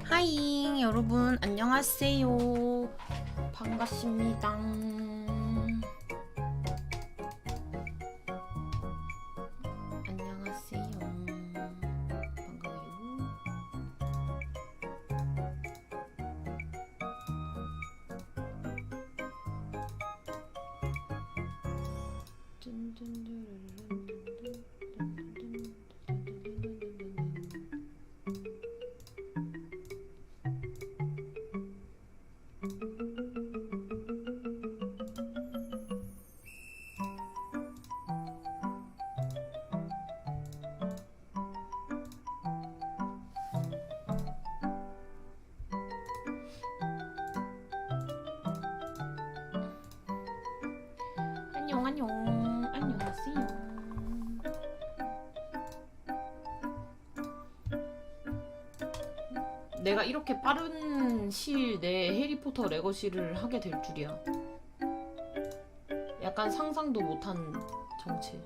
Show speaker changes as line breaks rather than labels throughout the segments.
하이 여러분 안녕하세요. 반갑습니다. 안녕하세요. 반가워요. 안녕 안녕하세요. 내가 이렇게 빠른 시일 내에 해리포터 레거시를 하게 될 줄이야. 약간 상상도 못한 정체.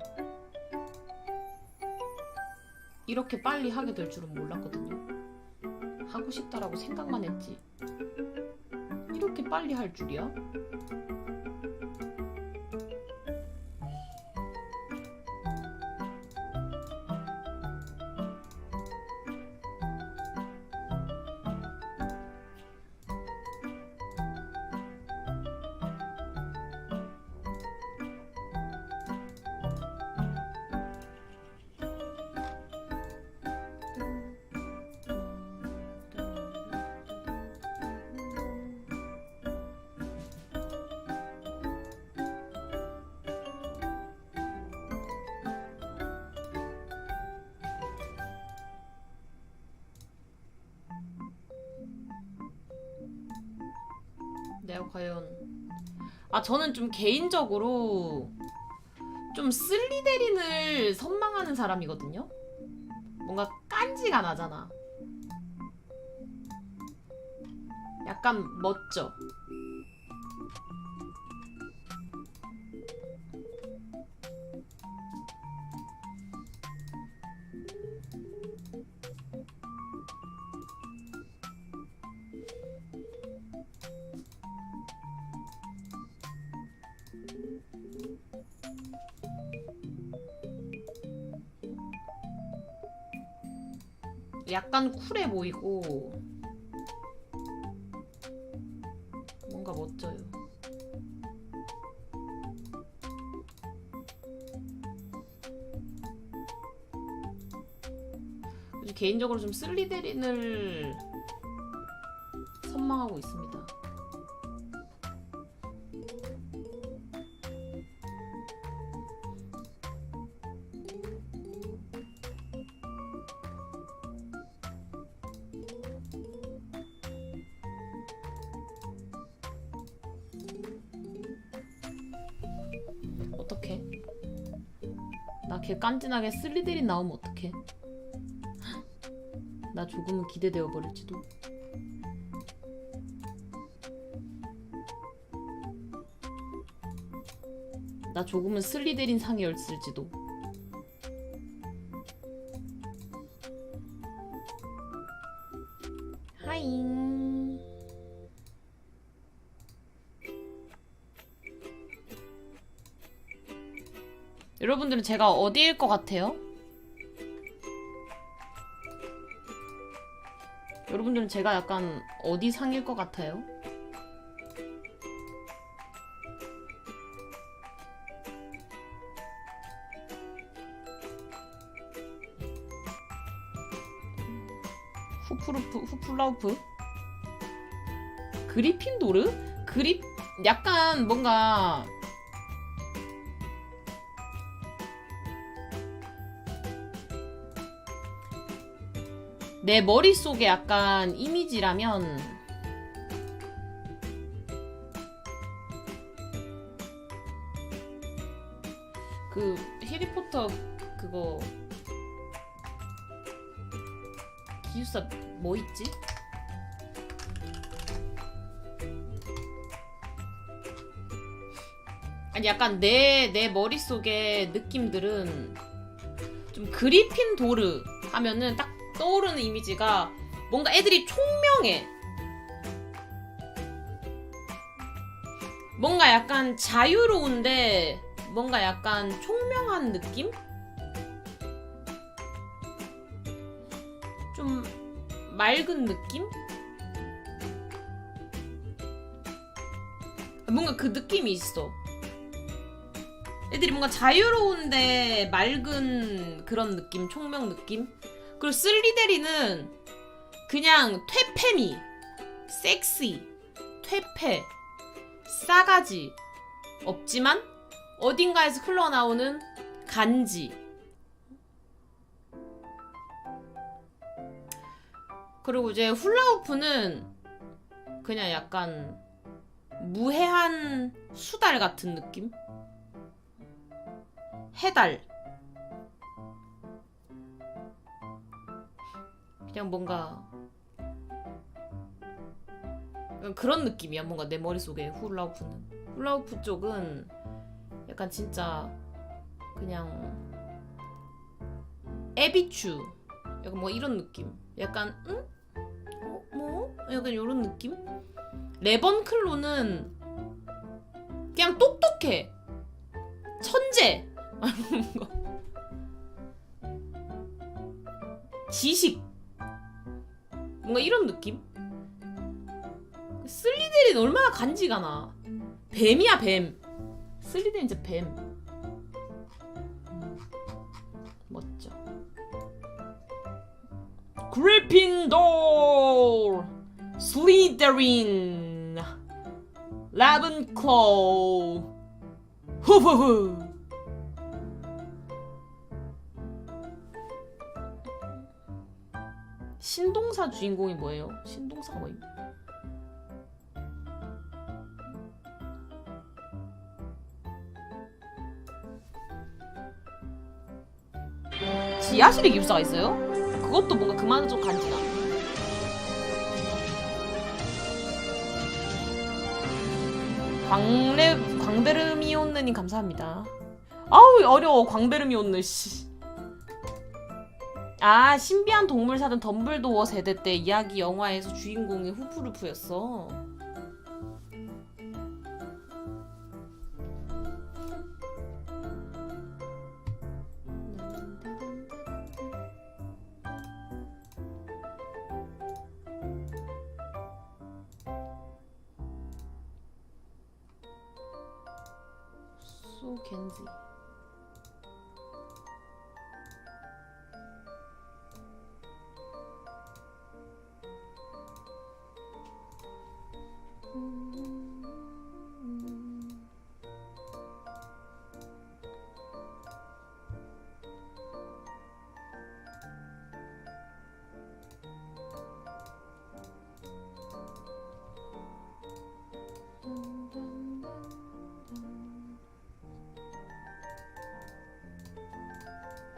이렇게 빨리 하게 될 줄은 몰랐거든요. 하고 싶다라고 생각만 했지 이렇게 빨리 할 줄이야? 내가 과연 저는 좀 개인적으로 좀 슬리데린을 선망하는 사람이거든요. 뭔가 깐지가 나잖아. 약간 멋져. 약간 쿨해 보이고 뭔가 멋져요. 그래서 개인적으로 좀 슬리데린을 선망하고 있습니다. 어떡해? 나 걔 깐진하게 슬리데린 나오면 어떡해? 나 조금은 기대되어 버릴지도. 나 조금은 슬리데린 상이었을지도. 하잉. 여러분들은 제가 어디일 것 같아요? 여러분들은 제가 약간 어디 상일 것 같아요? 후플라우프? 그리핀도르? 약간 뭔가 내 머릿속에 약간 이미지라면 그 해리포터 그거 기숙사 뭐 있지? 아니 약간 내 머릿속에 느낌들은 좀 그리핀도르 하면은 딱 떠오르는 이미지가 뭔가 애들이 총명해. 뭔가 약간 자유로운데 뭔가 약간 총명한 느낌? 좀 맑은 느낌? 뭔가 그 느낌이 있어. 애들이 뭔가 자유로운데 맑은 그런 느낌, 총명 느낌? 그리고 슬리데린은 그냥 퇴폐미, 섹시, 퇴폐, 싸가지 없지만 어딘가에서 흘러나오는 간지. 그리고 이제 훌라후프는 그냥 약간 무해한 수달 같은 느낌? 해달. 그냥 뭔가 그런 느낌이야. 뭔가 내 머릿속에 훌라후프는. 훌라후프 쪽은 약간 진짜 그냥 에비추 약간 뭐 이런 느낌. 약간 응? 뭐? 약간 요런 느낌? 레번클로는 그냥 똑똑해. 천재. 지식. 뭔가 이런 느낌? 슬리데린 얼마나 간지가 나. 뱀이야 뱀. 슬리데린 진짜 뱀. 멋져. 그리핀돌, 슬리데린, 라븐클로우, 후후후. 신동사 주인공이 뭐예요? 신동사가 뭐예요? 지하실에 기숙사가 있어요? 그것도 뭔가 그만은 좀 간지나. 광배르미온느님 감사합니다. 아우 어려워. 광배르미온느 씨. 아, 신비한 동물 사전 덤블도어 세대 때 이야기 영화에서 주인공이 후프루프였어. 겐지.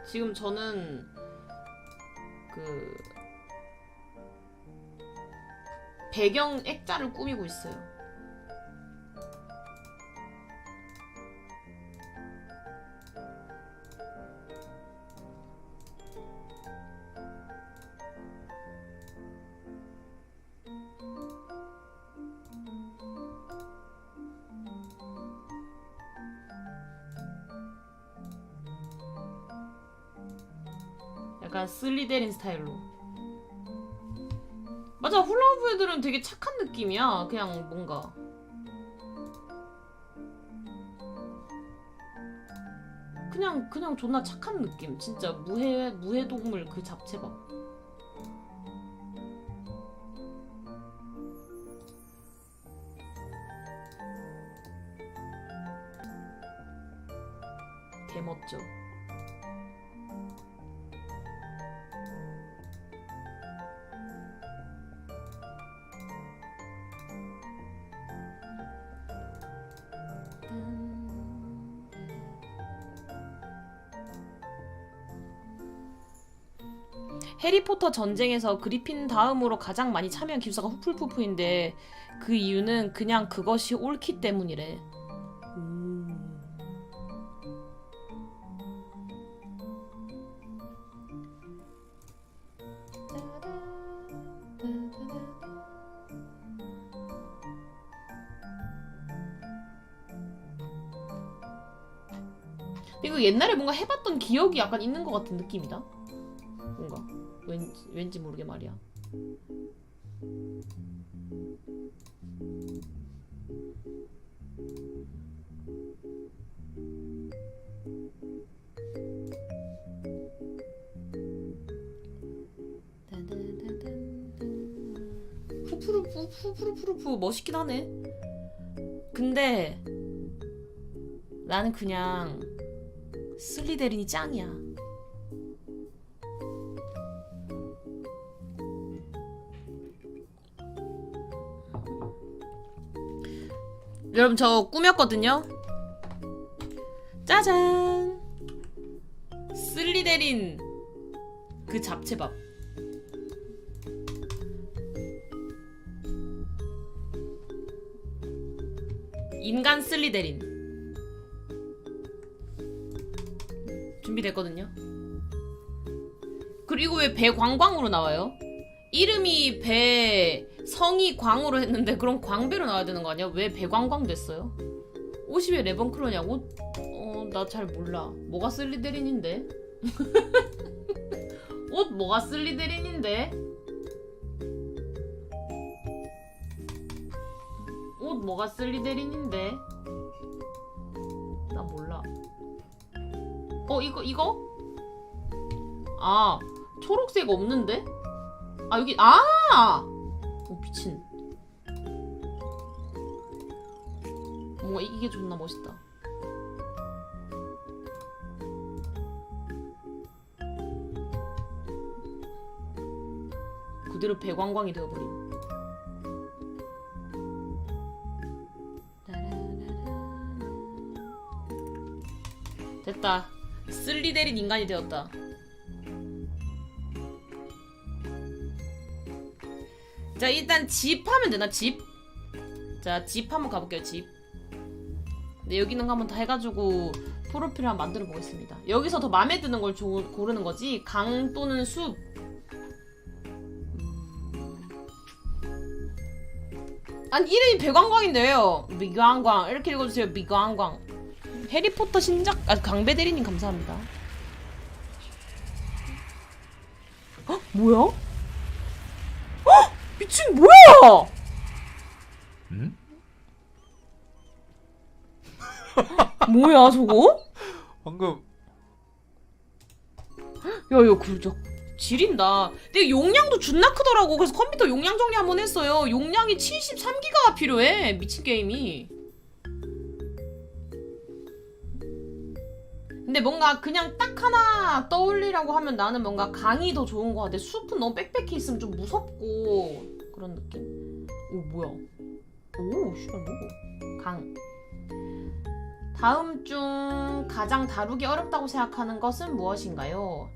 지금 저는 그 배경 액자를 꾸미고 있어요. 약간 슬리데린 스타일로. 맞아, 훌라후프 애들은 되게 착한 느낌이야. 그냥 뭔가 그냥 존나 착한 느낌. 진짜 무해동물 그 잡채 봐. 개멋져. 해리포터 전쟁에서 그리핀 다음으로 가장 많이 참여한 기숙사가 후플푸프인데 그 이유는 그냥 그것이 옳기 때문이래. 이거 옛날에 뭔가 해봤던 기억이 약간 있는 것 같은 느낌이다. 뭔가 왠지 모르게 말이야. 푸푸루푸 멋있긴 하네. 근데 나는 그냥 슬리데린이 짱이야. 여러분 저 꾸몄거든요. 짜잔. 슬리데린 그 잡채밥. 인간 슬리데린 준비됐거든요. 그리고 왜 배광광으로 나와요? 이름이 배, 성이 광으로 했는데 그럼 광배로 나와야 되는 거 아니야? 왜 배광광 됐어요? 옷이 왜 레번클로냐고? 나 잘 몰라. 뭐가 슬리데린인데? 옷 뭐가 슬리데린인데? 옷 뭐가 슬리데린인데? 나 몰라. 이거? 아, 초록색 없는데? 아, 여기, 미친. 뭔가 이게 존나 멋있다. 그대로 배광광이 되어버림. 됐다. 슬리데린 인간이 되었다. 자, 일단 집 하면 되나? 집? 자, 집 한번 가볼게요. 집. 네, 여기 있는 거 한번 다 해가지고 프로필을 한번 만들어 보겠습니다. 여기서 더 마음에 드는 걸 고르는 거지. 강 또는 숲. 아니, 이름이 배광광인데요. 미광광. 이렇게 읽어주세요. 미광광. 해리포터 신작. 광배 대리님 감사합니다. 뭐야? 미친 뭐야?
응?
뭐야 저거?
방금
야야 굴적 지린다. 근데 용량도 존나 크더라고. 그래서 컴퓨터 용량 정리 한번 했어요. 용량이 73기가가 필요해. 미친 게임이. 근데 뭔가 그냥 딱 하나 떠올리라고 하면 나는 뭔가 강이 더 좋은 거 같아. 숲은 너무 빽빽해 있으면 좀 무섭고 그런 느낌. 오 뭐야? 오 씨발 뭐고? 강. 다음 중 가장 다루기 어렵다고 생각하는 것은 무엇인가요?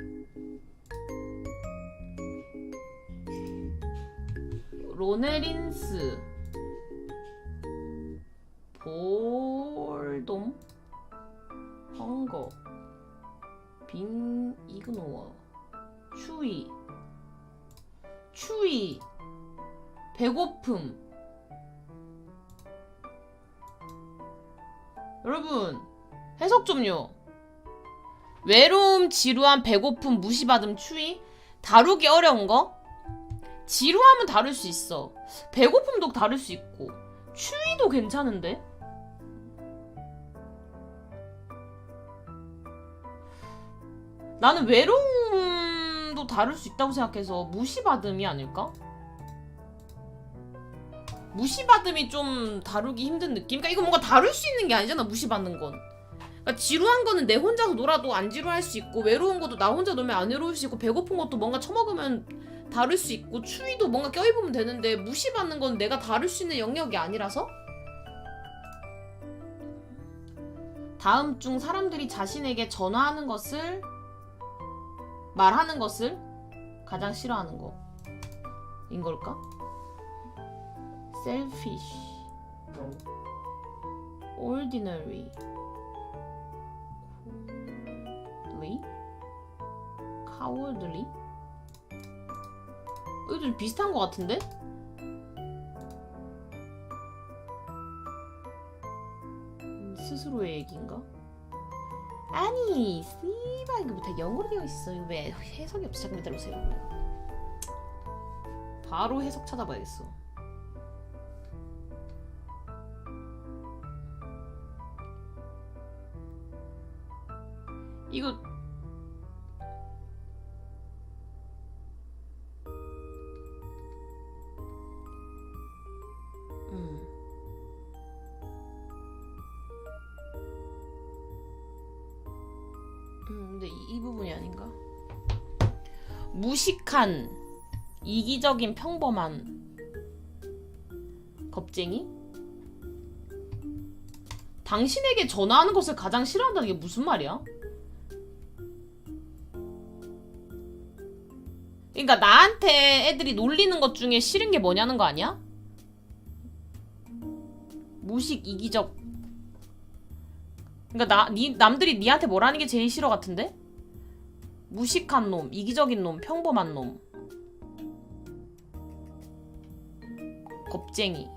로네린스, 볼돔, 헝거, 빈 이그노어, 추위, 배고픔. 여러분 해석 좀요. 외로움, 지루함, 배고픔, 무시받음, 추위. 다루기 어려운 거? 지루함은 다룰 수 있어. 배고픔도 다룰 수 있고 추위도 괜찮은데? 나는 외로움도 다룰 수 있다고 생각해서 무시받음이 아닐까? 무시받음이 좀 다루기 힘든 느낌? 그러니까 이거 뭔가 다룰 수 있는 게 아니잖아. 무시받는 건. 그러니까 지루한 거는 내 혼자서 놀아도 안 지루할 수 있고, 외로운 것도 나 혼자 놀면 안 외로울 수 있고, 배고픈 것도 뭔가 처먹으면 다룰 수 있고, 추위도 뭔가 껴입으면 되는데 무시받는 건 내가 다룰 수 있는 영역이 아니라서? 다음 중 사람들이 자신에게 전화하는 것을, 말하는 것을 가장 싫어하는 거인 걸까? selfish, ordinary, cowardly? 이거 좀 비슷한 것 같은데? 스스로의 얘기인가? 아니 씨발 이거 다 영어로 되어 있어. 이거 왜 해석이 없어? 잠깐 기다려보세요. 바로 해석 찾아봐야겠어. 이거 근데 이 부분이 아닌가? 무식한, 이기적인, 평범한 겁쟁이? 당신에게 전화하는 것을 가장 싫어한다는 게 무슨 말이야? 그러니까 나한테 애들이 놀리는 것 중에 싫은 게 뭐냐는 거 아니야? 무식, 이기적. 그러니까 남들이 니한테 뭐라는 게 제일 싫어 같은데? 무식한 놈, 이기적인 놈, 평범한 놈, 겁쟁이.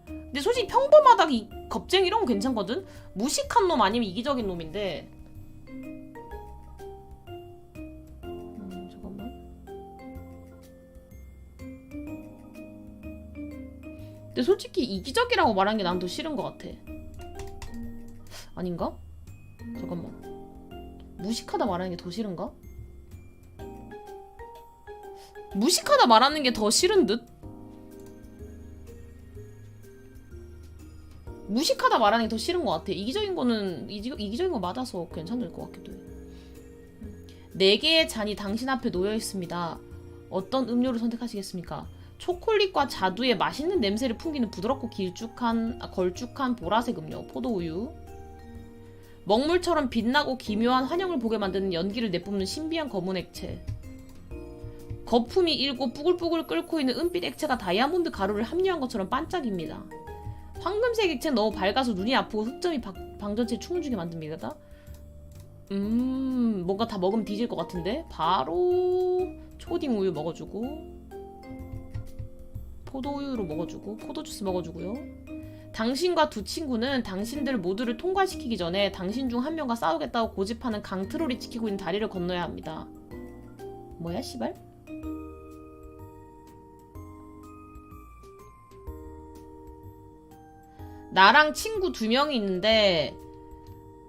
근데 솔직히 평범하다 겁쟁이 이런 건 괜찮거든? 무식한 놈 아니면 이기적인 놈인데. 잠깐만. 근데 솔직히 이기적이라고 말하는 게 난 더 싫은 것 같아. 아닌가? 잠깐만. 무식하다 말하는 게 더 싫은가? 무식하다 말하는 게 더 싫은 듯? 무식하다 말하는 게 더 싫은 것 같아. 이기적인 거 맞아서 괜찮을 것 같기도 해. 4개의 잔이 당신 앞에 놓여 있습니다. 어떤 음료를 선택하시겠습니까? 초콜릿과 자두의 맛있는 냄새를 풍기는 부드럽고 걸쭉한 보라색 음료, 포도우유. 먹물처럼 빛나고 기묘한 환영을 보게 만드는 연기를 내뿜는 신비한 검은 액체. 거품이 일고 뿌글뿌글 끓고 있는 은빛 액체가 다이아몬드 가루를 함유한 것처럼 반짝입니다. 황금색 액체는 너무 밝아서 눈이 아프고 흑점이 방전체에 춤을 추게 만듭니다. 뭔가 다 먹으면 뒤질 것 같은데? 바로 초딩 우유 먹어주고, 포도우유로 먹어주고, 포도주스 먹어주고요. 당신과 두 친구는 당신들 모두를 통과시키기 전에 당신 중 한 명과 싸우겠다고 고집하는 강트롤이 지키고 있는 다리를 건너야 합니다. 뭐야 씨발? 나랑 친구 2명이 있는데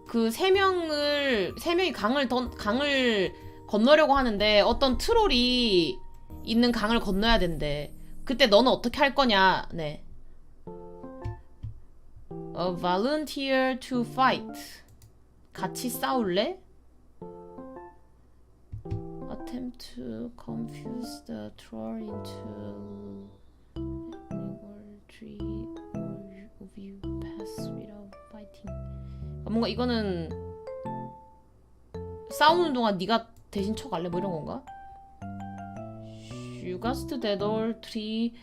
그 3명이 강을 건너려고 하는데 어떤 트롤이 있는 강을 건너야 된대. 그때 너는 어떻게 할 거냐? 네. Volunteer to fight. 같이 싸울래? Attempt to confuse the troll into tree of you pass without fighting. 뭔가 이거는 싸우는 동안 네가 대신 쳐갈래? 뭐 이런 건가? You guessed that all 3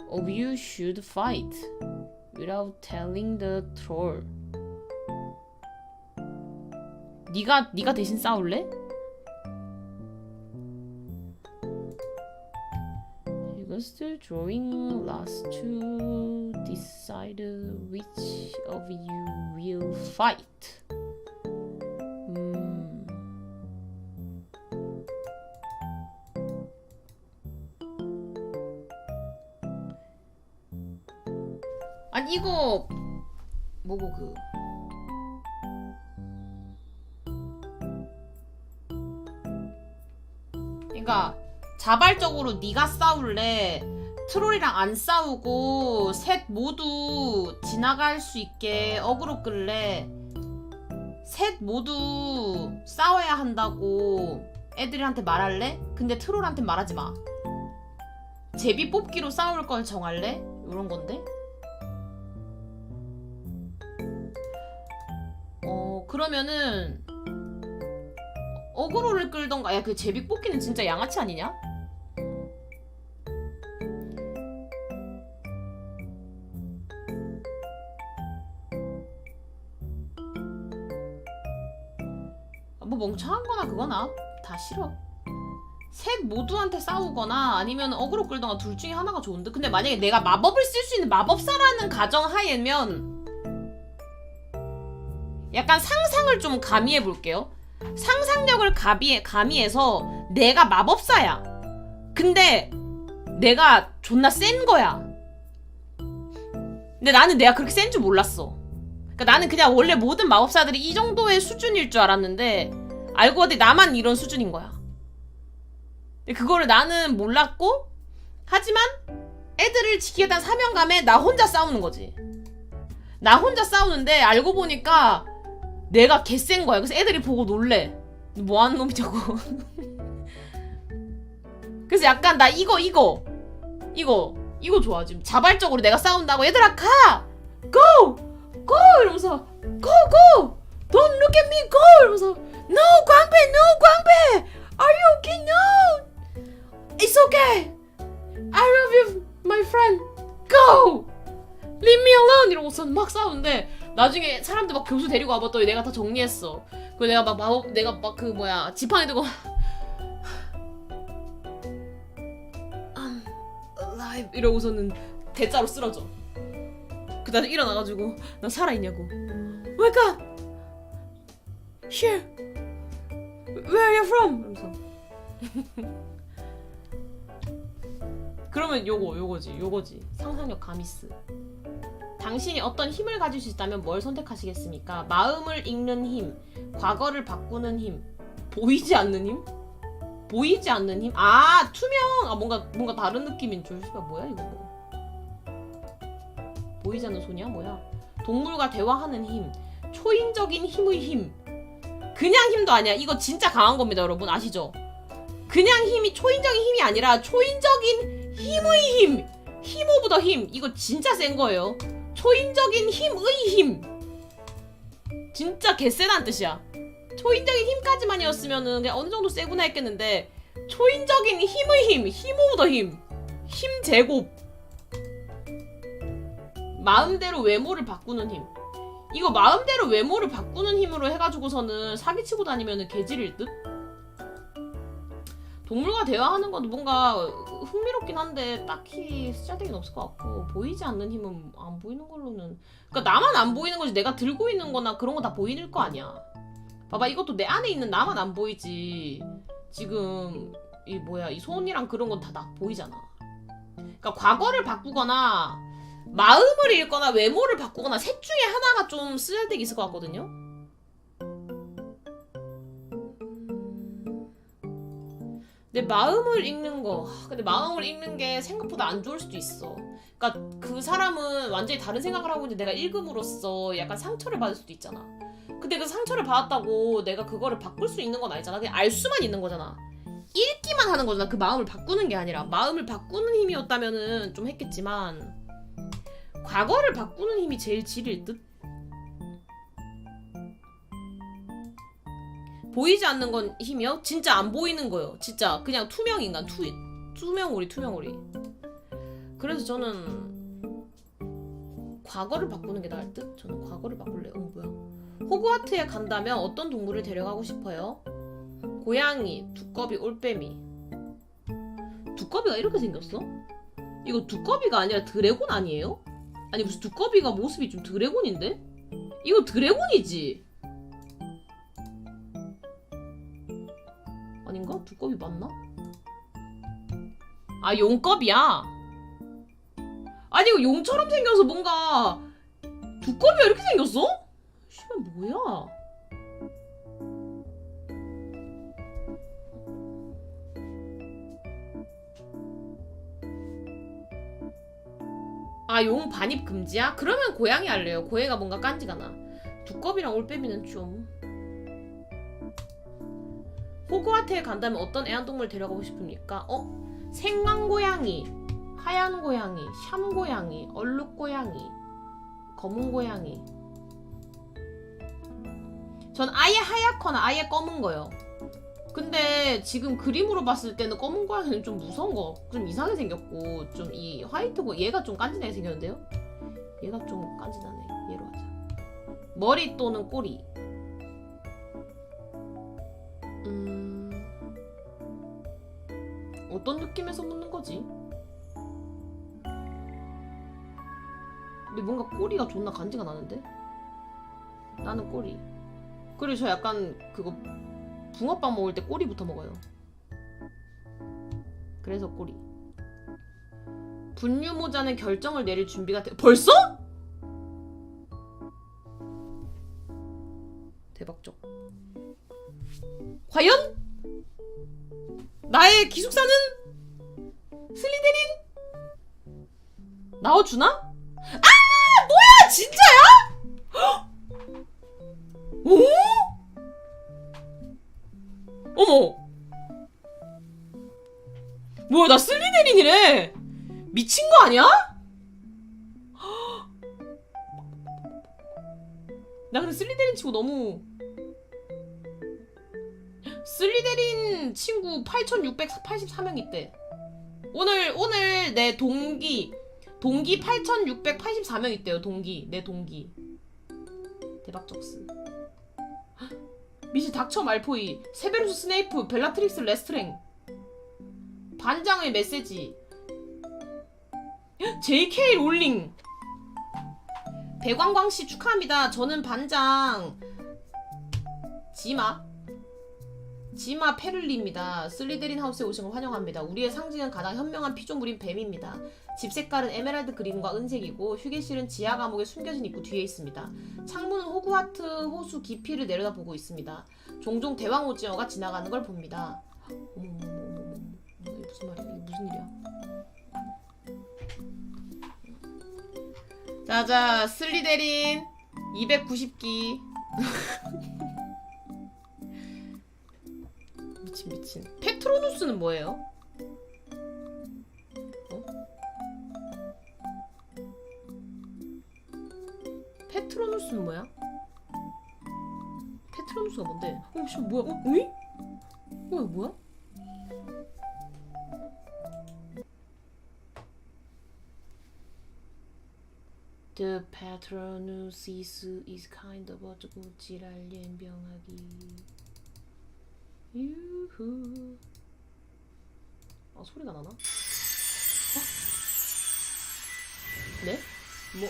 of you should fight without telling the troll. 네가 대신 싸울래? You guessed drawing last to decide which of you will fight. 아니 이거 뭐고 그러니까 자발적으로 네가 싸울래? 트롤이랑 안 싸우고 셋 모두 지나갈 수 있게 어그로 끌래? 셋 모두 싸워야 한다고 애들한테 말할래? 근데 트롤한테 말하지 마. 제비 뽑기로 싸울 걸 정할래? 이런 건데? 그러면은 어그로를 끌던가. 야, 그 제비 뽑기는 진짜 양아치 아니냐? 뭐 멍청한 거나 그거나 다 싫어. 셋 모두한테 싸우거나 아니면 어그로 끌던가 둘 중에 하나가 좋은데. 근데 만약에 내가 마법을 쓸 수 있는 마법사라는 가정하에면 약간 상상을 좀 가미해 볼게요. 상상력을 가미해서 내가 마법사야. 근데 내가 존나 센 거야. 근데 나는 내가 그렇게 센 줄 몰랐어. 그러니까 나는 그냥 원래 모든 마법사들이 이 정도의 수준일 줄 알았는데 알고 보니 나만 이런 수준인 거야. 그거를 나는 몰랐고, 하지만 애들을 지키겠다는 사명감에 나 혼자 싸우는 거지. 나 혼자 싸우는데 알고 보니까 내가 개센 거야. 그래서 애들이 보고 놀래. 뭐 하는 놈이냐고. 그래서 약간 나 이거 좋아. 지금 자발적으로 내가 싸운다고 얘들아 가! Go! Go! 이러면서 Go! Go! Don't look at me! Go! 이러면서 No! 광배! No! 광배! Are you okay? No! It's okay! I love you, my friend! Go! Leave me alone! 이러고서 막 싸우는데 나중에 사람들 막 교수 데리고 와봤더니 내가 다 정리했어. 그리고 내가 막 그 뭐야 지팡이 들고 I'm alive 이러고서는 대자로 쓰러져. 그 다음에 일어나가지고 나 살아있냐고. Wake up! Here! Where are you from? 이러면서 그러면 요거지 상상력 가미스. 당신이 어떤 힘을 가질 수 있다면 뭘 선택하시겠습니까? 마음을 읽는 힘, 과거를 바꾸는 힘, 보이지 않는 힘? 보이지 않는 힘? 아 투명! 아 뭔가 다른 느낌인 줄. 뭐야 이거 뭐. 보이지 않는 손이야 뭐야? 동물과 대화하는 힘, 초인적인 힘의 힘. 그냥 힘도 아니야. 이거 진짜 강한 겁니다 여러분 아시죠? 그냥 힘이 초인적인 힘이 아니라 초인적인 힘의 힘. 힘 오브 더 힘. 이거 진짜 센 거예요. 초인적인 힘의 힘. 진짜 개쎄다는 뜻이야. 초인적인 힘까지만이었으면은 그냥 어느 정도 세구나 했겠는데 초인적인 힘의 힘. 힘 오브 더 힘. 힘 제곱. 마음대로 외모를 바꾸는 힘. 이거 마음대로 외모를 바꾸는 힘으로 해가지고서는 사기치고 다니면은 개질일 듯? 동물과 대화하는 건 뭔가 흥미롭긴 한데 딱히 쓰잘데기는 없을 것 같고, 보이지 않는 힘은 안 보이는 걸로는, 그러니까 나만 안 보이는 거지. 내가 들고 있는 거나 그런 거 다 보이는 거 아니야. 봐봐, 이것도 내 안에 있는 나만 안 보이지. 지금 이 손이랑 그런 건 다 나 보이잖아. 그러니까 과거를 바꾸거나 마음을 읽거나 외모를 바꾸거나 셋 중에 하나가 좀 쓰잘데기 있을 것 같거든요. 근데 마음을 읽는 거, 근데 마음을 읽는 게 생각보다 안 좋을 수도 있어. 그러니까 그 사람은 완전히 다른 생각을 하고 있는데 내가 읽음으로써 약간 상처를 받을 수도 있잖아. 근데 그 상처를 받았다고 내가 그거를 바꿀 수 있는 건 아니잖아. 그냥 알 수만 있는 거잖아. 읽기만 하는 거잖아. 그 마음을 바꾸는 게 아니라. 마음을 바꾸는 힘이었다면은 좀 했겠지만 과거를 바꾸는 힘이 제일 질일 듯? 보이지 않는 건 힘이요? 진짜 안 보이는 거요. 진짜 그냥 투명 인간, 투명오리. 그래서 저는 과거를 바꾸는 게 나을 듯? 저는 과거를 바꿀래요. 뭐야? 호그와트에 간다면 어떤 동물을 데려가고 싶어요? 고양이, 두꺼비, 올빼미. 두꺼비가 이렇게 생겼어? 이거 두꺼비가 아니라 드래곤 아니에요? 아니 무슨 두꺼비가 모습이 좀 드래곤인데? 이거 드래곤이지? 아닌가? 두꺼비 맞나? 아 용꺼비야? 아니 이거 용처럼 생겨서 뭔가 두꺼비가 이렇게 생겼어? 씨발 뭐야? 아 용 반입 금지야? 그러면 고양이 할래요. 고양이가 뭔가 깐지가 나. 두꺼비랑 올빼미는 좀. 호그와트에 간다면 어떤 애완동물 데려가고 싶습니까? 생강고양이, 하얀 고양이, 샴고양이, 얼룩고양이, 검은 고양이. 전 아예 하얗거나 아예 검은 거요. 근데 지금 그림으로 봤을 때는 검은 고양이는 좀 무서운 거, 좀 이상하게 생겼고, 좀 이 화이트고 얘가 좀 깐진하게 생겼는데요? 얘가 좀 깐진하네. 얘로 하자. 머리 또는 꼬리. 어떤 느낌에서 묻는 거지? 근데 뭔가 꼬리가 존나 간지가 나는데? 나는 꼬리. 그리고 저 약간 그거 붕어빵 먹을 때 꼬리부터 먹어요. 그래서 꼬리. 분유모자는 결정을 내릴 준비가 벌써? 대박적. 과연? 나의 기숙사는? 슬리데린? 나와주나? 아! 뭐야! 진짜야? 오? 어머! 뭐야, 나 슬리데린이래! 미친 거 아니야? 나 근데 슬리데린 친구 너무 슬리데린 친구 8684명 있대. 오늘 내 동기 8684명 있대요. 내 동기 대박적스. 미시 닥쳐 말포이 세베루스 스네이프 벨라트릭스 레스트랭 반장의 메시지 JK 롤링 배광광씨 축하합니다. 저는 반장 지마 페를리입니다. 슬리데린 하우스에 오신 걸 환영합니다. 우리의 상징은 가장 현명한 피조물인 뱀입니다. 집 색깔은 에메랄드 그린과 은색이고 휴게실은 지하 감옥에 숨겨진 입구 뒤에 있습니다. 창문은 호그와트 호수 깊이를 내려다보고 있습니다. 종종 대왕 오징어가 지나가는 걸 봅니다. 어머머머머머 이게 무슨 말이야? 이게 무슨 일이야? 자자 슬리데린 290기 미친 페트로누스는 뭐예요? 어? 페트로누스는 뭐야? 페트로누스가 뭔데? 씨 뭐야? 어이? 뭐야? The Patronus is kind of a 지랄 연병하기. 유후. 아 소리가 나나? 어? 네? 뭐?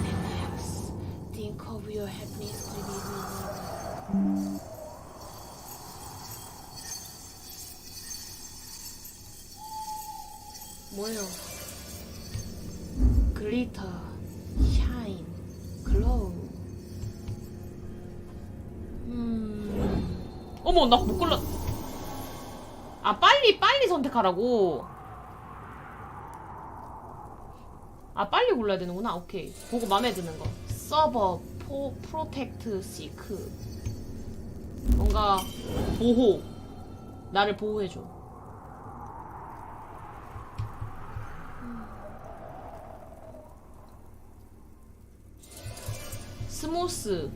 Relax. Think of your happiness. 뭐예요? 글리터, 샤인, 글로우. 어머, 나 못 골라. 아, 빨리 선택하라고. 아, 빨리 골라야 되는구나. 오케이. 보고 맘에 드는 거. 서버, 프로텍트, 시크. 뭔가 보호. 나를 보호해줘. 스무스,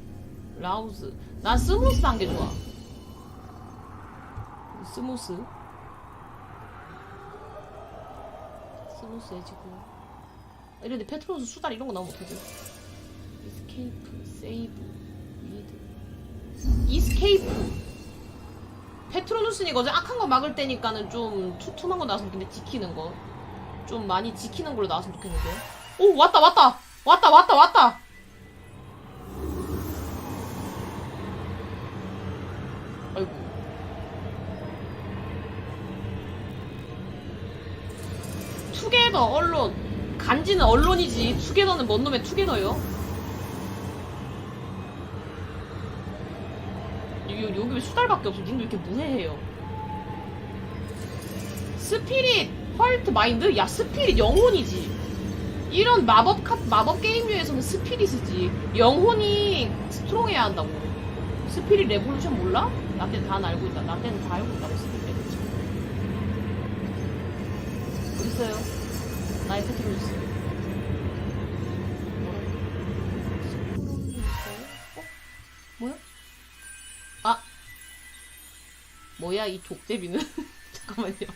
라우즈. 난 스무스 한 게 좋아. 스무스 해지고. 이런데 페트로스 수달 이런 거 나오면 어떡하지? 이스케이프, 세이브, 리드. 이스케이프. 페트로누스는 이거지. 악한 거 막을 때니까는 좀 투툼한 거 나왔으면 좋겠는데 지키는 거. 좀 많이 지키는 걸로 나왔으면 좋겠는데. 오 왔다. 아이고. 투게더 언론. 간지는 언론이지. 투게더는 뭔 놈의 투게더요? 여기 왜 수달밖에 없어? 님도 이렇게 무해해요. 스피릿 헐트 마인드? 야 스피릿 영혼이지. 이런 마법 게임류에서는 스피릿이지. 영혼이 스트롱해야 한다고. 스피릿 레볼루션 몰라? 나 때는 다 알고 있다. 나 때는 다 알고 있다고. 스피릿 레볼루션 어딨어요? 나의 페트로스. 뭐야? 아 뭐야 이 족제비는? 잠깐만요.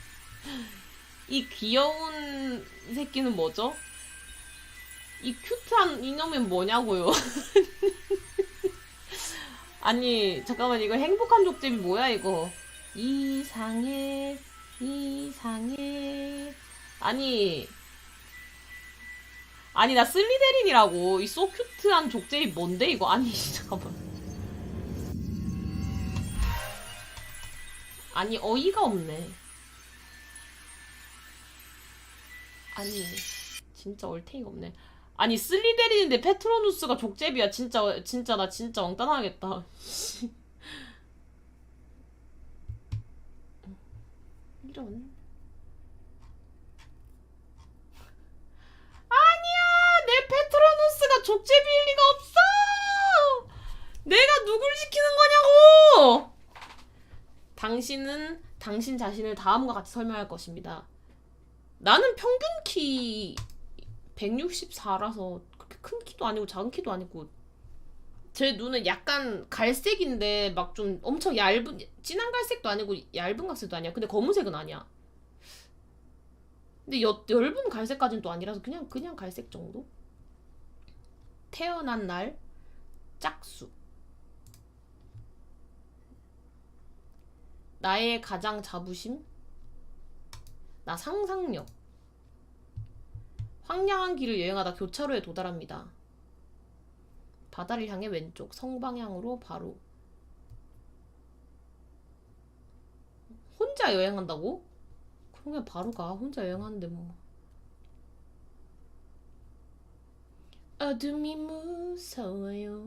이 귀여운 새끼는 뭐죠? 이 큐트한 이놈은 뭐냐고요? 아니 잠깐만 이거 행복한 족제비 뭐야 이거? 이상해. 아니 아니 나 슬리데린이라고. 이 소큐트한 족제비 뭔데 이거. 아니 잠깐만. 아니 어이가 없네. 아니 진짜 얼탱이가 없네. 아니 슬리데린인데 페트로누스가 족제비야. 진짜 나 진짜 엉따나하겠다. 이런. 아니야 내 페트로누스가 족제비일 리가 없어. 내가 누굴 지키는 거냐고. 당신은 당신 자신을 다음과 같이 설명할 것입니다. 나는 평균 키 164라서 그렇게 큰 키도 아니고 작은 키도 아니고, 제 눈은 약간 갈색인데 막 좀 엄청 얇은 진한 갈색도 아니고 얇은 갈색도 아니야. 근데 검은색은 아니야. 근데 엷은 갈색까지는 또 아니라서 그냥 갈색 정도? 태어난 날 짝수. 나의 가장 자부심. 나 상상력. 황량한 길을 여행하다 교차로에 도달합니다. 바다를 향해 왼쪽 성방향으로 바로. 혼자 여행한다고? 그럼 그냥 바로 가. 혼자 여행하는데 뭐. 어둠이 무서워요.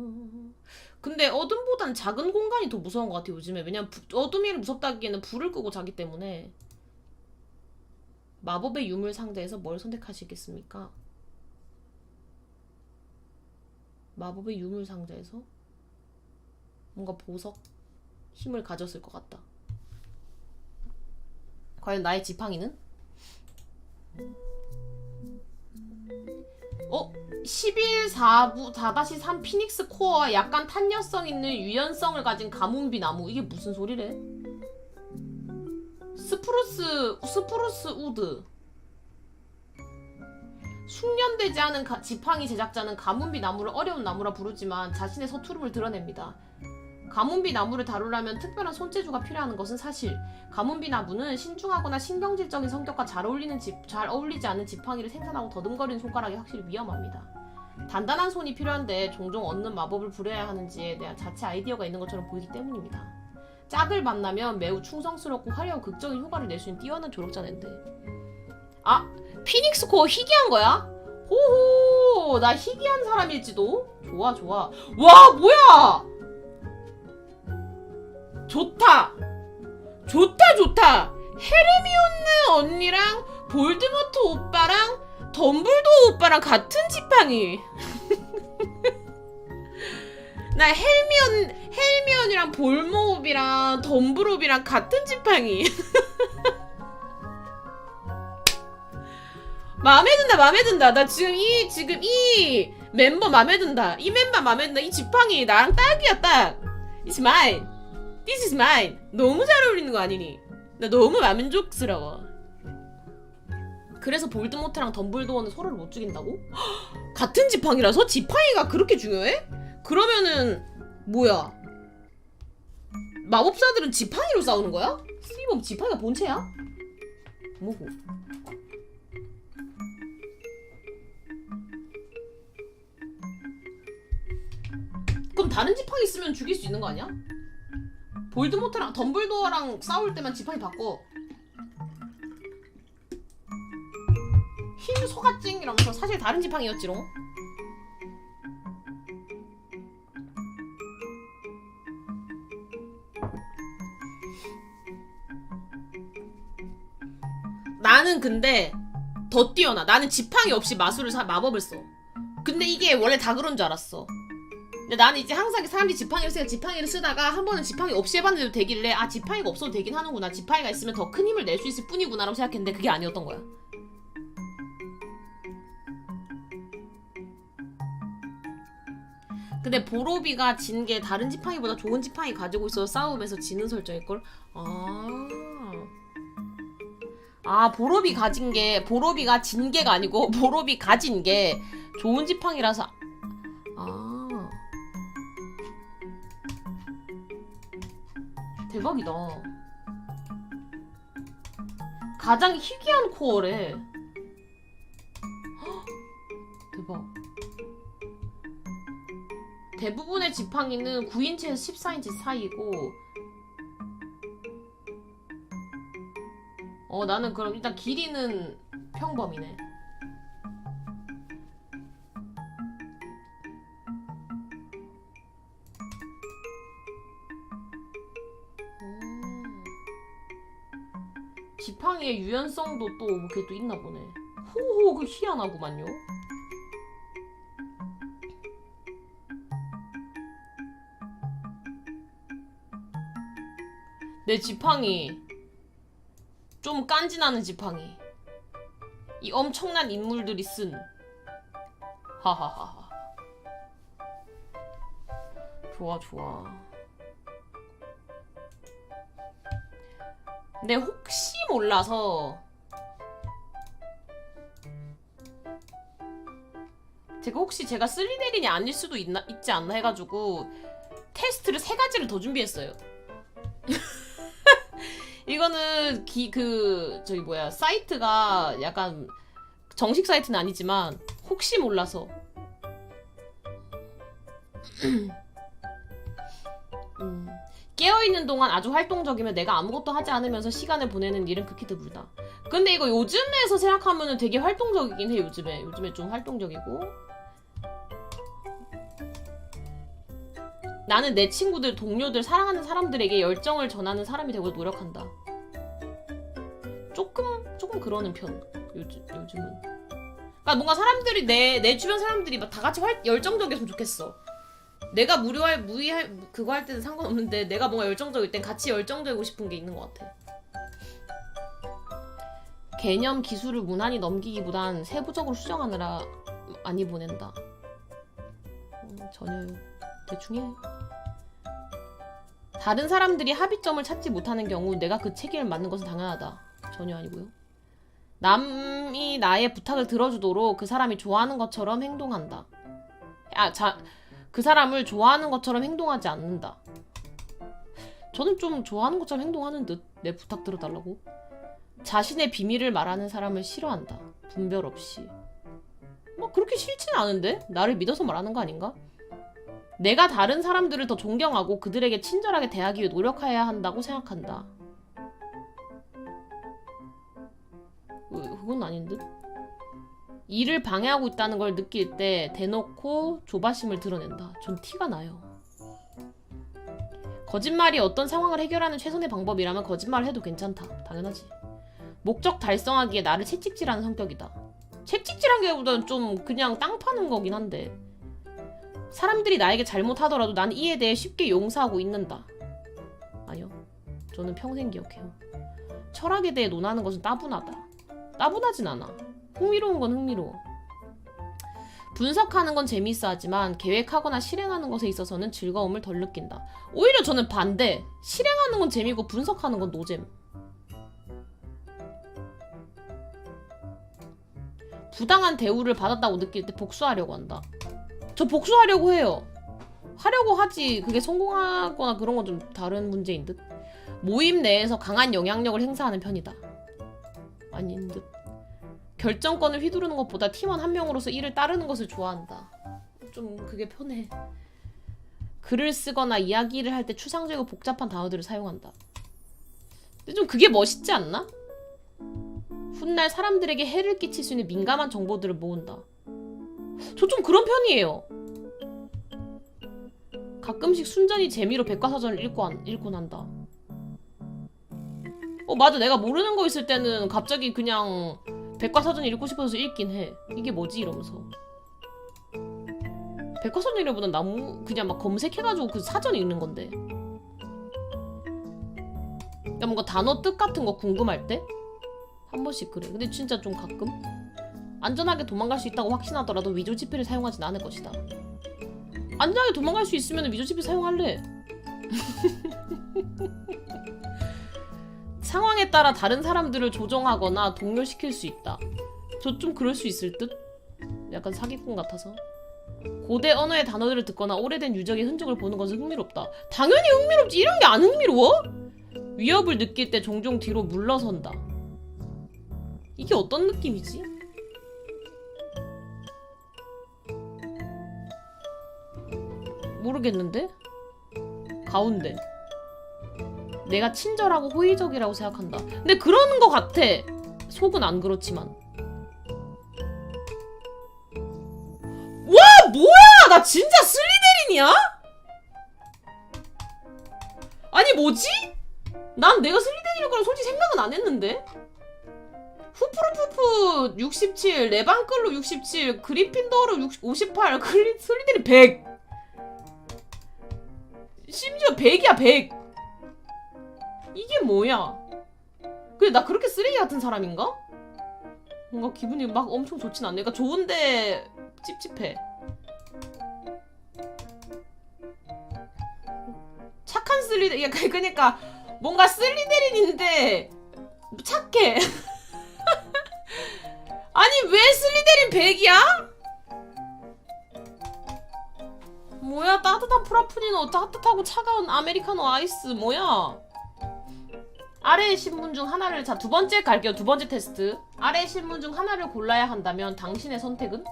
근데 어둠보단 작은 공간이 더 무서운 것 같아 요즘에. 왜냐면 어둠이 무섭다기에는 불을 끄고 자기 때문에. 마법의 유물 상자에서 뭘 선택하시겠습니까? 마법의 유물 상자에서 뭔가 보석? 힘을 가졌을 것 같다. 과연 나의 지팡이는? 11 4-3 피닉스 코어와 약간 탄력성 있는 유연성을 가진 가문비 나무. 이게 무슨 소리래? 스프루스 우드. 숙련되지 않은 지팡이 제작자는 가문비 나무를 어려운 나무라 부르지만 자신의 서투름을 드러냅니다. 가문비 나무를 다루려면 특별한 손재주가 필요한 것은 사실. 가문비 나무는 신중하거나 신경질적인 성격과 잘 어울리지 않은 지팡이를 생산하고 더듬거리는 손가락이 확실히 위험합니다. 단단한 손이 필요한데 종종 얻는 마법을 부려야 하는지에 대한 자체 아이디어가 있는 것처럼 보이기 때문입니다. 짝을 만나면 매우 충성스럽고 화려하고 극적인 효과를 낼 수 있는 뛰어난 조력자인데. 아! 피닉스 코어 희귀한 거야? 호호! 나 희귀한 사람일지도? 좋아. 와 뭐야! 좋다! 헤르미온느 언니랑 볼드모트 오빠랑 덤블도어 오빠랑 같은 지팡이. 나 헬미언이랑 볼모옵이랑 덤블옵이랑 같은 지팡이. 마음에 든다. 나 지금 이 멤버 마음에 든다. 이 지팡이 나랑 딱이야 딱. It's mine. This is mine. 너무 잘 어울리는 거 아니니? 나 너무 만족스러워. 그래서 볼드모트랑 덤블도어는 서로를 못 죽인다고? 같은 지팡이라서? 지팡이가 그렇게 중요해? 그러면은 뭐야? 마법사들은 지팡이로 싸우는 거야? 슬리범 지팡이가 본체야? 뭐고? 그럼 다른 지팡이 쓰면 죽일 수 있는 거 아니야? 볼드모트랑 덤블도어랑 싸울 때만 지팡이 바꿔. 힘 소가찡 이러면서 사실 다른 지팡이였지롱. 나는 근데 더 뛰어나. 나는 지팡이 없이 마법을 써. 근데 이게 원래 다 그런 줄 알았어. 근데 나는 이제 항상 사람들이 지팡이를 쓰다가 한 번은 지팡이 없이 해봤는데도 되길래 아 지팡이가 없어도 되긴 하는구나. 지팡이가 있으면 더 큰 힘을 낼 수 있을 뿐이구나 라고 생각했는데 그게 아니었던 거야. 근데 보로비가 진 게 다른 지팡이보다 좋은 지팡이 가지고 있어서 싸움에서 지는 설정일걸? 보로비가 진 게가 아니고 보로비 가진 게 좋은 지팡이라서. 대박이다. 가장 희귀한 코어래. 헉, 대박. 대부분의 지팡이는 9인치에서 14인치 사이고 나는 그럼 일단 길이는 평범이네. 지팡이의 유연성도 또 그게 또 있나 보네. 호호, 그 희한하구만요. 내 지팡이 좀 깐지나는 지팡이. 이 엄청난 인물들이 쓴 하하하하. 좋아 좋아. 근데 혹시 몰라서 제가 슬리데린이 아닐 수도 있지 않나 해가지고 테스트를 3가지를 더 준비했어요. 이거는 저기 뭐야 사이트가 약간 정식 사이트는 아니지만 혹시 몰라서 깨어있는 동안 아주 활동적이면 내가 아무것도 하지 않으면서 시간을 보내는 일은 극히 드물다. 근데 이거 요즘에서 생각하면은 되게 활동적이긴 해. 요즘에 좀 활동적이고. 나는 내 친구들, 동료들, 사랑하는 사람들에게 열정을 전하는 사람이 되고 노력한다. 조금 그러는 편. 요즘은. 그러니까 뭔가 사람들이 내 주변 사람들이 막 다 같이 열정적이었으면 좋겠어. 내가 무의할 그거 할 때는 상관없는데 내가 뭔가 열정적일 땐 같이 열정적이고 싶은 게 있는 것 같아. 개념 기술을 무난히 넘기기보단 세부적으로 수정하느라 많이 보낸다. 전혀요. 대충 해. 다른 사람들이 합의점을 찾지 못하는 경우 내가 그 책임을 맡는 것은 당연하다. 전혀 아니고요. 남이 나의 부탁을 들어주도록 그 사람이 좋아하는 것처럼 행동한다. 그 사람을 좋아하는 것처럼 행동하지 않는다. 저는 좀 좋아하는 것처럼 행동하는 듯. 내 부탁 들어달라고. 자신의 비밀을 말하는 사람을 싫어한다. 분별 없이. 뭐 그렇게 싫진 않은데? 나를 믿어서 말하는 거 아닌가? 내가 다른 사람들을 더 존경하고 그들에게 친절하게 대하기 위해 노력해야 한다고 생각한다. 그건 아닌 듯? 일을 방해하고 있다는 걸 느낄 때 대놓고 조바심을 드러낸다. 전 티가 나요. 거짓말이 어떤 상황을 해결하는 최선의 방법이라면 거짓말을 해도 괜찮다. 당연하지. 목적 달성하기에 나를 채찍질하는 성격이다. 채찍질한 게보다는 좀 그냥 땅 파는 거긴 한데 사람들이 나에게 잘못하더라도 난 이에 대해 쉽게 용서하고 있는다. 아니요. 저는 평생 기억해요. 철학에 대해 논하는 것은 따분하다. 따분하진 않아. 흥미로운 건 흥미로워. 분석하는 건 재미있어 하지만 계획하거나 실행하는 것에 있어서는 즐거움을 덜 느낀다. 오히려 저는 반대. 실행하는 건 재미고 분석하는 건 노잼. 부당한 대우를 받았다고 느낄 때 복수하려고 한다. 저 복수하려고 해요. 하려고 하지 그게 성공하거나 그런 건 좀 다른 문제인 듯. 모임 내에서 강한 영향력을 행사하는 편이다. 아닌 듯. 결정권을 휘두르는 것보다 팀원 한 명으로서 일을 따르는 것을 좋아한다. 좀 그게 편해. 글을 쓰거나 이야기를 할 때 추상적이고 복잡한 단어들을 사용한다. 근데 좀 그게 멋있지 않나? 훗날 사람들에게 해를 끼칠 수 있는 민감한 정보들을 모은다. 저 좀 그런 편이에요. 가끔씩 순전히 재미로 백과사전을 읽곤 한다. 맞아. 내가 모르는 거 있을 때는 갑자기 그냥 백과사전 읽고 싶어서 읽긴 해. 이게 뭐지? 이러면서. 백과사전 읽기보단 그냥 막 검색해가지고 그 사전 읽는 건데. 그러니까 뭔가 단어 뜻 같은 거 궁금할 때? 한 번씩 그래. 근데 진짜 좀 가끔? 안전하게 도망갈 수 있다고 확신하더라도 위조 지폐를 사용하진 않을 것이다. 안전하게 도망갈 수 있으면 위조 지폐 사용할래. 상황에 따라 다른 사람들을 조정하거나 동요시킬 수 있다. 저 좀 그럴 수 있을 듯? 약간 사기꾼 같아서. 고대 언어의 단어들을 듣거나 오래된 유적의 흔적을 보는 것은 흥미롭다. 당연히 흥미롭지. 이런 게 안 흥미로워? 위협을 느낄 때 종종 뒤로 물러선다. 이게 어떤 느낌이지? 모르겠는데? 가운데. 내가 친절하고 호의적이라고 생각한다. 근데 그러는 것 같아. 속은 안 그렇지만. 와 뭐야! 나 진짜 슬리데린이야? 아니 뭐지? 난 내가 슬리데린일 거라 솔직히 생각은 안 했는데? 후프루푸프 67, 레방클로 67, 그리핀도르 58, 슬리데린 100. 심지어 100이야 100. 이게 뭐야? 그래 나 그렇게 쓰레기 같은 사람인가? 뭔가 기분이 막 엄청 좋진 않네. 그러니까 좋은데 찝찝해. 착한 슬리데린. 그러니까 뭔가 슬리데린인데 착해. 아니 왜 슬리데린 100이야? 뭐야 따뜻한 프라푸니노, 따뜻하고 차가운 아메리카노 아이스 뭐야? 아래의 신문 중 하나를 자 두번째 갈게요. 두번째 테스트. 아래의 신문 중 하나를 골라야 한다면 당신의 선택은?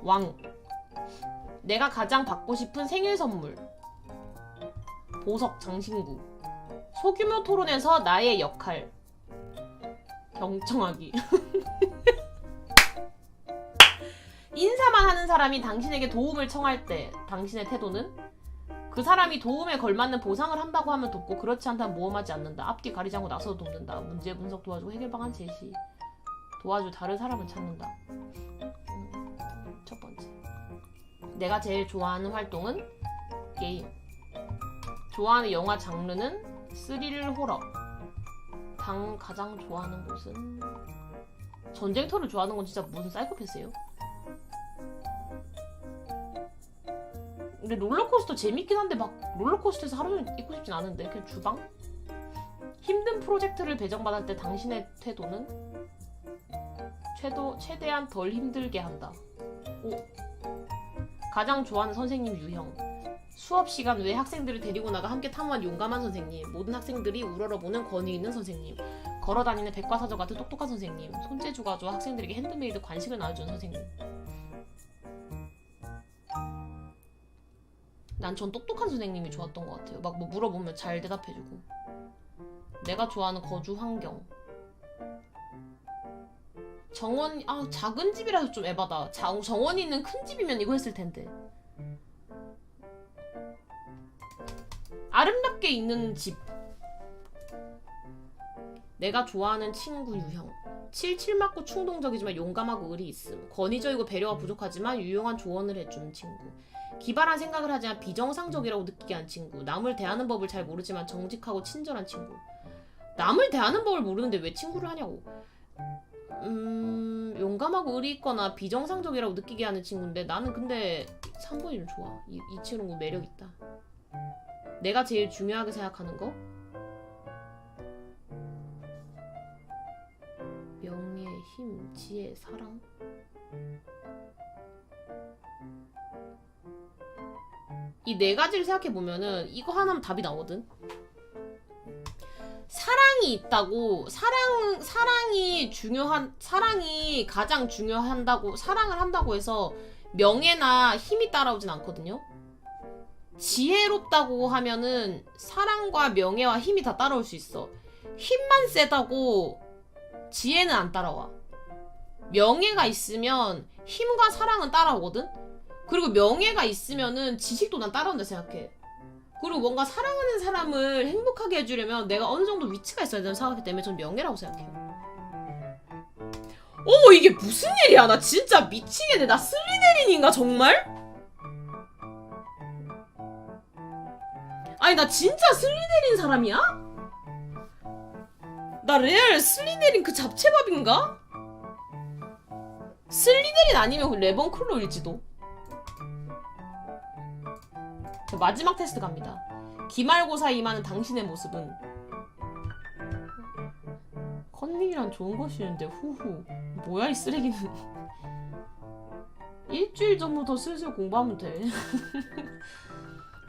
왕. 내가 가장 받고 싶은 생일 선물. 보석 장신구. 소규모 토론에서 나의 역할. 경청하기. 인사만 하는 사람이 당신에게 도움을 청할 때 당신의 태도는? 그 사람이 도움에 걸맞는 보상을 한다고 하면 돕고 그렇지 않다면 모험하지 않는다. 앞뒤 가리지 않고 나서도 돕는다. 문제 분석 도와주고 해결 방안 제시. 도와줄 다른 사람을 찾는다. 첫 번째. 내가 제일 좋아하는 활동은? 게임. 좋아하는 영화 장르는? 스릴 호러. 가장 좋아하는 곳은? 전쟁터를 좋아하는 건 진짜 무슨 사이코패스예요? 근데 롤러코스터 재밌긴 한데 막 롤러코스터에서 하루 종일 있고 싶진 않은데. 그냥 주방? 힘든 프로젝트를 배정받을 때 당신의 태도는? 최대한 덜 힘들게 한다. 오. 가장 좋아하는 선생님 유형. 수업 시간 외에 학생들을 데리고 나가 함께 탐구한 용감한 선생님. 모든 학생들이 우러러보는 권위 있는 선생님. 걸어다니는 백과사전 같은 똑똑한 선생님. 손재주가 좋아 학생들에게 핸드메이드 간식을 나눠주는 선생님. 난 전 똑똑한 선생님이 좋았던 것 같아요. 막 뭐 물어보면 잘 대답해주고. 내가 좋아하는 거주 환경. 정원, 작은 집이라서 좀 에바다. 정원이 있는 큰 집이면 이거 했을 텐데. 아름답게 있는 집. 내가 좋아하는 친구 유형. 칠칠 맞고 충동적이지만 용감하고 의리 있음. 권위적이고 배려가 부족하지만 유용한 조언을 해주는 친구. 기발한 생각을 하지만 비정상적이라고 느끼게 한 친구. 남을 대하는 법을 잘 모르지만 정직하고 친절한 친구. 남을 대하는 법을 모르는데 왜 친구를 하냐고. 용감하고 의리 있거나 비정상적이라고 느끼게 하는 친구인데 나는 근데 3번이 좀 좋아. 이 친구 매력 있다. 내가 제일 중요하게 생각하는 거? 명예, 힘, 지혜, 사랑? 이 네 가지를 생각해보면은 이거 하나면 답이 나오거든? 사랑이 있다고, 사랑이 가장 중요한다고, 사랑을 한다고 해서 명예나 힘이 따라오진 않거든요? 지혜롭다고 하면은 사랑과 명예와 힘이 다 따라올 수 있어. 힘만 세다고 지혜는 안 따라와. 명예가 있으면 힘과 사랑은 따라오거든? 그리고 명예가 있으면은 지식도 난 따라온다 생각해. 그리고 뭔가 사랑하는 사람을 행복하게 해주려면 내가 어느 정도 위치가 있어야 된다고 생각하기 때문에 전 명예라고 생각해요. 어머 이게 무슨 일이야. 나 진짜 미치겠네. 나 슬리데린인가 정말? 아니 나 진짜 슬리데린 사람이야? 나 레알 슬리데린 그 잡채밥인가? 슬리데린 아니면 그 레번클로일지도. 자, 마지막 테스트 갑니다. 기말고사 임하는 당신의 모습은? 컨닝이란 좋은 것이는데 후후. 뭐야 이 쓰레기는. 일주일 전부터 슬슬 공부하면 돼.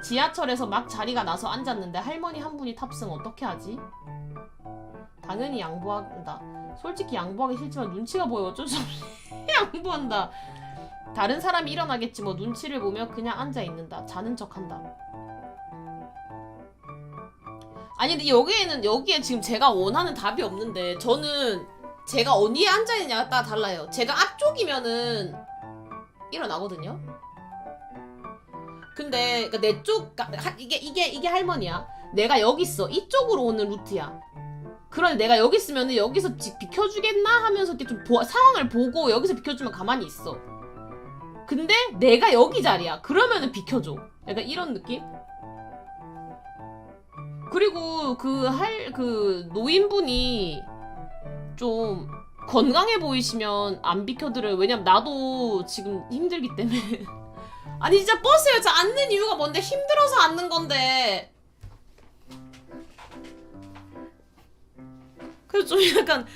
지하철에서 막 자리가 나서 앉았는데 할머니 한 분이 탑승. 어떻게 하지? 당연히 양보한다. 솔직히 양보하기 싫지만 눈치가 보여 어쩔 수 없이 양보한다. 다른 사람이 일어나겠지 뭐 눈치를 보며 그냥 앉아있는다. 자는 척한다. 아니 근데 여기에 지금 제가 원하는 답이 없는데 저는 제가 어디에 앉아있느냐가 따라 달라요. 제가 앞쪽이면은 일어나거든요. 근데 그러니까 내 쪽 이게 할머니야. 내가 여기 있어. 이쪽으로 오는 루트야. 그런데 내가 여기 있으면은 여기서 비켜주겠나 하면서 이렇게 좀 상황을 보고 여기서 비켜주면 가만히 있어. 근데 내가 여기 자리야. 그러면은 비켜줘. 약간 이런 느낌? 그리고 그 노인분이 좀 건강해 보이시면 안 비켜드려요. 왜냐면 나도 지금 힘들기 때문에. 아니 진짜 버스에서 앉는 이유가 뭔데? 힘들어서 앉는 건데. 그래서 좀 약간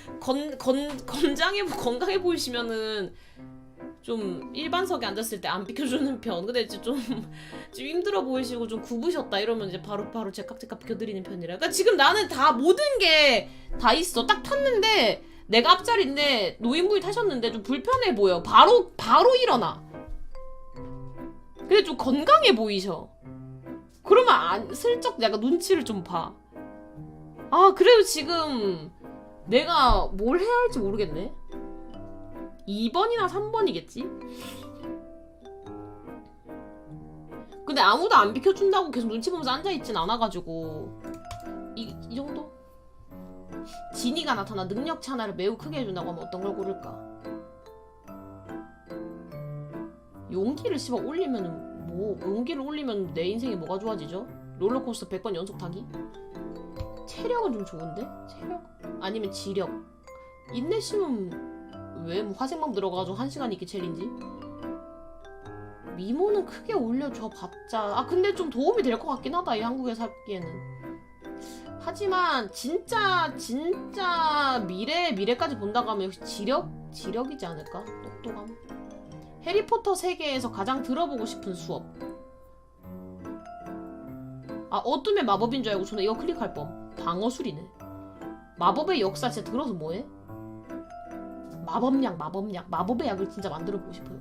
건강해 보이시면은 좀 일반석에 앉았을 때 안 비켜주는 편. 근데 이제 좀 힘들어 보이시고 좀 굽으셨다 이러면 이제 바로 제깍제깍 비켜드리는 편이라. 그러니까 지금 나는 다 모든 게 다 있어. 딱 탔는데 내가 앞자리인데 노인분이 타셨는데 좀 불편해 보여. 바로 일어나. 근데 좀 건강해 보이셔. 그러면 슬쩍 약간 눈치를 좀 봐. 아 그래도 지금 내가 뭘 해야 할지 모르겠네. 2번이나 3번이겠지? 근데 아무도 안 비켜준다고 계속 눈치 보면서 앉아있진 않아가지고 이 정도? 진이가 나타나 능력 차나를 매우 크게 해준다고 하면 어떤 걸 고를까? 용기를 씹어 올리면은 뭐 용기를 올리면 내 인생에 뭐가 좋아지죠? 롤러코스터 100번 연속 타기? 체력은 좀 좋은데? 체력? 아니면 지력? 인내심은 왜? 뭐 화생방 들어가가지고 1시간 있기 챌린지? 미모는 크게 올려줘 봤자 근데 좀 도움이 될 것 같긴 하다. 이 한국에 살기에는. 하지만 진짜 미래까지 본다고 하면 역시 지력이지 않을까? 똑똑함. 해리포터 세계에서 가장 들어보고 싶은 수업. 어둠의 마법인 줄 알고 저는 이거 클릭할 뻔. 방어술이네. 마법의 역사 진짜 들어서 뭐해? 마법약. 마법의 약을 진짜 만들어보고 싶어요.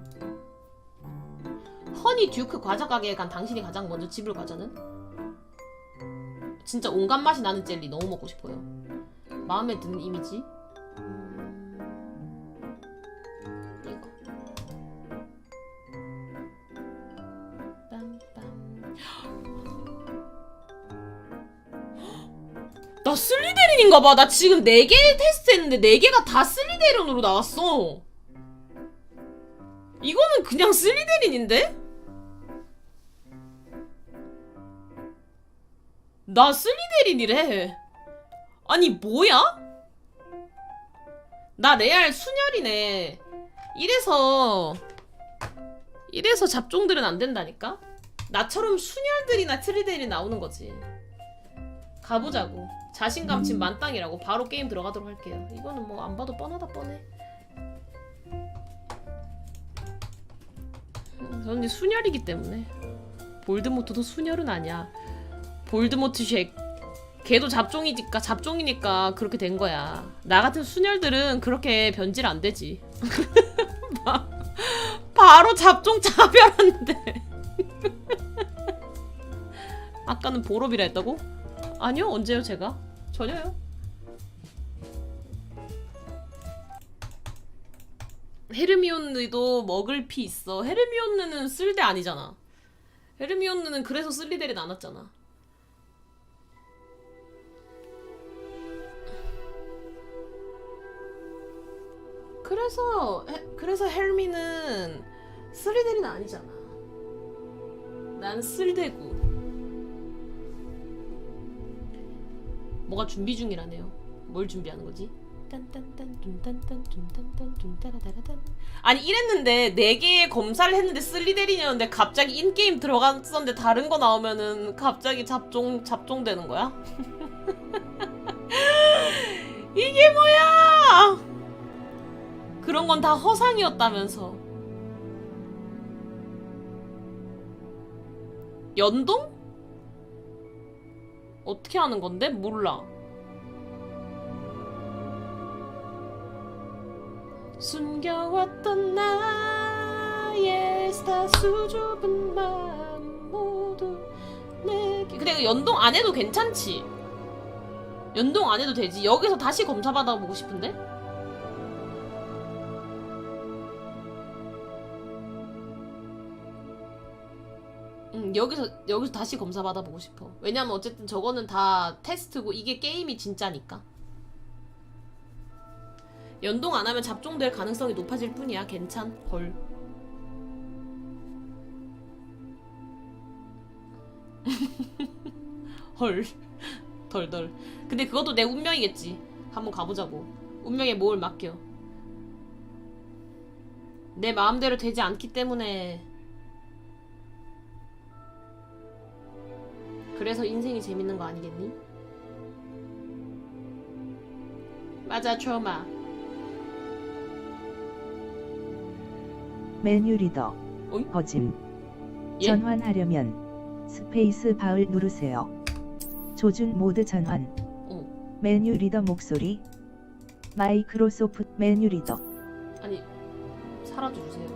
허니 듀크 과자 가게에 간 당신이 가장 먼저 집을 가자는? 진짜 온갖 맛이 나는 젤리 너무 먹고 싶어요. 마음에 드는 이미지? 이거. 나 슬리데린인가봐. 나 지금 4개 테스트 했는데 4개가 다 슬리데린으로 나왔어. 이거는 그냥 슬리데린인데? 나 슬리데린이래. 아니 뭐야? 나 레알 순혈이네. 이래서 잡종들은 안 된다니까? 나처럼 순혈들이나 슬리데린 나오는 거지. 가보자고. 자신감 지금 만땅이라고. 바로 게임 들어가도록 할게요. 이거는 뭐 안 봐도 뻔하다 뻔해. 저는 이제 순혈이기 때문에. 볼드모트도 순혈은 아니야. 볼드모트 쉑. 걔도 잡종이니까 그렇게 된 거야. 나 같은 순혈들은 그렇게 변질 안 되지. 바로 잡종 차별한데. 아까는 보럽이라 했다고? 아니요, 언제요, 제가? 전혀요. 헤르미온느도 먹을 피 있어. 헤르미온느는 쓸데 아니잖아. 헤르미온느는 그래서 슬리데린 안 왔잖아. 그래서 헬미는 슬리데린 아니잖아. 난 쓸데구. 뭐가 준비 중이라네요. 뭘 준비하는 거지? 아니 이랬는데 4개의 검사를 했는데 슬리데린이었는데 갑자기 인게임 들어갔었는데 다른 거 나오면은 갑자기 잡종 되는 거야? 이게 뭐야? 그런 건 다 허상이었다면서. 연동? 어떻게 하는 건데? 몰라. 숨겨왔던 나의 위해 다 수줍은 마음 모두 내게. 근데 이거 연동 안 해도 괜찮지? 연동 안 해도 되지. 여기서 다시 검사 받아보고 싶은데? 여기서 다시 검사 받아보고 싶어. 왜냐면 어쨌든 저거는 다 테스트고 이게 게임이 진짜니까. 연동 안 하면 잡종될 가능성이 높아질 뿐이야. 괜찮. 헐. 헐. 덜덜. 근데 그것도 내 운명이겠지. 한번 가보자고. 운명에 뭘 맡겨. 내 마음대로 되지 않기 때문에. 그래서 인생이 재밌는 거 아니겠니? 맞아, 초마.
메뉴 리더.
어이?
거짐.
예?
전환하려면 스페이스 바을 누르세요. 조준 모드 전환. 메뉴 리더 목소리. 마이크로소프트 메뉴 리더.
아니, 사라져주세요.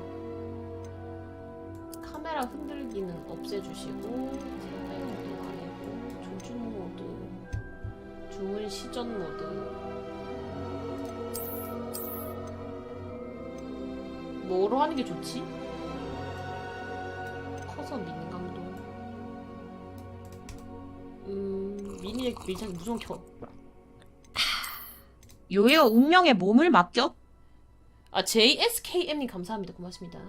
카메라 흔들기는 없애주시고 생명 모드 아니고 조준 모드, 주문 시전 모드. 뭐로 하는 게 좋지? 커서 민감도. 미니 밀착 무조건 켜.
요예가 운명에 몸을 맡겨?
아, JSKM님 감사합니다. 고맙습니다.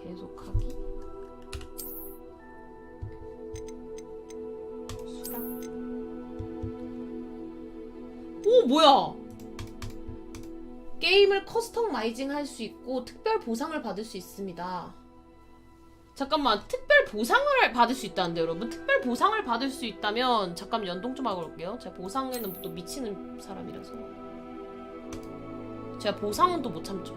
계속하기. 수락. 오, 뭐야? 게임을 커스터마이징 할 수 있고 특별 보상을 받을 수 있습니다. 잠깐만, 특별 보상을 받을 수 있다는데 여러분? 특별 보상을 받을 수 있다면 잠깐 연동 좀 하고 올게요. 제가 보상에는 또 미치는 사람이라서 제가 보상은 또 못 참죠.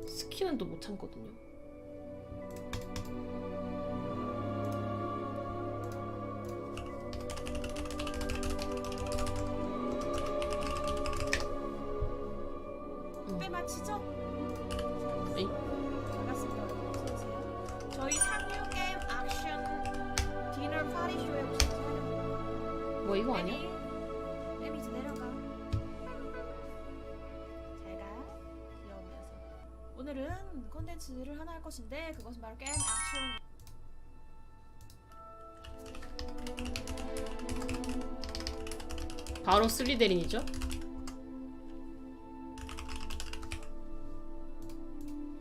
스킨은 또 못 참거든요.
마치죠?
네.
반갑습니다. 어서오세요. 저희 상류 게임 액션 디너 파티 쇼에 오셨어요.
뭐 이거 아니야?
에미 이제 내려가. 잘가. 귀여운 녀석. 오늘은 콘텐츠를 하나 할 것인데 그것은 바로 게임 액션.
바로 슬리데린이죠?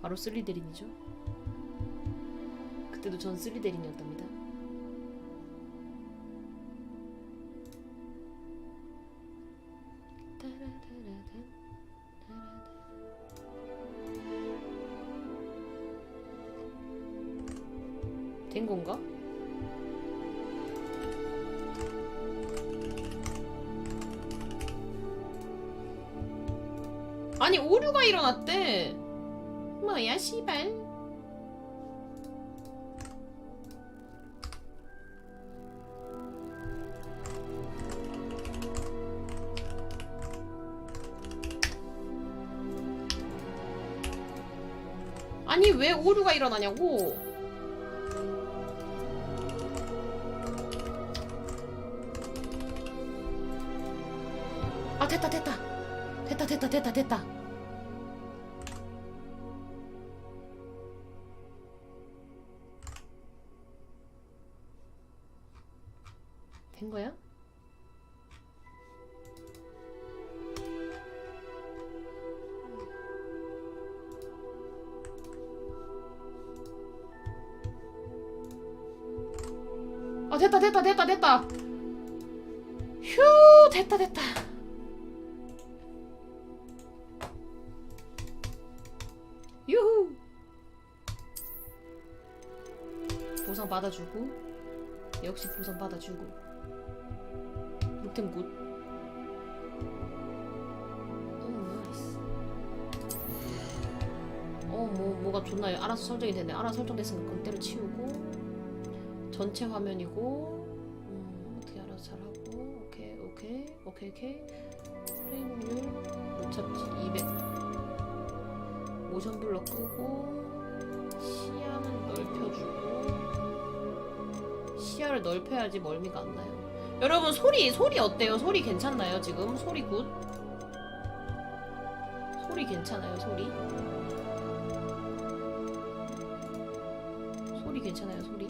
바로 슬리데린이죠. 그때도 전 슬리데린이었답니다. 된 건가? 아니, 오류가 일어났대. 뭐야, 씨발. 아니, 왜 오류가 일어나냐고. 아, 됐다. 된 거야? 아, 됐다. 휴, 됐다. 유후. 보상 받아주고, 역시 보상 받아주고. 룩템 굿. 오, 나이스. 뭐가 좋나요? 알아서 설정이 되네. 알아서 설정됐으니까 그건 때려치우고 전체 화면이고 어떻게 알아서 잘하고 오케이 프레임률 못 참지 200 모션 블러 끄고 시야는 넓혀주고 시야를 넓혀야지 멀미가 안 나요. 여러분 소리 어때요? 소리 괜찮나요? 지금 소리 굿? 소리 괜찮아요? 소리 괜찮아요? 소리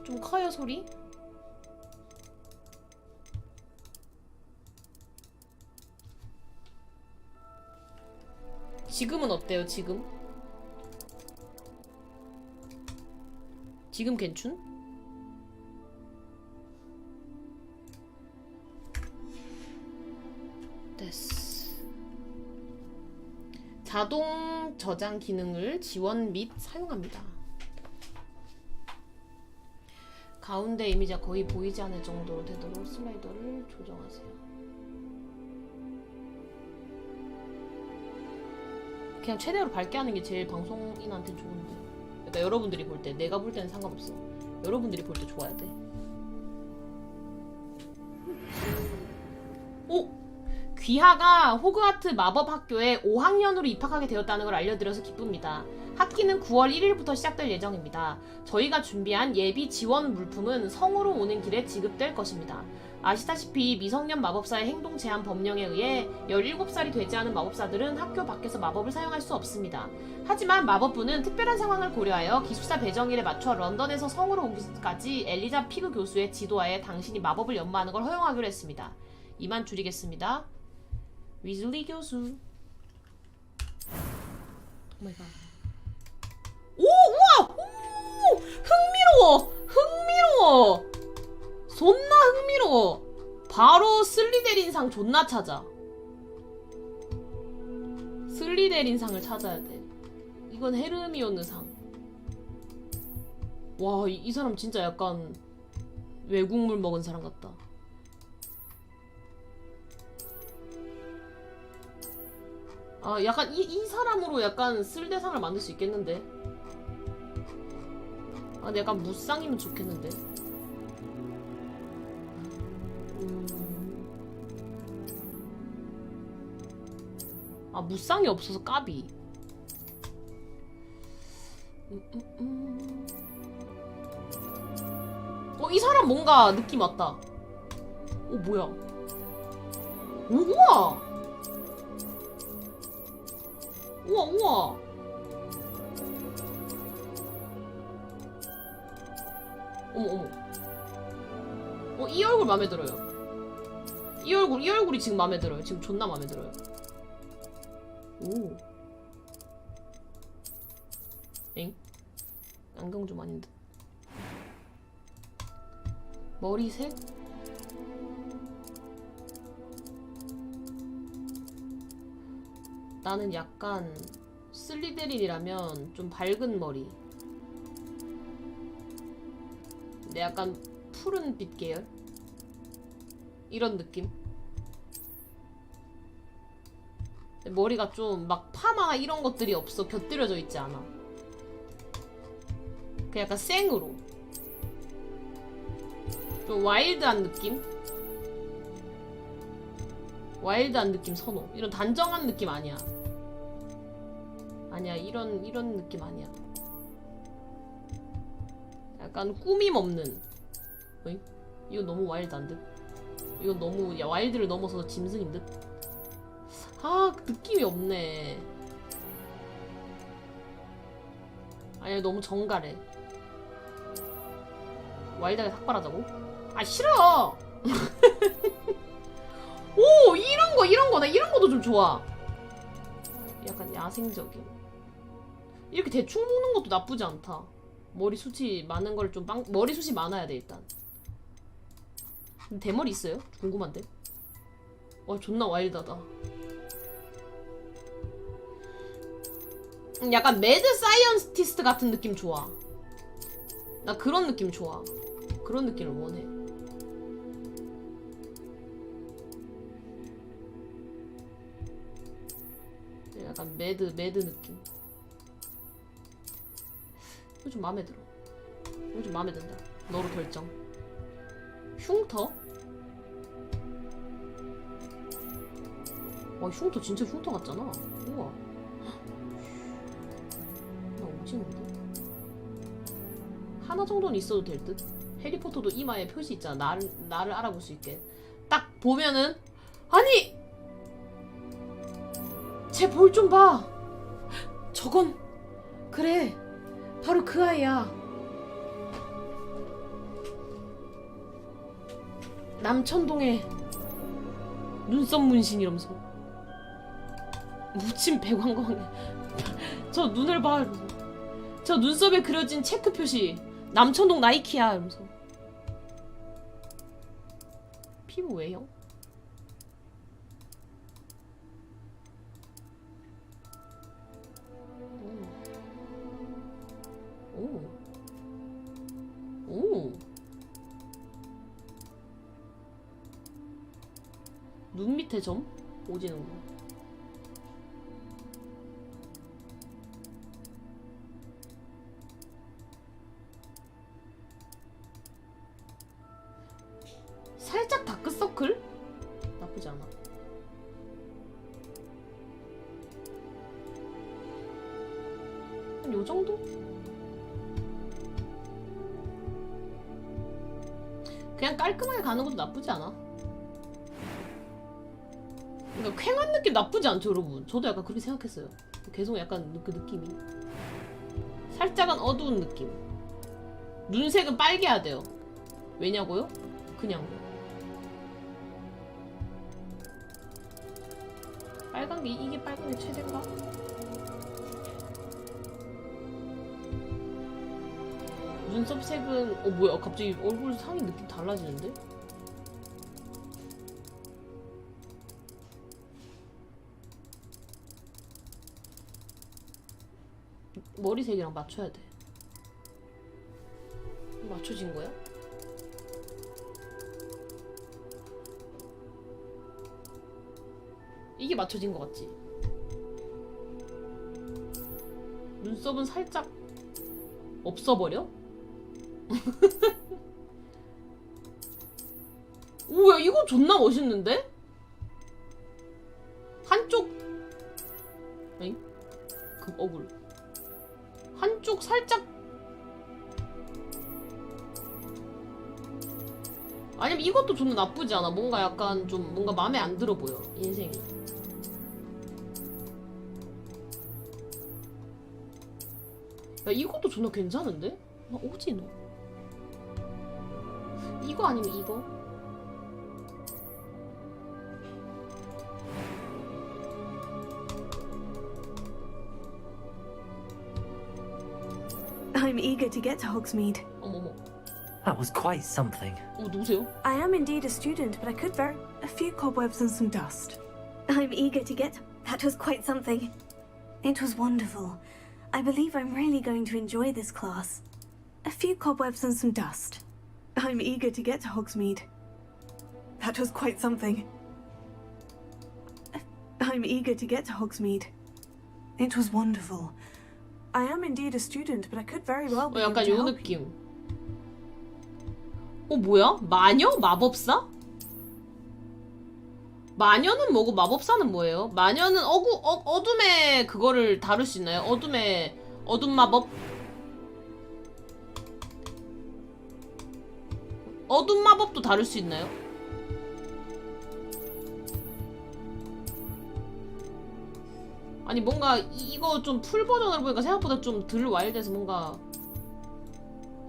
좀 커요? 소리? 지금은 어때요? 지금 괜춘? 됐어. 자동 저장 기능을 지원 및 사용합니다. 가운데 이미지가 거의 보이지 않을 정도로 되도록 슬라이더를 조정하세요. 그냥 최대로 밝게 하는 게 제일 방송인한테 좋은데. 그러니까 여러분들이 볼 때, 내가 볼 때는 상관없어. 여러분들이 볼 때 좋아야 돼. 오! 귀하가 호그와트 마법학교에 5학년으로 입학하게 되었다는 걸 알려드려서 기쁩니다. 학기는 9월 1일부터 시작될 예정입니다. 저희가 준비한 예비 지원 물품은 성으로 오는 길에 지급될 것입니다. 아시다시피 미성년 마법사의 행동 제한 법령에 의해 17살이 되지 않은 마법사들은 학교 밖에서 마법을 사용할 수 없습니다. 하지만 마법부는 특별한 상황을 고려하여 기숙사 배정일에 맞춰 런던에서 성으로 오기까지 엘리자 피그 교수의 지도하에 당신이 마법을 연마하는 걸 허용하기로 했습니다. 이만 줄이겠습니다. 위즐리 교수. 오마이갓. 오! 우와! 오! 흥미로워! 존나 흥미로워! 바로 슬리데린상 존나 찾아. 슬리데린상을 찾아야 돼. 이건 헤르미온느 상. 와, 이 사람 진짜 약간 외국물 먹은 사람 같다. 아, 약간 이 사람으로 약간 쓸대상을 만들 수 있겠는데? 아, 근데 약간 무쌍이면 좋겠는데? 아, 무쌍이 없어서 까비. 이 사람 뭔가 느낌 왔다. 뭐야. 우와! 우와. 어머. 이 얼굴 맘에 들어요. 이 얼굴이 지금 맘에 들어요. 지금 존나 맘에 들어요. 오. 엥? 안경 좀 아닌데. 머리색? 나는 약간 슬리데린이라면 좀 밝은 머리. 근데 약간 푸른 빛 계열? 이런 느낌? 머리가 좀 막 파마 이런 것들이 없어. 곁들여져 있지 않아. 그냥 약간 생으로 좀 와일드한 느낌? 와일드한 느낌 선호. 이런 단정한 느낌 아니야. 아니야, 이런 느낌 아니야. 약간 꾸밈 없는. 어이? 이건 너무 와일드한 듯? 이건 너무 와일드를 넘어서 짐승인 듯? 아, 느낌이 없네. 아니야, 너무 정갈해. 와일드하게 삭발하자고? 아, 싫어! 오! 이런 거! 나 이런 것도 좀 좋아. 약간 야생적인. 이렇게 대충 보는 것도 나쁘지 않다. 머리숱이 많은 걸 좀 머리숱이 많아야 돼, 일단. 대머리 있어요? 궁금한데? 와, 존나 와일드하다. 약간 매드 사이언티스트 같은 느낌 좋아. 나 그런 느낌 좋아. 그런 느낌을 원해. 약간 매드 느낌. 이거 좀 마음에 들어. 이거 좀 마음에 든다. 너로 결정. 흉터? 와, 흉터 진짜 흉터 같잖아. 우와. 나 오지는데? 하나 정도는 있어도 될 듯? 해리포터도 이마에 표시 있잖아. 나를 알아볼 수 있게. 딱 보면은, 아니! 쟤 볼 좀 봐! 저건, 그래. 바로 그 아이야. 남천동의 눈썹 문신 이러면서. 묻힌 배광광. 저 눈을 봐. 이러면서. 저 눈썹에 그려진 체크 표시. 남천동 나이키야. 이러면서. 피부 외형? 오. 눈 밑에 점? 오지는 거. 살짝 다크서클? 나쁘지 않아. 한 요정도? 그냥 깔끔하게 가는 것도 나쁘지 않아. 그러니까 쾌한 느낌 나쁘지 않죠, 여러분. 저도 약간 그렇게 생각했어요. 계속 약간 그 느낌이. 살짝은 어두운 느낌. 눈색은 빨개야 돼요. 왜냐고요? 그냥. 빨간 게 이게 빨간 게 최대인가? 눈썹 색은 뭐야, 갑자기 얼굴 상이 느낌 달라지는데? 머리색이랑 맞춰야 돼. 맞춰진 거야? 이게 맞춰진 거 같지? 눈썹은 살짝 없어버려? 오야, 이거 존나 멋있는데? 한쪽 에잉? 그 억울 한쪽 살짝 아니면 이것도 존나 나쁘지 않아. 뭔가 약간 좀 뭔가 마음에 안 들어 보여 인생이. 야, 이것도 존나 괜찮은데? 나 오지 너. 이거 아니면 이거?
I'm eager to get to Hogsmeade.
어머머.
That was quite something.
누구세요?
I am indeed a student, but I could very... a few cobwebs and some dust. I'm eager to get... That was quite something. It was wonderful. I believe I'm really going to enjoy this class. A few cobwebs and some dust. I'm eager to get to Hogsmeade. That was quite something. I'm eager to get to Hogsmeade. It was wonderful. I am indeed a student, but I could very well be able
약간
to
요
help
느낌. 뭐야? 마녀? 마법사? 마녀는 뭐고 마법사는 뭐예요? 마녀는 어둠의 그거를 다룰 수 있나요? 어둠 마법? 어둠 마법도 다룰 수 있나요? 아니 뭔가 이거 좀 풀 버전으로 보니까 생각보다 좀 덜 와일드해서 뭔가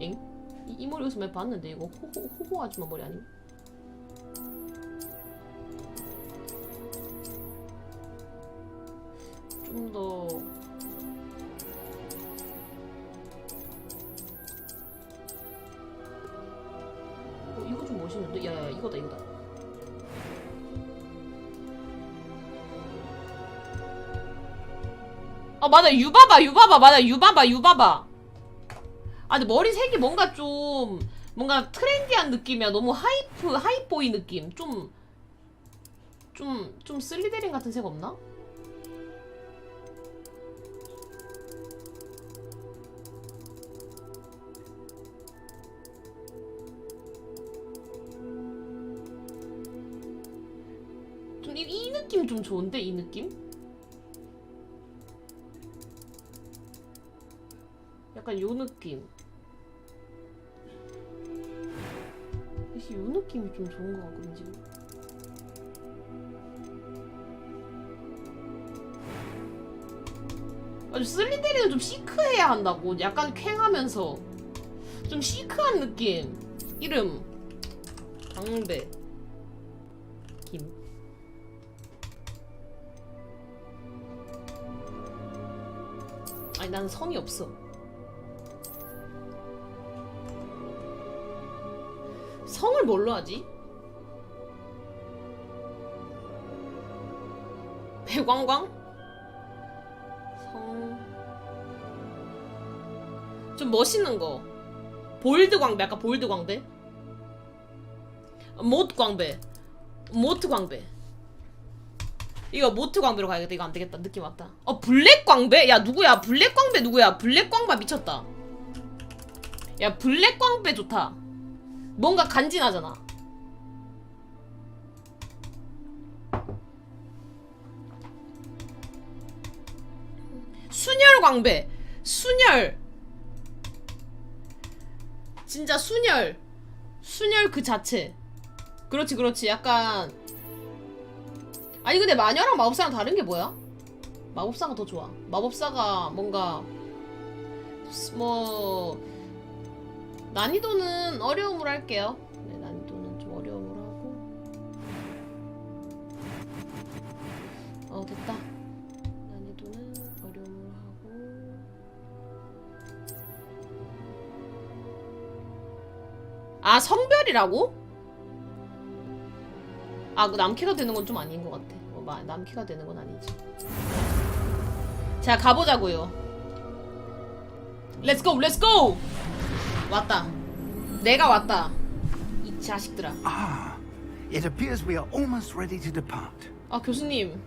엥? 이 머리 여기서 많이 봤는데 이거 호호 아줌마 머리 아님? 좀 더 이거 좀 멋있는데? 야야 이거다. 아 맞아 유바바 맞아 유바바. 아 근데 머리색이 뭔가 좀 뭔가 트렌디한 느낌이야. 너무 하이보이 느낌. 좀 슬리데린 같은 색 없나? 느낌 좀 좋은데 이 느낌? 약간 요 느낌. 역시 요 느낌이 좀 좋은 것 같거든 지금. 아주 슬리데린은 좀 시크해야 한다고. 약간 쾌하면서 좀 시크한 느낌. 이름 광배 김. 아니 나는 성이 없어. 성을 뭘로 하지? 배광광? 성... 좀 멋있는 거. 볼드 광배. 아까 볼드 광배? 모트 광배. 모트 광배. 이거 모트 광배로 가야겠다. 이거 안되겠다. 느낌 왔다. 블랙 광배? 야 누구야? 블랙 광배 누구야? 블랙 광배 미쳤다. 야 블랙 광배 좋다. 뭔가 간지나잖아. 순혈 광배. 순혈. 진짜 순혈. 순혈 그 자체. 그렇지 그렇지. 약간 아니 근데 마녀랑 마법사랑 다른 게 뭐야? 마법사가 더 좋아. 마법사가 뭔가 뭐 난이도는 어려움으로 할게요. 네, 난이도는 좀 어려움으로 하고. 됐다. 난이도는 어려움으로 하고. 아, 성별이라고? 아, 그 남캐가 되는 건 좀 아닌 것 같아. 남캐가 되는 건 아니지. 자, 가보자고요. 렛츠고, 렛츠고! 왔다. 내가 왔다. 이 자식들아.
Ah, it appears we are almost ready to depart.
아, 교수님.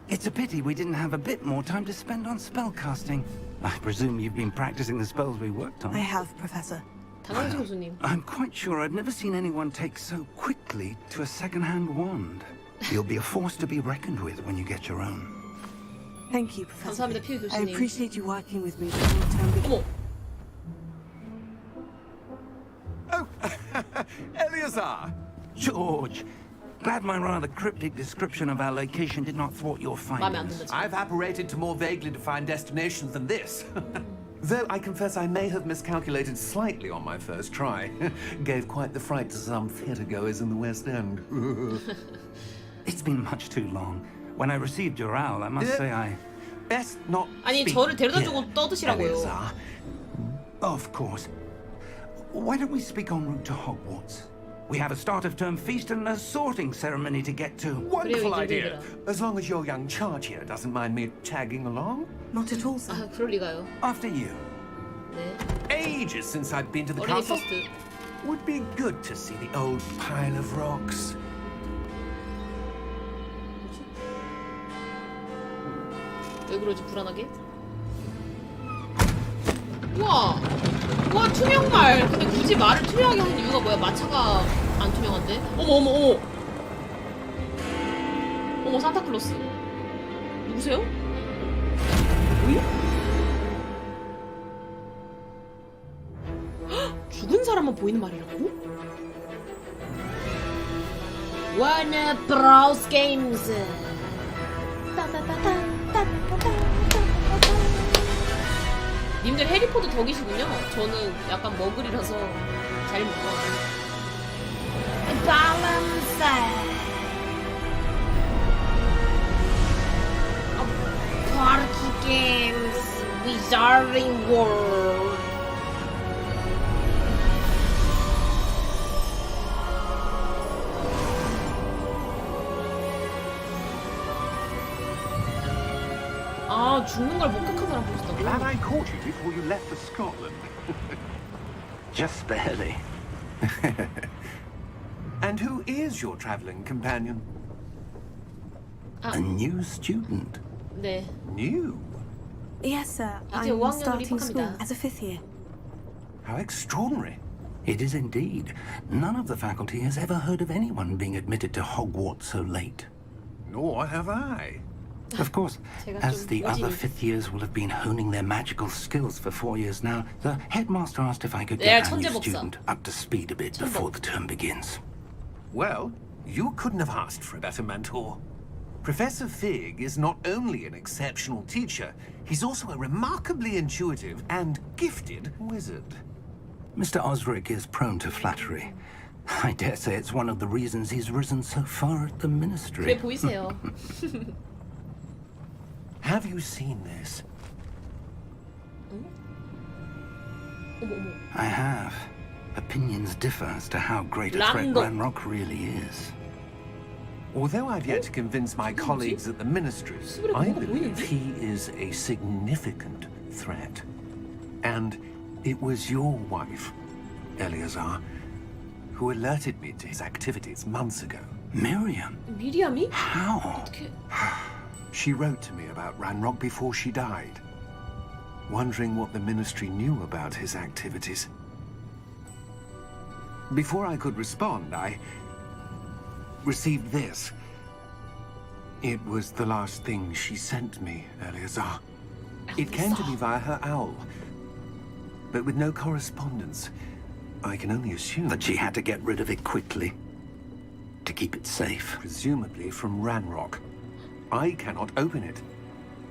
It's a pity we didn't have a bit more time to spend on spellcasting. I presume you've been practicing the spells we worked on.
I have, Professor.
당연히 교수님.
I'm quite sure I've never seen anyone take so quickly to a second-hand wand. You'll be a force to be reckoned with when you get your own.
Thank you, Professor.
감사합니다, 피우
I
교수님.
appreciate you working with me during the term.
어머.
Oh, Eleazar!
George, glad my rather cryptic description of our location did not thwart your
마음에 안
findings.
든다.
I've apparated to more vaguely defined destinations than this. Though I confess I may have miscalculated slightly on my first try. Gave quite the fright to some theatregoers in the West End.
It's been much too long. When I received your owl, I must say I...
Best not
아니
speak
저를 데려다
here,
주고 떠드시라고요.
Eleazar.
Of course. Why don't we speak en route to Hogwarts? We have a start of term feast and a sorting ceremony to get to.
Wonderful
그래요,
idea.
이제들아.
As long as your young charge here doesn't mind me tagging along.
Not at all, sir.
아, 그럴 리가요.
After you.
네.
Ages since I've been to the
어린이
castle.
퍼스트.
Would be good to see the old pile of rocks.
왜 그러지 불안하게? 우와! 우와 투명말! 근데 굳이 말을 투명하게 하는 이유가 뭐야? 마차가 안 투명한데? 어머 어머 어머! 어머 산타클로스 누구세요? 응? 헉! 죽은 사람만 보이는 말이라고? Warner Bros. Games 님들 해리포터 덕이시군요. 저는 약간 머글이라서 잘 못 봐요. 발란스 파티 게임스 위자링 월드 아 죽는 걸 목격한 사람 보셨다고?
Glad I caught you before you left for Scotland. Just barely.
And who is your traveling companion?
A new student.
네.
New?
Yes, sir.
이제
I'm
5학년으로
starting school
입학합니다.
as a fifth year.
How extraordinary.
It is indeed. None of the faculty has ever heard of anyone being admitted to Hogwarts so late.
Nor have I.
Of course, as the other fifth years will have been honing their magical skills for 4 years now, the headmaster asked if I could get our new student up to speed a bit before the term begins.
Well, you couldn't have asked for a better mentor. Professor Fig is not only an exceptional teacher, he's also a remarkably intuitive and gifted wizard.
Mr. Osric is prone to flattery. I dare say it's one of the reasons he's risen so far at the ministry.
그래 보이세요.
Have you seen this?
어머 어머.
I have. Opinions differ as to how great a threat Ranrock really is.
Although I've yet to convince my colleagues at the ministry, I believe he is a significant threat. And it was your wife, Eleazar, who alerted me to his activities months ago.
Miriam?
미리암이?
How?
어떻게?
She wrote to me about Ranrock before she died, wondering what the ministry knew about his activities. Before I could respond, I received this. It was the last thing she sent me, Eleazar. It came to me via her owl, but with no correspondence. I can only assume
That she had to get rid of it quickly to keep it safe.
presumably from Ranrock. I cannot open it.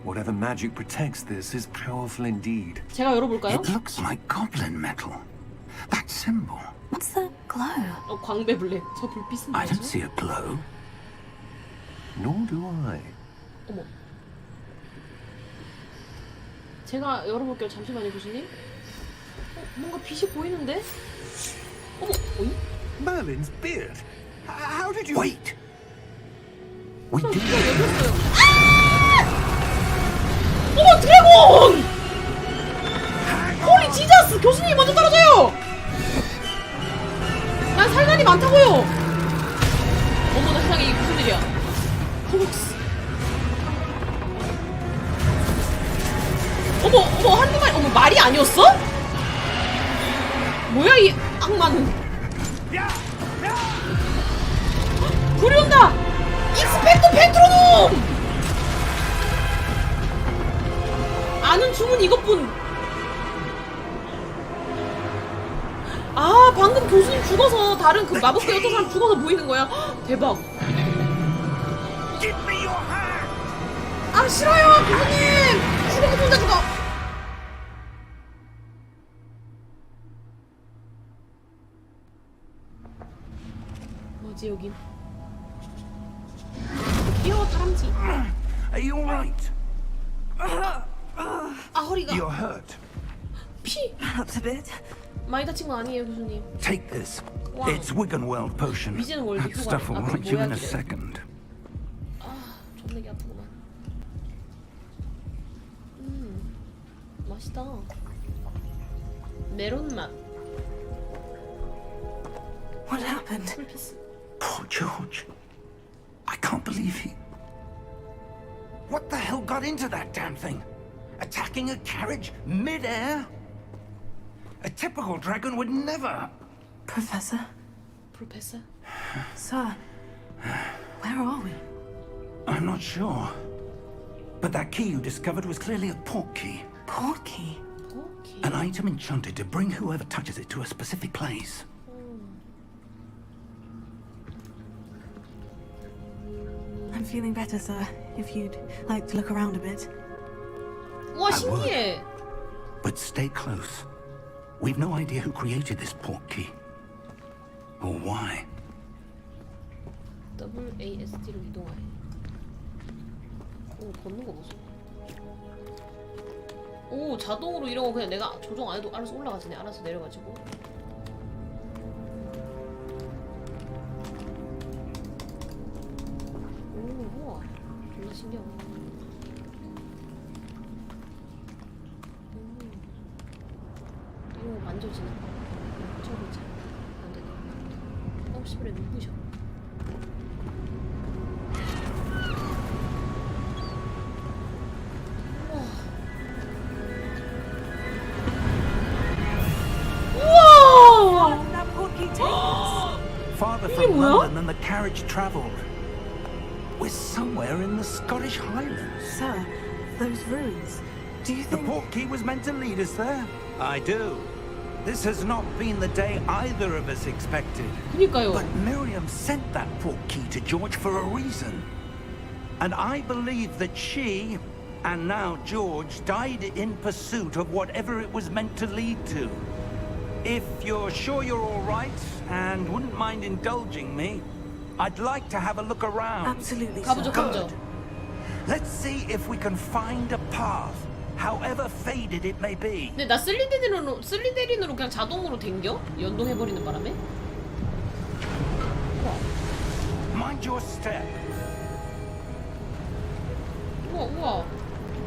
Whatever magic protects this is powerful indeed.
제가 열어볼까요?
It looks like goblin metal. That symbol.
What's the glow?
광배 블랙. 저 불빛은
I don't
뭐죠?
see a glow.
Nor do I.
어머. 제가 열어볼게요. 잠시만요, 교수님. 뭔가 빛이 보이는데? 어머, 어이?
Merlin's beard. How did you...
Wait! We
이거
did.
열렸어요. 어머, 드래곤! 홀리 지저스! 교수님이 먼저 떨어져요! 난 살간이 많다고요! 어머나 세상에 이게 무슨 일이야? 호박스. 어머, 한두 마리, 어머, 말이 아니었어? 뭐야, 이 악마는. 불이 온다! 익스펙토 펜트로놈! 아는 주문 이것뿐. 아, 방금 교수님 죽어서 다른 그 마법계였던 사람 죽어서 보이는 거야. 헉, 대박. 아, 싫어요, 교수님! 죽어도 혼자 죽어! 뭐지, 여긴? 귀여워, 다람쥐.
Are you alright?
아, 허리가.
You're hurt.
피!
Perhaps a bit.
많이 다친 거 아니에요, 교수님.
Take this.
Wow.
It's Wiggenweld potion.
위즈는 월드
That stuff will
휴가.
right you in a
뭐야,
second.
아, 존내기 아프구만. 맛있다. 메론 맛.
What happened?
풀피스.
Poor George. I can't believe he... What the hell got into that damn thing? Attacking a carriage mid-air? A typical dragon would never...
Professor?
프로페서?
Sir? Where are we?
I'm not sure. But that key you discovered was clearly a port key.
Portkey?
오케이.
An item enchanted to bring whoever touches it to a specific place.
I'm feeling better, sir. If you'd like to look around a bit.
우와, 신기해.
But stay close. We've no idea who created this port key. Or why.
WASD로 이동하래. 오, 걷는 거 보소. 오, 자동으로 이런 거 그냥 내가 조정 안 해도 알아서 올라가지네. 알아서 내려가지고. 오, 우와. 존나 신기하다. 이런 거 만져지나? 만져보자. 안 되네. 씨발에 눈부셔. 우와!
Farther
이게
from
뭐야?
London than the carriage travelled. We're somewhere in the Scottish Highlands.
Sir, those ruins. Do you
The
think...
portkey was meant to lead us there? I do. This has not been the day either of us expected.
그니까요.
But Miriam sent that portkey to George for a reason. And I believe that she, and now George, died in pursuit of whatever it was meant to lead to. If you're sure you're all right and wouldn't mind indulging me, I'd like to have a look around.
Absolutely,
가보죠,
sir.
가보죠.
Let's see if we can find a path, however faded it may be.
근데 나 슬리데린으로 그냥 자동으로 댕겨? 연동해버리는 바람에?
Mind your step.
우와.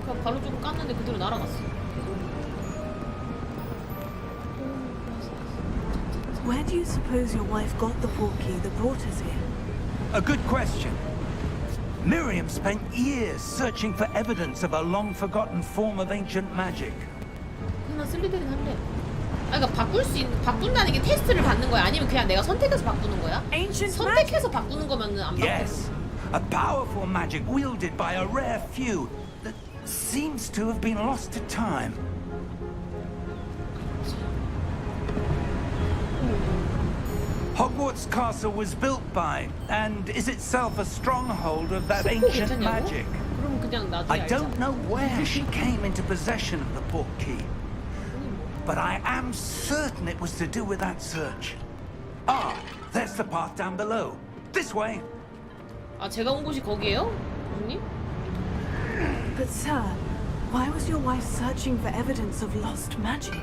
그냥 발로 좀 깠는데 그대로 날아갔어.
Where do you suppose your wife got the portkey that brought us here?
A good question. Miriam spent years searching for evidence of a long-forgotten form of ancient magic.
그냥 슬리데린 할래. 아, 그러니까 바꾼다는 게 테스트를 받는 거야? 아니면 그냥 내가 선택해서 바꾸는 거야?
Ancient
선택해서 바꾸는 거면은 안 바꾸는
Yes, a powerful magic wielded by a rare few that seems to have been lost to time. Hogwarts Castle was built by, and is itself a stronghold of that ancient magic.
그럼 그냥 나중에
I
알자.
don't know where she came into possession of the portkey, but I am certain it was to do with that search. Ah, there's the path down below. This way.
아, 제가 온 곳이 거기예요? 형님?
But sir, why was your wife searching for evidence of lost magic?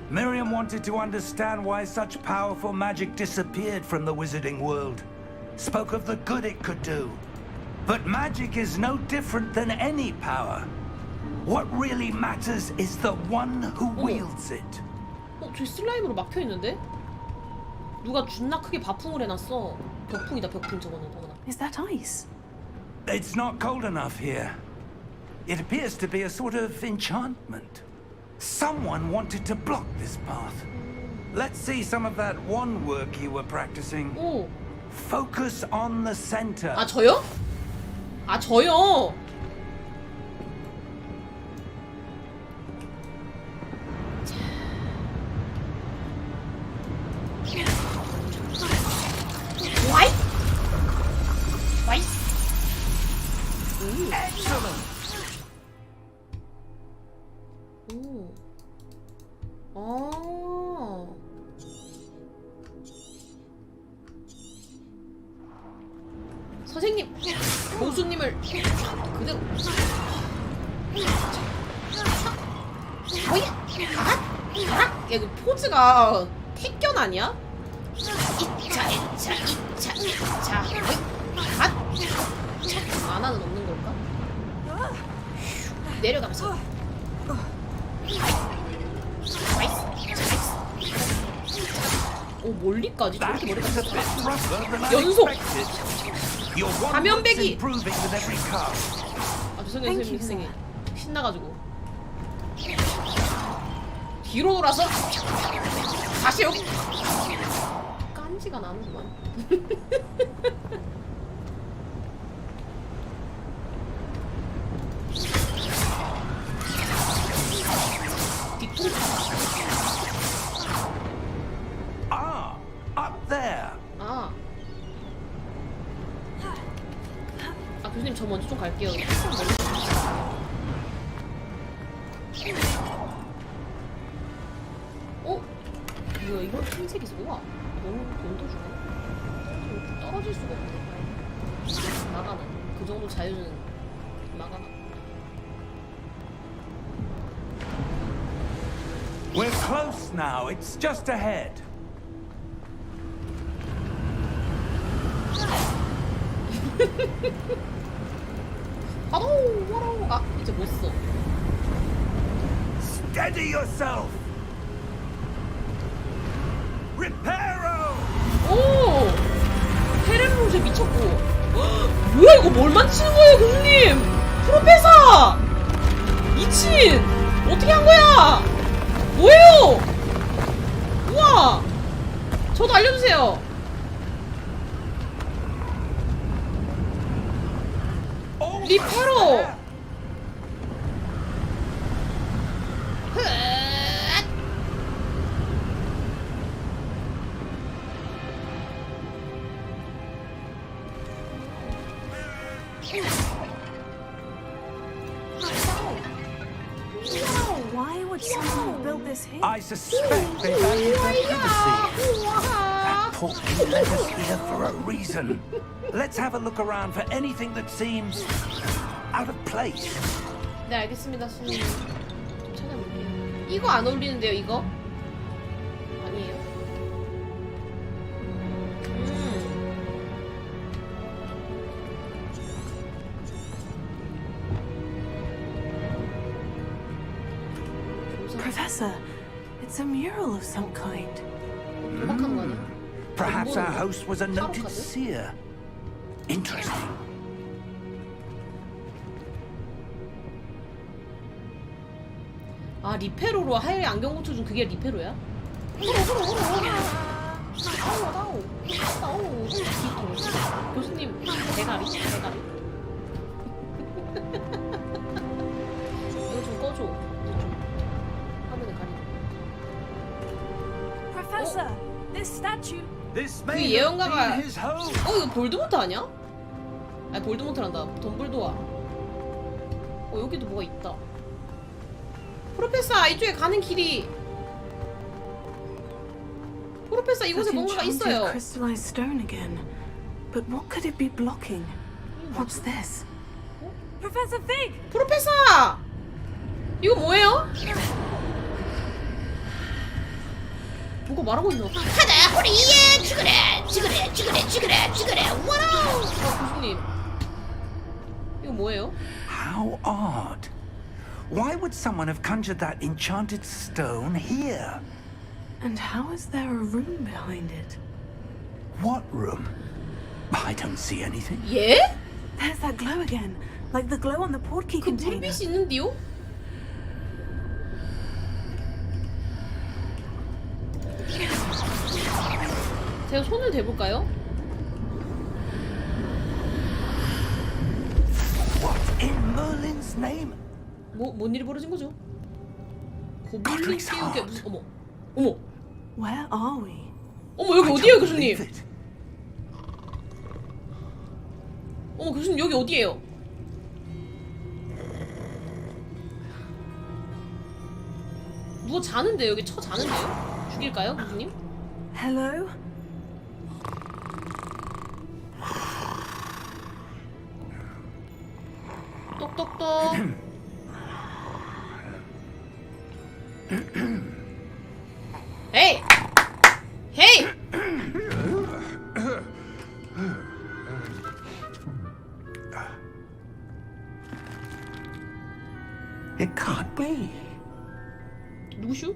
Miriam wanted to understand why such powerful magic disappeared from the wizarding world. Spoke of the good it could do. But magic is no different than any power. What really matters is the one who wields it.
저기 슬라임으로 막혀 있는데? 누가 존나 크게 바풍을 해놨어. 벽풍이다, 벽풍 저거는. 어머나.
Is that ice?
It's not cold enough here. It appears to be a sort of enchantment. Someone wanted to block this path. Let's see some of that wand work you were practicing.
오.
Focus on the center.
아, 저요? 아, 저요! 와이! 와이!
Excellent.
오. 아. 선생님, 교수님을 그대로. 어이, 야, 그 포즈가 택견 아니야? 이차, 하나는 없는 걸까? 내려가면서. 오, 멀리까지 저렇게 멀리까지
That's a bit rougher than I
연속.
expected. Your wand work's
감염배기.
improving with every cast.
아, 죄송해요, 선생님. 신나가지고. 뒤로 돌아서 다시 여기. 깐지가 나는구만. 뒤통수.
Ah, up there.
아. 아, 교수님 저 먼저 좀 갈게요. 어? 뭐야, 이거 흰색이 있어. 우와. 돈도 주네. 떨어질 수가 없네. 막아놔. 그 정도 자유는 막아놔.
We're close now. It's just ahead.
바로 아, 이제 못 써.
Steady yourself. Reparo.
오! 테레로제 미쳤고. 헉, 뭐야, 이거 뭘 만지는 거예요, 교수님? 프로페서! 미친! 어떻게 한 거야? 뭐예요? 우와! 저도 알려주세요. 리페로.
Why would someone have built this here?
I suspect they value their privacy. That portkey led us here for a reason. Let's have a look around for anything that seems out of place.
네, 알겠습니다, 손님. 좀 찾아볼게요. 이거 안 어울리는데요, 이거? 아니에요.
Professor, it's a mural of some kind.
도박하는 거 아니야?
Perhaps our host was a noted
card?
seer. Interesting.
아, 리페로로 하얀 안경 고쳐준 그게 리페로야? 아우. 교수님, 대가리. 이거 좀 꺼줘. 화면에 가리고.
Professor, this statue.
This
그
may have
예언가가
been his home.
이거 볼드모트 아니야? 아니 볼드모트란다. 덤블도어. 여기도 뭐가 있다. 프로페서 이쪽에 가는 길이. 프로페서 이곳에
That
뭔가가
enchanted
있어요.
crystallized stone again. But what could it be blocking? What's this? Professor Fig!
프로페서! 이거 뭐예요? 뭐가 말하고 있는 거? 하자 호리예 지그래 와우. 교수님 이거 뭐예요?
How odd. Why would someone have conjured that enchanted stone here?
And how is there a room behind it?
What room? I don't see anything.
예?
There's that glow again, like the glow on the portkey
그
container.
물빛이 있는데요? 제가 손을 대볼까요?
What in Merlin's name?
뭔 일이 벌어진 거죠? 고블린
Godric's
띄우게
heart.
무슨 어머
Where are we?
여기
I
어디예요
don't
교수님?
believe it.
교수님 여기 어디예요? 누가 자는데요? 여기 자는데요? 죽일까요 교수님?
Hello?
똑똑똑. 헤이! 헤이!
It can't be.
누구슈?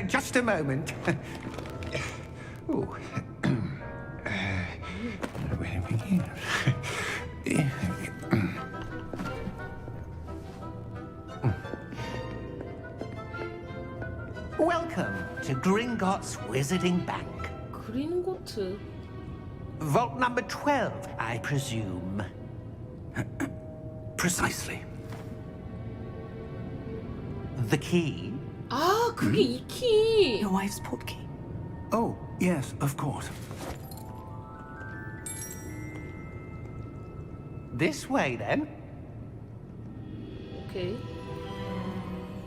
Just a moment. Ooh. Where we begin?
Welcome to Gringotts Wizarding Bank.
그린고트.
Vault number 12, I presume.
Precisely.
The key?
아, 그게 이 키.
Your wife's portkey.
Oh, yes, of course.
This way, then.
오케이.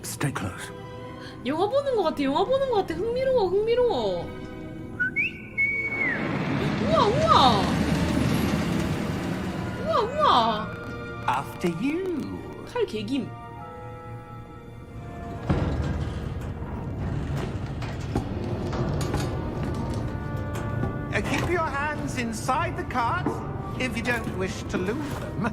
Stay close.
영화 보는 것 같아. 흥미로워. 우와.
After you.
칼 개김.
Keep your hands inside the cart if you don't wish to lose them.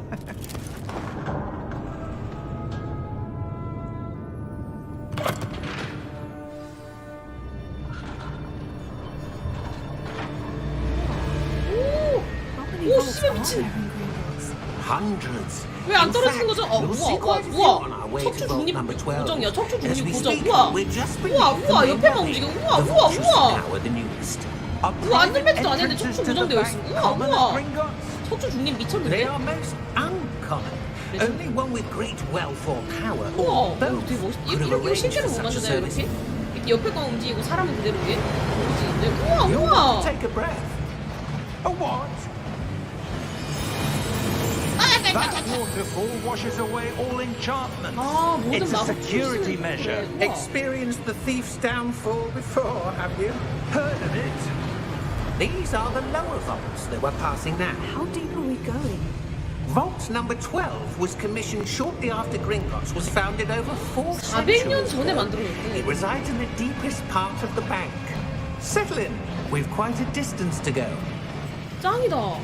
How many
오,
vaults
씨발
are
미친.
there in Gringotts?
Hundreds.
왜 안
In
떨어지는
fact,
거죠?
you'll see
우와.
quite a few on our way to
척추
vault
중립
number 12.
고정이야. 척추
As
중립
we
고정.
speak,
우와.
we're just
우와,
beneath the
우와.
main
옆에만
lobby.
움직여.
The
우와.
vault should power the newest. are
우와,
private
안전벨트도 안 했는데
entrances
척추
to the
고정되어
bank
있어. 우와,
common
우와.
as Gringotts?
척추 중립
They
미쳤는데?
are most uncommon. Only one with great wealth or power,
우와,
or both,
되게 멋있다.
could have
이거
arranged
실제로
for
못
such a
만드나요,
service.
이렇게? 이렇게 옆에 거 움직이고 사람은 그대로 위에 움직이는데? 우와,
You'll
우와!
take a breath. A what?
That waterfall washes away all enchantments.
아, 모든
It's a
마법
security
필수를
measure.
그래. 우와.
Experienced the thief's downfall before, have you?
Heard of it?
These are the lower vaults that we're passing now.
How deep are we going?
Vault number 12 was commissioned shortly after Gringotts was founded over 4
400년
centuries
전에
ago.
만들어졌대.
It resides in the deepest part of the bank. Settle in. We've quite a distance to go.
짱이다.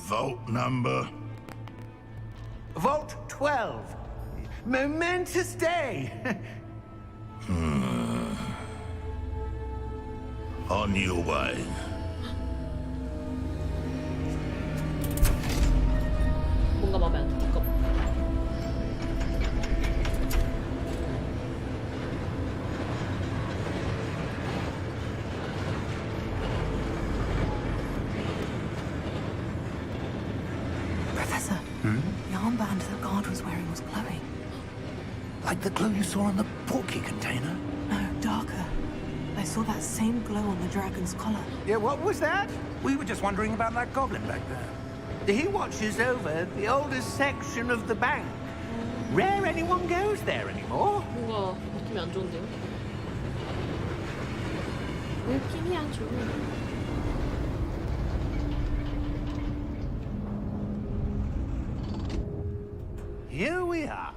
Vault number.
Vault 12. Momentous day.
On your way.
뭔가 마음에 안 들까 봐.
Professor, the armband the guard was wearing was glowing.
Like the glue you saw on the porky container?
No, darker. I saw that same glow on the dragon's collar.
Yeah, what was that?
We were just wondering about that goblin back there.
He watches over the oldest section of the bank. Rare anyone goes there anymore.
뭔가 느낌이 안 좋은데요? 느낌이 안 좋네.
Here we are.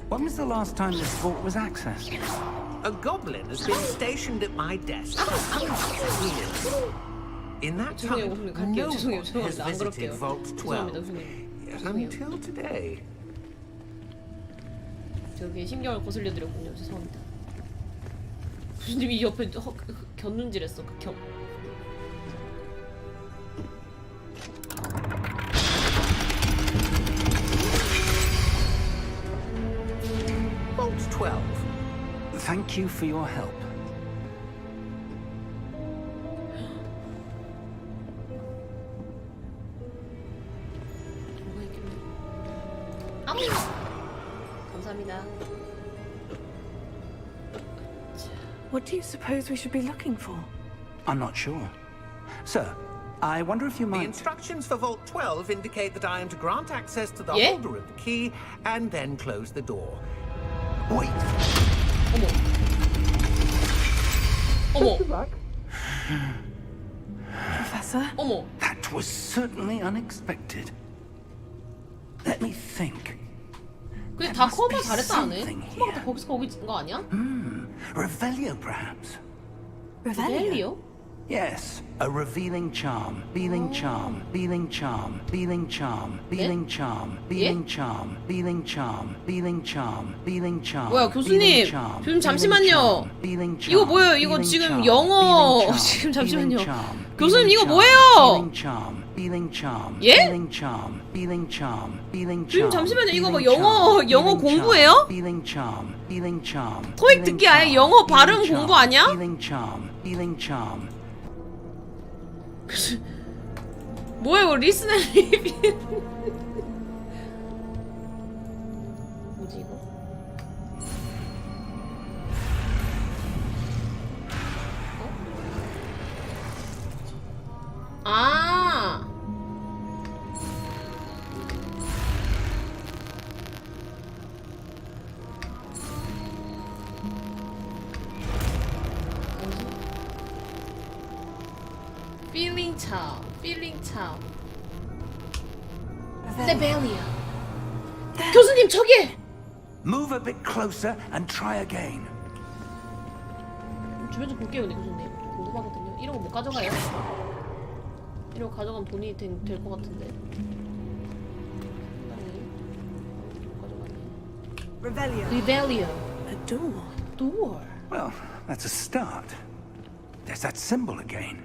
When was the last time this vault was accessed?
A goblin has been stationed at my desk for hundreds of years. In that
죄송해요,
time,
교수님. 갈게요.
no
죄송해요.
one has
죄송합니다. 안
visited
그럴게요.
Vault
죄송합니다,
12.
교수님.
Yes,
죄송해요.
until today.
저기 신경을 거슬려 드렸군요. 죄송합니다. 교수님이 옆에 곁눈질했어. 그 곁.
Vault 12.
Thank you for your help.
뭐가 있길래? 아무. 감사합니다.
What do you suppose we should be looking for?
I'm not sure. Sir, I wonder if you
The
might...
instructions for Vault 12 indicate that I am to grant access to the
Yeah?
holder of the key and then close the door.
Wait!
어머. 어머.
Professor?
어머.
That was certainly unexpected. Let me think.
근데
There
다
must
커버
be
잘했다 안 해?
something
커버가 다
here.
거기서 거기 있는 거 아니야?
Revelio, perhaps?
벨리요?
Yes, a revealing charm, bealing charm, bealing charm, bealing charm, bealing charm, bealing charm, bealing charm, bealing charm, bealing charm.
뭐야, 교수님. 교수님 잠시만요. 이거 뭐예요? 이거 지금 영어 지금 잠시만요. 교수님 이거 뭐예요? 예? 교수님 잠시만요. 이거 뭐 영어 공부예요? 토익 듣기 아예 영어 발음 공부 아니야? 뭐예요? 리슨 앤 리뷰. 뭐지 이거? 아. 필링 차. 레벨리아. 교수님 저기.
Move a bit closer and try again.
주변 좀 볼게요, 근데 교수님. 좀 궁금하거든요. 이런 거 못 가져가요? 이런 거 가져가면 돈이 될 것 같은데. 못 가져가네.
Revelio.
리벨리오.
A door.
door.
Well, that's a start. There's that symbol again.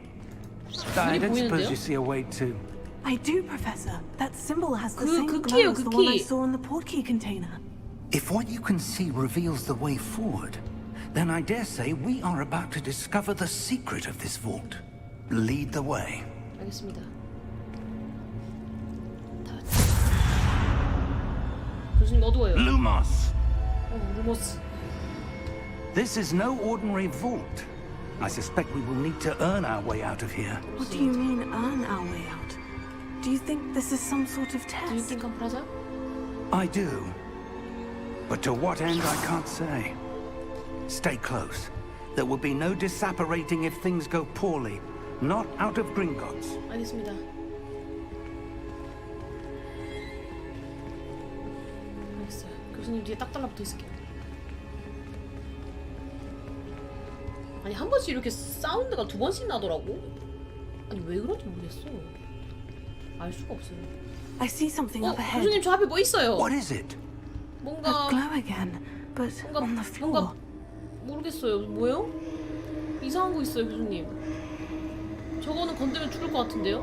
I
눈이
don't suppose
보이는데요?
you see a way to...
I do, Professor. That symbol has the
그
same glow
key예요,
as
그
the one I
key.
saw in the portkey container.
If what you can see reveals the way forward, then I dare say we are about to discover the secret of this vault. Lead the way.
알겠습니다. 교수님 어두워요.
Lumos!
루머스.
This is no ordinary vault. I suspect we will need to earn our way out of here.
What do you mean, earn our way out? Do you think this is some sort of
Do you
test?
think I'm Plaza?
I do. But to what end, I can't say. Stay close. There will be no disapparating if things go poorly. Not out of Gringotts.
알겠습니다. 알겠어요. 교수님 뒤에 딱 달라붙어 있을게요. 아니 한 번씩 이렇게 사운드가 두 번씩 나더라고. 아니 왜 그런지 모르겠어. 알 수가 없어요.
I see something up ahead.
교수님 저 앞에 뭐 있어요?
What is it?
뭔가
A glow again, but on the floor.
모르겠어요. 뭐예요? 이상한 거 있어요, 교수님. 저거는 건드면 죽을 것 같은데요?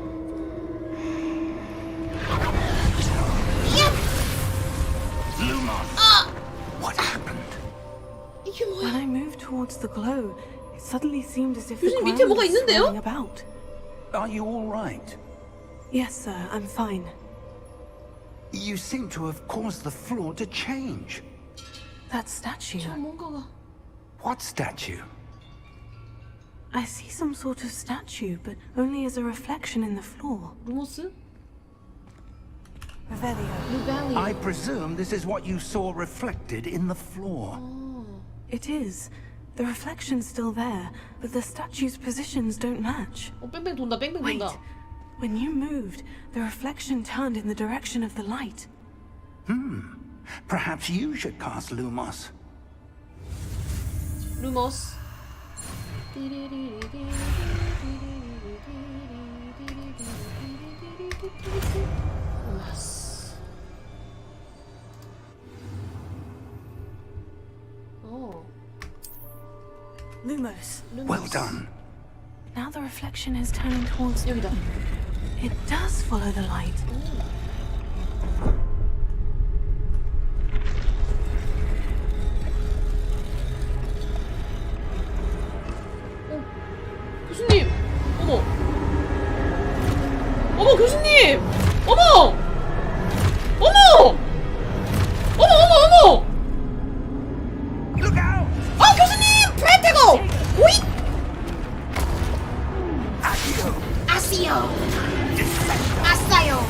Lumos! What happened?
이게
When
뭐야?
I moved towards the glow, it suddenly seemed as if the
교수님, 밑에
ground
뭐가
was
있는데요?
swirling about.
Are you all right?
Yes, sir, I'm fine.
You seem to have caused the floor to change.
That statue.
저 뭔가가
What statue?
I see some sort of statue, but only as a reflection in the floor.
루머스?
Revelio.
루벨리.
I presume this is what you saw reflected in the floor.
It is. The reflection's still there, but the statue's positions don't match.
뺑뺑 돈다, 뺑뺑
Wait.
돈다.
When you moved, the reflection turned in the direction of the light.
Perhaps you should cast Lumos.
루머스. 루머스.
Lumos.
Well done.
Now the reflection is turning towards me.
여기다.
It does follow the light.
교수님! 어머! 어머, 교수님! 어머! 어머! 어머, 어머, 어머!
Look out!
교수님! 프레테고! 오잇! 아시오! 아싸요!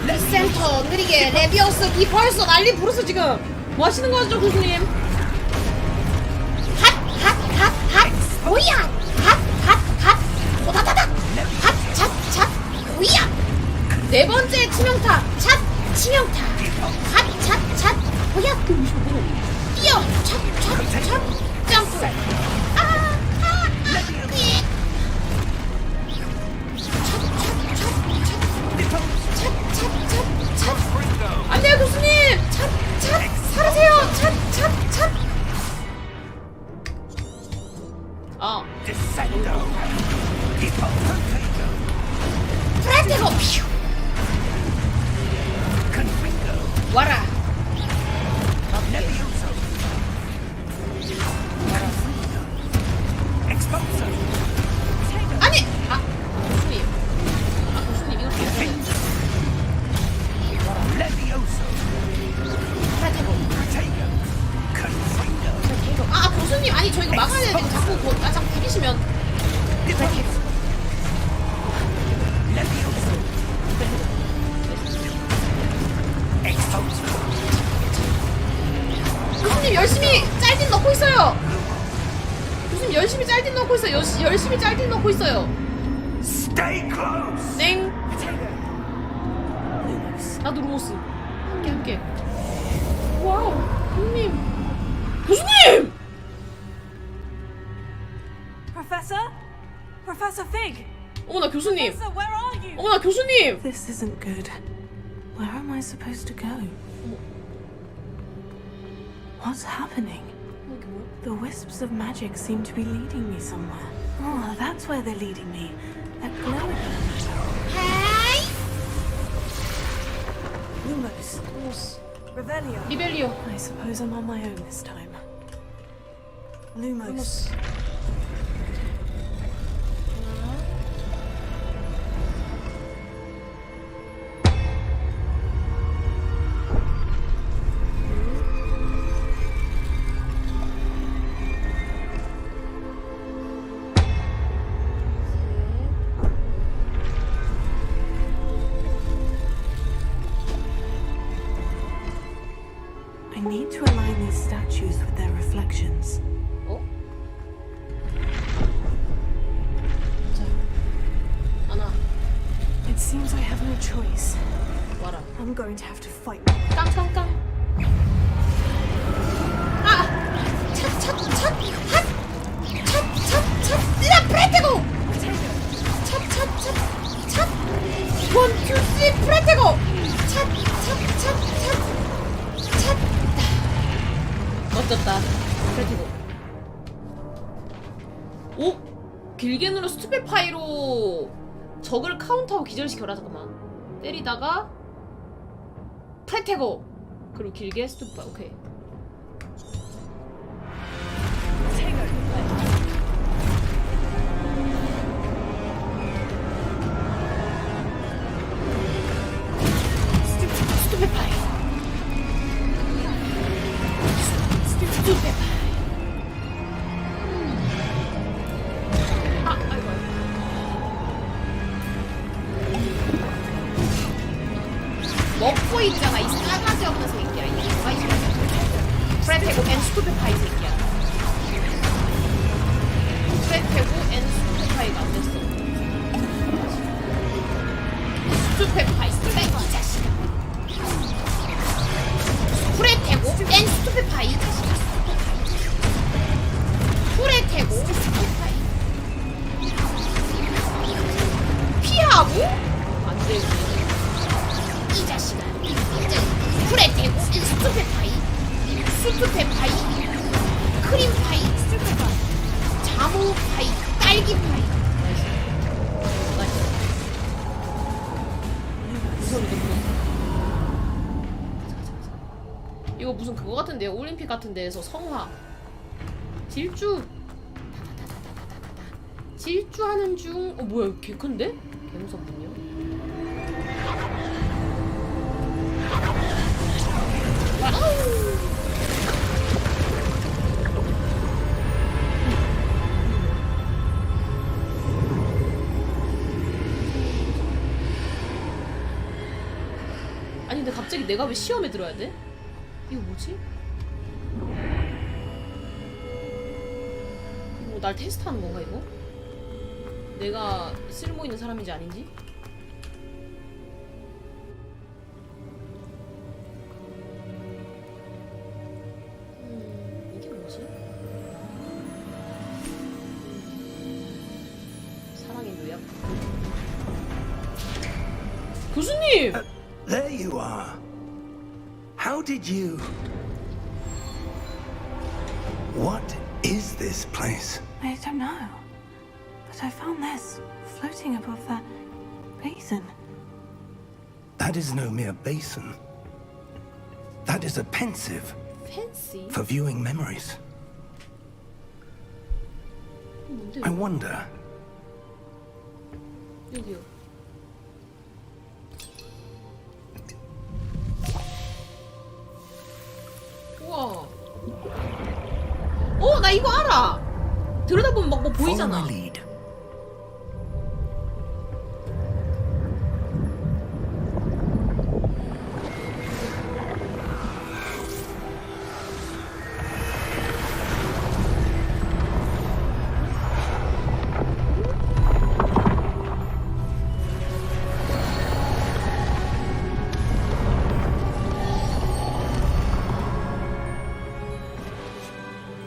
리센터 느리게 레비어스 이 벌써 난리 부르서 지금 뭐 하시는 거죠, 교수님? 핫! 뭐야! 핫! 호다다닥! 핫! 뭐야! 네 번째 치명타! 찻! 치명타! 핫! 뭐야! 뛰어! 찹! 점프! 안돼요 교수님! 찹! 사라세요! 찹! 아
Descendo! Hippo potato!
프레테고! 퓨!
Confringo!
와라!
Levioso! Confringo! Expulso!
아니! 교수님 이거
Confringo! Levioso!
프레테고!
Potato! Confringo!
교수님 아니 저 이거 막아야 되는데 자꾸 죽이시면
Levioso! Expulso!
교수님 열심히 짤딘 넣고 있어요. 교수님 열심히 짤딘 넣고 있어요. 열심히 짤딘 넣고 있어요.
Stay close!
땡. 나도 루모스. 함께. 와우. 교수님.
Professor Fig!
어머나 교수님.
Professor, where are you?
어머나 교수님.
This isn't good. Where am I supposed to go? What's happening? The wisps of magic seem to be leading me somewhere. Oh, that's where they're leading me. That glowing.
Hey!
Lumos. Revelio.
리벨리오.
I suppose I'm on my own this time. Lumos. I need to align these statues with their reflections.
어? 자, 하나,
It seems I have no choice.
와라.
I'm going to have to fight.
깡깡깡. 아! 찻! 라 프레테고! 찻! 원, 투, 쓰리, 프레테고! 찻! 멋졌다. 프레테고. 오? 길게 눌러 스투페 파이로 적을 카운터하고 기절시켜라. 잠깐만. 때리다가 프레테고. 그리고 길게 스투페 파이. 오케이. 스투페 파이. 스투페 파이. 먹고 있잖아 이 싸가지 없는 새끼야. 이 프레테고 앤 스투페 파이 새끼야. 프레테고 앤 스투페 파이가 안 됐어. 스투페 파이 이 자식아. 프레테고 앤 스투페 파이 이 자식아. 프레테고 스투페 파이 피하고 안 되지. 이 자식아. 프레테고 스투페 파이 스투페 파이 크림 파이 스투페 파이 자무 파이 딸기 파이. 나이스. 이거 무슨 그거 같은데요? 올림픽 같은 데에서 성화 질주 질주하는 중. 뭐야 개 큰데? 개 무섭군요. 아니 근데 갑자기 내가 왜 시험에 들어야 돼? 이거 뭐지? 이거 날 테스트하는 건가 이거? 내가 쓸모 있는 사람인지 아닌지? 이게 뭐지? 사랑의 묘약. 교수님!
There you are. How did you... What is this place?
I don't know. But I found this floating above that basin.
That is no mere basin. That is a pensive
팬시?
for viewing memories.
뭔데?
I wonder...
여기요. 우와. 나 이거 알아. 들여다보면 막 뭐
Follow
보이잖아.
my lead.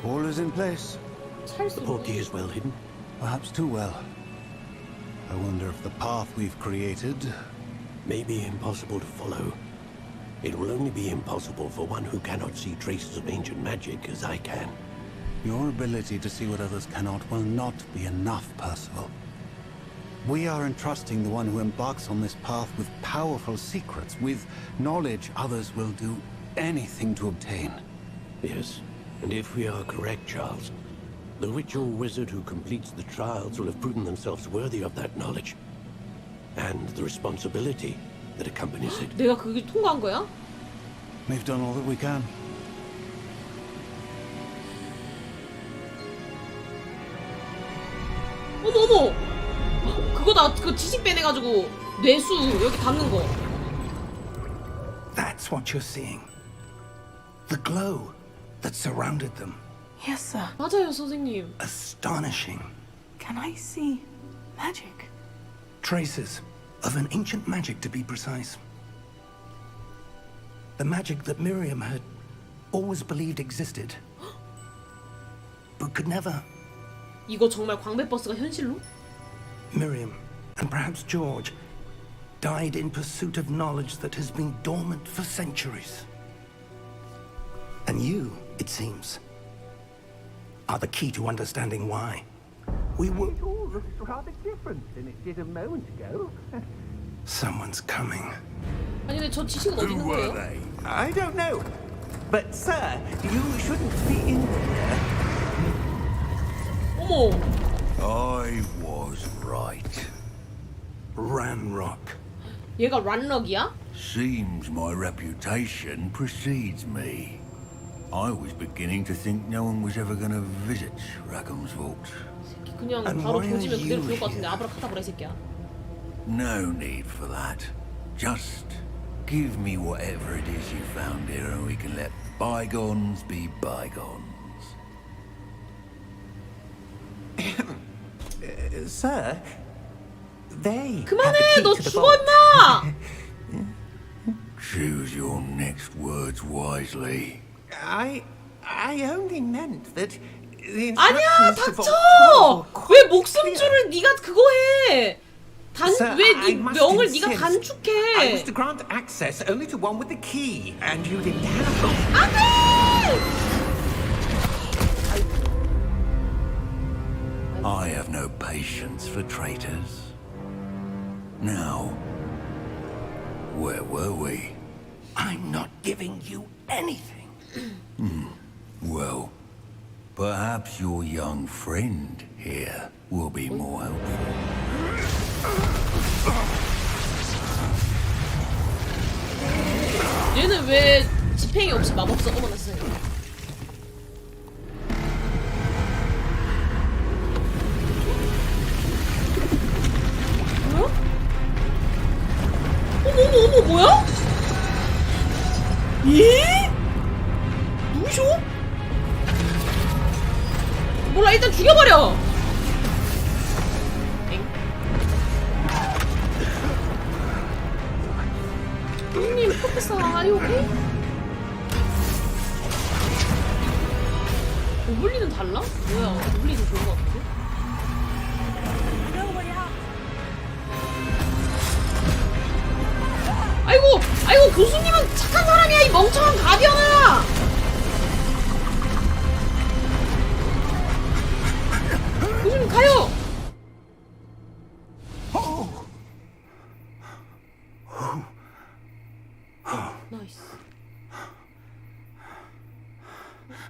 All is in place.
찰수.
Portkey is well hidden.
Perhaps too well. I wonder if the path we've created...
May be impossible to follow. It will only be impossible for one who cannot see traces of ancient magic as I can.
Your ability to see what others cannot will not be enough, Percival. We are entrusting the one who embarks on this path with powerful secrets, with knowledge others will do anything to obtain.
Yes, and if we are correct, Charles, the witch or wizard who completes the trials will have proven themselves worthy of that knowledge. And the responsibility that accompanies it.
내가 그게 통과한 거야?
We've done all that we can.
어머! 그거다. 그거 지식 빼내가지고 뇌수 여기 닿는 거.
That's what you're seeing. The glow that surrounded them.
Yes, sir.
맞아요, 선생님.
Astonishing.
Can I see magic?
Traces of an ancient magic, to be precise. The magic that Miriam had always believed existed, but could never.
이거 정말 광배버스가 현실로?
Miriam, and perhaps George, died in pursuit of knowledge that has been dormant for centuries. And you, it seems, are the key to understanding why. We were...
It all looks rather different than it did a moment ago.
Someone's coming.
아니 근데 저 지식은 어디 있는 거예요?
I don't know. But, sir, you shouldn't be in here.
어머!
I was right. Ranrock.
얘가 란럭이야?
Seems my reputation precedes me. I was beginning to think no one was ever going to visit Rackham's vaults.
그냥 바로 조지면 그대로 그럴 것 같은데 아브라카다브라 이 새끼야.
No need for that. Just give me whatever it is you found here and we can let bygones be bygones.
Sir, they
그만해! 너 죽어 임마!
Choose your next words wisely.
I only meant that the
아니야!
instructions to
닥쳐!
vault 12
왜 목숨줄을 네가 그거 해?
Sir,
왜
I
네
must
명을 네가
insist. I was
단축해?
to grant access only to one with the key, and you didn't have it.
안돼!
I have no patience for traitors. Now, where were we?
I'm not giving you anything.
Well, perhaps your young friend here will be more helpful.
얘는 왜 지팽이 없이 마법사 어머나 세상에. 뭐야? 어머 뭐야? 예? 누구셔? 몰라 일단 죽여버려. 형님 프로페서 are you okay? 고블린은 달라? 뭐야 고블린이 좋은 거 같은데? 아이고 교수님은 착한 사람이야 이 멍청한 가디언아! 교수님 가요! 나이스.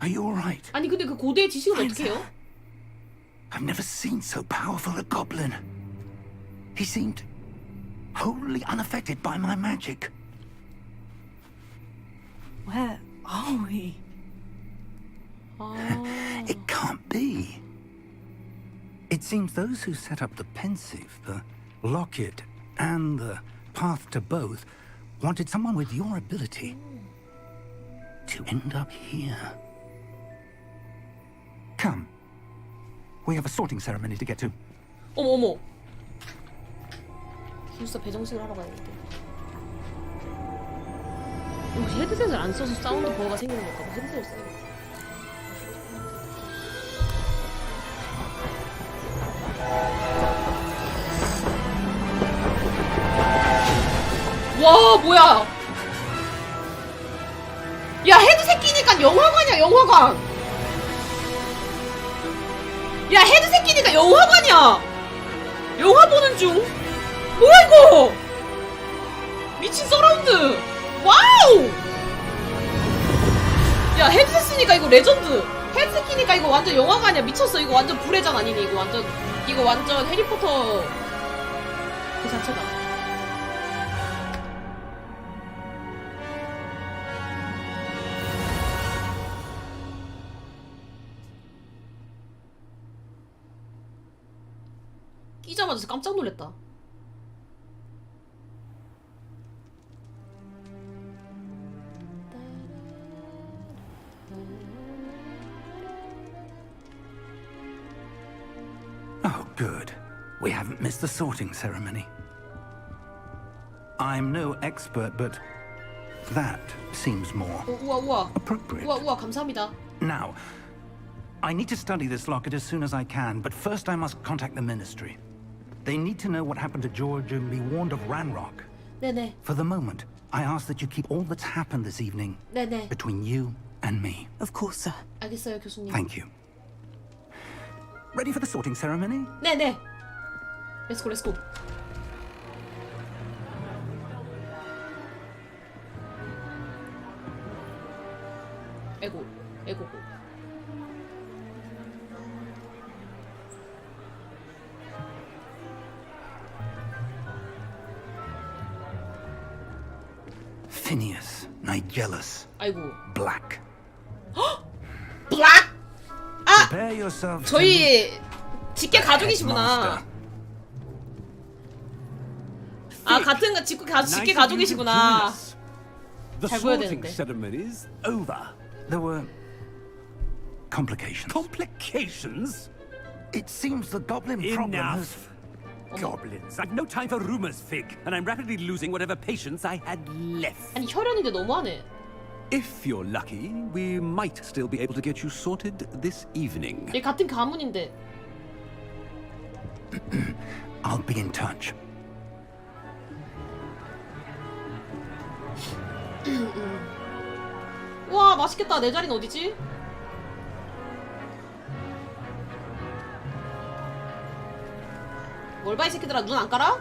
Are you alright?
아니 근데 그 고대의 지식은 어떻게 해요?
I've never seen so powerful a goblin. He seemed wholly unaffected by my magic.
Where are we?
It can't be. It seems those who set up the pensive, the locket, and the path to both wanted someone with your ability to end up here. Come. We have a sorting ceremony to get to.
어머 기숙사 배정식을 하러 가야겠다. 혹시 헤드셋을 안 써서 사운드 버거가 생기는 걸까 봐 헤드셋을 써요. 와 뭐야 야 헤드셋 끼니까 영화관이야 영화관. 야 헤드셋 끼니까 영화관이야. 영화 보는 중. 뭐야 이거? 미친 서라운드. 와우. 야 헤드셋 쓰니까 이거 레전드. 헤드셋 끼니까 이거 완전 영화관이야. 미쳤어. 이거 완전 불회장 아니니? 이거 완전 해리포터 그 자체다. 끼자마자 깜짝 놀랐다.
Oh, good. We haven't missed the sorting ceremony. I'm no expert, but that seems more
우와.
appropriate.
우와, 감사합니다.
Now, I need to study this locket as soon as I can, but first I must contact the ministry. They need to know what happened to George and be warned of Ranrock.
네네.
For the moment, I ask that you keep all that's happened this evening
네네.
between you and me.
Of course, sir.
알겠어요, 교수님.
Thank you. Ready for the sorting ceremony?
네네. 렛츠고. 에고.
Phineas, Nigellus,
아이고.
Black.
블락! 아!
Prepare yourself.
저희 직계 가족이시구나. 아 같은 직계 가족이시구나.
The
잘 보여야
sorting
되는데.
ceremony is over.
There were complications.
Complications?
It seems the goblin problem has...
Enough. Goblins. I've no time for rumors, Fig, and I'm rapidly losing whatever patience I had left.
아니 혈연인데 너무하네.
If you're lucky, we might still be able to get you sorted this evening.
얘 같은 가문인데.
I'll be in touch.
우와 맛있겠다. 내 자리는 어디지? 뭘 봐 이 새끼들아. 눈 안 깔아?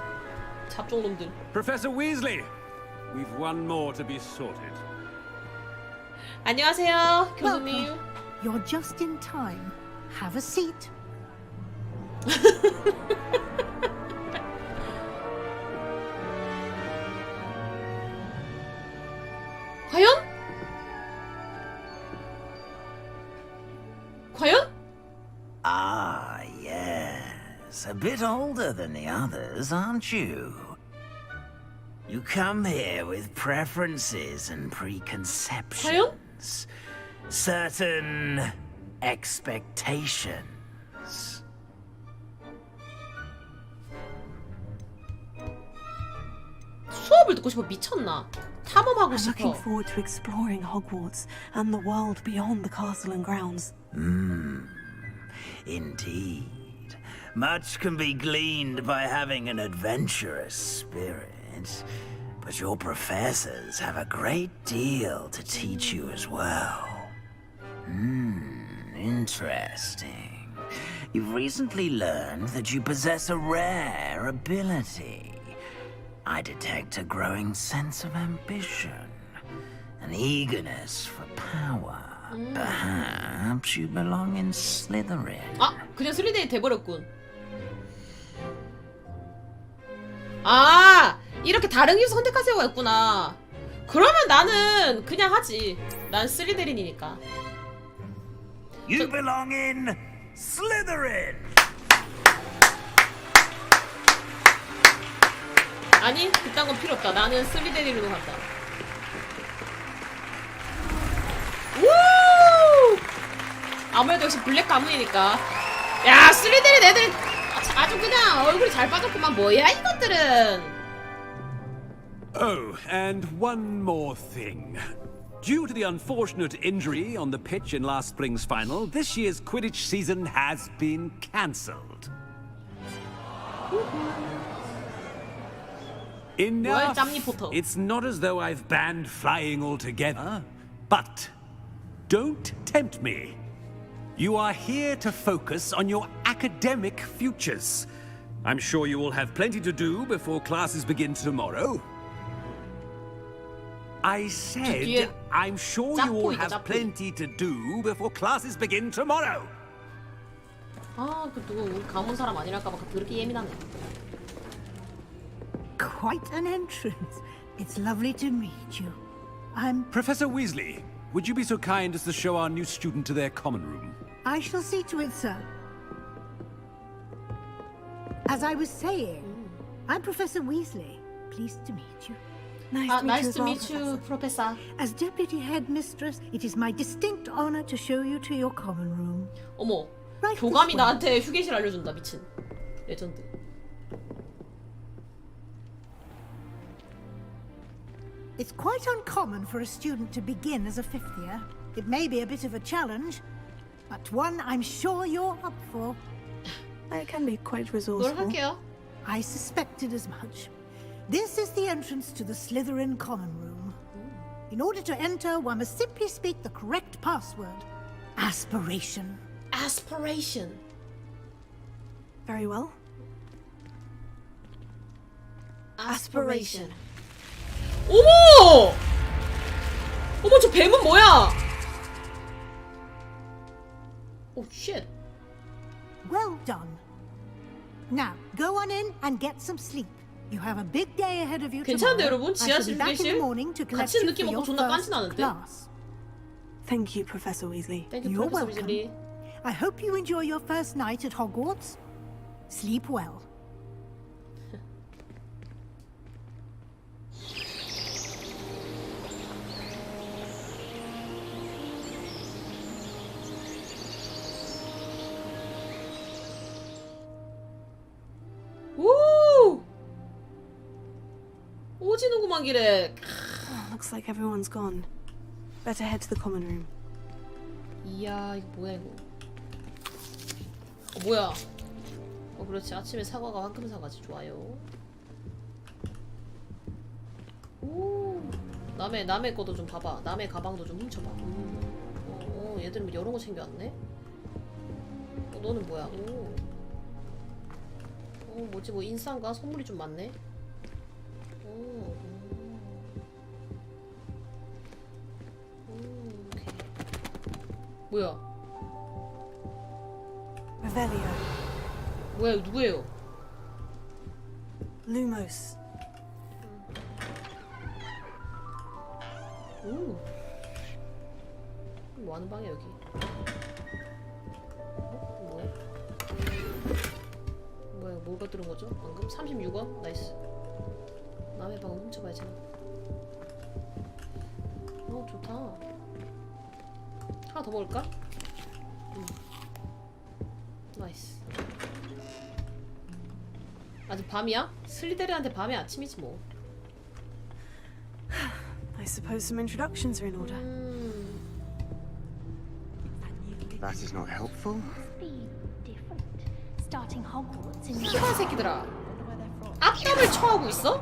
잡종놈들.
Professor Weasley, we've one more to be sorted.
안녕하세요 교수님.
You're just in time. Have a seat. 과연?
Ah, yes. A bit older than the others, aren't you? You come here with preferences and preconceptions. Certain expectations.
수업을 듣고 싶어. 미쳤나? 탐험하고
I'm
싶어.
looking forward to exploring Hogwarts and the world beyond the castle and grounds.
Indeed. Much can be gleaned by having an adventurous spirit, but your professors have a great deal to teach you as well. Interesting. You've recently learned that you possess a rare ability. I detect a growing sense of ambition, an eagerness for power. Perhaps you belong in Slytherin.
아, 그냥 슬리데린 돼버렸군. 아, 이렇게 다른 길 선택하세요가 있구나. 그러면 나는 그냥 하지. 난 슬리데린이니까.
You belong in Slytherin.
아니, 그딴 건 필요 없다. 나는 슬리데린으로 간다. 우! 아무래도 역시 블랙 가문이니까. 야, 슬리데린 애들 아주 그냥 얼굴이 잘 빠졌구만. 뭐야 이것들은.
Oh, and one more thing. Due to the unfortunate injury on the pitch in last spring's final, this year's Quidditch season has been cancelled. Enough. It's not as though I've banned flying altogether, but don't tempt me. You are here to focus on your
academic futures. I'm sure you all have plenty to do before classes begin tomorrow. I said, I'm sure you all have plenty to do before classes begin tomorrow.
아, 그 누구 우리 가문 사람 아니랄까 봐 그렇게 예민하네.
Quite an entrance. It's lovely to meet you. I'm
Professor Weasley, would you be so kind as to show our new student to their common room?
I shall see to it, sir. As I was saying, I'm Professor Weasley. Pleased to meet you.
Nice to meet you, Professor.
As Deputy Headmistress, it is my distinct honor to show you to your common room.
어머, 교감이 나한테 휴게실 알려준다. 미친. 레전드.
It's quite uncommon for a student to begin as a fifth year. It may be a bit of a challenge, but one I'm sure you're up for.
I can be quite resourceful.
노력할게요.
I suspected as much. This is the entrance to the Slytherin common room. In order to enter, one must simply speak the correct password. Aspiration.
Aspiration.
Very well.
Aspiration. 어머! 어머, 저 뱀은 뭐야? Oh shit.
Well done. Now, go on in and get some sleep. You have a big day ahead of you
괜찮은데
tomorrow.
여러분? 지하실 휴게실? 같이 느낌 없고 존나 깐진하는데?
Thank you, Professor Weasley.
Thank you,
You're
Professor
welcome.
Weasley.
I hope you enjoy your first night at Hogwarts. Sleep well.
우! 오지는구만 길에.
Looks like everyone's gone. Better head to the common room.
이야, 이거 뭐야 이거? 뭐야? 그렇지. 아침에 사과가 황금 사과지. 좋아요. 오, 남의 것도 좀 봐봐. 남의 가방도 좀 훔쳐봐. 얘들은 뭐 이런 거 챙겨왔네. 너는 뭐야? 뭐지? 뭐 인싸인가? 선물이 좀 많네. 오케이. 뭐야?
Revelio.
뭐야? 누구예요?
Lumos.
뭐 하는 방이야 여기? 뭐야? 뭐야? 뭐가 들은 거죠? 방금 36원? 나이스. 남의 방을 훔쳐봐야지. 좋다. 하나 더 먹을까? 나이스. 아직 밤이야? 슬리데린한테 밤이 아침이지 뭐.
I suppose some introductions are in order.
That is not helpful.
희발 새끼들아. 앞담을 쳐하고 있어?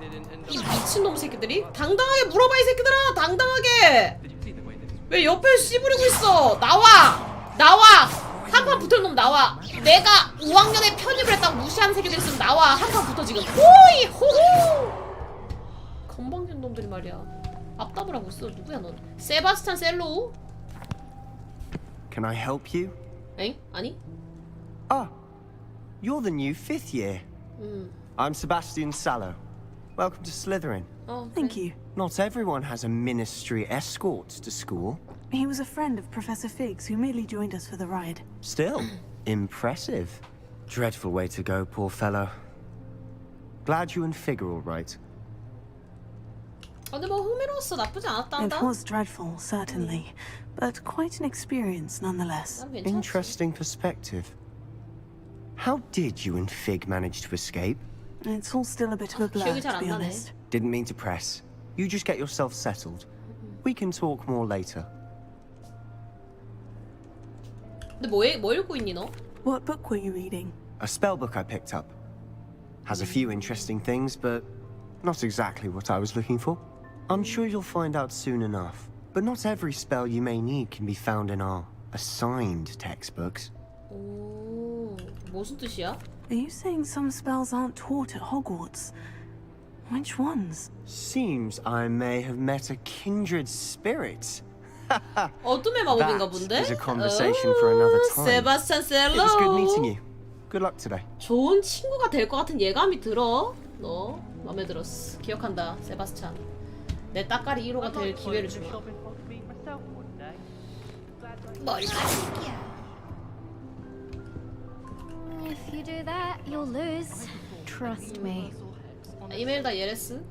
이 미친놈 새끼들이? 당당하게 물어봐 이 새끼들아! 당당하게! 왜 옆에 씨부리고 있어? 나와! 나와! 한판 붙을 놈 나와! 내가 5학년에 편입을 했다고 무시하는 새끼들 있으면 나와! 한판 붙어 지금! 호이! 호호! 건방진 놈들이 말이야. 앞담을 하고 있어. 누구야 넌? 세바스찬 셀로우?
Can I help you?
엥? 아니?
Ah, you're the new 5th year. I'm Sebastian Sallow. Welcome to Slytherin.
Oh,
thank you.
Not everyone has a ministry escort to school.
He was a friend of Professor Fig's who merely joined us for the ride.
Still, impressive. Dreadful way to go, poor fellow. Glad you and Fig are all right.
근데 뭐 흥미로웠어. 나쁘지 않았단다.
It was dreadful, certainly, but quite an experience nonetheless.
Interesting perspective. How did you and Fig manage to escape?
It's all still a bit of a blur, to be honest.
Didn't mean to press. You just get yourself settled. We can talk more later.
근데 뭐 읽고 있니 너?
What book were you reading?
A spell book I picked up. Has a few interesting things, but not exactly what I was looking for. I'm sure you'll find out soon enough. But not every spell you may need can be found in our assigned textbooks.
오, 무슨 뜻이야?
Are you saying some spells aren't taught at Hogwarts? Which ones?
Seems I may have met a kindred spirit.
어둠의 마법인가 본데?
That is a conversation for another time.
세바스찬 셀러.
It was good meeting you. Good luck today.
좋은 친구가 될 것 같은 예감이 들어. 너 마음에 들었어. 기억한다, 세바스찬. 내 따까리 1호가 될 기회를 주마. 머리카락이야.
If you do that, you'll lose. Trust me.
이메일다 예레스.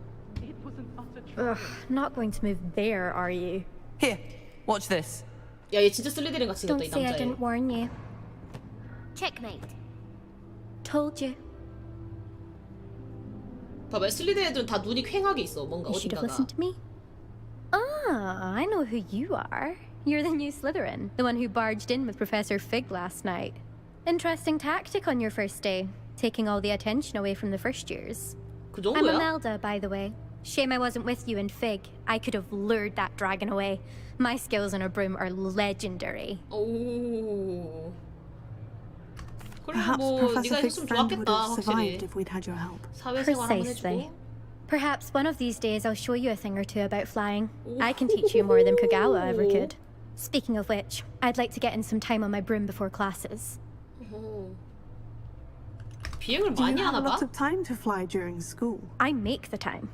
Ugh, not going to move there, are you?
Here, watch this.
야, 얘 진짜 슬리데린 같이 생겼다,
Don't
이
say I
남자애.
didn't warn you. Checkmate. Told you.
봐봐, 슬리데린 애들은 다 눈이 퀭하게 있어. 뭔가
You should have
어딘가가.
listened to me. Ah, I know who you are. You're the new Slytherin, the one who barged in with Professor Fig last night. Interesting tactic on your first day, taking all the attention away from the first years.
그
I'm
정도야?
Imelda, by the way. Shame I wasn't with you in Fig. I could have lured that dragon away. My skills on a broom are legendary.
오. 그래
Perhaps
뭐
Professor
네가
Fig's
했으면
friend would
좋았겠다,
have
확실히.
survived if we'd had your help.
사회생활 한번
Precisely.
해주고.
Perhaps one of these days I'll show you a thing or two about flying. I can teach you more than Kagawa ever could. Speaking of which, I'd like to get in some time on my broom before classes.
비행을
Do you
많이
have a
하나 봐?
lot of time to fly during school?
I make the time.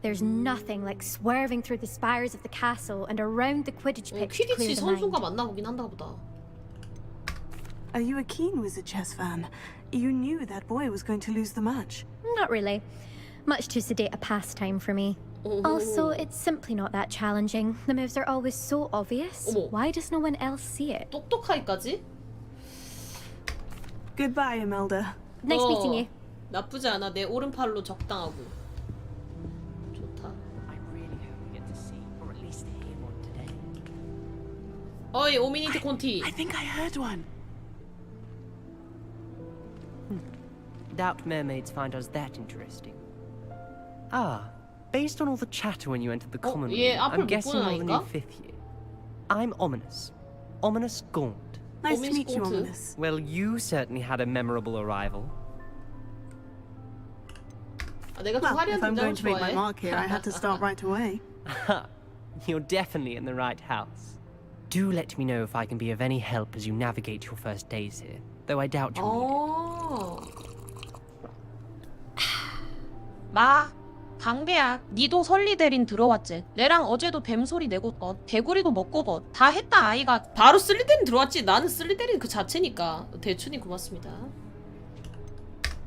There's nothing like swerving through the spires of the castle and around the Quidditch pitch to clear
퀴디치
the mind.
선수가 만나보긴 한다 보다.
Are you a keen wizard chess fan? You knew that boy was going to lose the match.
Not really. Much too sedate a pastime for me. Also, it's simply not that challenging. The moves are always so obvious. Why does no one else see it?
똑똑하기까지?
Goodbye, Imelda.
Nice meeting you.
나쁘지 않아. 내 오른팔로 적당하고. 좋다. 어이, 오미니트 콘티.
I think I heard one.
Doubt mermaids find us that interesting. Ah, based on all the chatter when you entered the common room,
얘 앞을
I'm
못
guessing
보는
you're the new
아이인가?
5th year. I'm Ominous. Ominous Gaunt.
Nice to meet you, Ominous.
Well, you certainly had a memorable arrival.
아, 내가 좀
Well,
화려한
if I'm going
등장을
to make my
좋아해.
mark here, I had to start right away.
You're definitely in the right house. Do let me know if I can be of any help as you navigate your first days here, though I doubt you'll need it.
마, 광배야, 니도 슬리데린 들어왔지? 내랑 어제도 뱀소리 내고 개구리도 먹고 다 했다 아이가.
바로 슬리데린 들어왔지. 나는 슬리데린 그 자체니까. 대춘이 고맙습니다.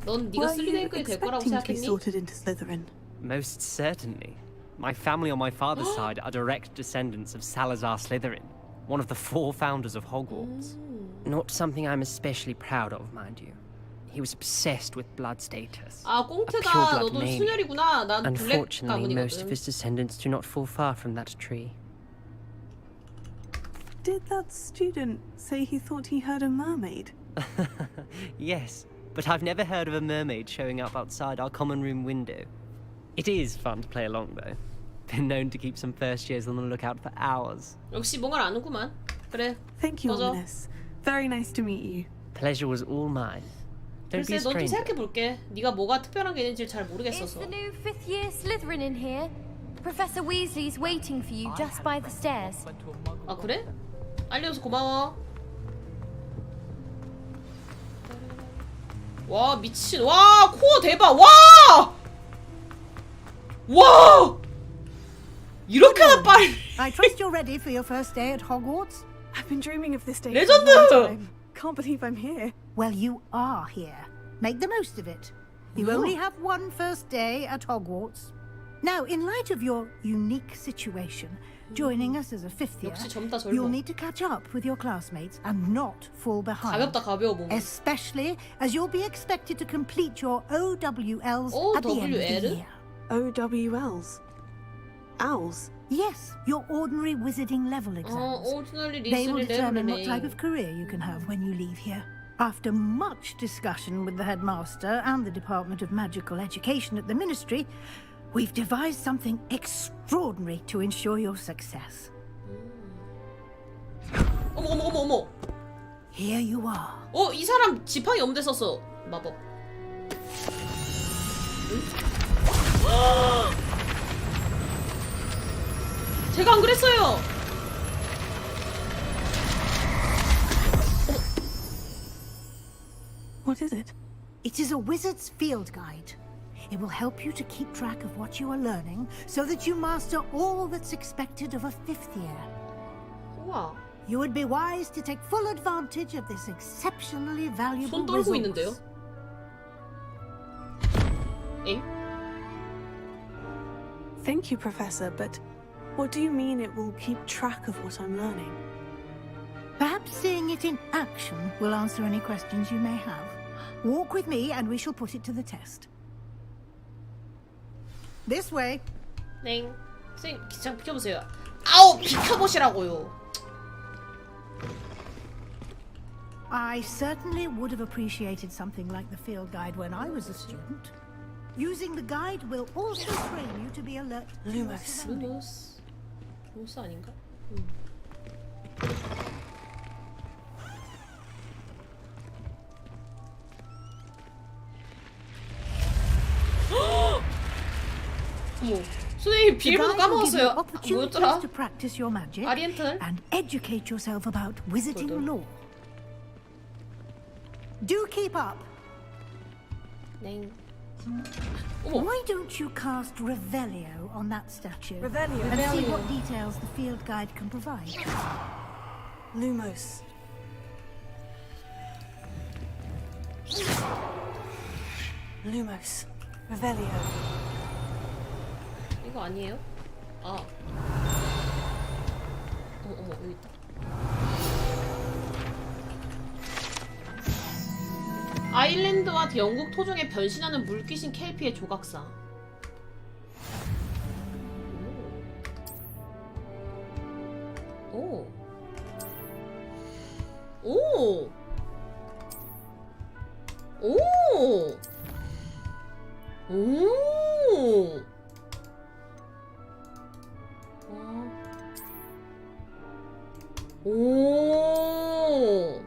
넌 네가 슬리데린까지 될 거라고 생각했니?
sorted into Slytherin?
Most certainly. My family on my father's side are direct descendants of Salazar Slytherin, one of the 4 founders of Hogwarts. Not something I'm especially proud of, mind you. He was obsessed with blood status.
아,
A
꽁트가
pure-blood
너도
mania.
순혈이구나. 난 블랙
Unfortunately, most of
가문이거든.
his descendants do not fall far from that tree.
Did that student say he thought he heard a mermaid?
Yes, but I've never heard of a mermaid showing up outside our common room window. It is fun to play along, though. Been known to keep some first years on the lookout for hours.
역시 뭔가를 아는구만. 그래.
Thank you,
꺼져.
Ominous. Very nice to meet you.
Pleasure was all mine. Don't be a
글쎄, 넌 좀
stranger.
생각해볼게. 네가 뭐가 특별한 게 있는지 잘
Is
모르겠어서.
the new 5th year Slytherin in here? Professor Weasley's waiting for you just by the stairs.
아, 그래? 알려줘서 고마워. 와, 미친. 와, 코어 대박. 와! 와! 이렇게나 빨리.
I trust you're ready for your first day at Hogwarts?
I've been dreaming of this day
레전드!
for a long time. Can't believe I'm here.
Well, you are here. Make the most of it. You only have one first day at Hogwarts. Now, in light of your unique situation, joining us as a 5th year,
역시 젊다 젊어.
you'll need to catch up with your classmates and not fall behind.
가볍다 가벼워 뭔가.
Especially as you'll be expected to complete your OWLs at the end of the
OWL?
year.
OWLs? Owls?
Yes, your ordinary wizarding level exams.
ordinary
They will
리스를
determine what
내보내네.
type of career you can have when you leave here. After much discussion with the headmaster and the Department of Magical Education at the Ministry, we've devised something extraordinary to ensure your success.
어머 어머 어머 어머.
Here you are.
이 사람 지팡이 없는데 썼어. 마법. 제가 안 그랬어요.
What is it? It is a wizard's field guide. It will help you to keep track of what you are learning so that you master all that's expected of a 5th year.
우와.
You would be wise to take full advantage of this exceptionally valuable
손 떨고
resource.
있는데요? 엥?
Thank you, Professor, but what do you mean it will keep track of what I'm learning?
Perhaps seeing it in action will answer any questions you may have. Walk with me and we shall put it to the test. This way.
넹. 선생님, 잠깐 비켜보세요. 아우, 비켜보시라고요.
I certainly would have appreciated something like the field guide when I was a student. Using the guide will also train you to be alert.
Lumos.
루모스 아닌가? 어머, 선생님 비밀번호 까먹었어요. 뭐였더라?
To practice your magic
아리엔탈?
and educate yourself about wizarding lore. Do keep up.
넹.
Why don't you cast Revelio on that statue?
Revelio.
And see what details the field guide can provide.
Lumos. Lumos. Revelio.
이거 아니에요? 아. 어머, 여기 있다. 아일랜드와 영국 토종에 변신하는 물귀신 켈피의 조각상. 오. 오. 오. 오. 오.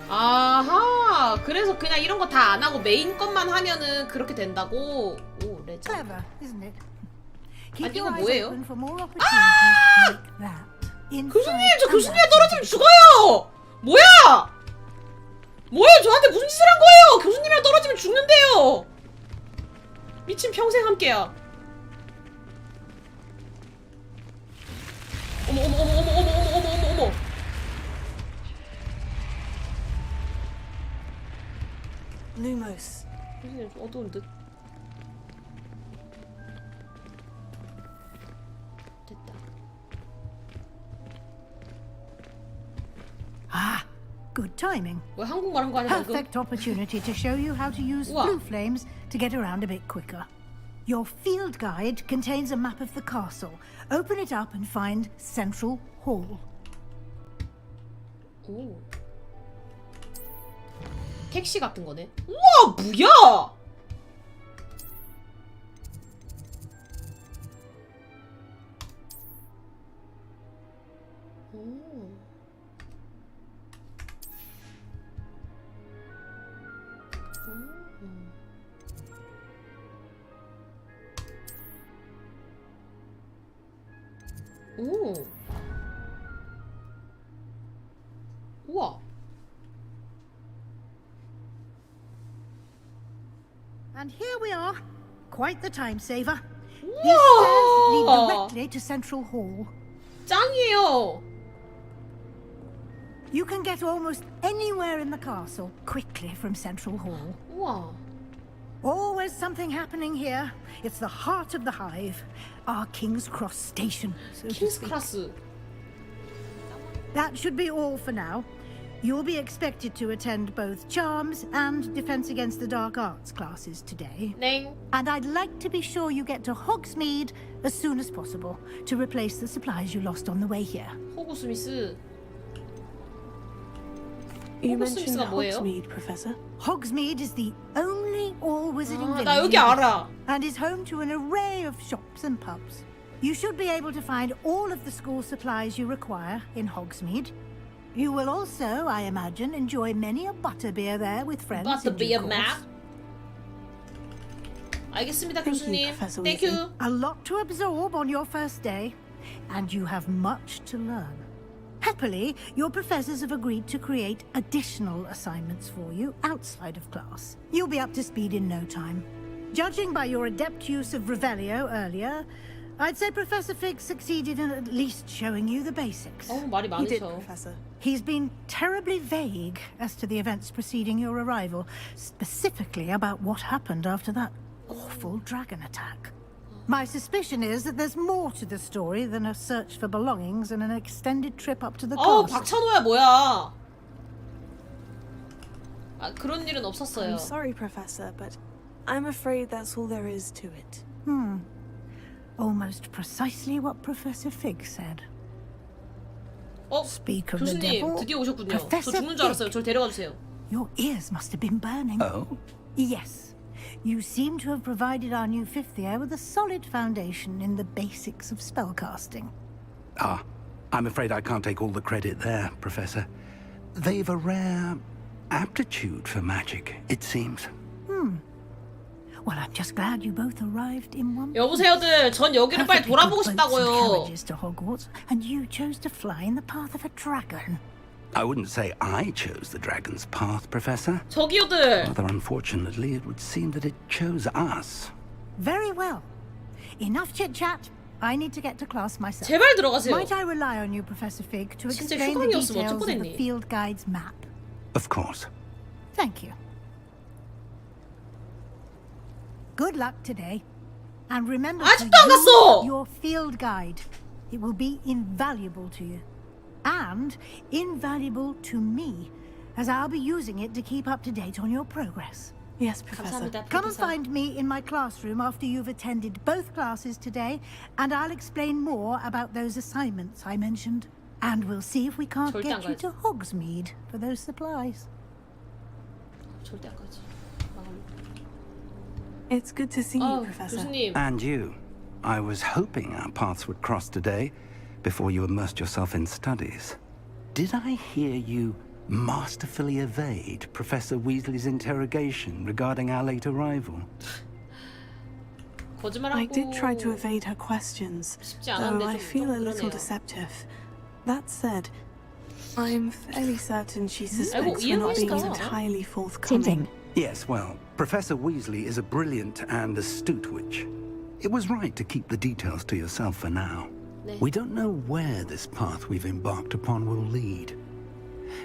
아하. 그래서 그냥 이런 거 다 안 하고 메인 것만 하면은 그렇게 된다고. 오, 레전.
Clever, isn't it?
아니 이거 뭐예요?
교수님,
저 교수님에 떨어지면 죽어요. 뭐야? 뭐예요? 저한테 무슨 짓을 한 거예요? 교수님이랑 떨어지면 죽는데요. 미친 평생 함께야. 어머 어머 어머 어머 어머 어머 어머 어머 어머.
Lumos.
교수님 좀 어두운 듯. 됐다.
Ah, good timing.
왜 한국말 한 거 아니야 방금?
Perfect opportunity to show you how to use blue flames to get around a bit quicker. Your field guide contains a map of the castle. Open it up and find Central Hall.
오. 택시 같은 거네. 우와, 뭐야? 오. 오. 우와.
And here we are. Quite the time saver. These stairs lead directly to Central Hall.
짱이에요.
You can get almost anywhere in the castle quickly from Central Hall.
우와.
Always something happening here. It's the heart of the hive. Our King's Cross station. So
킹스 크라스.
That should be all for now. You'll be expected to attend both Charms and Defense Against the Dark Arts classes today.
넹.
And I'd like to be sure you get to Hogsmeade as soon as possible to replace the supplies you lost on the way here.
호구 스미스.
You
호구
mentioned
스미스가 뭐예요?
Hogsmeade, Professor.
Hogsmeade is the only all-wizarding
아,
village
나
in
여기
England
알아.
and is home to an array of shops and pubs. You should be able to find all of the school supplies you require in Hogsmeade. You will also, I imagine, enjoy many a butterbeer there with friends.
Butterbeer map. 알겠습니다, 교수님. Thank you.
A lot to absorb on your first day, and you have much to learn. Happily, your professors have agreed to create additional assignments for you outside of class. You'll be up to speed in no time. Judging by your adept use of Revelio earlier, I'd say Professor Fig succeeded in at least showing you the basics.
말이
He did,
많으셔.
Professor. He's been terribly vague as to the events preceding your arrival, specifically about what happened after that awful dragon attack. My suspicion is that there's more to the story than a search for belongings and an extended trip up to the castle.
박찬호야 뭐야? 그런 일은 없었어요.
I'm sorry, Professor, but I'm afraid that's all there is to it.
Almost precisely what Professor Fig said. Speak of the
교수님
devil.
드디어 오셨군요. 저
Professor
죽는 줄 알았어요.
Fig.
저를 데려가 주세요.
Your ears must have been burning.
Oh?
Yes. You seem to have provided our new fifth year with a solid foundation in the basics of spellcasting.
Ah, I'm afraid I can't take all the credit there, Professor. They've a rare aptitude for magic, it seems.
Well, I'm just glad you both arrived in one.
여보세요들, 전 여기를 빨리 돌아보고 싶다고요.
Carriages to Hogwarts, and you chose to fly in the path of a dragon.
I wouldn't say I chose the dragon's path, Professor.
저기요들.
Rather unfortunately, it would seem that it chose us.
Very well. Enough chit-chat. I need to get to class myself.
제발 들어가세요.
Might I rely on you, Professor Fig, to
진짜
explain the
휴강이었으면
details
어쩔
of the
뻔했니?
field guide's map?
Of course.
Thank you. Good luck today. And remember to
아직도 안 갔어!
use your field guide. It will be invaluable to you. And invaluable to me, as I'll be using it to keep up to date on your progress.
Yes, Professor.
감사합니다,
Come and
프로페서.
find me in my classroom after you've attended both classes today, and I'll explain more about those assignments I mentioned. And we'll see if we can't
절대 안
get you
가야지.
to Hogsmeade for those supplies.
절대 안 가지.
It's good to see you, Professor.
교수님.
And you. I was hoping our paths would cross today before you immersed yourself in studies. Did I hear you masterfully evade Professor Weasley's interrogation regarding our late arrival?
I did try to evade her questions, though I feel a little deceptive. That said, I'm fairly certain she suspects we're not being entirely forthcoming.
Yes, well, Professor Weasley is a brilliant and astute witch. It was right to keep the details to yourself for now. We don't know where this path we've embarked upon will lead.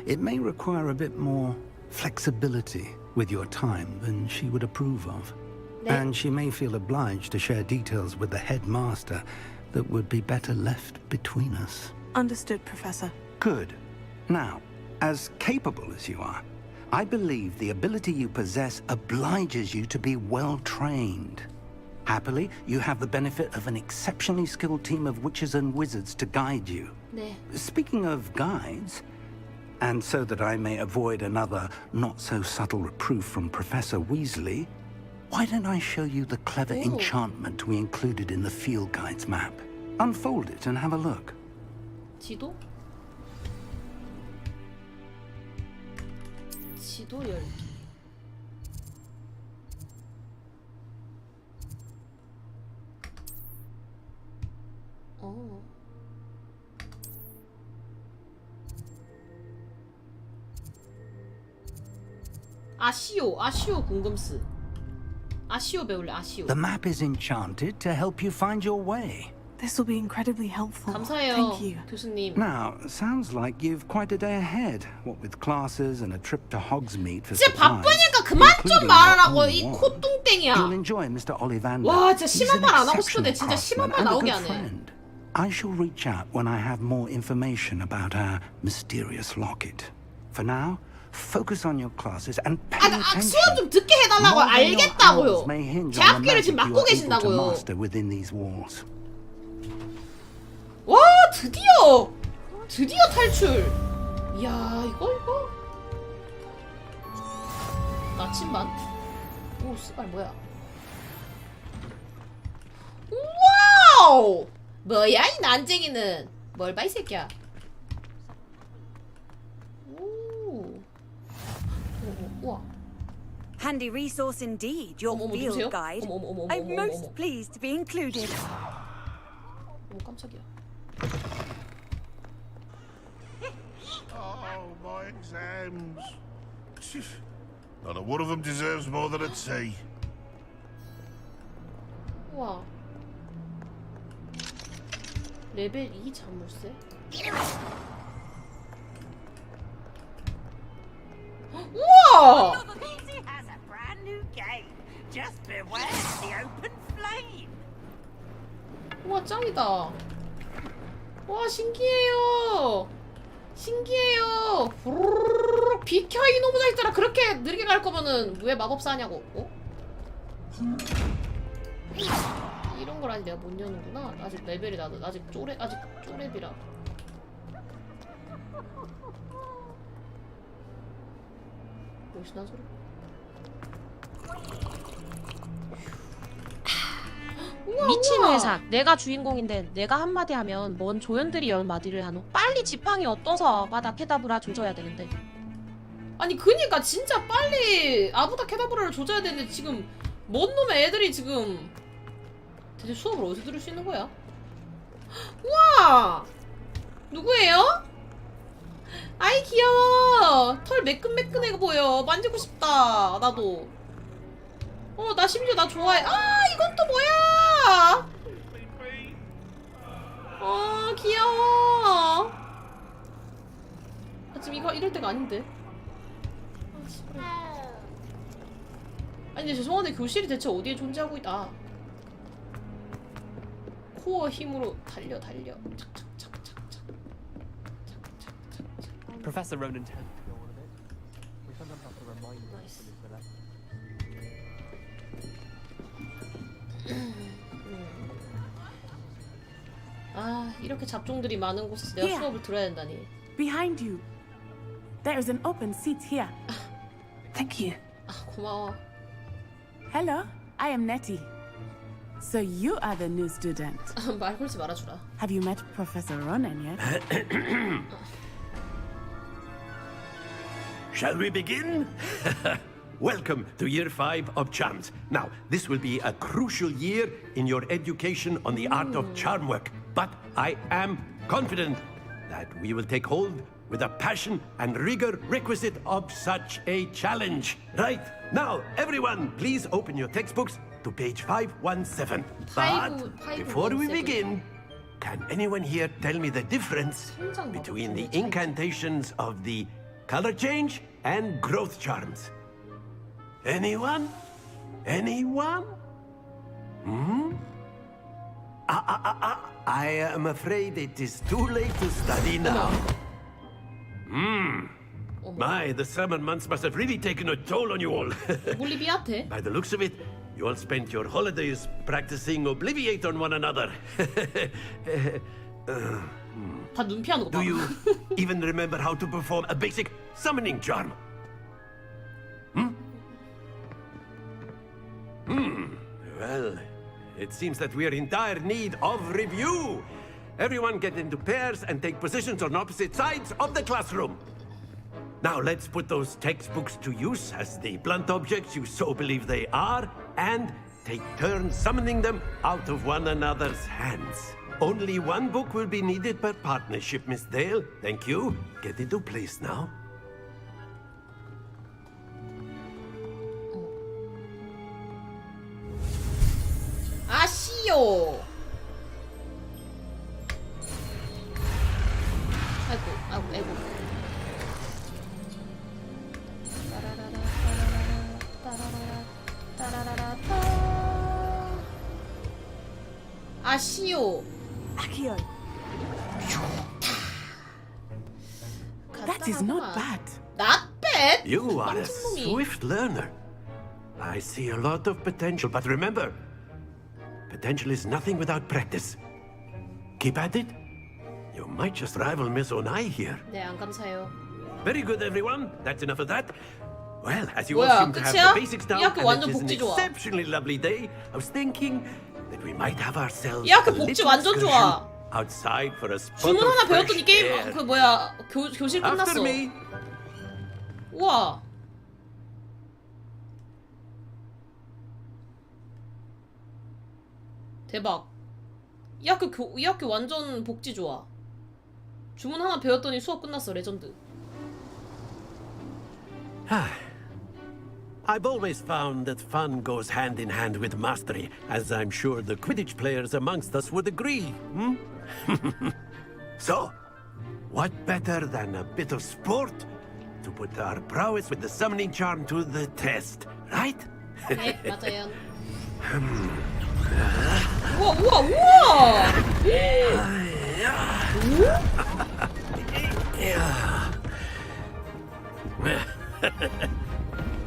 It may require a bit more flexibility with your time than she would approve of. And she may feel obliged to share details with the headmaster that would be better left between us.
Understood, Professor.
Good. Now, as capable as you are, I believe the ability you possess obliges you to be well trained. Happily, you have the benefit of an exceptionally skilled team of witches and wizards to guide you.
네.
Speaking of guides, and so that I may avoid another not-so-subtle reproof from Professor Weasley, why don't I show you the clever enchantment we included in the field guide's map? Unfold it and have a look.
지도? 지도 열기. 아시오 궁금스. 아시오 배울래, 아시오.
The map is enchanted to help you find your way.
This will be incredibly helpful.
감사해요,
Thank you.
교수님.
Now, sounds like you've quite a day ahead. What with classes and a trip to Hogsmeade for
진짜
supplies,
바쁘니까 그만 좀
including
말하라고,
your
이
own one.
콧똥땡이야.
You'll enjoy Mr. Ollivander.
와, 진짜
He's
심한
an
말 안 하고 싶은데
exceptional
진짜 심한 말
craftsman and a
나오게
good
하네.
friend. I shall reach out when I have more information about our mysterious locket. For now, focus on your classes and pay attention.
수업 좀 듣게 해달라고.
More than your
알겠다고요.
hours may hinge
제
on the
앞길을 지금
magic you
막고
are able to
계신다고요.
master within these walls.
와, 드디어 탈출. 이야, 이거 나침반. 오, 씨발 뭐야. 와우. 뭐야 이 난쟁이는. 뭘 봐 이 새끼야. 오. 우와.
Handy resource indeed, your field guide. I'm most pleased to be included.
오 깜짝이야.
Oh, my exams. Not a one of them deserves more than a T.
우와. 레벨 2 자물쇠? 우와! 우와 짱이다. 와 신기해요. 신기해요. 후루룩 비켜 이놈의 자식들아. 그렇게 느리게 갈 거면은 왜 마법사 하냐고. 어? 이런 걸 아직 내가 못 여는구나. 아직 레벨이 나도 아직 쪼렙이라. 무엇이나 소리.
미친 회사. 내가 주인공인데 내가 한마디 하면 뭔 조연들이 10마디를 하노? 빨리 지팡이 얻어서 바다 케다브라 조져야 되는데.
아니 그니까 진짜 빨리 아부다 케다브라를 조져야 되는데 지금 뭔 놈의 애들이 지금. 대체 수업을 어디서 들을 수 있는 거야? 우와! 누구예요? 아이 귀여워. 털 매끈매끈해 보여. 만지고 싶다. 나도. 나 심지어 나 좋아해. 아 이건 또 뭐야? 귀여워. 지금 이거 이럴 때가 아닌데. 아니 근데 죄송한데 교실이 대체 어디에 존재하고 있다. 코어 힘으로 달려.
Professor Ronan tends to go on a bit. We sometimes have to remind him when he's relaxed.
아 이렇게 잡종들이 많은 곳에서 내가 수업을 들어야 된다니.
Behind you. There is an open seat here. Thank you.
아 고마워.
Hello, I am Nettie. So you are the new student.
말 걸지 말아주라.
Have you met Professor Ronan yet?
Shall we begin? Welcome to Year 5 of Charms. Now, this will be a crucial year in your education on the art of charm work. But I am confident that we will take hold with the passion and rigor requisite of such a challenge. Right, now, everyone, please open your textbooks to page 517. But before we begin, can anyone here tell me the difference between the incantations of the color change and growth charms? Anyone? Anyone? I am afraid it is too late to study now. My, the summer months must have really taken a toll on you all. By the looks of it, you all spent your holidays practicing Obliviate on one another. Do you even remember how to perform a basic summoning charm? Well, it seems that we are in dire need of review. Everyone get into pairs and take positions on opposite sides of the classroom. Now let's put those textbooks to use as the blunt objects you so believe they are, and take turns summoning them out of one another's hands. Only one book will be needed per partnership, Miss Dale. Thank you. Get into place now.
아시오. 아이고. 아시오.
Akio. That is not bad.
Not bad?
You are a swift learner. I see a lot of potential, but remember, potential is nothing without practice. Keep at it. You might just rival Miss Onai here.
네, 안 감사해요.
Very good, everyone. That's enough of that. Well, as you all
뭐야,
seem to have
끝이야?
the basics down,
이 학교
and
완전
it is an
복지 좋아.
exceptionally lovely day, I was thinking that we might have ourselves
야, 그
a
복지
little
완전 좋아.
excursion outside for a spot
주문
of
하나
fresh
배웠더니 게임
air.
그 뭐야 교실 끝났어.
After me.
우와. 대박. 이 학교 완전 복지 좋아. 주문 하나 배웠더니 수업 끝났어. 레전드.
I've always found that fun goes hand in hand with mastery, as I'm sure the Quidditch players amongst us would agree. Hmm? So, what better than a bit of sport to put our prowess with the summoning charm to the test, right?
네, 맞아요. 우와, 우와, 우와!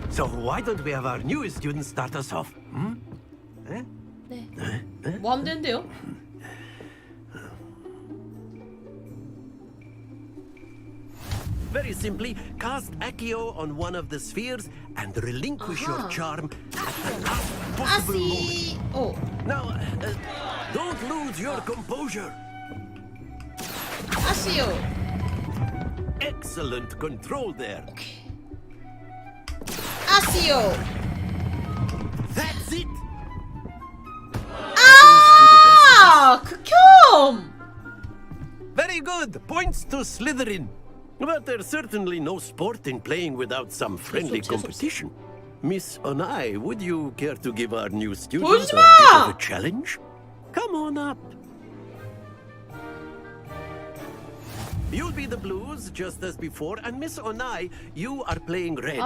So why don't we have our newest student start us off? Hmm?
네. 뭐 하면 되는데요?
Very simply, cast Accio on one of the spheres and relinquish your charm at the last possible moment.
Oh.
Now, don't lose your composure.
아시오.
Excellent control there.
아시오.
That's it.
아! 극혐!
Very good. Points to Slytherin. But there's certainly no sport in playing without some friendly competition. Miss Onai, would you care to give our new student a bit of a challenge? Come on up. You'll be the blues, just as before, and Miss Onai, you are playing red.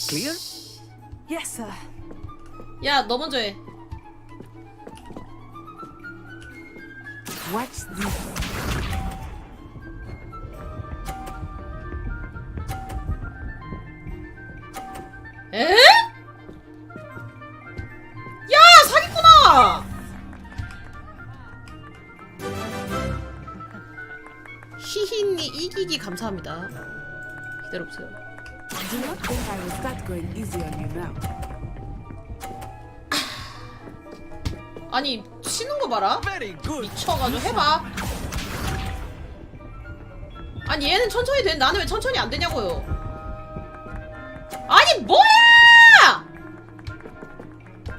Clear?
Yes, sir.
야, 너 먼저 해.
Watch this.
에? 야, 사기꾼아! 히히니 이기기 감사합니다. 기다려보세요.
Do not think I will start going easy on you now.
아니, 치는 거 봐라. 미쳐가지고 해봐. 아니, 얘는 천천히 돼. 나는 왜 천천히 안 되냐고요. 아니, 뭐야!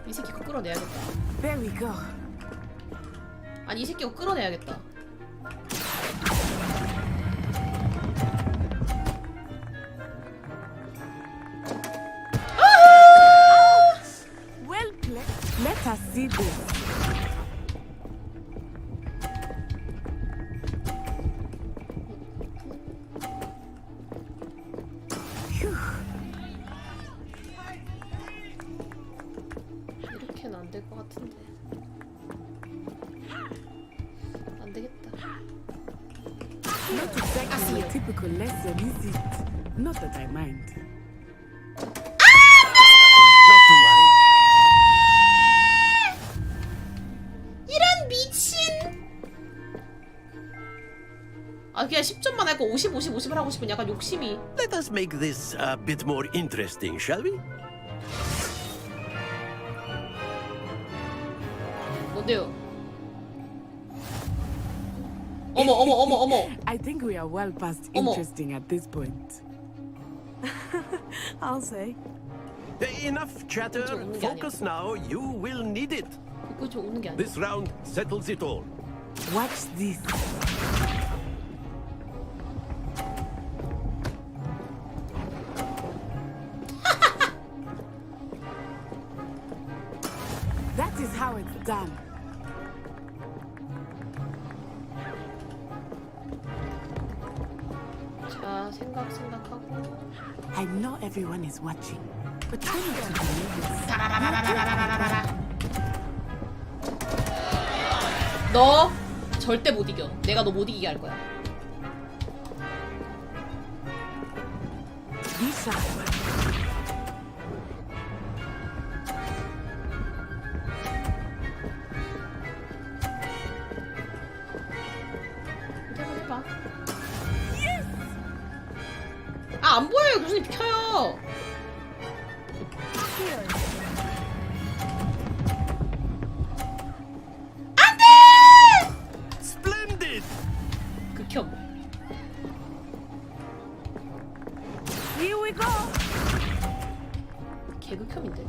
이 새끼 거 끌어내야겠다.
There we go.
아니, 이 새끼 거 끌어내야겠다.
Well played. Let us see this.
이렇게는 안 될 것 같은데. 안 되겠다.
Not exactly a typical lesson, is it? Not that I mind.
Not to worry.
이런 미친. 아, 그냥 10점만 할 거 50, 50, 50을 하고 싶은 약간 욕심이.
Let us make this a bit more interesting, shall we?
뭔데요? 어머, 어머, 어머, 어머.
I think we are well past interesting at this point.
I'll say.
Enough chatter. Focus now. You will need it. This round settles it all.
Watch this. That is how it's done.
자, 생각하고.
I know everyone is watching, but try not to believe
너 절대 못 이겨. 내가 너 못 이기게 할 거야.
Be sharp.
해봐. 아, 안 보여요. 교수님 비켜요.
we go.
개극혐인데.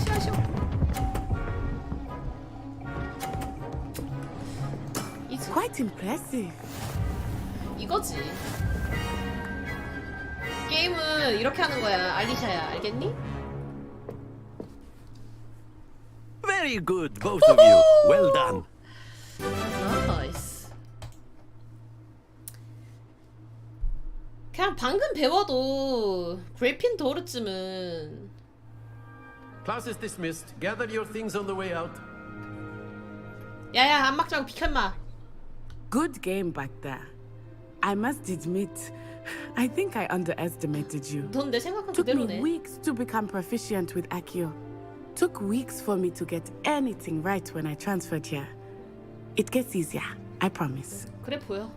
아시오.
It's quite impressive.
이거지. 게임은 이렇게 하는 거야, 알리샤야. 알겠니?
Very good, both of you. Well done.
나이스. 그냥 방금 배워도 그래핀도르쯤은.
Class is dismissed. Gather your things on the way out.
야야, 안 막자고 비켜마.
Good game back there. I must admit, I think I underestimated you.
넌 내 생각은
Took me
그대로네.
weeks to become proficient with Accio. Took weeks for me to get anything right when I transferred here. It gets easier, I promise.
그래 보여.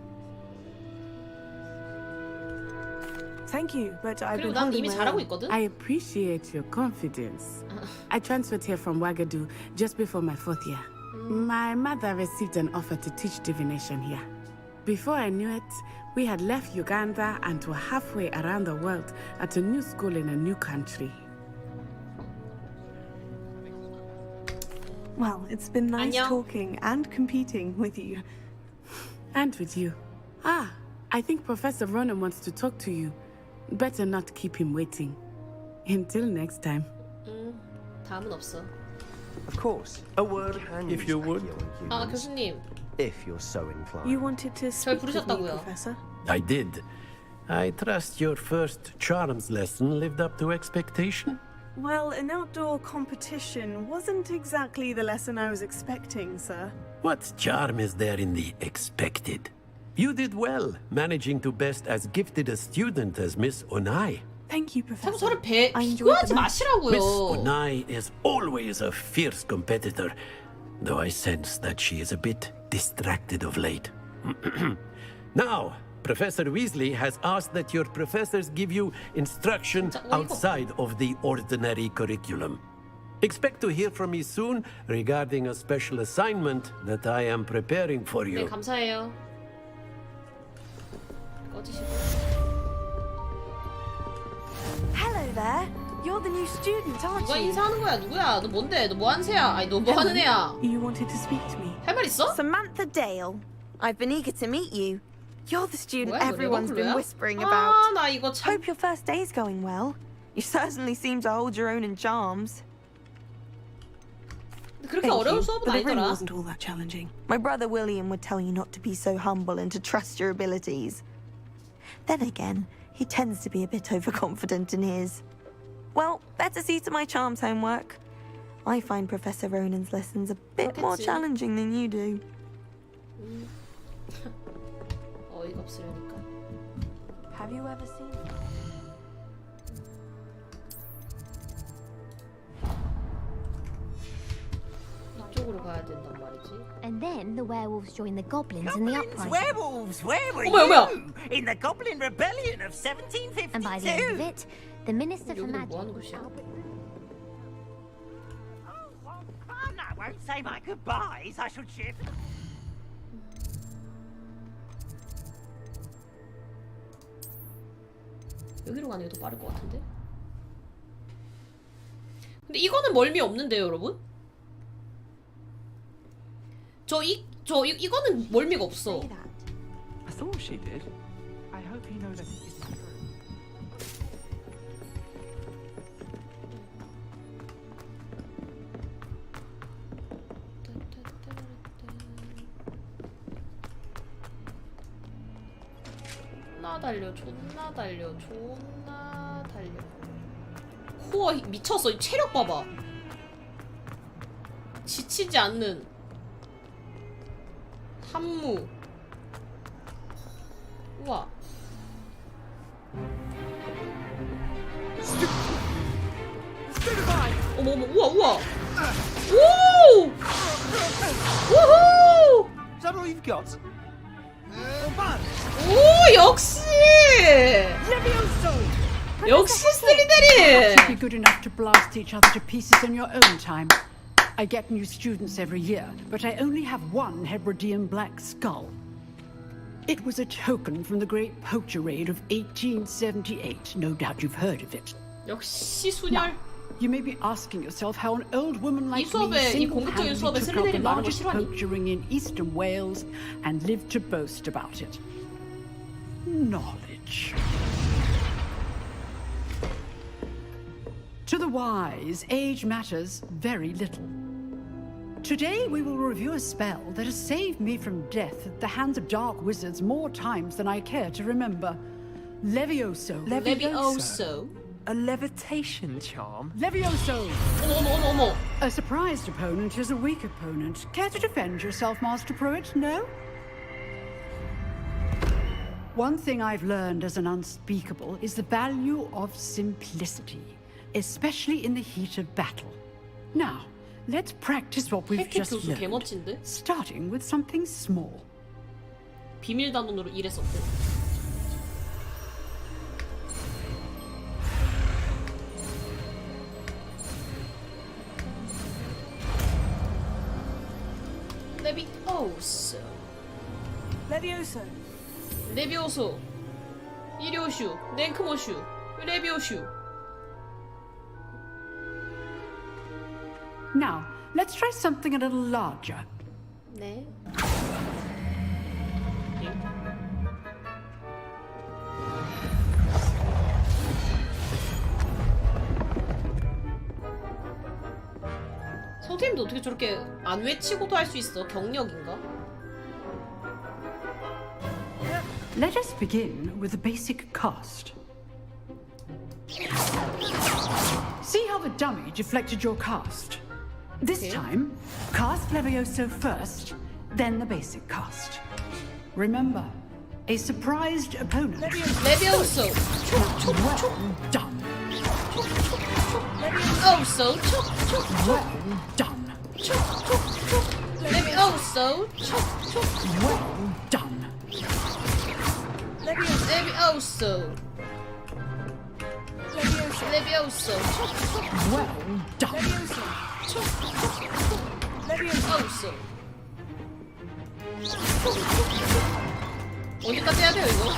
Thank you, but I've
그리고
been
난
holding
이미
my
잘하고
own.
있거든.
I appreciate your confidence. I transferred here from Wagadu just before my 4th year. My mother received an offer to teach divination here. Before I knew it, we had left Uganda and were halfway around the world at a new school in a new country.
Well, it's been nice
안녕.
talking and competing with you.
And with you. Ah, I think Professor Ronan wants to talk to you. Better not keep him waiting. Until next time.
다음은 없어.
Of course, a word can
If
use
you would.
Accio on
아,
humans,
교수님.
if you're so inclined.
You wanted to
절
speak with me,
부르셨다고요.
Professor?
I did. I trust your first charms lesson lived up to expectation.
Well, an outdoor competition wasn't exactly the lesson I was expecting, sir.
What charm is there in the expected? You did well, managing to best as gifted a student as Miss Onai.
Thank you, Professor.
서로 배
I enjoyed
비교하지
the match.
마시라고요.
Miss Onai is always a fierce competitor, though I sense that she is a bit distracted of late. Now, Professor Weasley has asked that your professors give you instruction outside of the ordinary curriculum. Expect to hear from me soon regarding a special assignment that I am preparing for
네,
you.
감사해요. 꺼지시고.
Hello there. You're the new student, aren't
누가
you?
인사하는 거야? 누구야? 너 뭔데? 너 뭐 하는 새야? 아니 너 뭐 하는 애야?
You wanted to speak to me.
할 말 있어?
Samantha Dale. I've been eager to meet you. You're the student
뭐야, 이거
everyone's been
레버클로야?
whispering
아,
about.
나 이거 참.
Hope your first day's going well. You certainly seem to hold your own in charms.
그렇게
Thank
어려운
you,
수업은
but it really
아니더라.
wasn't all that challenging.
My brother William would tell you not to be so humble and to trust your abilities. Then again, he tends to be a bit overconfident in his. Well, better see to my charms homework. I find Professor Ronan's lessons a bit more
그렇겠지.
challenging than you do.
어이가 없으려니까.
Have you ever seen it?
이쪽으로 가야 된단 말이지.
And then the werewolves joined the goblins in the uprising.
Werewolves, where were
어머야,
you? In the Goblin Rebellion of 1752.
And by the end of it, the Minister for
여기는 뭐 하는
Magic.
곳이야?
I won't say my goodbyes. I shall ship.
여기로 가는 게 더 빠를 것 같은데? 근데 이거는 멀미 없는데요, 여러분? 이거는 멀미가 없어.
I thought she did. I hope you know that it's true.
존나 달려, 존나 달려, 존나 달려. 코어 미쳤어. 이 체력 봐봐. 지치지 않는 한무. 우와. 어머어머, 우와, 우와. 오! 우후!
Is that all you've got?
오, 역시! 역시 슬리데린.
Should be good enough to blast each other to pieces in your own time. I get new students every year, but I only have one Hebridean black skull. It was a token from the Great Poacher Raid of 1878. No doubt you've heard of it.
역시 순열.
You may be asking yourself how an old woman like
이 수업에 이 공격적인 수업에
took out the
슬리데린 말하는 거
largest
싫어하니?
poacher ring in eastern Wales and lived to boast about it. Knowledge. To the wise, age matters very little. Today we will review a spell that has saved me from death at the hands of dark wizards more times than I care to remember. Levioso.
Levioso.
A levitation charm?
Levioso!
어머.
A surprised opponent is a weak opponent. Care to defend yourself, Master Pruitt? No? One thing I've learned as an unspeakable is the value of simplicity, especially in the heat of battle. Now, let's practice what we've just
교수
learned,
개멋진데?
starting with something small.
비밀 단원으로 일했었대. 레비오소.
레비오소.
레비오소. 이료슈. 랭크모슈. 레비오슈.
Now, let's try something a little larger.
네. 선생님도 어떻게 저렇게 안 외치고도 할 수 있어? 경력인가?
Let us begin with the basic cast. See how the dummy deflected your cast? This time, cast Levioso first, then the basic cast. Remember, a surprised opponent.
Levioso.
Well done.
Levioso.
Well done.
Levioso.
Well done.
Levioso. Levioso.
Well done.
Levioso. 어디까지 해야 돼요 이거?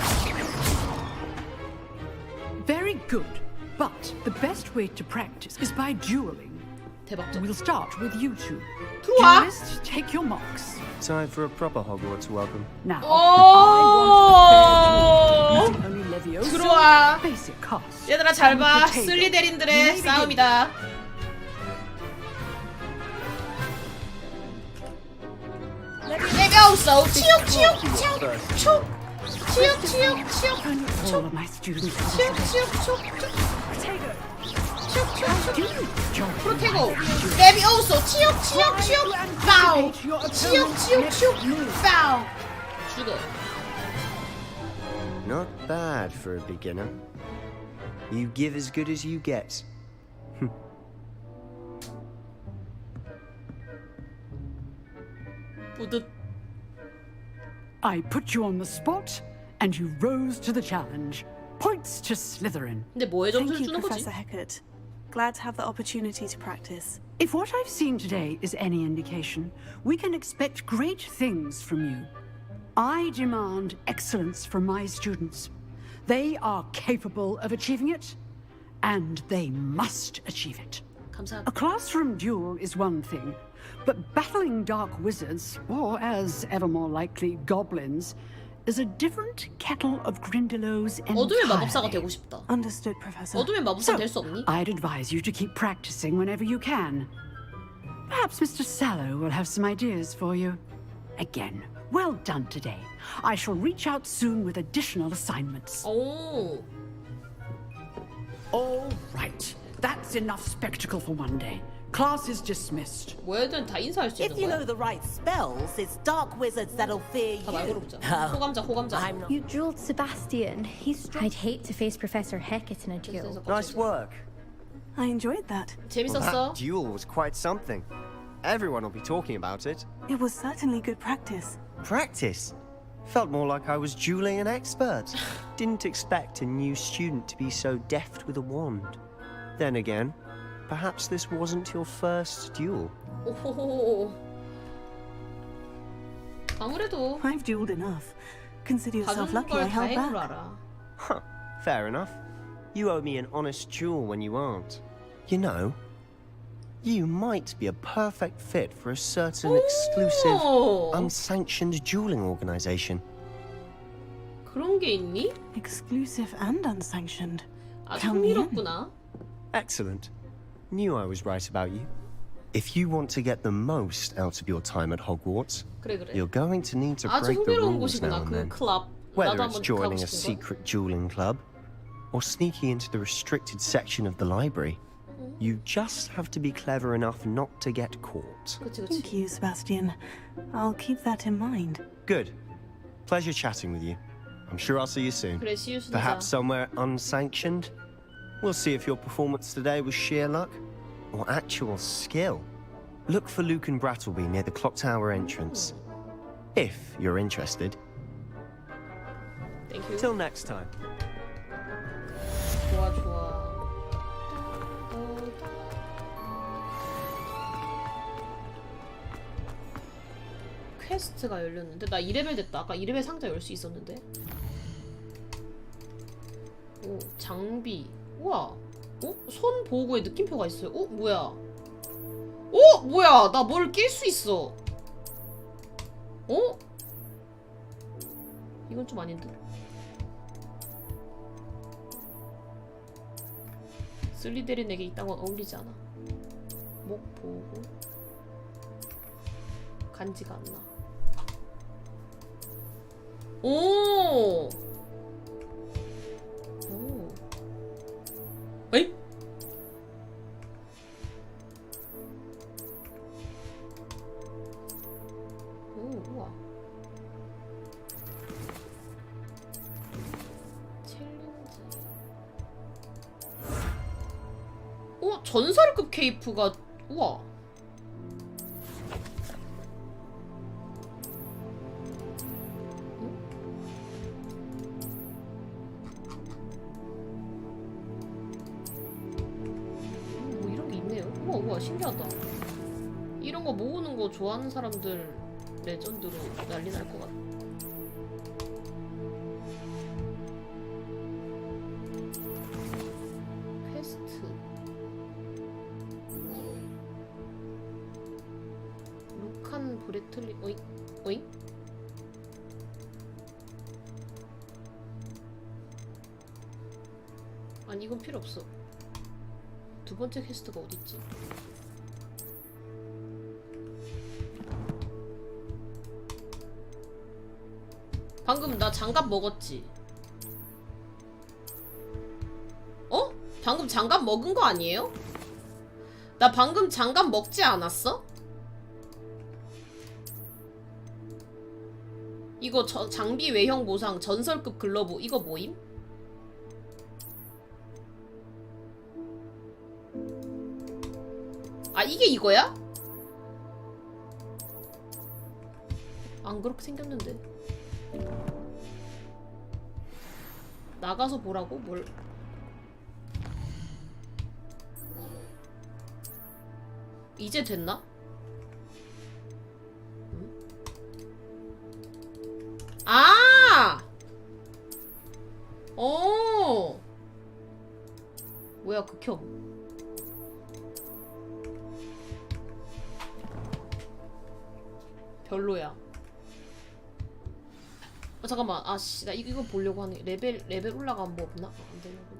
Very good. But the best way to practice is by dueling.
대박적.
We'll start with you two.
들어와.
Duelists, take your marks.
Time for a proper Hogwarts welcome.
Now,
오.
I want only Levioso,
들어와.
basic cast.
얘들아 잘 봐.
and potato.
슬리데린들의 싸움이다. 레비오소. 치욕.
All of my students.
프로테고. 레비오소. 치욕. 파우. 치욕. 파우. 죽어.
Not bad for a beginner. You give as good as you get.
뿌듯.
I put you on the spot, and you rose to the challenge. Points to Slytherin.
근데 뭐에 점수를
Thank you,
주는 거지?
Professor Heckert. Glad to have the opportunity to practice.
If what I've seen today is any indication, we can expect great things from you. I demand excellence from my students. They are capable of achieving it, and they must achieve it.
감사합니다.
A classroom duel is one thing, but battling dark wizards, or as ever more likely, goblins, is a different kettle of Grindylows
어둠의 마법사가
entirely.
되고 싶다.
Understood, Professor.
어둠의 마법사 될 수 없니?
I'd advise you to keep practicing whenever you can. Perhaps Mr. Sallow will have some ideas for you. Again, well done today. I shall reach out soon with additional assignments.
오.
All right. That's enough spectacle for one day. Class is dismissed.
뭐야든 다 인사할 수 있는
If you
거야?
know the right spells, it's dark wizards that'll fear
다 말
you.
걸어보자. 호감자.
You drilled Sebastian. He's strong. I'd hate to face Professor Heckert in a duel.
Nice work.
I enjoyed that.
That duel was quite something. Everyone will be talking about it.
It was certainly good practice.
Practice? Felt more like I was dueling an expert. Didn't expect a new student to be so deft with a wand. Then again, perhaps this wasn't your first duel.
오호호호. 아무래도
I've dueled enough. Consider yourself
봐주는
lucky I
걸
held
다행으로
back.
알아.
Huh, fair enough. You owe me an honest duel when you aren't. You know, you might be a perfect fit for a certain exclusive, unsanctioned dueling organization.
그런 게 있니?
Exclusive and unsanctioned.
아,
Count me in.
흥미롭구나.
Excellent. Knew I was right about you. If you want to get the most out of your time at Hogwarts,
그래.
you're going to need to
아주
break the
흥미로운
rules now
곳이구나.
and
그
then.
클럽.
Whether
나도
it's
한번
joining
가고
a
싶은 거.
secret dueling club or sneaking into the restricted section of the library, you just have to be clever enough not to get caught.
Thank you, Sebastian. I'll keep that in mind.
Good. Pleasure chatting with you. I'm sure I'll see you soon.
그래, see you soon.
Perhaps somewhere unsanctioned. We'll see if your performance today was sheer luck or actual skill. Look for Luke and Brattleby near the clock tower entrance. If you're interested.
Thank you.
Till next time.
좋아, 좋아. 퀘스트가 열렸는데 나 2레벨 됐다. 아까 2레벨 상자 열 수 있었는데. 오, 장비. 우와. 손 보호구에 느낌표가 있어요. 뭐야? 뭐야? 나 뭘 낄 수 있어. 이건 좀 아닌데. 슬리데린에게 이딴 건 어울리지 않아. 목 보호구. 간지가 안 나. 오! 에이? 우와. 챌린지. 전설급 케이프가, 우와. 우와, 신기하다. 이런 거 모으는 거 좋아하는 사람들 레전드로 난리 날 것 같아. 퀘스트. 루칸 브레틀리, 어잉? 아니, 이건 필요 없어. 두 번째 퀘스트가 어딨지? 방금 나 장갑 먹었지? 방금 장갑 먹은 거 아니에요? 나 방금 장갑 먹지 않았어? 이거 장비 외형 보상 전설급 글러브 이거 뭐임? 아, 이게 이거야? 안 그렇게 생겼는데. 나가서 보라고? 뭘? 이제 됐나? 응? 아! 뭐야, 극혐. 별로야. 잠깐만. 아씨, 나 이거 보려고 하는 레벨 올라가면 뭐 없나? 안 되려고.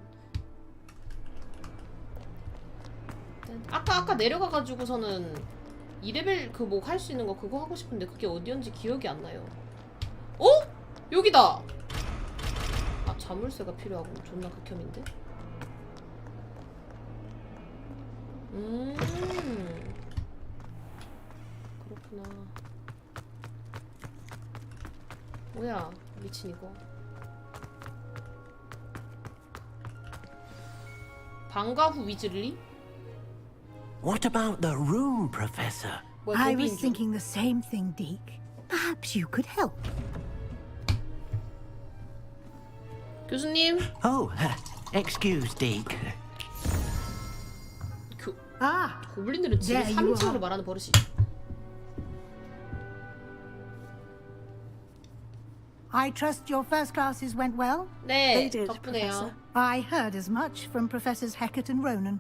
아까 내려가가지고서는 2레벨 그 뭐 할 수 있는 거 그거 하고 싶은데 그게 어디였는지 기억이 안 나요. 여기다. 아, 자물쇠가 필요하고 존나 극혐인데. 그렇구나. 뭐야, 미친 이거. 방과 후 위즐리?
What about the room, Professor?
I was thinking the same thing, Deke. Perhaps you could help.
교수님.
Oh, excuse, Deke.
고블린들은 지금
there you
3인칭으로
are.
말하는 버릇이.
I trust your first classes went well?
네, 덕분에요.
I heard as much from Professors Hecat and Ronan.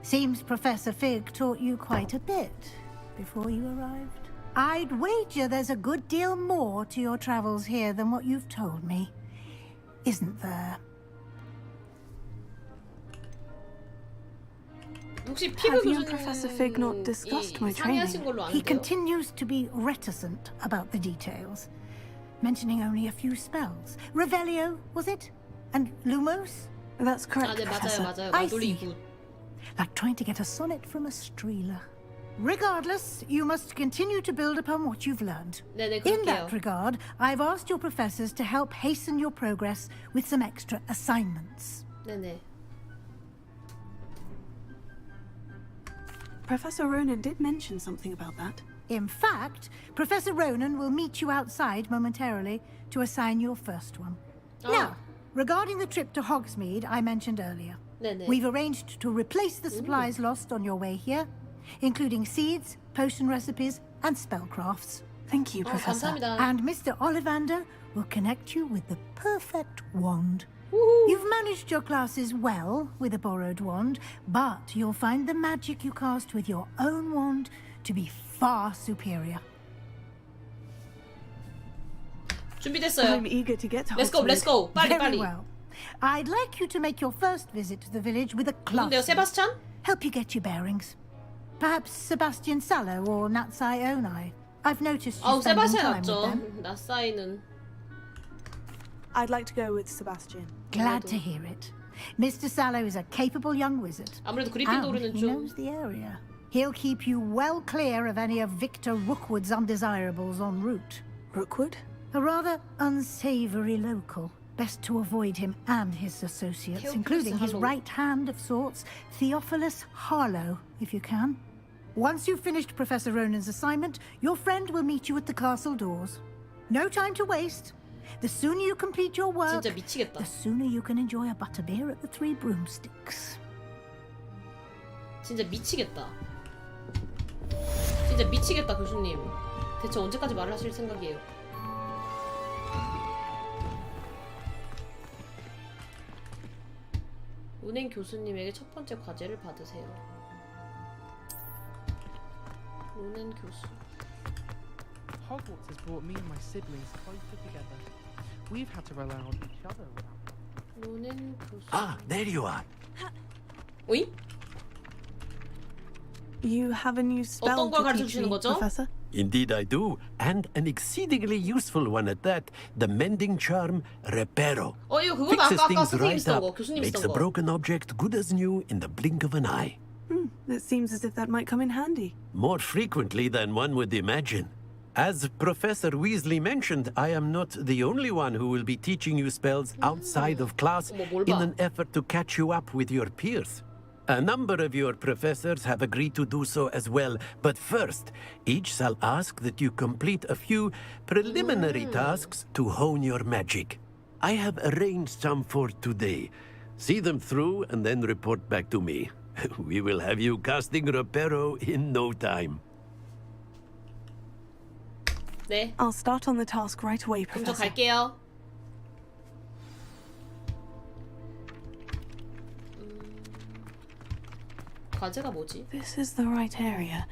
Seems Professor Fig taught you quite a bit before you arrived. I'd wager there's a good deal more to your travels here than what you've told me. Isn't there?
혹시 피그
Have you
교수님
and Professor Fig not discussed my
상의하신
training?
걸로
He
아는데요?
continues to be reticent about the details, mentioning only a few spells. Revelio, was it? And Lumos?
That's correct,
아, 네,
Professor.
맞아요.
I
마돌이
see.
굿.
Like trying to get a sonnet from a streeler. Regardless, you must continue to build upon what you've learned.
네네,
In
그럴게요.
that regard, I've asked your professors to help hasten your progress with some extra assignments.
네네.
Professor Ronan did mention something about that.
In fact, Professor Ronan will meet you outside momentarily to assign your first one. Now, regarding the trip to Hogsmeade I mentioned earlier,
네네.
we've arranged to replace the supplies lost on your way here, including seeds, potion recipes, and spellcrafts.
Thank you, Professor.
감사합니다.
And Mr. Ollivander will connect you with the perfect wand. You've managed your classes well with a borrowed wand, but you'll find the magic you cast with your own wand to be far superior.
준비됐어요.
I'm eager to get to
Let's go, let's go. 빨리
Very
빨리.
well. I'd like you to make your first visit to the village with a class.
누군데요? 세바스찬?
Help you get your bearings. Perhaps Sebastian Sallow or Natsai Onai. I've noticed you
아우,
spend some
세바스찬
time with
없죠.
them.
나사이는.
I'd like to go with Sebastian.
Glad to hear it. Mr. Sallow is a capable young wizard.
아무래도
And
그리핀도르는
he
좀.
knows the area. He'll keep you well clear of any of Victor Rookwood's undesirables en route.
Rookwood?
A rather unsavory local. Best to avoid him and his associates,
Theophilus
including his
Harlow.
right hand of sorts, Theophilus Harlow, if you can. Once you've finished Professor Ronan's assignment, your friend will meet you at the castle doors. No time to waste. The sooner you complete your work,
진짜 미치겠다.
the sooner you can enjoy a butterbeer at the Three Broomsticks.
진짜 미치겠다. 진짜 미치겠다, 교수님. 대체 언제까지 말을 하실 생각이에요? 은행 교수님에게 첫 번째 과제를 받으세요. 은행 교수.
Hogwarts has brought me and my siblings closer together. We've had to rely on each other without.
은행 교수.
Ah, there you are.
오이?
You have a new spell
어떤 걸
to
가르쳐
teach
주시는
me,
거죠?
Professor?
Indeed I do, and an exceedingly useful one at that. The mending charm Repero.
이거 그거다.
Fixes
아까
things
선생님
right
쓰던
up,
거, 교수님
makes
쓰던
a
거.
broken object good as new in the blink of an eye.
It seems as if that might come in handy.
More frequently than one would imagine. As Professor Weasley mentioned, I am not the only one who will be teaching you spells outside of class
뭘
in
봐.
an effort to catch you up with your peers. A number of your professors have agreed to do so as well, but first, each shall ask that you complete a few preliminary tasks to hone your magic. I have arranged some for today. See them through and then report back to me. We will have you casting Repero in no time.
네.
I'll start on the task right away,
그럼 저
Professor.
갈게요. 과제가 뭐지?
This is the right area.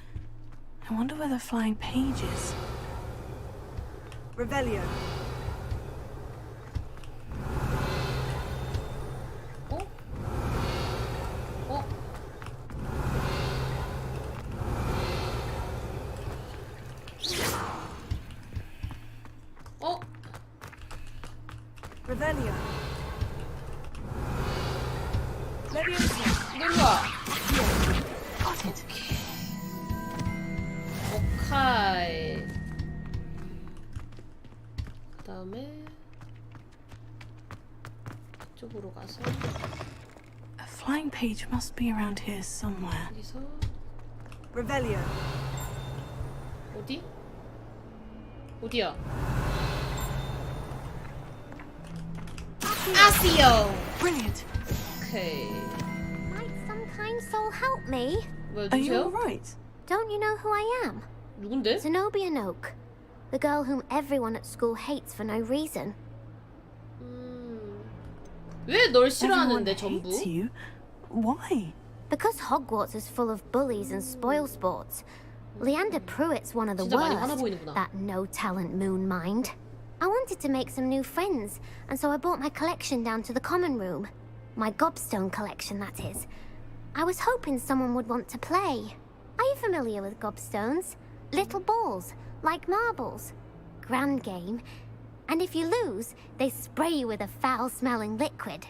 I wonder where the flying page is. Revelio. Revelio.
이걸로와. 오케이. 그 다음에 이쪽으로 가서
A flying page must be around here somewhere.
여기서
Revelio.
어디? 어디야? 아시오.
Brilliant.
오케이.
Might some kind soul help me?
뭐야,
Are you
누구세요?
alright?
Don't you know who I am?
누군데?
Zenobia Noak, the girl whom everyone at school hates for no reason.
왜 널
Everyone
싫어하는데 전부?
hates you. Why?
Because Hogwarts is full of bullies and spoil sports. Leander Pruitt's one of the
진짜 많이 화나
worst.
보이는구나.
That no-talent moon mind. I wanted to make some new friends, and so I brought my collection down to the common room. My gobstone collection, that is. I was hoping someone would want to play. Are you familiar with gobstones? Little balls, like marbles. Grand game. And if you lose, they spray you with a foul-smelling liquid.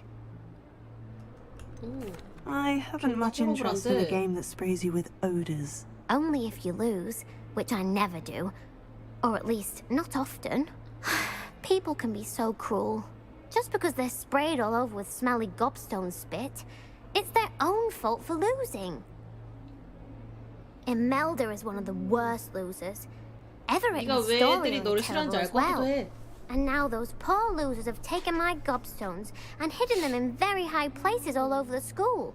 I haven't much interest in a game that sprays you with odors.
Only if you lose, which I never do. Or at least, not often. People can be so cruel. Just because they're sprayed all over with smelly gobstone spit, it's their own fault for losing. Imelda is one of the worst losers. Ever written
네가
a
왜
story
애들이
on
너를
terrible
싫어하는지 알
as
것 같기도
well.
해.
And now those poor losers have taken my gobstones and hidden them in very high places all over the school.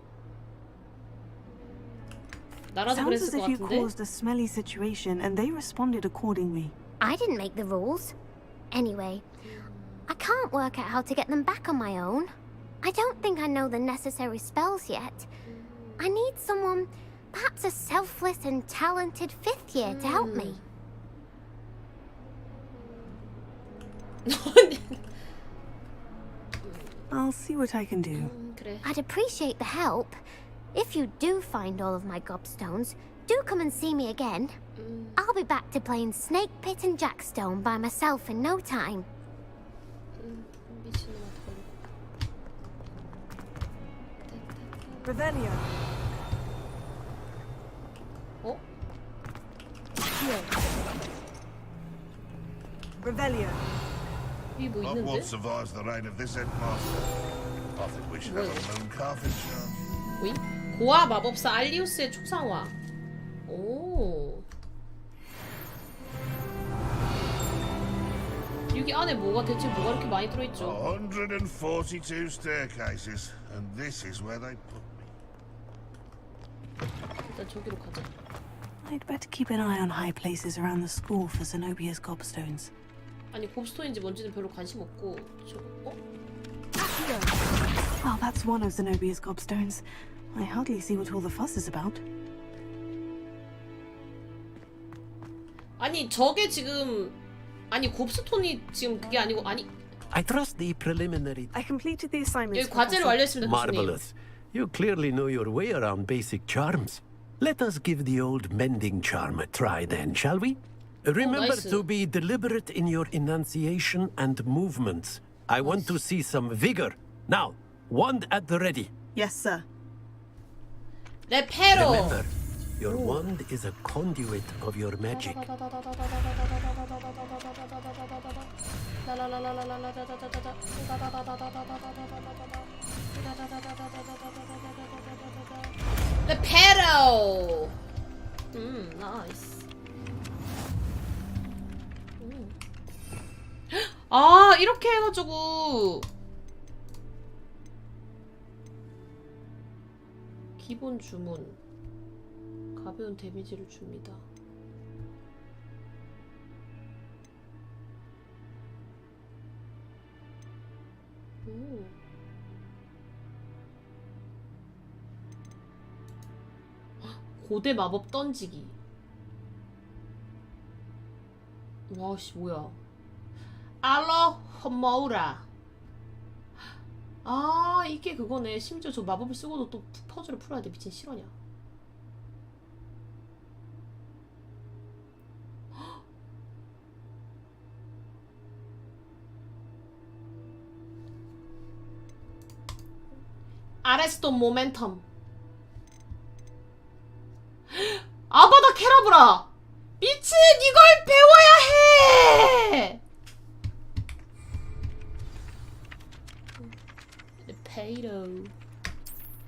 나라도
Sounds
그랬을
as
것
if you
같은데?
caused a smelly situation and they responded accordingly.
I didn't make the rules. Anyway, I can't work out how to get them back on my own. I don't think I know the necessary spells yet. I need someone, perhaps a selfless and talented fifth year to help me.
I'll see what I can do.
그래.
I'd appreciate the help. If you do find all of my gobstones, do come and see me again. I'll be back to playing Snake Pit and Jackstone by myself in no time.
Revelio.
어?
Revelio.
여기 뭐
Not
있는데?
what survives the reign of this headmaster. I think we should have a moon carving chance.
오이? 고아 마법사 알리우스의 초상화. 오. 여기 안에 대체 뭐가 이렇게 많이 들어있죠?
142 staircases, and this is where they put me.
일단 저기로 가자.
I'd better keep an eye on high places around the school for Zenobia's gobstones.
아니 곱스톤인지 뭔지는 별로 관심 없고 저거 어?
Well, that's one of Zenobia's gobstones. I hardly see what all the fuss is about.
아니 저게 지금 아니 곱스톤이 지금 그게 아니고 아니
I trust the preliminary.
I completed the assignments.
여기 과제를 완료했습니다, 교수님.
Marvelous. You clearly know your way around basic charms. Let us give the old mending charm a try then, shall we? Remember
nice.
to be deliberate in your enunciation and movements. I want to see some vigor. Now, wand at the ready.
Yes, sir.
레페로.
Remember, your wand is a conduit of your magic.
레페로. 나이스. 아 이렇게 해가지고 기본 주문 가벼운 데미지를 줍니다. 고대 마법 던지기. 와씨 뭐야? 알로호모우라. 아 이게 그거네. 심지어 저 마법을 쓰고도 또 퍼즐을 풀어야 돼. 미친 실화냐? 아레스토 모멘텀. 아바다 케라브라. 미친 이걸 배워야 해.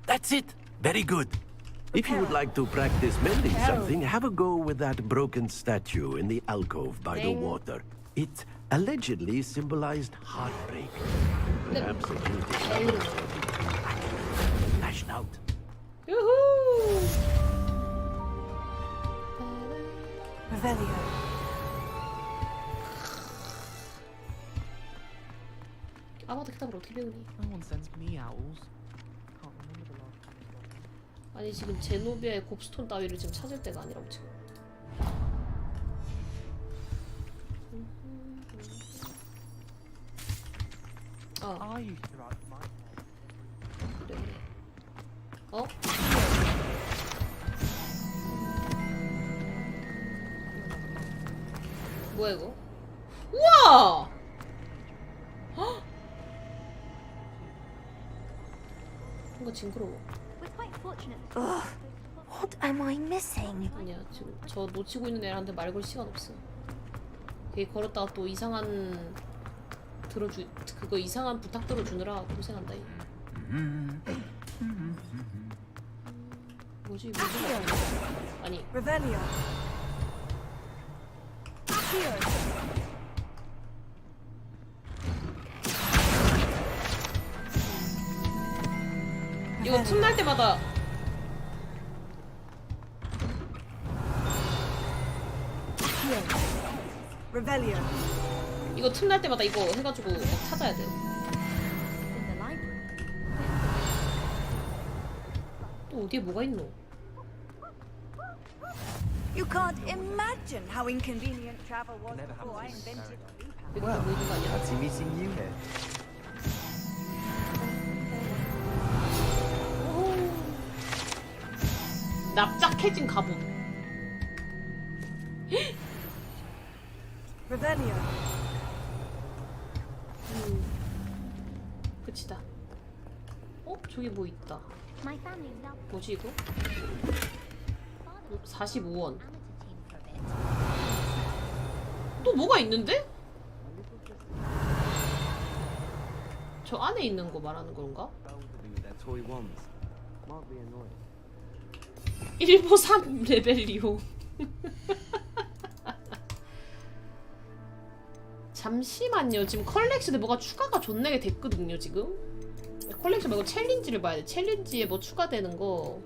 That's it. Very good. If you would like to practice mending something, have a go with that broken statue in the alcove by the water. It allegedly symbolized heartbreak. Absolutely.
Lash out.
유후.
Revelio.
아마도 캐답을 어떻게 배우니?
No one sends me owls. Can't remember the last time I got them.
아니 지금 제노비아의 곱스톤 따위를 지금 찾을 때가 아니라고 지금.
I used to write mine.
그래. 어? 뭐야 이거? 우와! 헉! 뭔가 징그러워.
Ugh, what am I missing?
아니야 지금 저 놓치고 있는 애한테 말 걸 시간 없어. 걔 걸었다가 또 이상한 그거 이상한 부탁 들어주느라 고생한다 얘. 뭐지 이거 아니
Revelio.
이거 틈날 때마다
Revelio.
이거 틈날 때마다 이거 해가지고 막 찾아야 돼요. 또 어디에 뭐가 있노?
You can't imagine how inconvenient travel was before I invented
여기가 뭐 있는 거 아니야?
Fancy meeting you here.
납작해진 갑옷.
Revelio.
끝이다. 어? 저기 뭐 있다. 뭐지 이거? 45원. 또 뭐가 있는데? 저 안에 있는 거 말하는 건가? 일보 3 레벨리오. 잠시만요. 지금 컬렉션에 뭐가 추가가 존나게 됐거든요 지금. 컬렉션 말고 챌린지를 봐야 돼. 챌린지에 뭐 추가되는 거.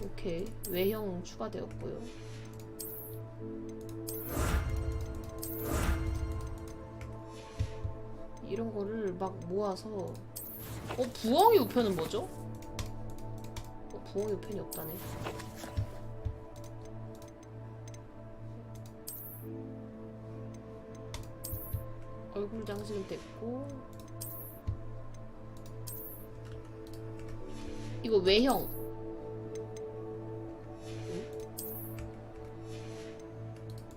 오케이. 외형 추가되었고요. 이런 거를 막 모아서 부엉이 우편은 뭐죠? 부엉이 우편이 없다네. 얼굴 장식은 됐고 이거 외형.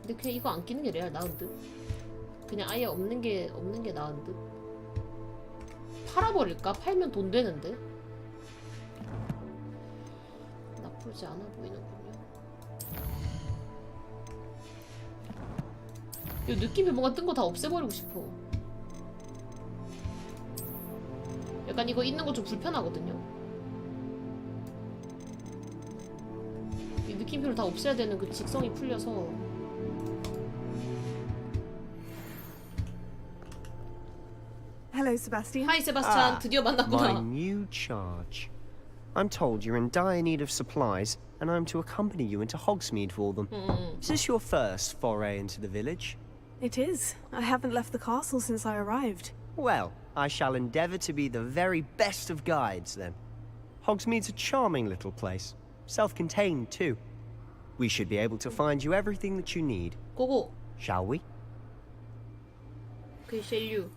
근데 그냥 이거 안 끼는 게 레알 나은 듯. 그냥 아예 없는 게 나은 듯. 팔아버릴까? 팔면 돈 되는데. 나쁘지 않아 보이는군요. 이 느낌이 뭔가 뜬 거 다 없애버리고 싶어. 약간 이거 있는 거 좀 불편하거든요. 이 느낌표를 다 없애야 되는 그 직성이 풀려서.
Hello, Sebastian.
Hi, Sebastian. 드디어 만났구나.
My new charge. I'm told you're in dire need of supplies, and I'm to accompany you into Hogsmeade for them. Is this your first foray into the village?
It is. I haven't left the castle since I arrived.
Well, I shall endeavour to be the very best of guides, then. Hogsmeade's a charming little place. Self-contained, too. We should be able to find you everything that you need.
고고.
Shall we?
Okay, shall you?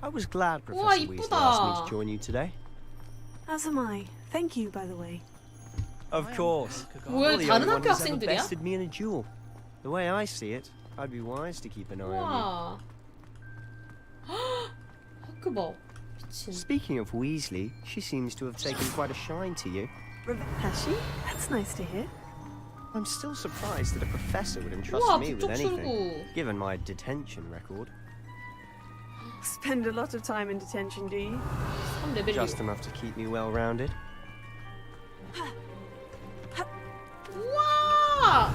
I was glad Professor
우와,
Weasley
이쁘다.
asked me to join you today.
As am I. Thank you, by the way.
Of course.
뭐야,
You're the
다른
only one
학교
who's ever
학생들이야?
bested me in a duel. The way I see it, I'd be wise to keep an eye on you.
우와. 학교 봐. 미친.
Speaking of Weasley, she seems to have taken quite a shine to you.
Has she? That's nice to hear.
I'm still surprised that a professor would entrust
우와,
me with
북쪽
anything,
출구.
given my detention record.
Spend a lot of time in detention, do you?
3레벨이요.
Just enough to keep me well-rounded.
우와!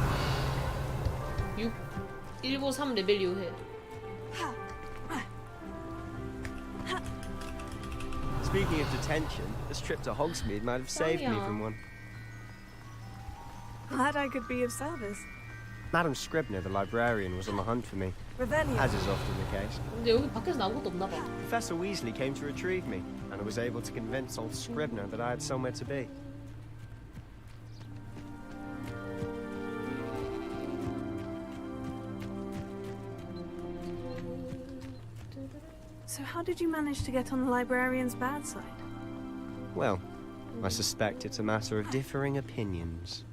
1보 3레벨 이후에.
Speaking of detention, this trip to Hogsmeade might have saved me from one.
Glad I could be of service.
Madam Scribner, the librarian, was on the hunt for me,
Revelio.
as is often the case.
근데 여기 밖에서 아무것도 없나 봐.
Professor Weasley came to retrieve me, and I was able to convince old Scribner that I had somewhere to be.
So how did you manage to get on the librarian's bad side?
Well, I suspect it's a matter of differing opinions.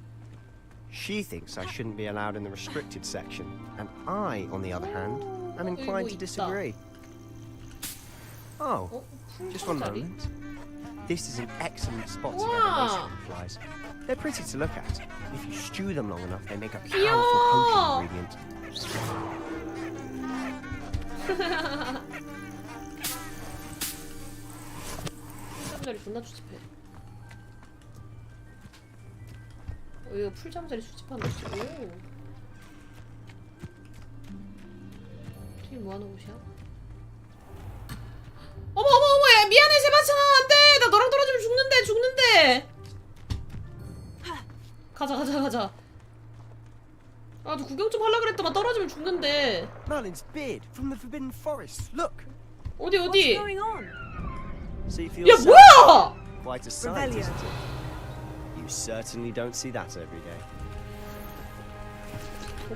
She thinks I shouldn't be allowed in the restricted section, and I, on the other hand, am inclined to disagree. Oh, just one moment. This is an excellent spot to gather those flies. They're pretty to look at. If you stew them long enough, they make a powerful potion ingredient.
풀잠자리 존나 수집해. 이거 풀잠자리 수집하는 곳이. 오. 저기 뭐하는 곳이야? 어머 야, 미안해 세바스찬. 안돼. 나 너랑 떨어지면 죽는데. 가자. 아, 너 구경 좀 하려 그랬더만 떨어지면 죽는데.
Merlin's beard from the Forbidden Forest. Look.
어디?
What's going on?
See for
야,
yourself.
뭐야?
Quite a sight, isn't it? You certainly don't see that every day.
You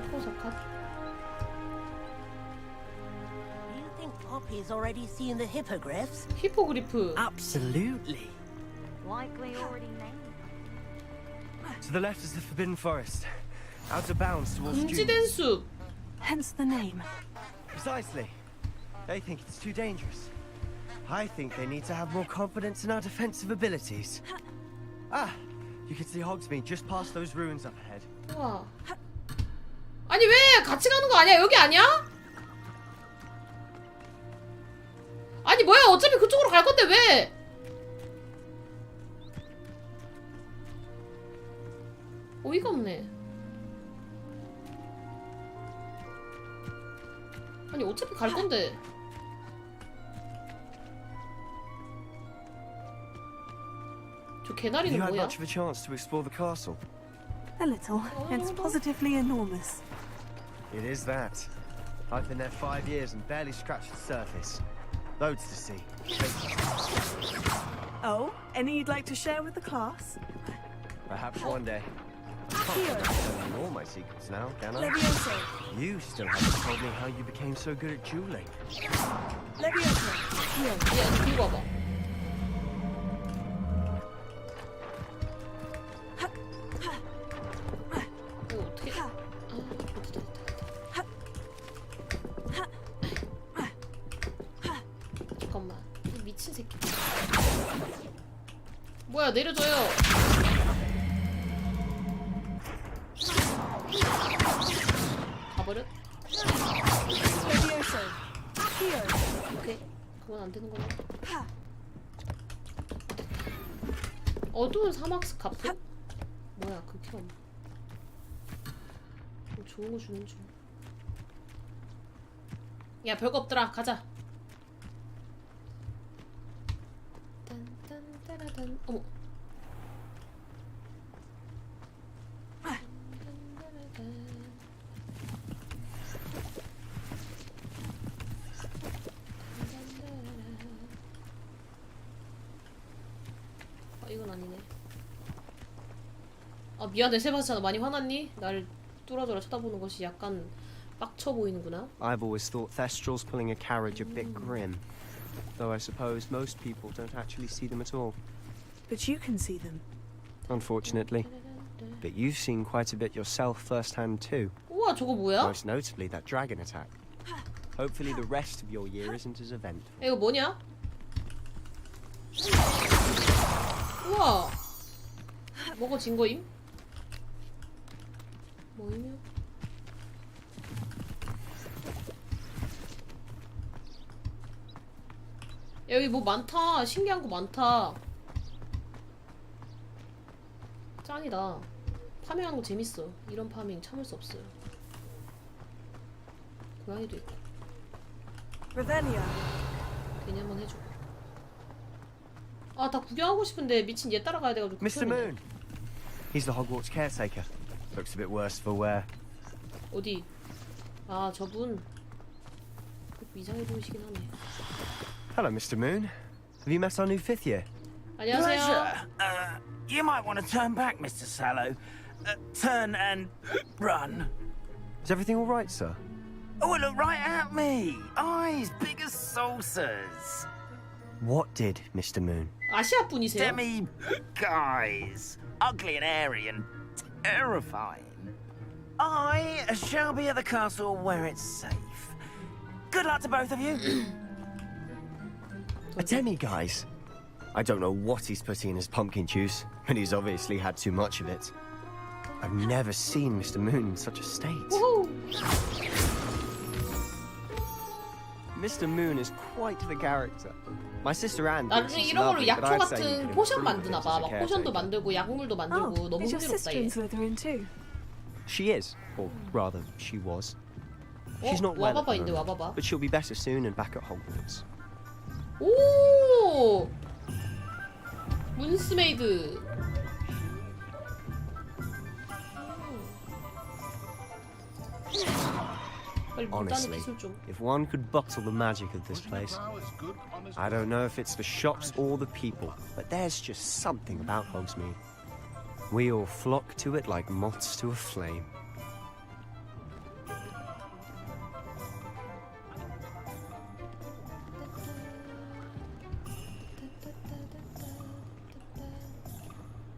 think Poppy's already seen the hippogriffs?
히포그리프.
Absolutely.
Likely already named.
To the left is the Forbidden Forest. Out of bounds towards
금지된
students.
숲.
Hence the name.
Precisely. They think it's too dangerous. I think they need to have more confidence in our defensive abilities. Ah, you can see Hogsmeade just past those ruins up ahead.
우와. 아니 왜 같이 가는 거 아니야? 여기 아니야? 아니 뭐야? 어차피 그쪽으로 갈 건데 왜? 어이가 없네. 아니 어차피 갈 건데. 저 개나리는
You had
뭐야?
much of a chance to explore the castle.
A little. It's positively enormous.
It is that. I've been there 5 years and barely scratched the surface. Loads to see.
Oh, any you'd like to share with the class?
Perhaps one day.
Here.
I can't tell you all my secrets now, can I?
Levioso.
You still haven't told me how you became so good at dueling.
Levioso. Here.
야, 들고 와봐. 이거 어떻게? 잠깐만. 이 미친 새끼. 뭐야, 내려줘요. 가버려?
Levioso. Here.
오케이. 그건 안 되는 거네. 어두운 사막 스카프? 뭐야, 극혐. 뭐 좋은 거 주는 중. 야, 별거 없더라. 가자. 딴딴따라단. 어머. 이건 아니네. 아, 미안해 세바스찬. 많이 화났니? 나를 뚫어져라 쳐다보는 것이 약간 빡쳐 보이는구나.
I've always thought Thestrals pulling a carriage a bit grim, though I suppose most people don't actually see them at all.
But you can see them.
Unfortunately. But you've seen quite a bit yourself firsthand too.
우와, 저거 뭐야?
Most notably that dragon attack. Hopefully the rest of your year isn't as eventful.
이거 뭐냐? 우와. 먹어진 거임? 뭐이며? 여기 뭐 많다. 신기한 거 많다. 짱이다. 파밍하는 거 재밌어. 이런 파밍 참을 수 없어요. 고양이도 있고. 괜히 한번 해줘. 아, 다 구경하고 싶은데 미친 얘 따라가야 돼가지고.
Mr. Moon. He's the Hogwarts caretaker. Looks a bit worse for wear.
어디? 아, 저분 이상해 보이시긴 하네.
Hello, Mr. Moon. Have you met our new fifth year?
안녕하세요.
You might want to turn back, Mr. Sallow. Turn and run.
Is everything all right, sir?
Oh, look right at me. Eyes big as saucers.
What did, Mr. Moon?
아시아 분이세요?
Demi guys. Ugly and airy and terrifying. I shall be at the castle where it's safe. Good luck to both of you.
A demi-guise? I don't know what he's putting in his pumpkin juice, but he's obviously had too much of it. I've never seen Mr. Moon in such a state. Mr. Moon is quite the character. My sister Anne thinks
나중에
he's
이런 걸로
lovely, but
약초
I'd say he
같은
could
포션
improve
만드나
it
봐.
as a
막 포션도
caretaker.
만들고 약물도 만들고 너무
is your
흥미롭다
sister
얘.
in Slytherin too?
She is, or rather, she was. She's
어?
not well at the
와봐봐인데
moment,
와봐봐.
but she'll be better soon and back at Hogwarts.
오! 문스메이드. 빨리 문 따는
Honestly,
기술 좀.
if one could bottle the magic of this place, I don't know if it's the shops or the people, but there's just something about Hogsmeade. We all flock to it like moths to a flame.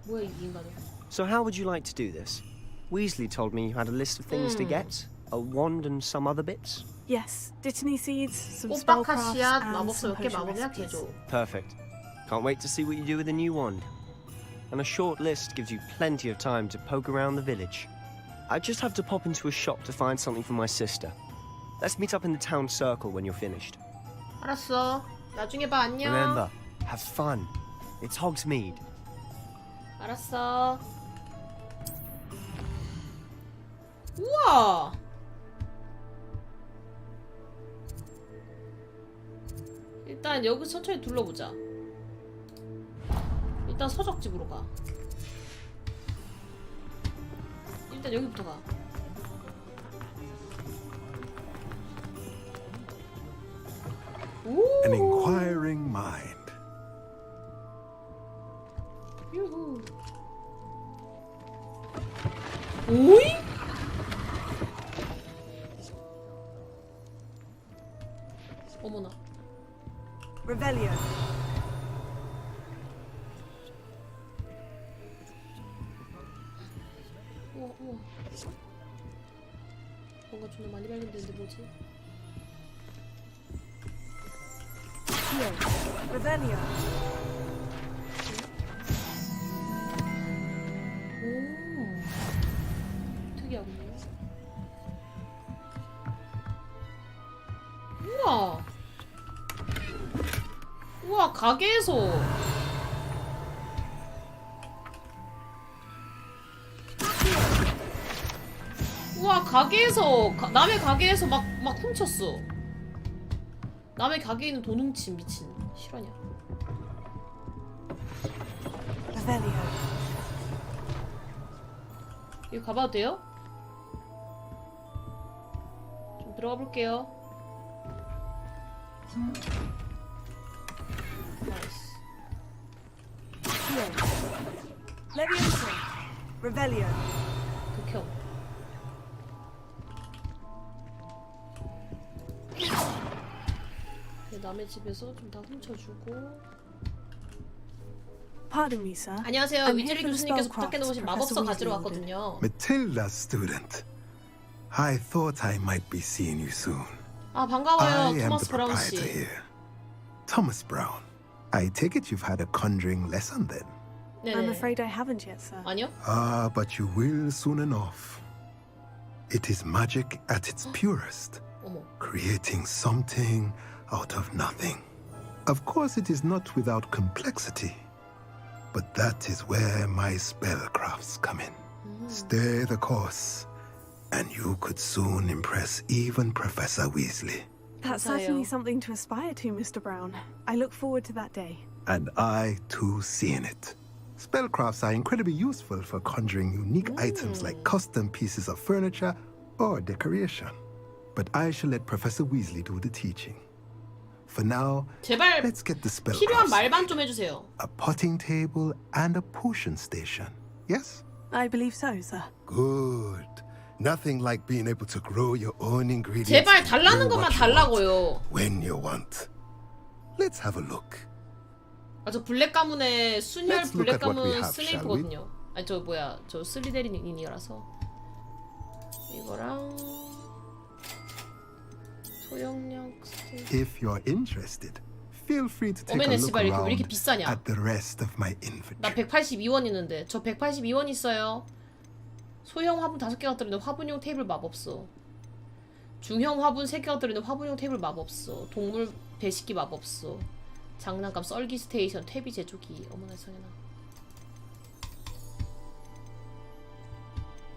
뭐야 이 인간은?
So how would you like to do this? Weasley told me you had a list of things to get, a wand and some other bits.
Yes, dittany seeds, some
꽃바카
spellcrafts,
씨앗,
and
마법사
some
몇 개,
potion
마법약
recipes.
제조.
Perfect. Can't wait to see what you do with the new wand. And a short list gives you plenty of time to poke around the village. I just have to pop into a shop to find something for my sister. Let's meet up in the town circle when you're finished.
알았어. 나중에 봐 안녕.
Remember, have fun. It's Hogsmeade.
알았어. 우와. 일단 여기서 천천히 둘러보자. 일단 서적집으로 가. 일단 여기부터 가.
An inquiring mind.
유후. 오잉? 어머나.
Revelio.
우와 우와. 뭔가 존나 많이 발견되는데 뭐지?
Revelio.
오. 특이하군요. 우와. 우와 가게에서. 우와 가게에서 남의 가게에서 막 훔쳤어. 남의 가게에 있는 돈 훔친 미친 실화냐?
Revelio.
여기 가봐도 돼요? 좀 들어가 볼게요. 나이스.
Leviosa. Revelio.
극혐. 남의 집에서 좀 다 훔쳐주고.
Pardon me, sir.
안녕하세요.
I'm
위즈리
here for the
교수님께서
spellcraft
부탁해놓으신
Professor
마법서 가지러
Weasley ordered.
왔거든요.
Matilda's student. I thought I might be seeing you soon.
아
I
반가워요.
am
토마스
the
브라운
proprietor
씨.
here. Thomas Brown. I take it you've had a conjuring lesson then.
I'm afraid I haven't yet, sir.
아니요?
Ah, but you will soon enough. It is magic at its purest,
어머.
creating something out of nothing. Of course, it is not without complexity, but that is where my spellcrafts come in. Stay the course, and you could soon impress even Professor Weasley.
That's certainly something to aspire to, Mr. Brown. I look forward to that day.
And I, too, seeing it. Spellcrafts are incredibly useful for conjuring unique items like custom pieces of furniture or decoration. But I shall let Professor Weasley do the teaching. For now,
제발
let's get the
필요한
spellcrafts.
말만 좀 해주세요.
A potting table and a potion station. Yes?
I believe so, sir.
Good. Nothing like being able to grow your own ingredients.
제발
and
달라는
grow
것만
what you want
달라고요.
when you want. Let's have a look.
아, 저 블랙 가문의 순혈
Let's look
블랙
at what we
가문
have, shall
스네이프거든요. 아니 저 뭐야 저 슬리데린이라서 이거랑 소형력
If you're interested, feel free to take
어메네
a look
씨발 이렇게 왜 이렇게
around
비싸냐?
at the rest of my inventory.
나 182원 있는데 저 182원 있어요. 소형 화분 5개가 들어있는데 화분용 테이블 마법서. 중형 화분 3개가 들어있는데 화분용 테이블 마법서. 동물 배식기 마법서. 장난감 썰기 스테이션 퇴비 제조기. 어머나 세상에나.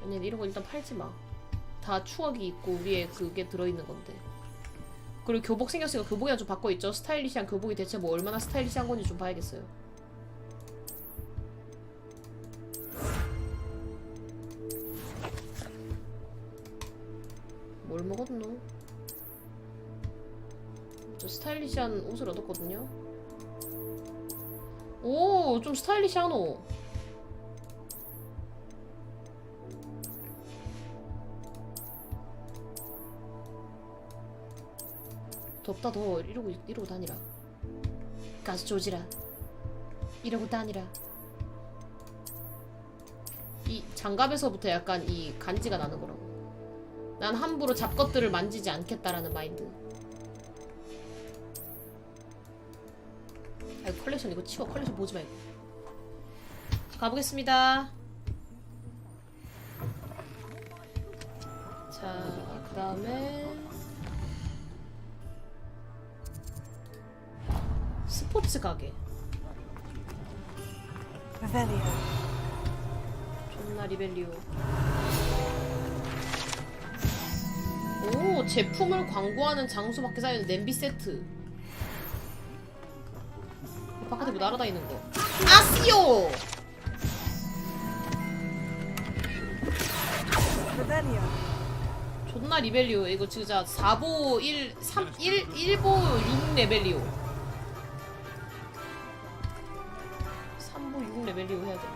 아니 이런 거 일단 팔지 마. 다 추억이 있고 우리의 그게 들어있는 건데. 그리고 교복 생겼으니까 교복이랑 좀 바꿔 있죠. 스타일리시한 교복이 대체 뭐 얼마나 스타일리시한 건지 좀 봐야겠어요. 뭘 먹었노? 저 스타일리시한 옷을 얻었거든요. 오, 좀 스타일리시하노. 덥다 더워. 이러고 다니라. 가서 조지라. 이러고 다니라. 이 장갑에서부터 약간 이 간지가 나는 거라고. 난 함부로 잡것들을 만지지 않겠다라는 마인드. 아이고 컬렉션 이거 치워. 컬렉션 보지 말고. 가보겠습니다. 자, 그 다음에 스포츠 가게. 존나 리벨리오. 오, 제품을 광고하는 장소 밖에 쌓여있는 냄비 세트. 바깥에 뭐 날아다니는 거. 아씨오! 존나 리벨리오. 이거 진짜 4보 1, 3, 1보 6 레벨리오. 3보 6 레벨리오 해야 돼.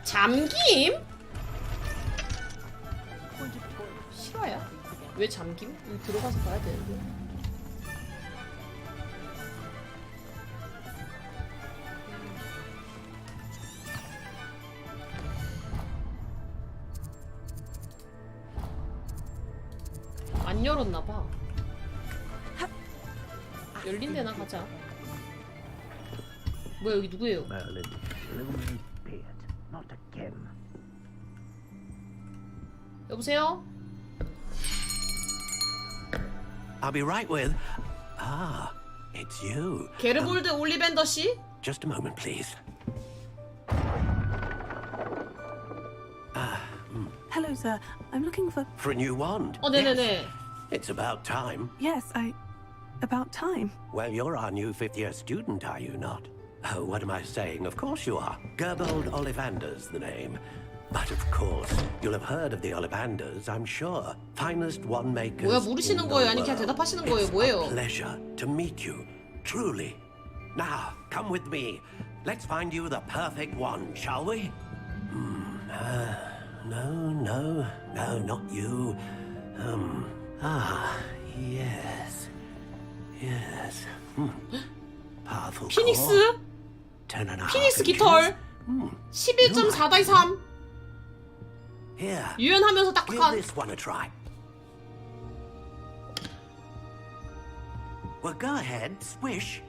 잠김? 실화야? 왜 잠김? 들어가서 봐야 되는데. 안 열었나봐. 열린 데나 가자. 뭐야 여기 누구예요? 여보세요?
I'll be right with. Ah, it's you.
게르볼드 올리벤더 씨?
Just a moment, please.
Hello, sir. I'm looking for.
For a new wand.
네네네.
It's about time.
Yes, about time.
Well, you're our new fifth-year student, are you not? Oh, what am I saying? Of course you are. Gerbold Ollivander's the name. But of course, you'll have heard of the Ollivanders, I'm sure. Finest wand makers.
뭐야 모르시는 거예요? 아니 그냥 대답하시는 거예요? 뭐예요?
Pleasure to meet you, truly. Now, come with me. Let's find you the perfect wand, shall we? No, not you. Yes. Powerful.
피닉스? 피닉스 깃털. 11.4/3.
Here.
유연하면서 딱딱한.
Give this one a try. Well, go ahead, swish.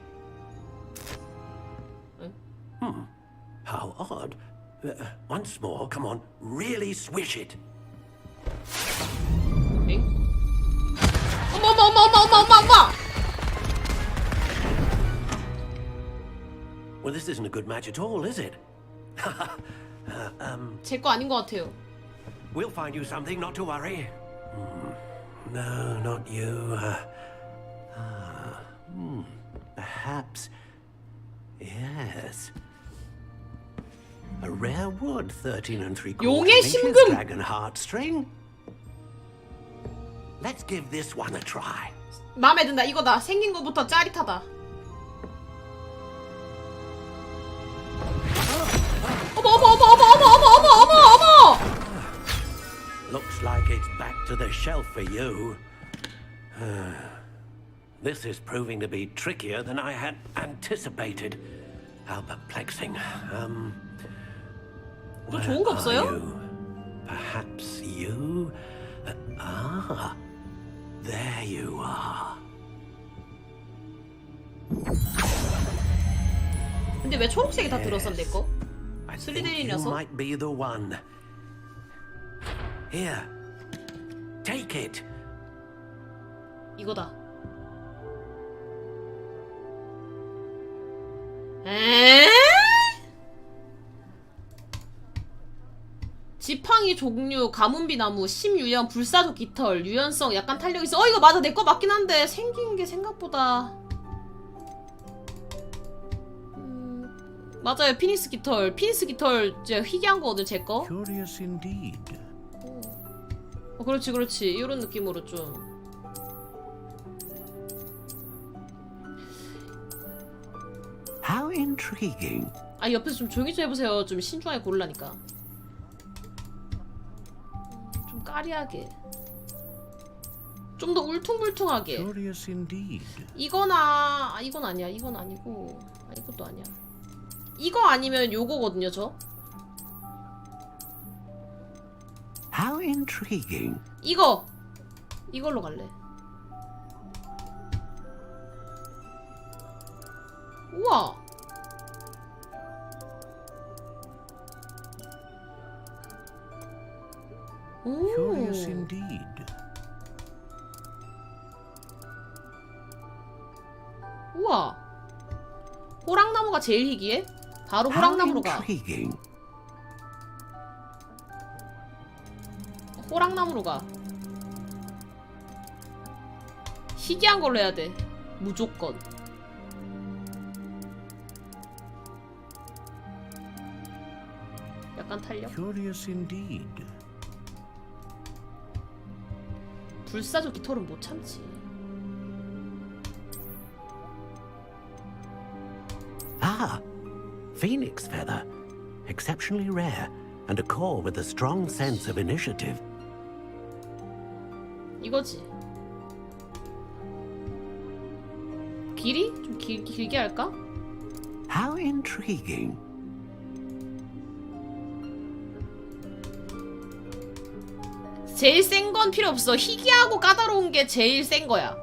How odd. Once more, come on, really swish it.
어머.
Well, this isn't a good match at all, is it?
제 거 아닌 것 같아요.
We'll find you something, not to worry. No, not you. Perhaps. Yes. A rare wood, 13 3/4
용의
inches,
심금.
dragon heartstring. Let's give this one a try.
마음에 든다. 이거다. 생긴 거부터 짜릿하다. 어머.
Looks like it's back to the shelf for you. This is proving to be trickier than I had anticipated. How perplexing.
또 좋은 거 없어요?
Perhaps you? There you are.
근데 왜 초록색이 다 들었어 내 거?
I think you
슬리데린이라서?
might be the one. Here, take it.
이거다. 에? 지팡이 종류, 가문비 나무, 심유형, 불사조 깃털, 유연성, 약간 탄력 있어. 이거 맞아. 내 거 맞긴 한데 생긴 게 생각보다. 맞아요. 피니스 깃털 이제 희귀한 거거든 제 거.
Curious indeed.
그렇지. 이런 느낌으로 좀.
How intriguing.
아 옆에서 좀 조용히 좀 해보세요. 좀 신중하게 고르라니까. 좀 까리하게. 좀 더 울퉁불퉁하게.
Curious indeed.
이거나 이건 아니야. 이건 아니고 이것도 아니야. 이거 아니면 요거거든요 저.
How intriguing.
이걸로 갈래. 우와.
Curious indeed.
우와. 호랑나무가 제일 희귀해? 바로 호랑나무로 가. 호랑나무로 가. 희귀한 걸로 해야 돼. 무조건. 약간 탄력.
Curious indeed.
불사조 깃털은 못 참지.
Phoenix feather. Exceptionally rare, and a core with a strong sense of initiative.
이거지. 길이? 좀 길게 할까?
How intriguing.
제일 센 건 필요 없어. 희귀하고 까다로운 게 제일 센 거야.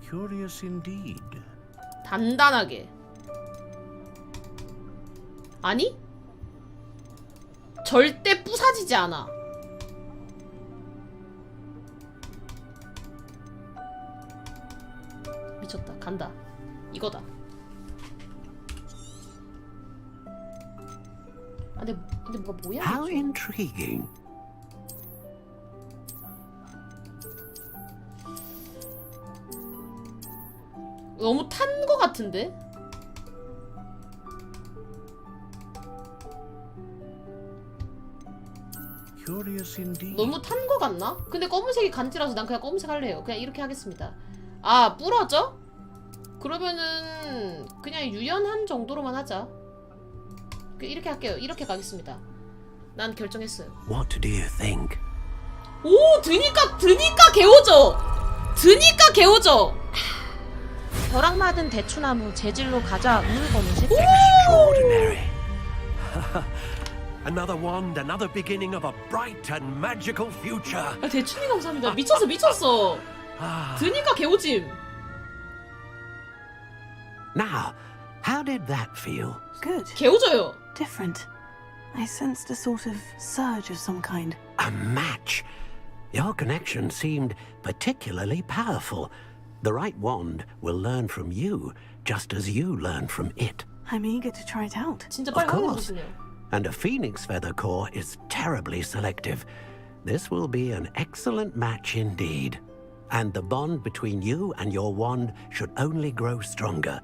Curious indeed.
단단하게. 아니? 절대 부사지지 않아. 미쳤다. 간다. 이거다. 아, 근데 뭐가 뭐야?
How intriguing.
너무 탄 거 같은데?
Curious indeed.
너무 탄 거 같나? 근데 검은색이 간지라서 난 그냥 검은색 할래요. 그냥 이렇게 하겠습니다. 아, 부러져? 그러면은 그냥 유연한 정도로만 하자. 이렇게 할게요. 이렇게 가겠습니다. 난 결정했어요.
What do you think?
오, 드니까 개오죠. 개오죠.
벼락 맞은 대추나무 재질로 가자. 눈을 검은색.
Extraordinary. Another wand, another beginning of a bright and magical future.
아, 대추님 감사합니다. 미쳤어. 드니까 개오짐.
Now, how did that feel?
Good.
개오져요.
Different. I sensed a sort of surge of some kind.
A match. Your connection seemed particularly powerful. The right wand will learn from you, just as you learn from it.
I'm eager to try it out.
진짜
Of
빨리 확인해
course.
보시네요.
And a phoenix feather core is terribly selective. This will be an excellent match indeed. And the bond between you and your wand should only grow stronger.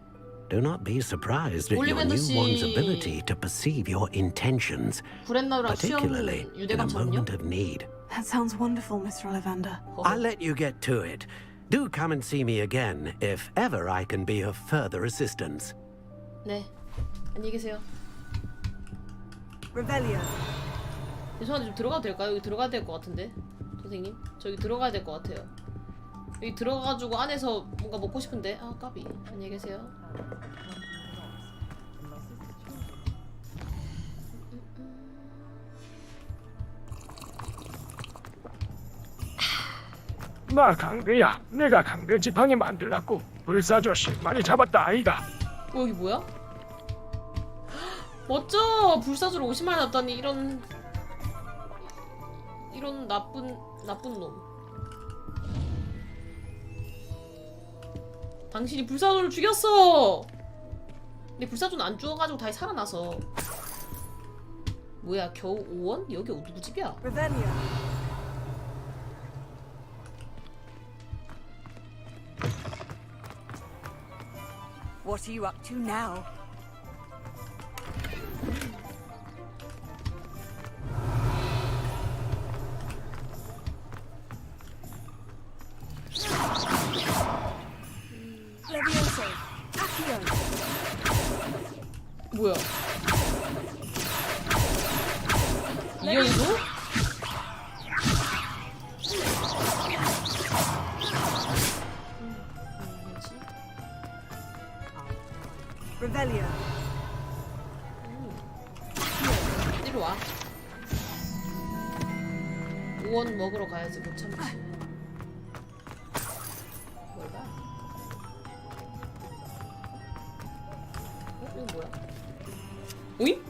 Do not be surprised at your new wand's ability to perceive your intentions, particularly in a moment of need.
That sounds wonderful, Mr. Ollivander.
I'll let you get to it. Do come and see me again if ever I can be of further assistance.
네. 안녕히 계세요.
Revelio.
죄송한데 좀 들어가도 될까요? 여기 들어가야 될 것 같은데 선생님? 저기 들어가야 될 것 같아요. 여기 들어가가지고 안에서 뭔가 먹고 싶은데 아 까비. 안녕히 계세요.
나 강배야. 내가 강배 지팡이 만들라고 불사조씨 많이 잡았다 아이가.
여기 뭐야? 멋져! 불사조로 50만 원 났다니 이런 나쁜 놈. 당신이 불사조를 죽였어! 근데 불사조는 안 죽어가지고 다시 살아나서. 뭐야 겨우 5원? 여기 누구 집이야?
What are you up to now? Levioso. Accio.
뭐야? 이연도?
Revelio.
이리 와. 5원 먹으러 가야지 못 참지. 뭘까? 이거 뭐야? 오잉?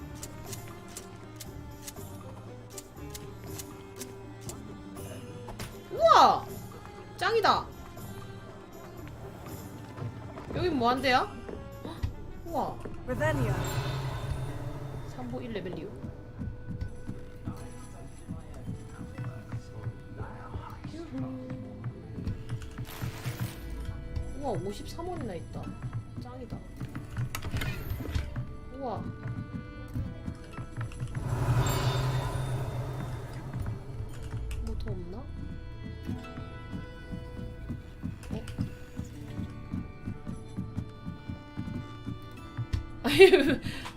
우와! 짱이다. 여긴 뭐 한대야? 우와.
Revelio.
3보 1레벨이요. 우와 53원이나 있다. 짱이다. 우와. 뭐 더 없나?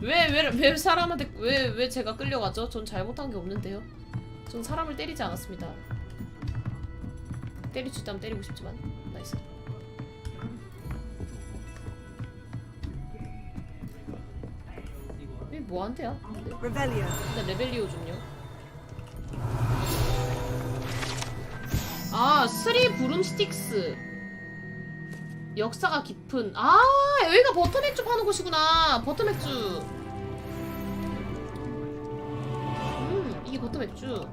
왜 사람한테 왜 제가 끌려가죠? 전 잘못한 게 없는데요. 전 사람을 때리지 않았습니다. 때릴 수 있다면 때리고 싶지만. 나이스. 이게 뭐 한대야?
Revelio.
일단 레벨리오 좀요. 아, 스리 브룸스틱스. 역사가 깊은. 아, 여기가 버터맥주 파는 곳이구나. 버터맥주. 이게 버터맥주.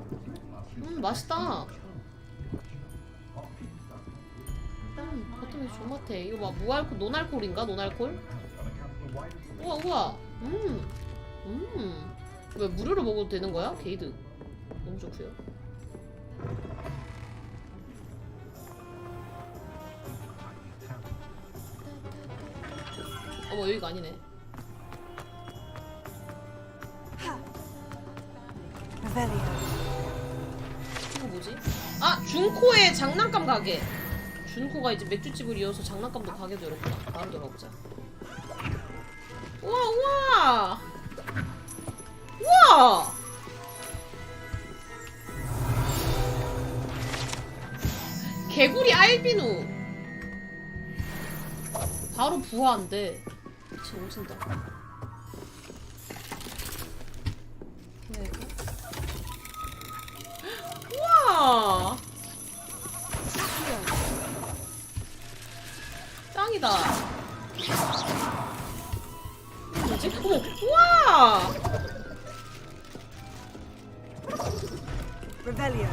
맛있다. 버터맥주 존맛해. 이거 막 무알콜, 노알콜인가? 노알콜? 우와, 우와. 왜 무료로 먹어도 되는 거야? 게이드. 너무 좋고요. 어머, 여기가 아니네. 이거 뭐지? 아! 준코의 장난감 가게! 준코가 이제 맥주집을 이어서 장난감도 가게도 열었구나. 다음 들어가보자. 우와, 우와! 우와! 개구리 알비누! 바로 부화한대. 진짜 오진다. 우와! 어머, 우와!
Revelio.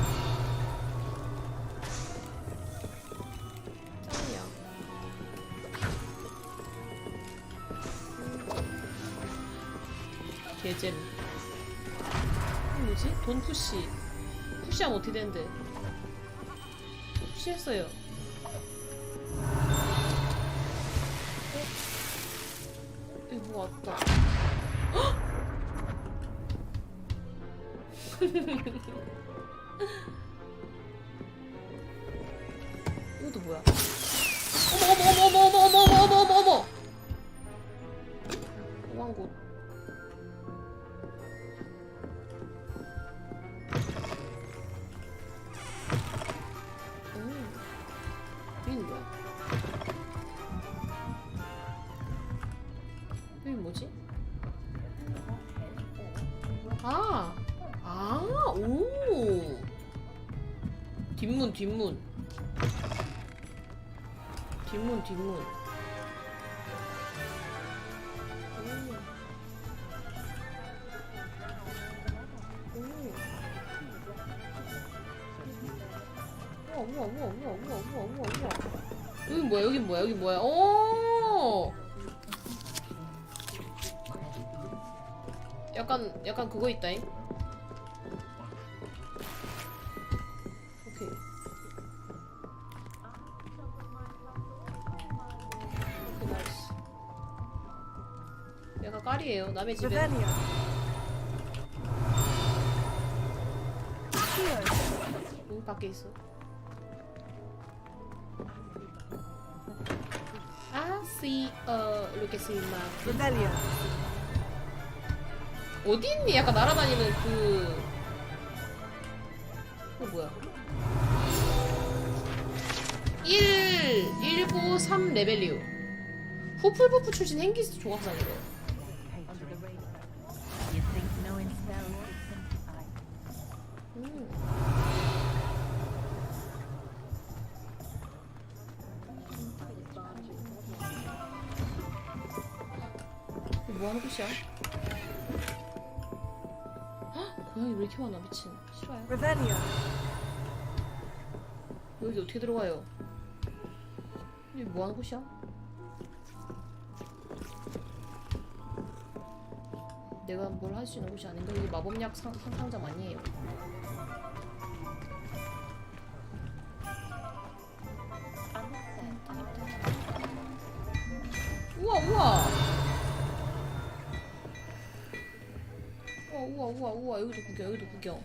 짱이야. 개잼. 뭐지? 돈 푸시. 푸시하면 어떻게 되는데? 푸시했어요. 여기 뭐 왔다. 이것도 뭐야? 어머. 광고. 여기는 뭐야? 여기 뭐지? 오. 뒷문. 우와. 여긴 뭐야? 오! 약간 그거 있다잉? 오케이. 나이스. 약간 깔이에요. 남의 집에. 밖에 있어. 이렇게 쓰이나. 어디 있니? 약간 날아다니는 그 뭐야? 193 레벨리오. 후플부프 출신 행기스 조각상이래. 뭐하는 곳이야? 헉! 고양이 왜 이렇게 많아 미친. 싫어요. 여기 어떻게 들어가요? 여기 뭐하는 곳이야? 내가 뭘 할 수 있는 곳이 아닌가? 여기 마법약 상상점 아니에요. 우와. 여기도 구경.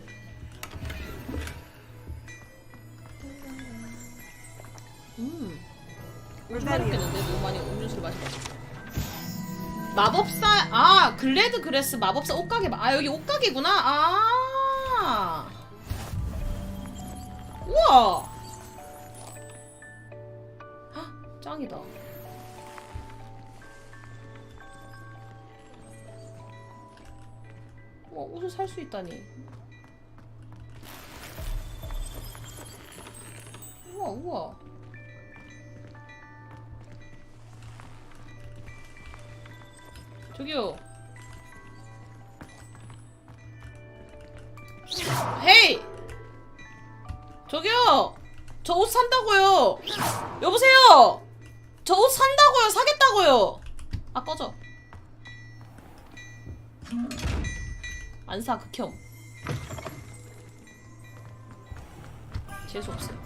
좀 해롭겠는데? 너무 많이 음료수를 마셔가지고. 마법사, 글래드 그레스 마법사 옷가게. 여기 옷가게구나. 우와. 헉, 짱이다. 옷을 살 수 있다니. 우와. 저기요. 헤이! 저기요! 저 옷 산다고요! 여보세요! 저 옷 산다고요! 사겠다고요! 꺼져. 안 사, 극혐. 재수없어요.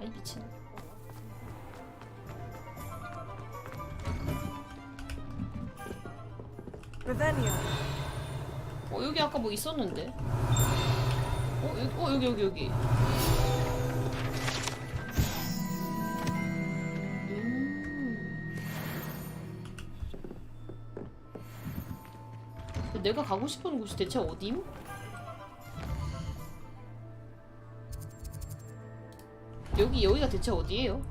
아이, 미친. 여기 아까 뭐 있었는데? 여기. 내가 가고 싶은 곳이 대체 어딘? 여기가 대체 어디예요?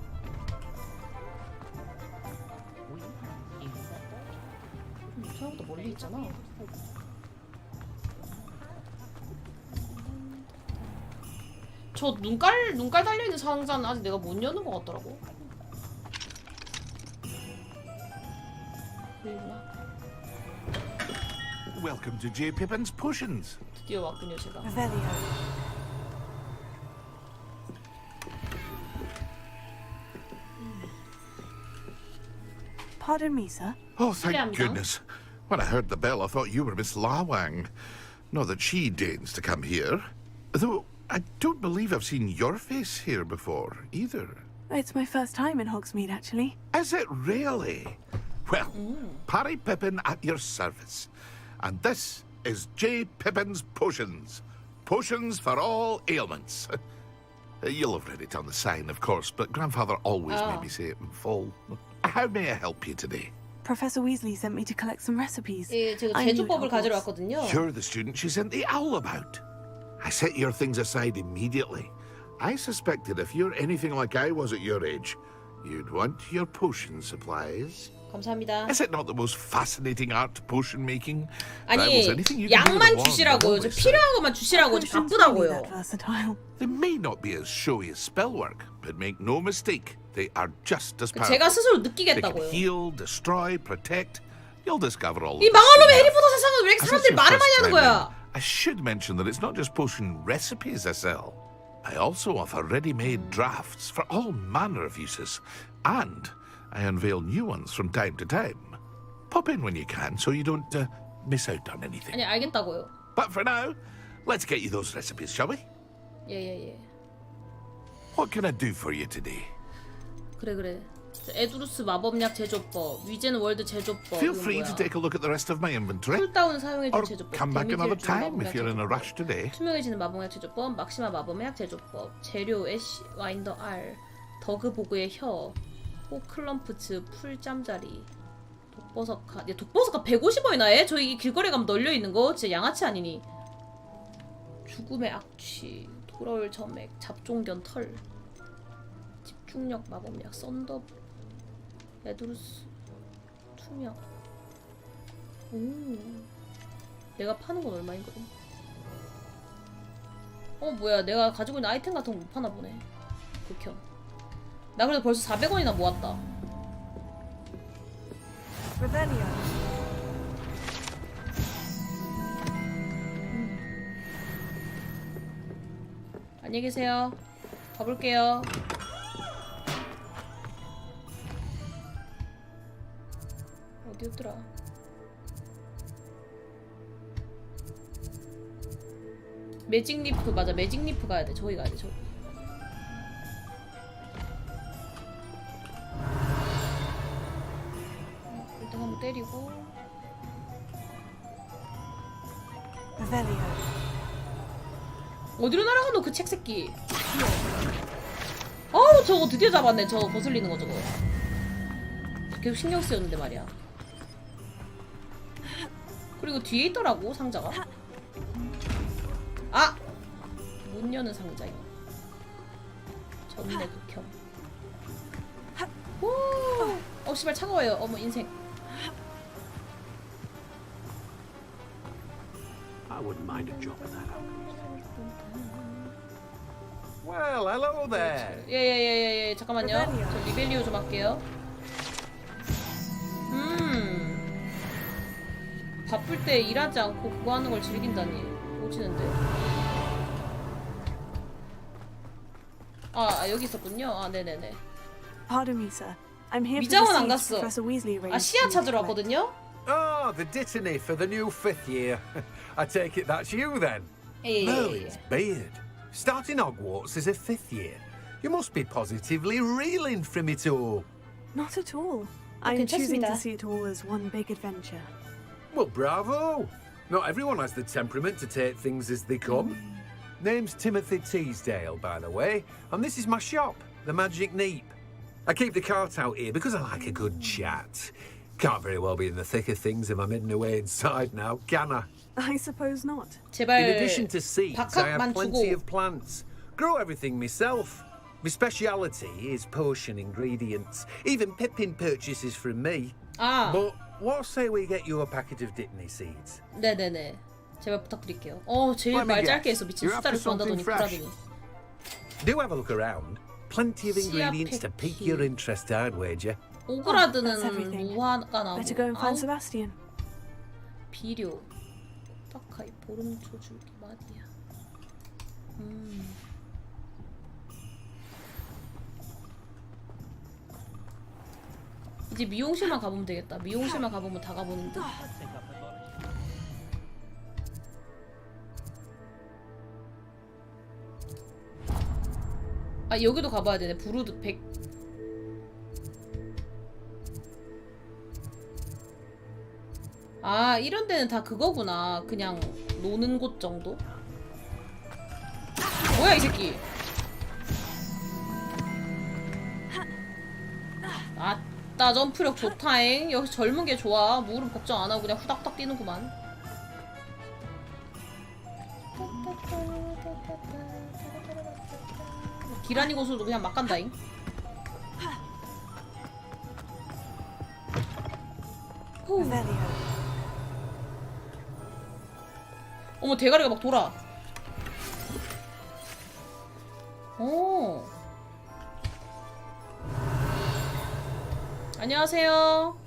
생각보다 멀리 있잖아. 저 눈깔 달려있는 상자는 아직 내가 못 여는 것 같더라고. 여기구나.
welcome to J. Pippin's Potions.
드디어 왔군요, 제가.
Pardon me, sir.
Oh, thank goodness. When I heard the bell, I thought you were Miss Lawang. Not that she deigns to come here. Though I don't believe I've seen your face here before, either.
It's my first time in Hogsmeade, actually.
Is it really? Well, Parry Pippin at your service. And this is J. Pippin's Potions. Potions for all ailments. You'll have read it on the sign, of course, but Grandfather always made me say it in full. How may I help you today?
Professor Weasley sent me to collect some recipes.
예, 제가
I knew
제조법을
it
가지러
was.
왔거든요.
You're the student she sent the owl about. I set your things aside immediately. I suspected if you're anything like I was at your age, you'd want your potion supplies.
감사합니다.
Is it not the most fascinating art, potion making? Rivals
아니,
anything you can do with a
양만
wand,
주시라고요. 저
always.
필요한 것만 주시라고. 저 바쁘다고요.
They may not be as showy as spellwork, but make no mistake, they are just as powerful.
제가 스스로
They can
느끼겠다고요.
heal, destroy, protect. You'll discover all
이
of this
망할 놈의
soon.
해리포터 세상은 왜 이렇게
As
사람들이
it's your
말을 많이
first
하는
time
거야?
in, I should mention that it's not just potion recipes I sell. I also offer ready-made drafts for all manner of uses, and I unveil new ones from time to time. Pop in when you can, so you don't miss out on anything.
아니 알겠다고요.
But for now, let's get you those recipes, shall we?
예예예.
What can I do for you today?
그래. 저 에두루스 마법약 제조법, 위젠 월드 제조법.
Feel
이건
free
뭐야?
to take a look at the rest of my inventory,
쿨다운 사용해줄
or
제조법.
come back another
데미지를 주는
time
마법약
if you're in a
제조법.
rush today.
투명해지는 마법약 제조법, 막시마 마법약 제조법, 재료 애쉬 와인더 알, 더그 보그의 혀, 호클럼프츠 풀잠자리, 독버섯카. 야, 독버섯카 150원이나 해? 저 이 길거리 가면 널려 있는 거 진짜 양아치 아니니? 죽음의 악취, 돌아올 점액, 잡종견 털, 집중력 마법약, 썬더, 에두루스, 투명. 내가 파는 건 얼마인거든? 뭐야, 내가 가지고 있는 아이템 같은 거 못 파나 보네. 극혐. 나 그래도 벌써 400원이나 모았다. 안녕히 계세요. 가볼게요. 어디였더라? 매직리프 맞아. 매직리프 가야 돼. 저기 가야 돼. 저기. 일단 한번 때리고. 어디로 날아가 너 그 책 새끼. 어우 저거 드디어 잡았네. 저거 거슬리는 거 저거. 계속 신경 쓰였는데 말이야. 그리고 뒤에 있더라고 상자가. 아! 문 여는 상자 이거. 전내 극혐. 오! 씨발 차가워요. 어머 인생.
I wouldn't mind a job of that out.
Well, hello there.
예예예예 잠깐만요. 저 리벨리오 좀 할게요. 바쁠 때 일하지 않고 그거 하는 걸 즐긴다니 오지는데. 아 여기 있었군요. 아 네네네.
Pardon me, sir. I'm here
미장원 안
for the
갔어.
Professor Weasley
아
arranged
씨앗
for me to
찾으러
collect.
왔거든요.
Oh, the dittany for the new 5th year. I take it that's you then. Merlin's beard. Starting Hogwarts as a 5th year. You must be positively reeling from it all.
Not at all. I'm choosing
괜찮습니다.
to see it all as one big adventure.
Well, bravo. Not everyone has the temperament to take things as they come. Name's Timothy Teasdale, by the way, and this is my shop, the Magic Neep. I keep the cart out here because I like a good chat. Can't very well be in the thick of things if I'm hidden away inside now, can I?
I suppose not.
제발
In addition to seeds, I have
박학만
plenty
주고.
of plants. Grow everything myself. My speciality is potion ingredients. Even Pippin purchases from me.
아.
But what say we get you a packet of dittany seeds?
네네네. 제발 부탁드릴게요. 제일
Let me
말
guess.
짧게 해서 미친
You're after
숫자를 구한다더니
something fresh.
구라더니.
Do have a look around. Plenty of ingredients to pique your interest, I'd wager.
That's
오그라드는
everything.
무화과 나무.
Better go and find
아우,
Sebastian.
비료. 스타카이 보름초 줄기 마디야. 이제 미용실만 가보면 되겠다. 미용실만 가보면 다 가보는데. 아 여기도 가봐야 되네. 브루드 100. 아 이런 데는 다 그거구나. 그냥 노는 곳 정도? 뭐야 이 새끼. 아따 점프력 좋다잉. 역시 젊은 게 좋아. 무릎 걱정 안 하고 그냥 후닥닥 뛰는구만. 기란이 고수도 그냥 막 간다잉. 어머 대가리가 막 돌아. 오. 안녕하세요.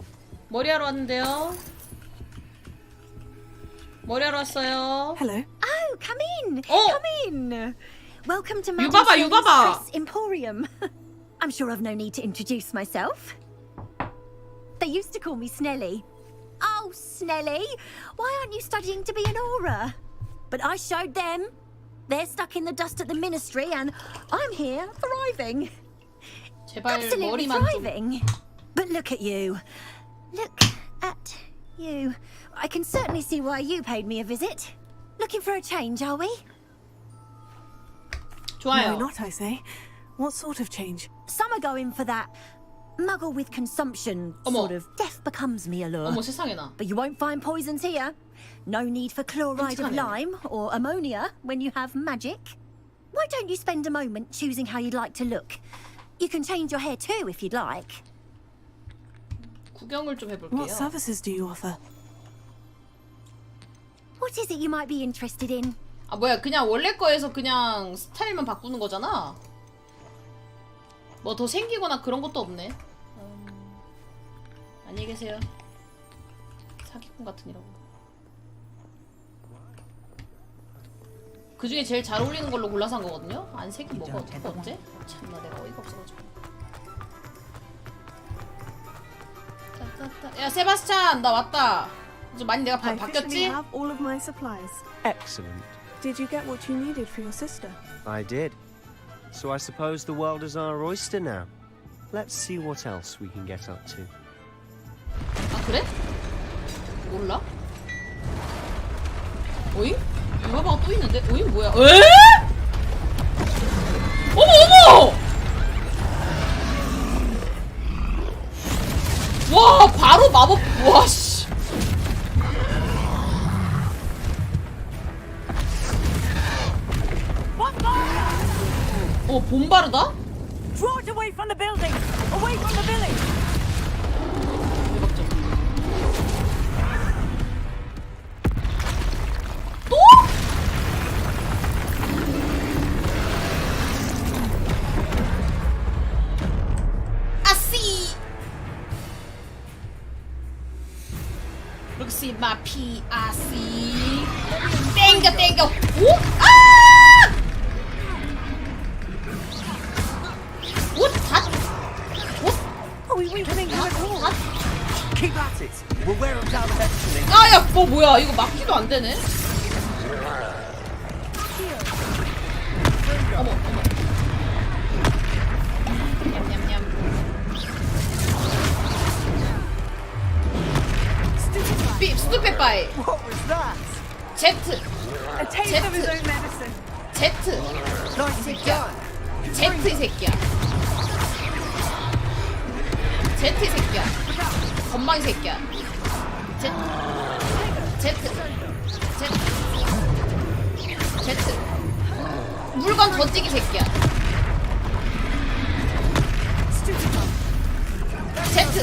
머리하러 왔는데요. 머리하러 왔어요.
Hello. Oh, come in.
Oh.
Come in. Welcome to
유바바, 유바바.
Press Emporium. I'm sure I've no need to introduce myself. They used to call me Snelly. Oh, Snelly, why aren't you studying to be an aura? But I showed them. They're stuck in the dust at the ministry, and I'm here thriving.
제발
Absolutely
머리만 좀.
thriving. But look at you. Look at you. I can certainly see why you paid me a visit. Looking for a change, are we?
좋아요.
Why not, I say? What sort of change? Some are going for that muggle with consumption sort of death becomes me allure.
어머 세상에나.
But you won't find poisons here. No need for chloride of
끔찍하네.
lime or ammonia when you have magic. Why don't you spend a moment choosing how you'd like to look? You can change your hair too if you'd like.
구경을 좀 해볼게요.
What services do you offer? What is it you might be interested in?
아 뭐야 그냥 원래 거에서 그냥 스타일만 바꾸는 거잖아. 뭐 더 생기거나 그런 것도 없네. 안녕히 계세요. 사기꾼 같으니라고. 그 중에 제일 잘 어울리는 걸로 골라서 한 거거든요. 안 색이 뭐가 어째? 참나 내가 어이가 없어가지고. 야 세바스찬 나 왔다. 좀 많이 내가
I
바뀌었지?
officially have all of my supplies.
Excellent.
Did you get what you needed for your sister?
I did. So I suppose the world is our oyster now. Let's see what else we can get up to.
아 그래? 몰라? 어잉? 유바바가 또 있는데? 어잉 뭐야? 에? 어머 어머! 와 바로 마법 와 씨. 어 본바르다?
Draw it away from the building! Away from the village!
또? 아씨! 룩시 마피 아씨 땡겨 땡겨 오? 아! 오? 다? 오?
Keep
at it. We'll wear them down eventually.
아야 뭐야 이거 막기도 안 되네. 어머 어머. 냠냠냠. 스투페 바이.
What was that?
제트.
A taste of his own medicine.
제트. 이 새끼야. 제트 이 새끼야. 제트 이 새끼야. 건방 이 새끼야. 제트. 제트. 제트. 물건 던지기 새끼야. 제트.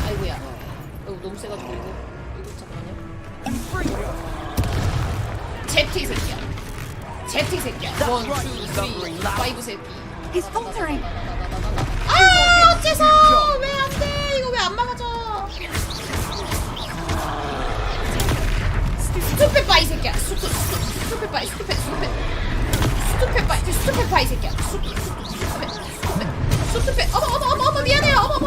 아이고야. 너무 세가지고 이거 잠깐만요. 제트 이 새끼야. 제트 이 새끼야. 1, 2, 3, 5 새끼.
He's faltering.
아 어째서 왜 안 돼? 이거 왜 안 막아져? 스투페 바이 이 새끼야. 스투페파 이 새끼야. 스투페. 어머 미안해요. 어머.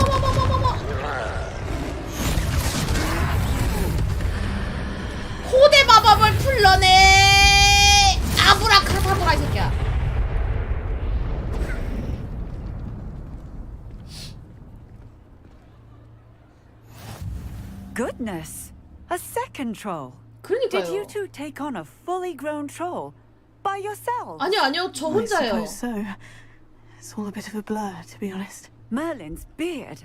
고대 마법을 풀러내. 아브라카다브라 이 새끼야.
Goodness, a second troll.
그러니까요.
Did you two take on a fully grown troll by yourselves?
아니요, 저 혼자요.
I suppose so. It's all a bit of a blur, to be honest. Merlin's beard.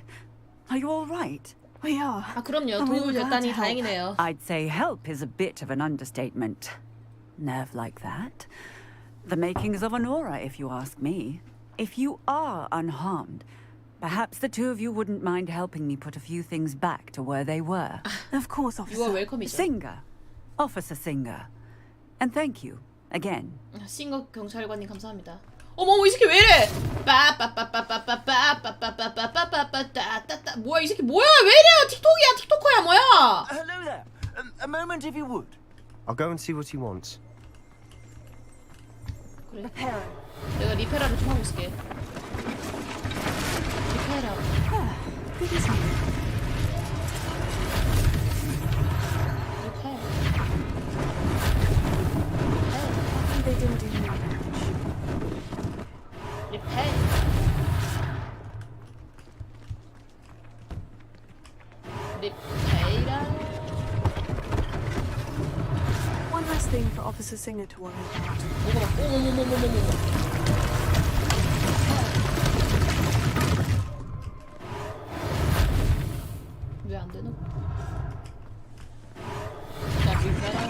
Are you all right? We are.
아 그럼요. 도움이 됐다니 다행이네요.
I'd say help is a bit of an understatement. Nerve like that. The makings of an aura, if you ask me. If you are unharmed, perhaps the two of you wouldn't mind helping me put a few things back to where they were. Of course, officer.
You are welcome.
Singer. Officer Singer. And thank you, again.
싱거 경찰관님 감사합니다. 어머 이 새끼 왜 이래? 뭐야 이 새끼 뭐야 왜 이래요? 틱톡이야 틱토커야 뭐야?
Hello there. A moment if you would. I'll go and see what he wants.
그래. 내가 리페라를 좀 하고 있을게. 리페라.
They didn't do any damage. One less thing for Officer Singer to worry about.
왜 안 되노? 나 리페라.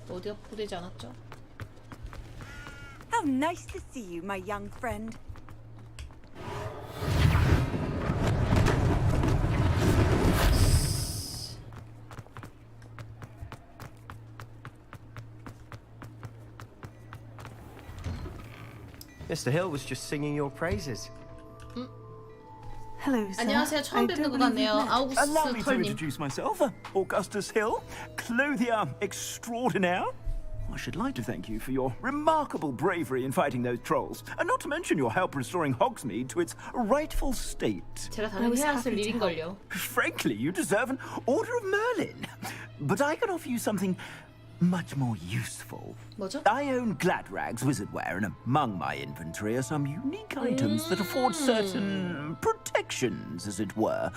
어디가 포되지 않았죠?
How nice to see you, my young friend.
Mr. Hill was just singing your praises.
Hello, sir.
안녕하세요. 처음 뵙는 것 같네요.
Allow me
아우구스트
to
털님.
introduce myself, Augustus Hill, clothier extraordinaire. I should like to thank you for your remarkable bravery in fighting those trolls, and not to mention your help restoring Hogsmeade to its rightful state.
제가 당연히 해야 할 일인걸요.
Frankly, you deserve an Order of Merlin. But I can offer you something much more useful.
뭐죠?
I own Gladrag's wizardware, and among my inventory are some unique items that afford certain protections, as it were.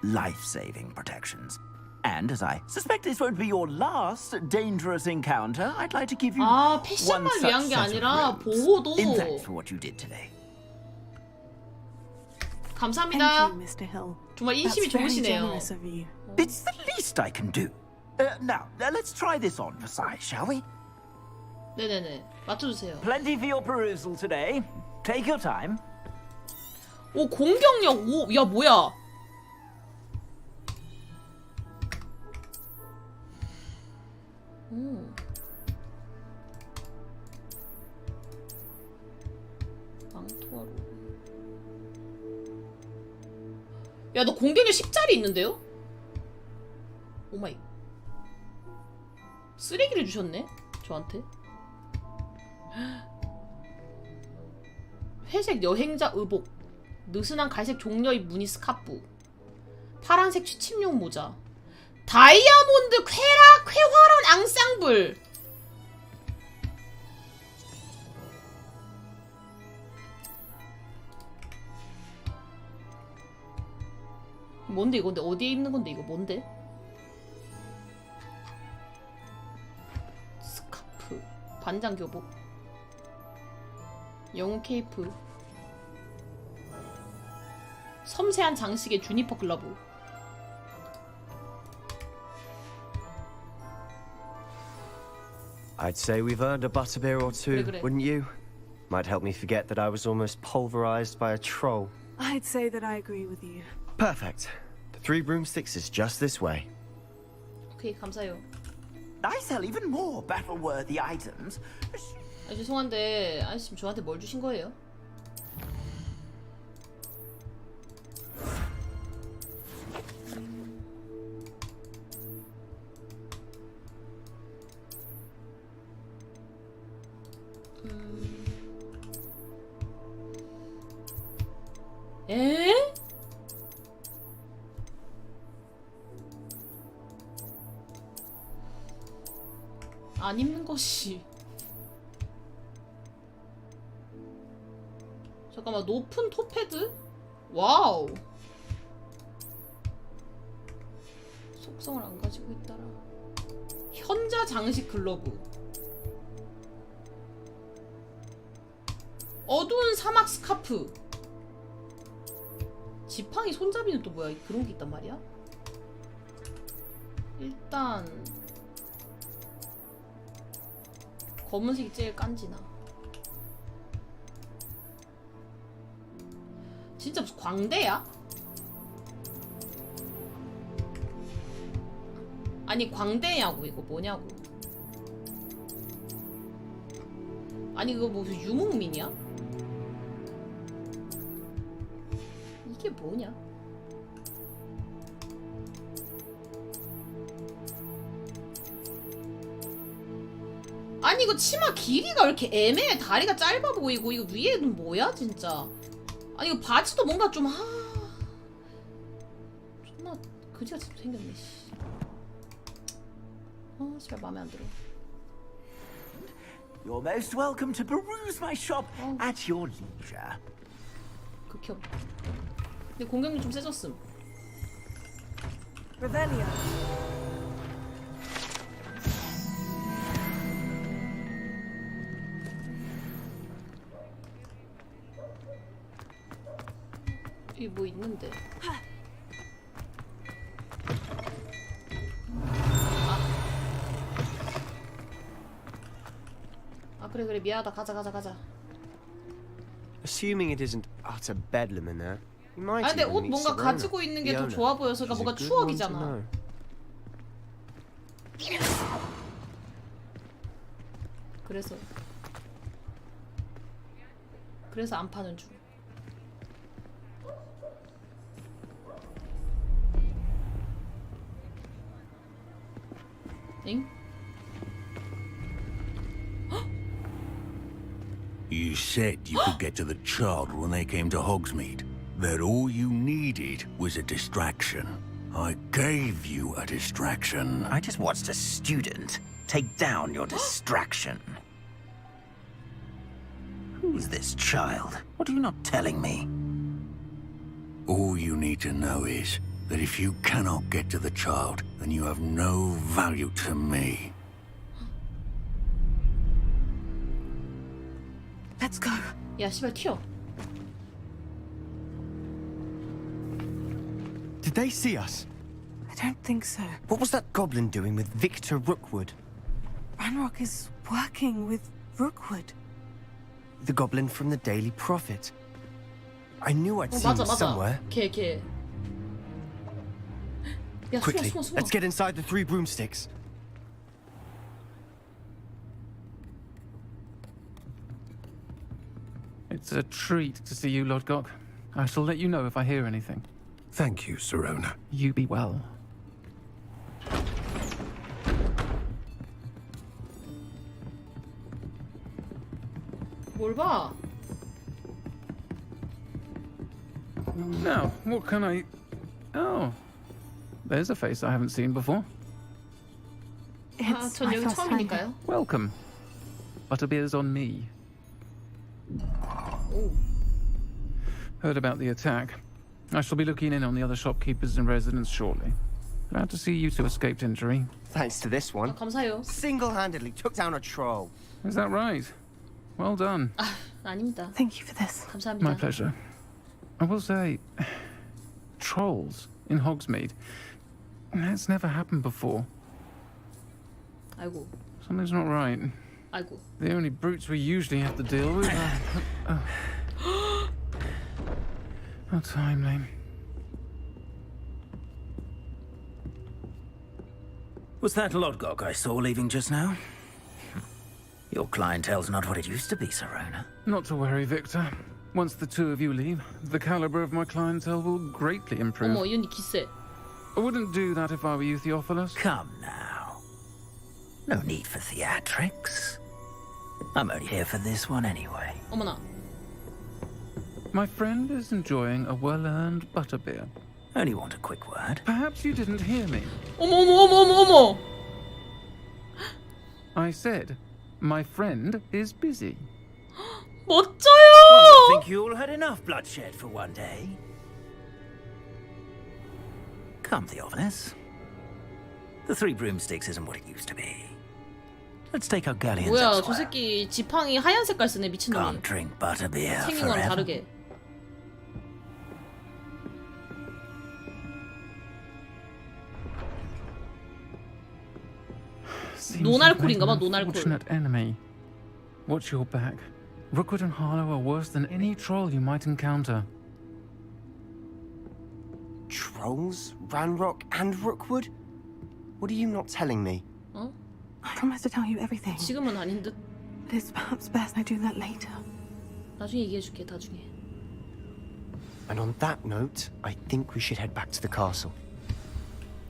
Life-saving protections. And as I suspect this won't be your last dangerous encounter, I'd like to give you
아,
one
패션만
such
위한 게
set of
아니라
robes
보호도.
in thanks for what you did today.
감사합니다.
Thank you, Mr. Hill.
정말 인심이
That's very
좋으시네요.
generous of you.
It's the least I can do. Now, let's try this on for size, shall we?
네네네. 맞춰주세요.
Plenty for your perusal today. Take your time.
오 공격력 5. 야 뭐야? 망토하로. 야 너 공격력 10짜리 있는데요? 오마이. 쓰레기를 주셨네? 저한테? 회색 여행자 의복, 느슨한 갈색 종려의 무늬 스카프, 파란색 취침용 모자, 다이아몬드 쾌활한 앙상블. 뭔데 이거? 근데 어디에 입는 건데 이거 뭔데? 스카프, 반장 교복, 영웅 케이프, 섬세한 장식의 주니퍼 글러브.
I'd say we've earned a butterbeer or two,
그래.
wouldn't you? Might help me forget that I was almost pulverized by a troll.
I'd say that I agree with you.
Perfect. The 3 broomsticks is just this way.
오케이 감사해요.
I sell even more battle-worthy items.
아, 죄송한데 아저씨 지금 저한테 뭘 주신 거예요? 안 입는 것이. 잠깐만, 높은 토패드? 와우. 속성을 안 가지고 있더라. 현자 장식 글러브. 어두운 사막 스카프. 지팡이 손잡이는 또 뭐야? 그런 게 있단 말이야? 일단 검은색이 제일 깐지나. 진짜 무슨 광대야? 아니 광대냐고. 이거 뭐냐고. 아니 이거 무슨 유목민이야? 이게 뭐냐? 아니 이거 치마 길이가 왜 이렇게 애매해. 다리가 짧아 보이고. 이거 위에는 뭐야 진짜. 아니 이거 바지도 뭔가 좀 존나 그지같이 생겼네. 씨발 맘에 안 들어.
You're most welcome to peruse my shop at your leisure.
극혐. 근데 공격력 좀 세졌음.
Revelio.
여기 뭐 있는데. 그래 미안하다. 가자.
Assuming it isn't utter bedlam in there, you might.
아 근데
even
옷
meet
뭔가
Serena,
가지고 있는 게 더
the
좋아
owner.
보여서. 그러니까
She's a
뭔가
good one to
추억이잖아.
know.
그래서 안 파는 중. 엥?
You said you could get to the child when they came to Hogsmeade. That all you needed was a distraction. I gave you a distraction.
I just watched a student take down your distraction. Who's this child? What are you not telling me?
All you need to know is that if you cannot get to the child, then you have no value to me.
Let's go.
야 씨발 튀어.
Did they see us?
I don't think so.
What was that goblin doing with Victor Rookwood?
Ranrock is working with Rookwood.
The goblin from the Daily Prophet. I knew I'd seen him somewhere.
걔. 야
Quickly,
숨어.
let's get inside the three broomsticks.
It's a treat to see you, Lodgok. I shall let you know if I hear anything.
Thank you, Serona.
You be well.
뭘 봐?
Now, what can I... Oh, there's a face I haven't seen before.
전 여기 처음이니까요.
Welcome. Butterbeer's on me. Heard about the attack. I shall be looking in on the other shopkeepers and residents shortly. Glad to see you two escaped injury.
Thanks to this one.
감사해요.
Single-handedly took down a troll.
Is that right? Well done.
아닙니다.
Thank you for this.
감사합니다.
My pleasure. I will say, trolls in Hogsmeade. That's never happened before.
아이고.
Something's not right.
아이고.
The only brutes we usually have to deal with are... How timely.
Was that Lodgok I saw leaving just now? Your clientele's not what it used to be, Serona.
Not to worry, Victor. Once the two of you leave, the caliber of my clientele will greatly improve.
어머, 이언니 기세.
I wouldn't do that if I were you, Theophilus.
Come now. No need for theatrics. I'm only here for this one anyway.
어머나.
My friend is enjoying a well-earned butterbeer.
Only want a quick word.
Perhaps you didn't hear me.
어머.
I said, my friend is busy.
멋져요!
I think you all had enough bloodshed for one day. Come, Theophilus. The Three Broomsticks isn't what it used to be. Let's take our galleons
뭐야, 저
elsewhere.
새끼 지팡이 하얀 색깔 쓰네, 미친놈이.
Can't drink butterbeer
생긴 거랑
forever.
다르게. 노날콜인가 봐, 노날콜.
Unfortunate enemy. Watch your back. Rookwood and Harlow are worse than any troll you might encounter.
Trolls? Ranrock and Rookwood? What are you not telling me?
어?
I promise to tell you everything.
지금은 아닌 듯.
But it's perhaps best I do that later.
나중에 얘기해줄게, 나중에.
And on that note, I think we should head back to the castle.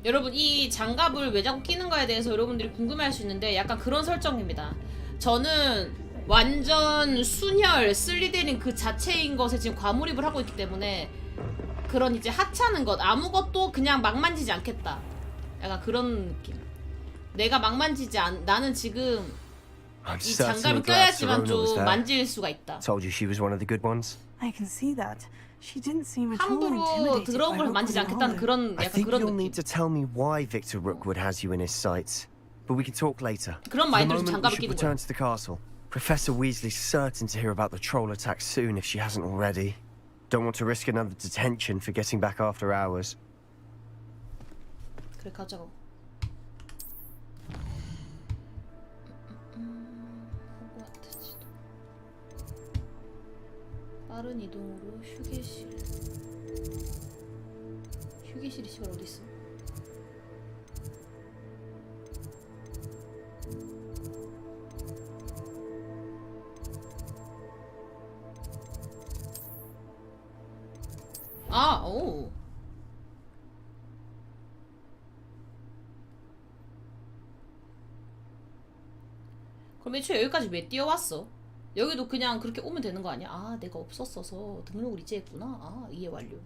여러분, 이 장갑을 왜 자꾸 끼는 거에 대해서 여러분들이 궁금해할 수 있는데 약간 그런 설정입니다. 저는 완전 순혈, 슬리데린 그 자체인 것에 지금 과몰입을 하고 있기 때문에 그런 이제 하찮은 것, 아무것도 그냥 막 만지지 않겠다. 약간 그런 느낌. 내가 막 만지지 나는 지금 이 장갑을 껴야지만 좀 만질 수가 있다.
Told you she was one of the good ones.
I can see that. She didn't seem at all
함부로
intimidated
더러운
by
걸 만지지
Rookwood
않겠다는
and
그런
I
약간
think
그런
you'll
느낌.
need to tell me why Victor Rookwood has you in his sights. But we can talk later.
그런
For the
마인드로
moment, we
장갑을
should
끼는
return
거야.
to the castle. Professor Weasley's certain to hear about the troll attack soon if she hasn't already. Don't want to risk another detention for getting back after hours.
그래, 가자고. 호그와트 지도. 빠른 이동으로 휴게실. 휴게실이 시발 어디 있어? 아, 오. 그럼 애초에 여기까지 왜 뛰어왔어? 여기도 그냥 그렇게 오면 되는 거 아니야? 아, 내가 없었어서 등록을 이제 했구나. 아, 이해 완료.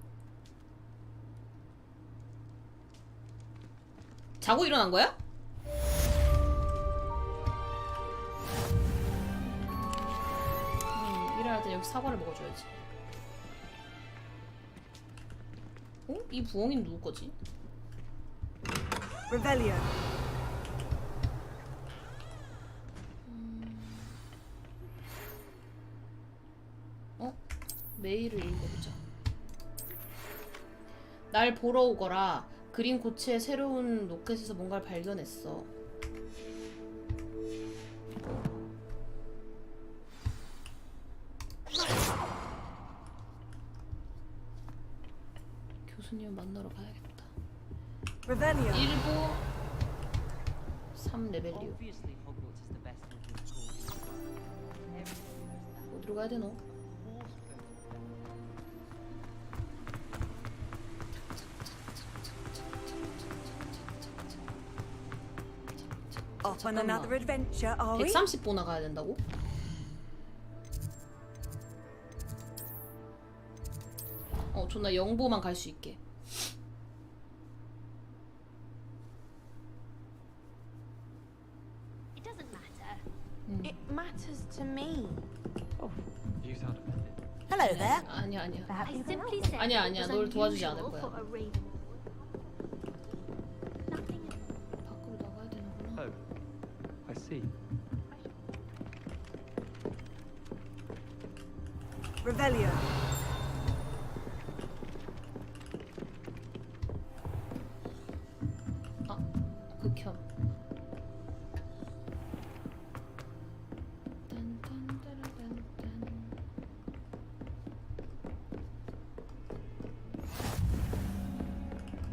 자고 일어난 거야? 일어날 때 여기 사과를 먹어줘야지. 어? 이 부엉이는 누구 거지?
Revelio.
어? 메일을 읽어보자. 날 보러 오거라. 그린 고체의 새로운 로켓에서 뭔가를 발견했어. 교수님을 만나러 가야겠다.
Revelio.
1부 3레벨이요. 어디로 가야 되노?
Off on another adventure, are we?
130보나 가야 된다고? 존나 영보만 갈 수 있게.
It doesn't matter. It matters to me.
Hello there. 아니야.
I simply said
아니야.
it was
널 도와주지 않을
unusual
거야.
for a raven.
밖으로 나가야 되는구나.
Oh, I see.
Revelio.
극혐.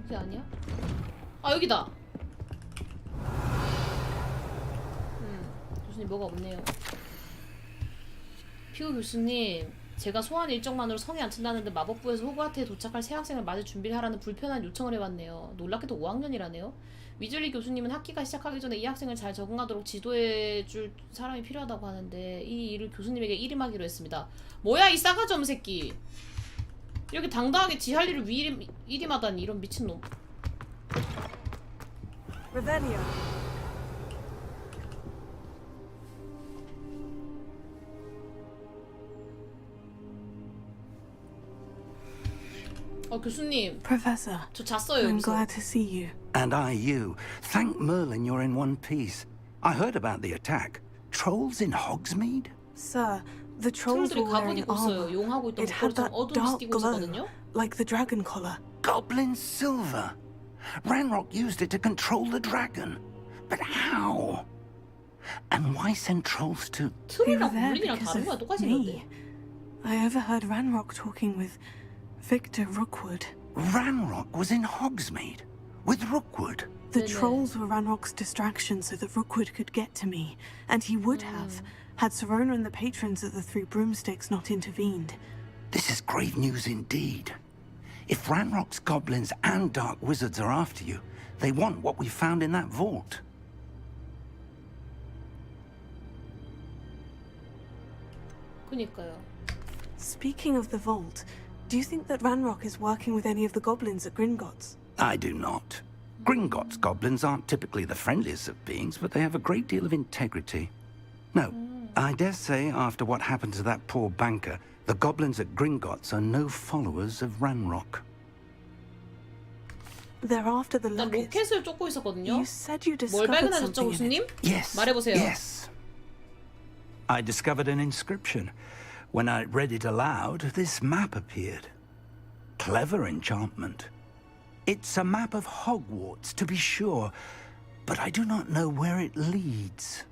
여기 아니야? 아, 여기다. 교수님 뭐가 없네요. 피우 교수님, 제가 소환 일정만으로 성에 안 찬다는데 마법부에서 호그와트에 도착할 새 학생을 맞을 준비를 하라는 불편한 요청을 해왔네요. 놀랍게도 5학년이라네요. 위즐리 교수님은 학기가 시작하기 전에 이 학생을 잘 적응하도록 지도해줄 사람이 필요하다고 하는데 이 일을 교수님에게 일임하기로 했습니다. 뭐야 이 싸가지 없는 새끼. 이렇게 당당하게 지 할 일을 일임하다니 이런 미친놈.
Revelio.
교수님.
Professor,
저 잤어요
I'm
여기서.
glad to see you.
And I you. Thank Merlin you're in one piece. I heard about the attack. Trolls in Hogsmeade?
Sir, the trolls
트롤들이
were
갑옷
wearing
입고 있어요.
armor.
용하고 있던
It had
목걸이처럼
that
어둠이
dark
띄고
glow,
있었거든요.
like the dragon collar.
Goblin silver. Ranrock used it to control the dragon. But how? And why send trolls to...
They were
트롤이랑
there
물린이랑
because
다른 거야.
of
똑같이 생겼대.
me. I overheard Ranrock talking with Victor Rookwood.
Ranrock was in Hogsmeade with Rookwood.
The trolls were Ranrock's distraction so that Rookwood could get to me, and he would have, had Serona and the patrons at the Three Broomsticks not intervened.
This is grave news indeed. If Ranrock's goblins and dark wizards are after you, they want what we found in that vault.
그니까요.
Speaking of the vault, do you think that Ranrock is working with any of the goblins at Gringotts?
I do not. Gringotts goblins aren't typically the friendliest of beings, but they have a great deal of integrity. No, I dare say after what happened to that poor banker, the goblins at Gringotts are no followers of Ranrock.
They're after the
난
locket.
로켓을 쫓고 있었거든요.
You said you
뭘
discovered
발견하셨죠,
something in
교수님?
it.
Yes.
말해보세요.
Yes. I discovered an inscription. When I read it aloud, this map appeared. Clever enchantment. It's a map of Hogwarts, to be sure, but I do not know where it leads.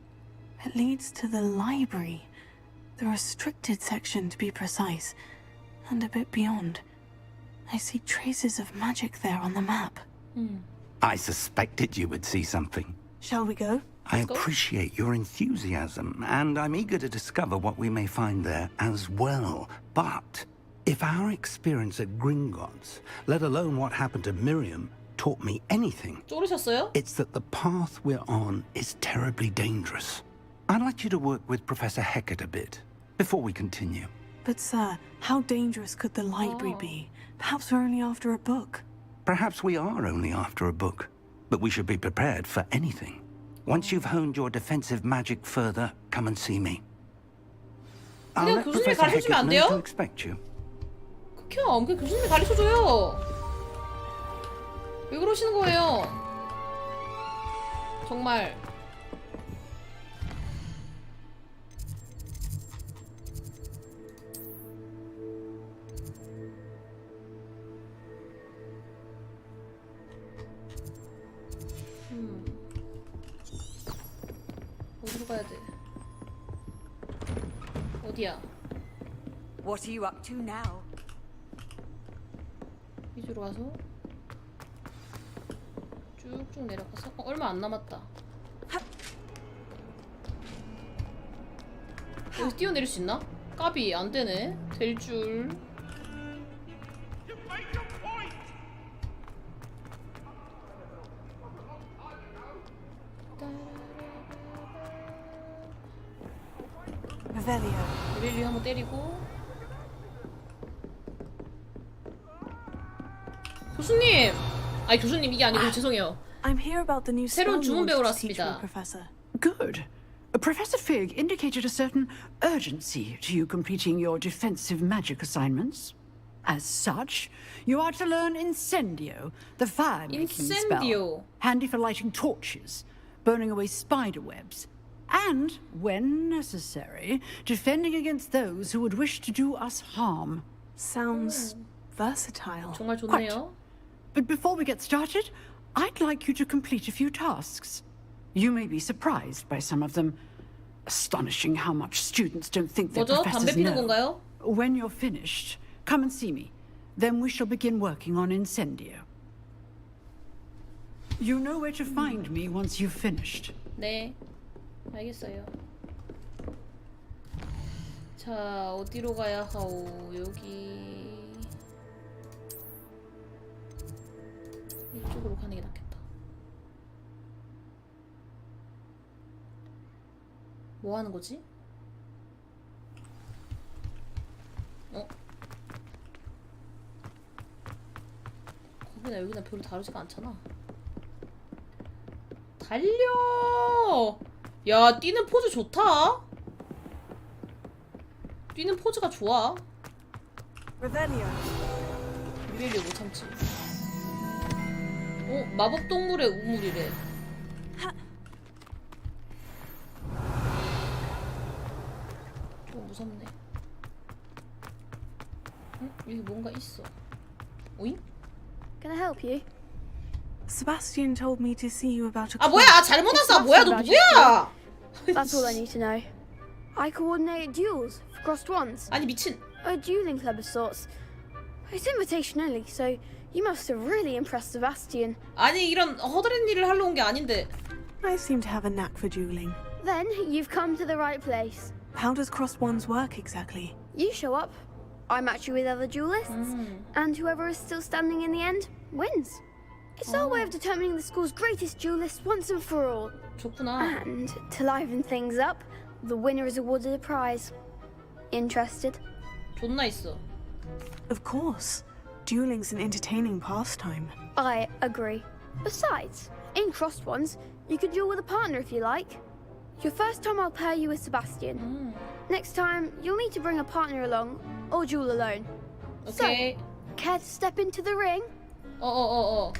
It leads to the library. The restricted section, to be precise. And a bit beyond. I see traces of magic there on the map.
I suspected you would see something.
Shall we go?
I appreciate your enthusiasm, and I'm eager to discover what we may find there as well. But if our experience at Gringotts, let alone what happened to Miriam, taught me anything,
쫄으셨어요?
it's that the path we're on is terribly dangerous. I'd like you to work with Professor Hecat a bit before we continue.
But sir, how dangerous could the library be? Perhaps we're only after a book.
Perhaps we are only after a book, but we should be prepared for anything. Once you've honed your defensive magic further, come and see me. I'll
그냥
let
교수님이
Professor
가르쳐주면
Hecat
안
know to
돼요?
expect you.
그냥 교수님이 가르쳐줘요. 왜 그러시는 거예요? 정말. 어디로 가야 돼? 어디야?
What are you up to now?
이쪽으로 가서 쭉쭉 내려가서 얼마 안 남았다. 여기서 뛰어내릴 수 있나? 까비 안 되네. 될 줄. 레벨리 한번 때리고. 교수님! 아니 교수님 이게 아니고 죄송해요.
I'm here about the new
새로운 주문 배우러
to teach me,
왔습니다.
Professor.
Good. Professor Fig indicated a certain urgency to you completing your defensive magic assignments. As such, you are to learn Incendio, the fire-making spell.
Incendio.
Handy for lighting torches, burning away spider webs, and, when necessary, defending against those who would wish to do us harm.
Sounds versatile.
정말
Quite.
좋네요.
But before we get started, I'd like you to complete a few tasks. You may be surprised by some of them. Astonishing how much students don't think their
뭐죠?
professors
담배 피는
know.
건가요?
When you're finished, come and see me. Then we shall begin working on Incendio. You know where to find me once you've finished.
네, 알겠어요. 자, 어디로 가야 하오? 여기 이쪽으로 가는 게 낫겠다. 뭐 하는 거지? 거기나 여기나 별로 다르지가 않잖아. 달려! 야, 뛰는 포즈 좋다. 뛰는 포즈가 좋아.
Revelio.
비밀리 못 참지. 마법 동물의 우물이래. 좀 무섭네. 응? 여기 뭔가 있어. 오잉?
Can I help you? Sebastian told me to see you about a
아 뭐야? 잘못 왔어. 뭐야? 너 누구야?
That's all I need to know. I coordinate duels for crossed ones.
아니 미친.
A dueling club of sorts. It's invitation only, so you must have really impressed Sebastian.
아니 이런 허드렛 일을 하러 온 게 아닌데.
I seem to have a knack for dueling. Then you've come to the right place. How does crossed ones work exactly? You show up, I match you with other duelists, and whoever is still standing in the end wins. It's our way of determining the school's greatest duelist once and for all.
좋구나.
And to liven things up, the winner is awarded a prize. Interested?
존나 있어.
Of course. Dueling's an entertaining pastime. I agree. Besides, in crossed ones, you can duel with a partner if you like. Your first time I'll pair you with Sebastian. Next time, you'll need to bring a partner along, or duel alone.
Okay.
So, care to step into the ring?
Go,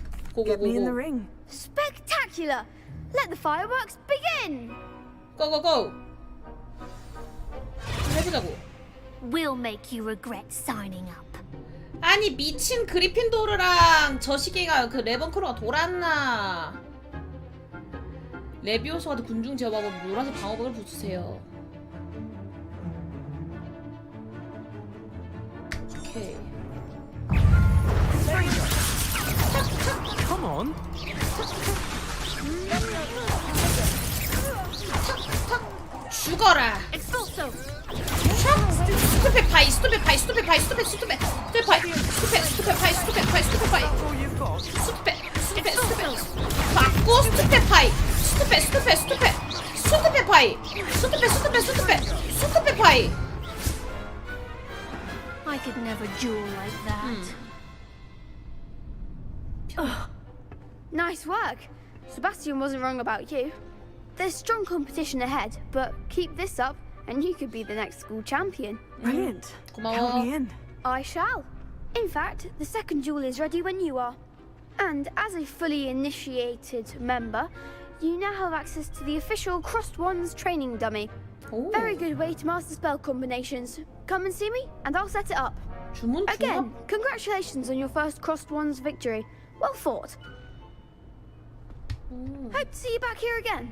Get
go,
me in
go.
the ring. Spectacular! Let the fireworks begin!
Go. 해보자고.
We'll make you regret signing up.
아니 미친 그리핀도르랑 저 시계가 그 레번크로가 돌았나. 레비오스와도 군중 제어하고 노란색 방어복을 붙이세요. 오케이.
Come on.
죽어라. 스투페 파이. 맞고 스투페 파이. 스투페 파이.
I could never duel like that.
Nice work. Sebastian wasn't wrong about you. There's strong competition ahead, but keep this up and you could be the next school champion. Brilliant. Count me in. I shall. In fact, the second duel is ready when you are. And as a fully initiated member, you now have access to the official Crossed Wands training dummy. Very good way to master spell combinations. Come and see me and I'll set it up. Again, congratulations on your first Crossed Wands victory. Well fought. Hope to see you back here again.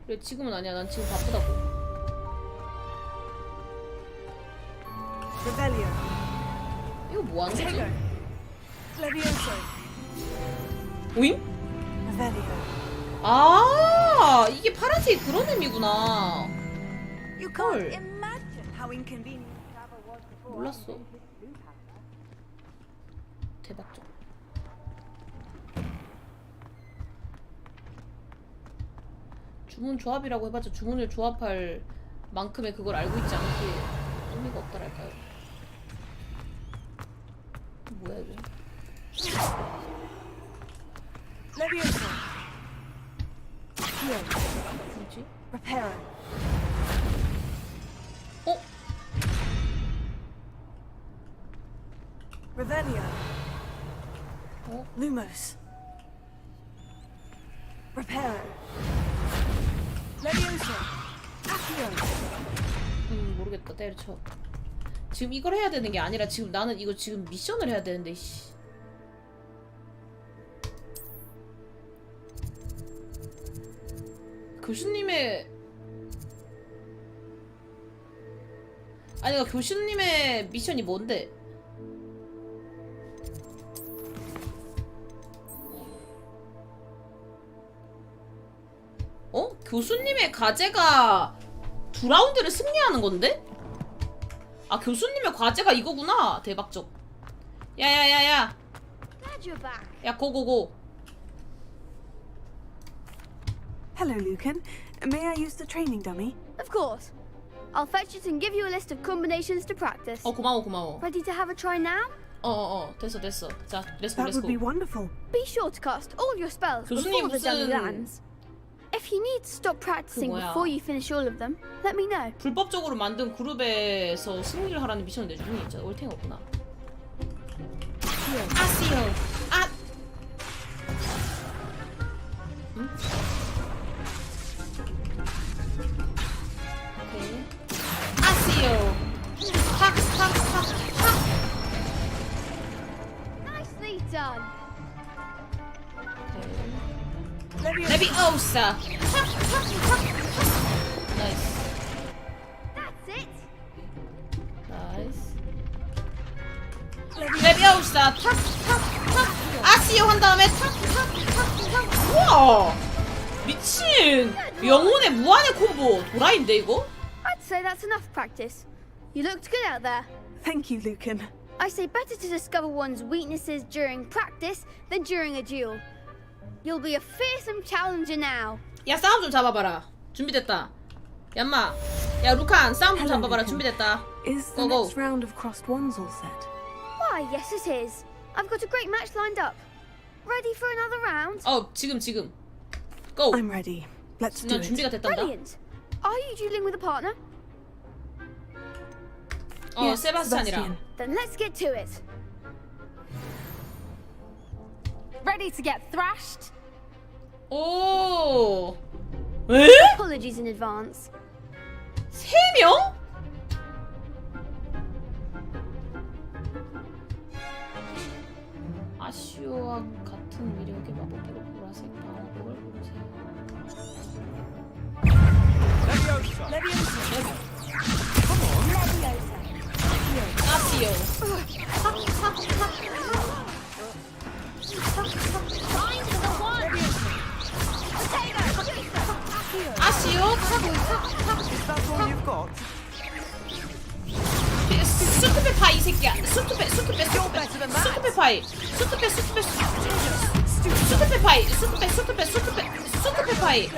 그래 지금은 아니야. 난 지금 바쁘다고.
Rebellion.
이거 뭐 하는 거지?
Levioso.
오잉?
Revelio.
아 이게 파란색이 그런 의미구나.
You can't imagine how inconvenient travel was before.
몰랐어. 대박적. 주문 조합이라고 해봤자 주문을 조합할 만큼의 그걸 알고 있지 않기에 의미가 없다랄까요. 뭐야 이거?
Levioso.
뭐지?
Reparo.
어?
Revelio.
어?
Lumos. Reparo. Levioso. Accio.
모르겠다. 때려쳐. 지금 이걸 해야 되는 게 아니라 지금 나는 이거 지금 미션을 해야 되는데 씨. 교수님의 아니 그러니까 교수님의 미션이 뭔데? 어? 교수님의 과제가 2라운드를 승리하는 건데? 아 교수님의 과제가 이거구나. 대박적. 야야야야. 야 고고고.
Hello, Lucan. May I use the training dummy?
Of course. I'll fetch it and give you a list of combinations to practice.
고마워.
Ready to have a try now?
됐어. 자, 렛츠고.
That would be wonderful.
Be sure to cast all your spells before the dummy lands. If you need to stop practicing
뭐야?
before you finish all of them, let me know.
불법적으로 만든 그룹에서 승리를 하라는 미션을 내주니 진짜 올탱이 없구나. 아시오. 아. 응? 오케이. 아시오. 탁탁탁탁.
Nicely done.
레비오사. 나이스.
That's it.
나이스. 레비오사. 탁탁탁. 아시오 한 다음에 탁탁탁탁. 우와. 미친. 영혼의 무한의 콤보. 도라인데 이거?
I'd say that's enough practice. You looked good out there.
Thank you, Lucan.
I say better to discover one's weaknesses during practice than during a duel. You'll be a fearsome challenger now.
야 싸움 좀 잡아봐라. 준비됐다. 얌마. 야 루칸 싸움 좀 잡아봐라. 준비됐다.
Is the next round of crossed wands all set?
Why, yes it is. I've got a great match lined up. Ready for another round?
지금. Go.
I'm ready. Let's do
난
it.
준비가 됐단다.
Brilliant. Are you dueling with a partner?
Yes,
세바스찬이랑.
Then let's get to it. Ready to get thrashed?
오. 에?
Apologies in advance.
3명? 아쉬워와 같은 위력의 마법으로 보라색 방어복을 고르세요. 아쉬워. 아쉬워. 수트페 파이 이 새끼야. 수트페 파이. 수트페 파이.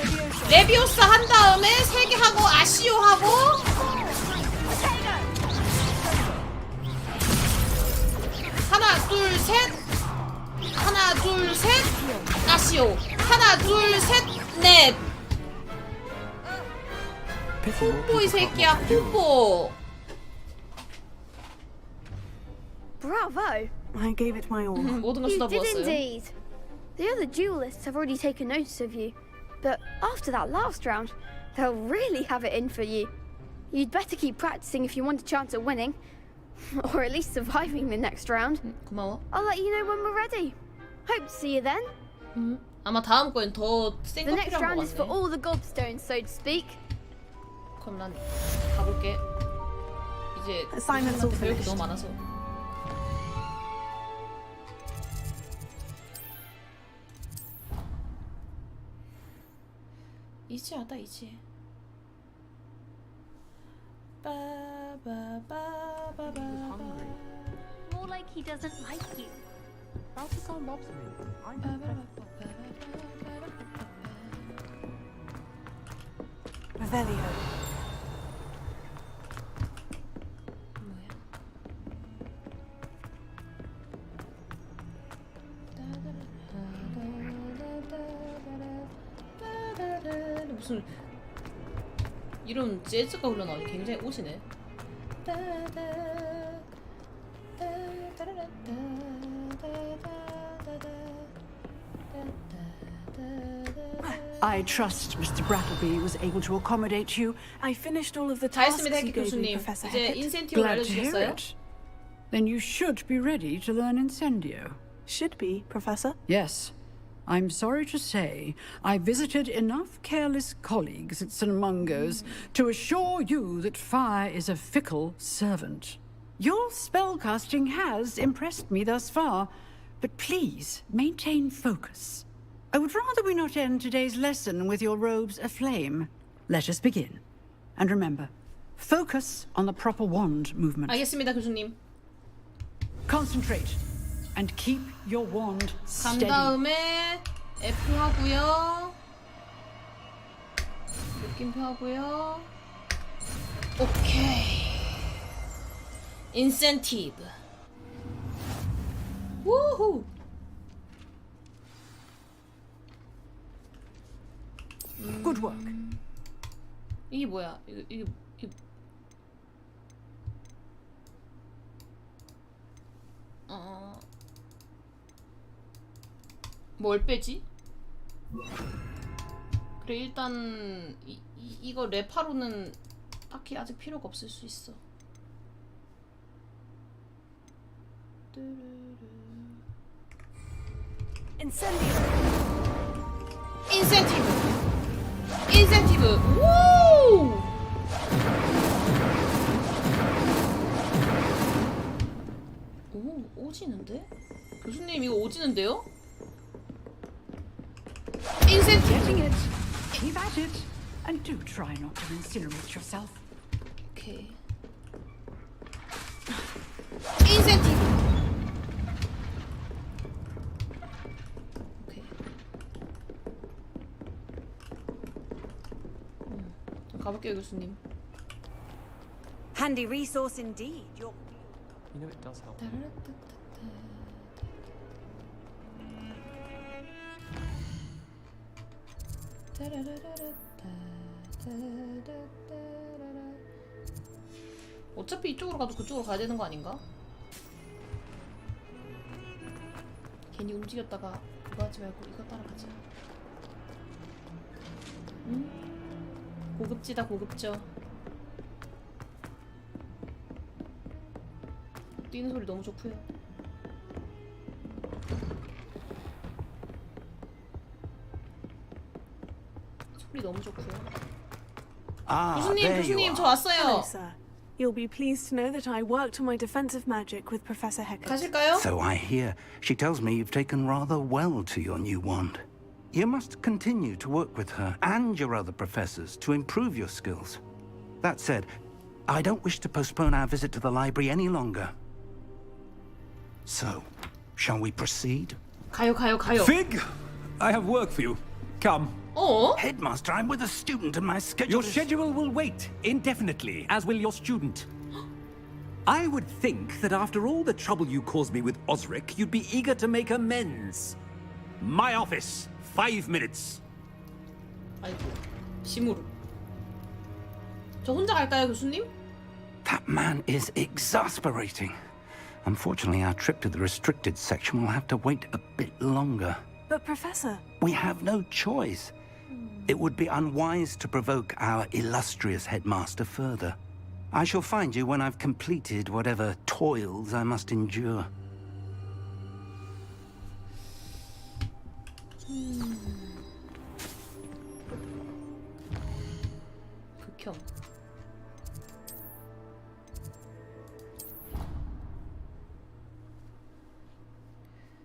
레비오사 한 다음에 3개 하고 아쉬오 하고 하나 둘 셋 아쉬오 하나 둘 셋 넷. 뽀뽀 이 새끼야 뽀뽀.
Bravo!
I gave it my all.
모든 걸
You did
쏟아부었어요.
indeed. The other duelists have already taken notice of you, but after that last round, they'll really have it in for you. You'd better keep practicing if you want a chance at winning, or at least surviving the next round.
고마워.
I'll let you know when we're ready. Hope to see you then.
아마 다음 거엔 더
The
센 거
next
필요한
round
거
is for
같네.
all the gobstones, so to speak.
그럼 난 가볼게. 이제
Assignments all
배울 게
finished.
너무 많아서. 이지하다 이지.
More like he doesn't like you.
Balthazar loves me. I'm
Revelio.
무슨 이런 재즈가 흘러나오니 굉장히 오시네.
I trust Mr. Brattleby was able to accommodate you.
I finished all of the
다
tasks
했습니다,
you
핵기
gave me,
교수님.
Professor
이제
Hecat.
인센티브를
Glad to hear
알려주셨어요?
it. Then you should be ready to learn Incendio.
Should be, Professor.
Yes. I'm sorry to say I visited enough careless colleagues at St. Mungo's to assure you that fire is a fickle servant. Your spellcasting has impressed me thus far, but please maintain focus. I would rather we not end today's lesson with your robes aflame. Let us begin. And remember, focus on the proper wand movement.
알겠습니다, 교수님.
Concentrate and keep your wand
간
steady.
다음에 F 하고요. 느낌표 하고요. 오케이. 인센티브. 우후.
Good work.
이게 뭐야? 이게 뭘 빼지? 그래 일단 이거 레파로는 딱히 아직 필요가 없을 수 있어. 인센티브. 우! 오, 오지는데? 교수님 이거 오지는데요?
Getting it. Keep at it. And do try not to incinerate yourself.
오케이. 인센티브. 오케이. 가볼게요 교수님.
Handy resource indeed. Your
You know it does help.
어차피 이쪽으로 가도 그쪽으로 가야 되는 거 아닌가? 괜히 움직였다가 그거 하지 말고 이거 따라가자. 고급지다 고급져. 뛰는 소리 너무 좋고요. 소리 너무 좋고요. 교수님 저 왔어요.
Hello, sir. You'll be pleased to know that I worked on my defensive magic with Professor Heckert.
가실까요?
So I hear. She tells me you've taken rather well to your new wand. You must continue to work with her and your other professors to improve your skills. That said, I don't wish to postpone our visit to the library any longer. So, shall we proceed?
가요.
Fig, I have work for you. Come.
Oh?
Headmaster, I'm with a student and my schedule
Your schedule will wait indefinitely, as will your student. I would think that after all the trouble you caused me with Osric, you'd be eager to make amends. My office, 5 minutes.
아이고, 심으로. 저 혼자 갈까요, 교수님?
That man is exasperating. Unfortunately, our trip to the restricted section will have to wait a bit longer.
But Professor...
We have no choice. It would be unwise to provoke our illustrious headmaster further. I shall find you when I've completed whatever toils I must endure.
극혐.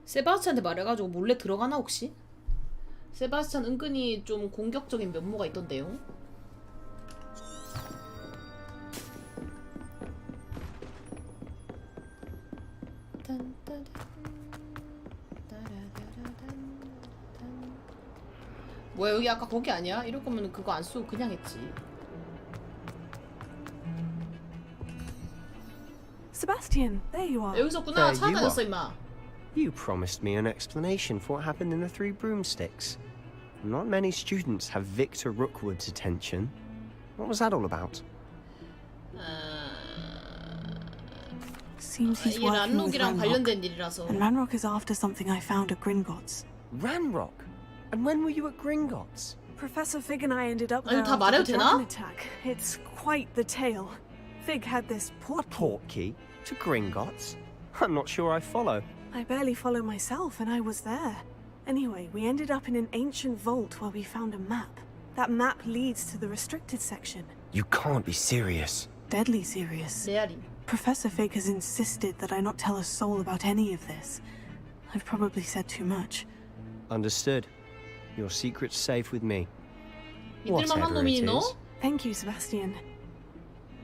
세바스찬한테 말해가지고 몰래 들어가나 혹시? 세바스찬 은근히 좀 공격적인 면모가 있던데요. 뭐야 여기 아까 거기 아니야? 이럴 거면 그거 안 쓰고 그냥 했지.
Sebastian, there you are.
여기 있었구나. 찾아다녔어 임마.
You promised me an explanation for what happened in the Three Broomsticks. Not many students have Victor Rookwood's attention. What was that all about?
Seems he's
이
working with
란록이랑 관련된
Ranrock.
일이라서.
And Ranrock is after something I found at Gringotts.
Ranrock? And when were you at Gringotts?
Professor Fig and I ended up
아니,
there
다
after
말해도
the
되나?
dragon attack. It's quite the tale. Fig had this
Portkey? To Gringotts? I'm not sure I follow.
I barely follow myself, and I was there. Anyway, we ended up in an ancient vault where we found a map. That map leads to the restricted section.
You can't be serious.
Deadly serious.
레알임.
Professor Fig has insisted that I not tell a soul about any of this. I've probably said too much.
Understood. Your secret's safe with me.
믿을만한
Whatever it
놈이니 너?
is.
Thank you, Sebastian.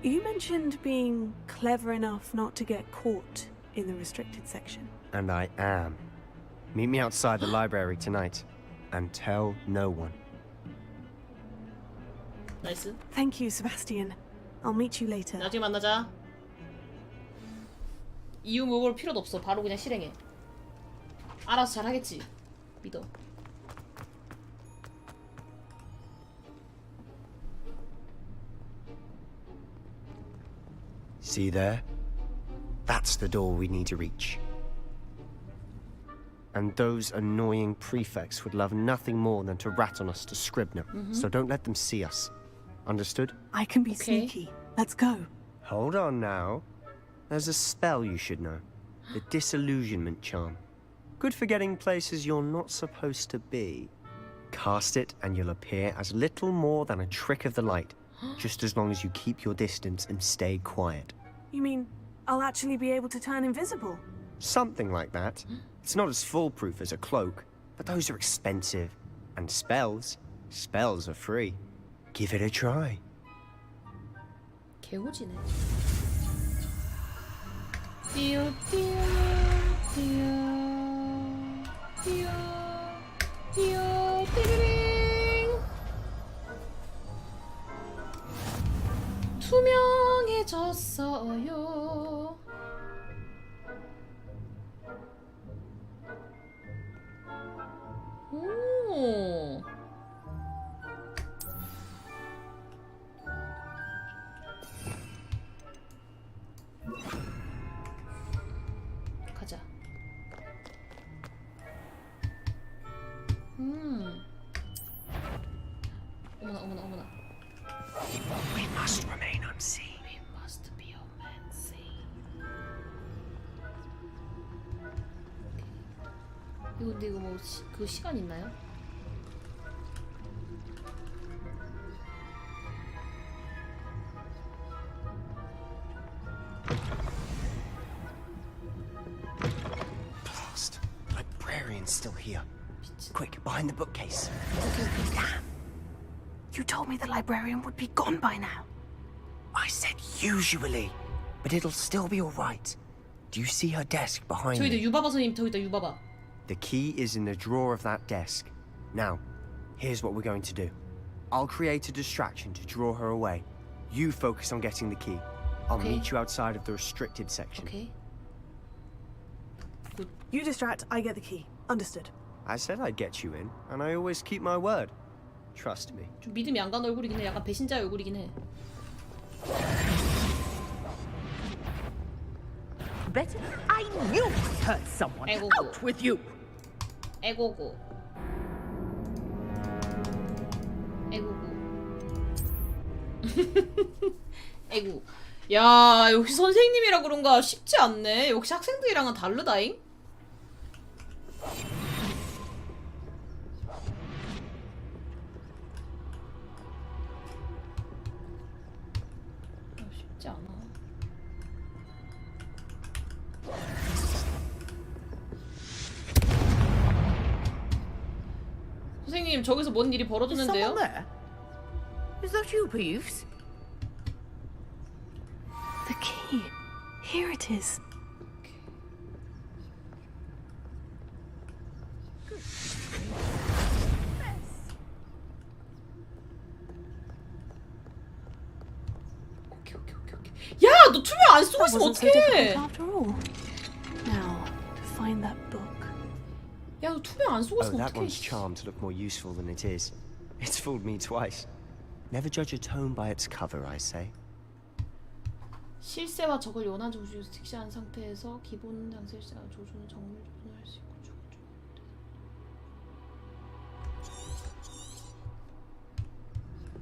You mentioned being clever enough not to get caught in the restricted section.
And I am. Meet me outside the library tonight. And tell no one.
나이스.
Thank you, Sebastian. I'll meet you later.
나중에 만나자. 이유 물어볼 필요도 없어. 바로 그냥 실행해. 알아서 잘하겠지. 믿어.
See there? That's the door we need to reach. And those annoying prefects would love nothing more than to rat on us to Scribner. So don't let them see us. Understood?
I can be sneaky. Let's go.
Hold on now. There's a spell you should know. The disillusionment charm. Good for getting places you're not supposed to be. Cast it and you'll appear as little more than a trick of the light. Just as long as you keep your distance and stay quiet.
You mean I'll actually be able to turn invisible?
Something like that. It's not as foolproof as a cloak, but those are expensive. And spells are free. Give it a try.
개오지네. 띠요 띠요 띠요 띠요 띠요 띠리링. 투명해졌어요. 오. 가자. 어머나 어머나 어머나.
We must remain unseen.
We must be unseen. 이거 근데 이거 뭐 그 시간 있나요?
Blast. The librarian's still here. Quick, behind the bookcase.
Damn. You told me the librarian would be gone by now.
I said usually, but it'll still be all right. Do you see her desk behind
저기다
me?
유바바 선생님 저기다 유바바.
The key is in the drawer of that desk. Now, here's what we're going to do. I'll create a distraction to draw her away. You focus on getting the key. I'll meet you outside of the restricted section.
Okay.
You distract, I get the key. Understood.
I said I'd get you in, and I always keep my word. Trust me.
좀 믿음이 안 가는 얼굴이긴 해. 약간 배신자 얼굴이긴 해.
Better. I knew I hurt someone. Out with you.
애고고. 애고고. 애고. 야, 역시 선생님이라 그런가 쉽지 않네. 역시 학생들이랑은 다르다잉. 쉽지 않아. 선생님, 저기서 뭔 일이 벌어졌는데요?
Is that you, Peeves?
The key. Here it is.
야, 너 투명 안 쓰고 있으면 어떡해?
After all. Now, to find that book.
야, 너 투명 안 쓰고
Oh,
있으면
that
어떡해?
one's charmed to look more useful than it is. It's fooled me twice. Never judge a tome by its cover, I say.
실세와 적을 연한 조주에서 직시한 상태에서 기본 당실세와 조주는 정밀 조준을 할 수 있고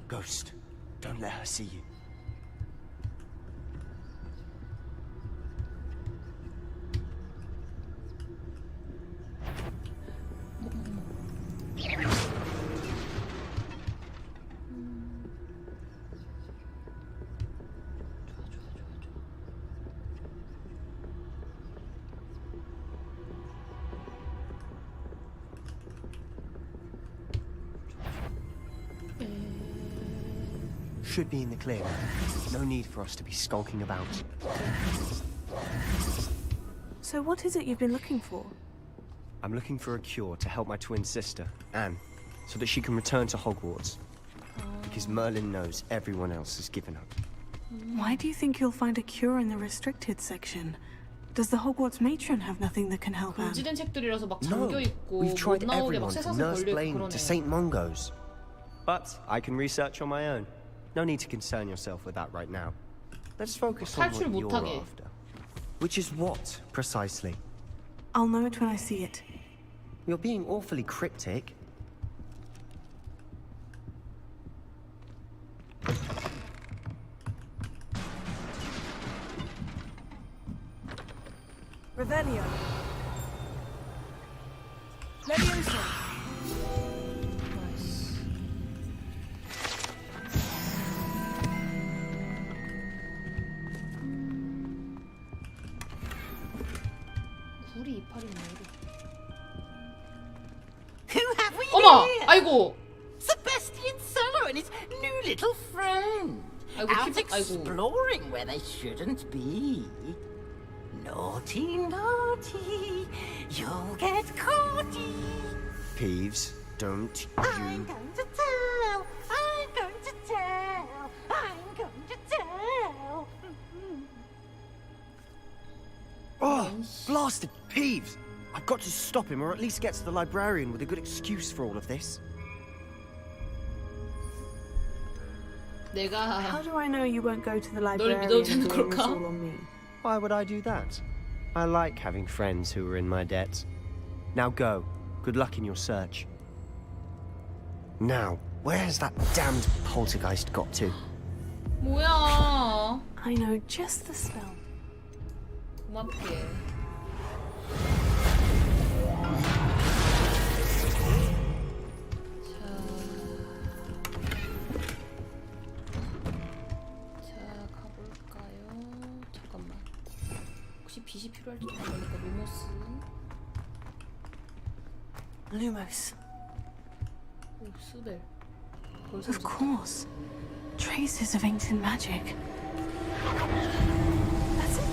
Ghost, don't let her see you. Should be in the clear now. No need for us to be skulking about.
So what is it you've been looking for?
I'm looking for a cure to help my twin sister, Anne, so that she can return to Hogwarts. Because Merlin knows everyone else has given up.
Why do you think you'll find a cure in the restricted section? Does the Hogwarts matron have nothing that can help Anne?
금지된 책들이라서 막
No,
잠겨 있고
we've
못
tried
나오게 막
everyone to
쇠사슬
nurse
걸려 있고
Blaine to
그러네.
St. Mungo's. But I can research on my own. No need to concern yourself with that right now. Let's focus on
탈출
what you're
못하게.
after. Which is what, precisely?
I'll know it when I see it.
You're being awfully cryptic.
Revelio. Leviosa.
구리 이파리 뭐로?
Who have we
어머!
here?
아이고!
Sebastian Solo and his new little friend.
아이고,
Out
아이고.
exploring where they shouldn't be. Naughty, naughty, you'll get caughty.
Peeves, don't
I'm
you...
going to tell. I'm going to tell. I'm going to tell.
Oh, blasted Peeves! I've got to stop him, or at least get to the librarian with a good excuse for all of this.
How do I know you won't go to the librarian
믿어도
and
되는
blame it
걸까?
all on me?
Why would I do that? I like having friends who are in my debt. Now go. Good luck in your search. Now, where has that damned poltergeist got to?
뭐야?
I know just the spell.
고맙게. 자, 가볼까요? 잠깐만. 혹시 빛이 필요할지도 모르니까 루머스.
Lumos.
오, 수벨.
Of course. Traces of ancient magic. That's it.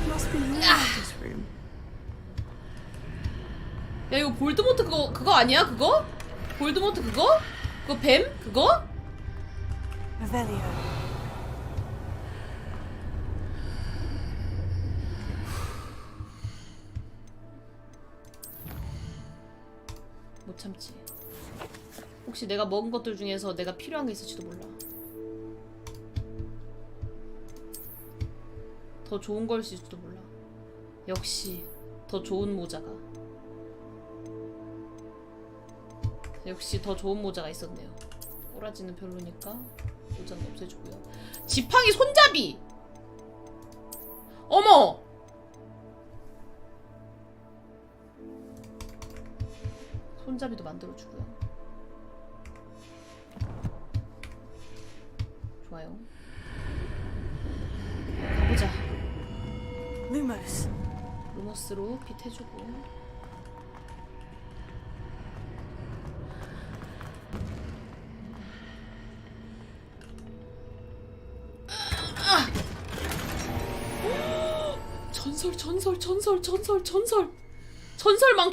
Must be Lumos' room.
야, 이거 볼드모트 그거 아니야? 그거? 볼드모트 그거? 그거 뱀? 그거?
Revelio.
못 참지. 혹시 내가 먹은 것들 중에서 내가 필요한 게 있을지도 몰라. 더 좋은 걸 쓸지도 몰라. 역시 더 좋은 모자가. 역시 더 좋은 모자가 있었네요. 꼬라지는 별로니까 모자는 없애주고요. 지팡이 손잡이! 어머! 손잡이도 만들어주고요. 좋아요. 가보자.
Lumos.
루머스로 빛 해주고.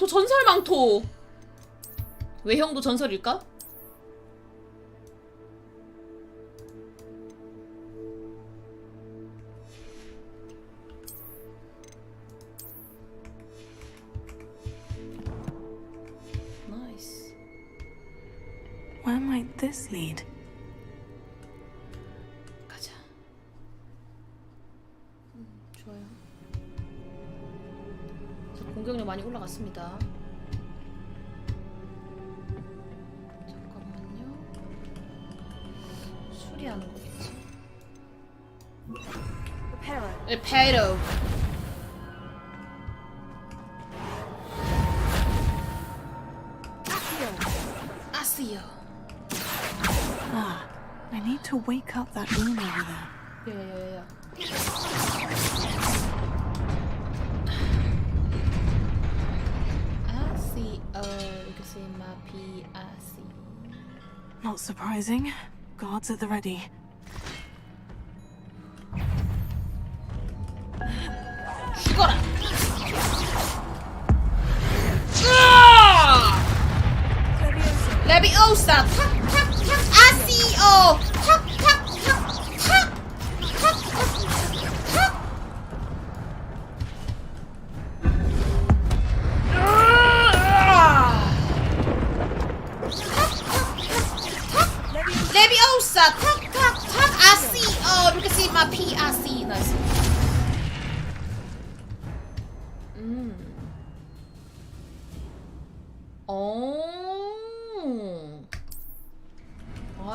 전설 망토. 외형도 전설일까? 나이스.
Where might this lead?
가자. 좋아요. 공격력 많이 올라갔습니다. 잠깐만요. 수리하는 거겠지. 레페로. 아시오.
Ah, I need to wake up that room over there.
야야야야. You can see my PIC.
Not surprising. Guards at the ready.
죽어라! 레비오사! 탁탁탁! 아시오! 탁탁탁! 레비오사! 탁탁탁! 아시오! You can see my PIC. 나이스.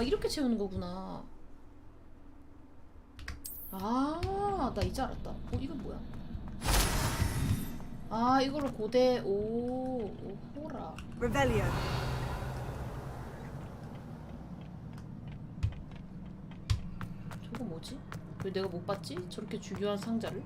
이렇게 채우는 거구나. 아, 나 이제 알았다. 이건 뭐야? 아, 이거를 고대. 호라.
Revelio.
저거 뭐지? 왜 내가 못 봤지? 저렇게 중요한 상자를?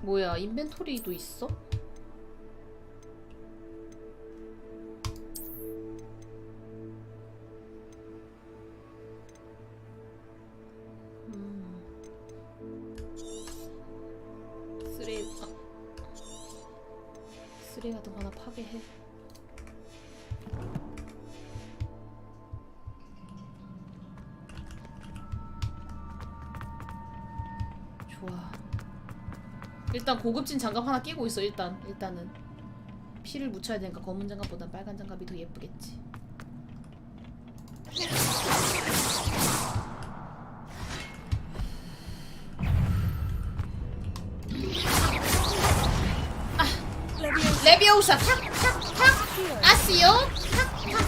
뭐야, 인벤토리도 있어? 쓰레기 같은 거 하나 파괴해. 좋아. 일단 고급진 장갑 하나 끼고 있어. 일단은 피를 묻혀야 되니까 검은 장갑보단 빨간 장갑이 더 예쁘겠지. 레비오사 탁탁탁 아시오 탁탁탁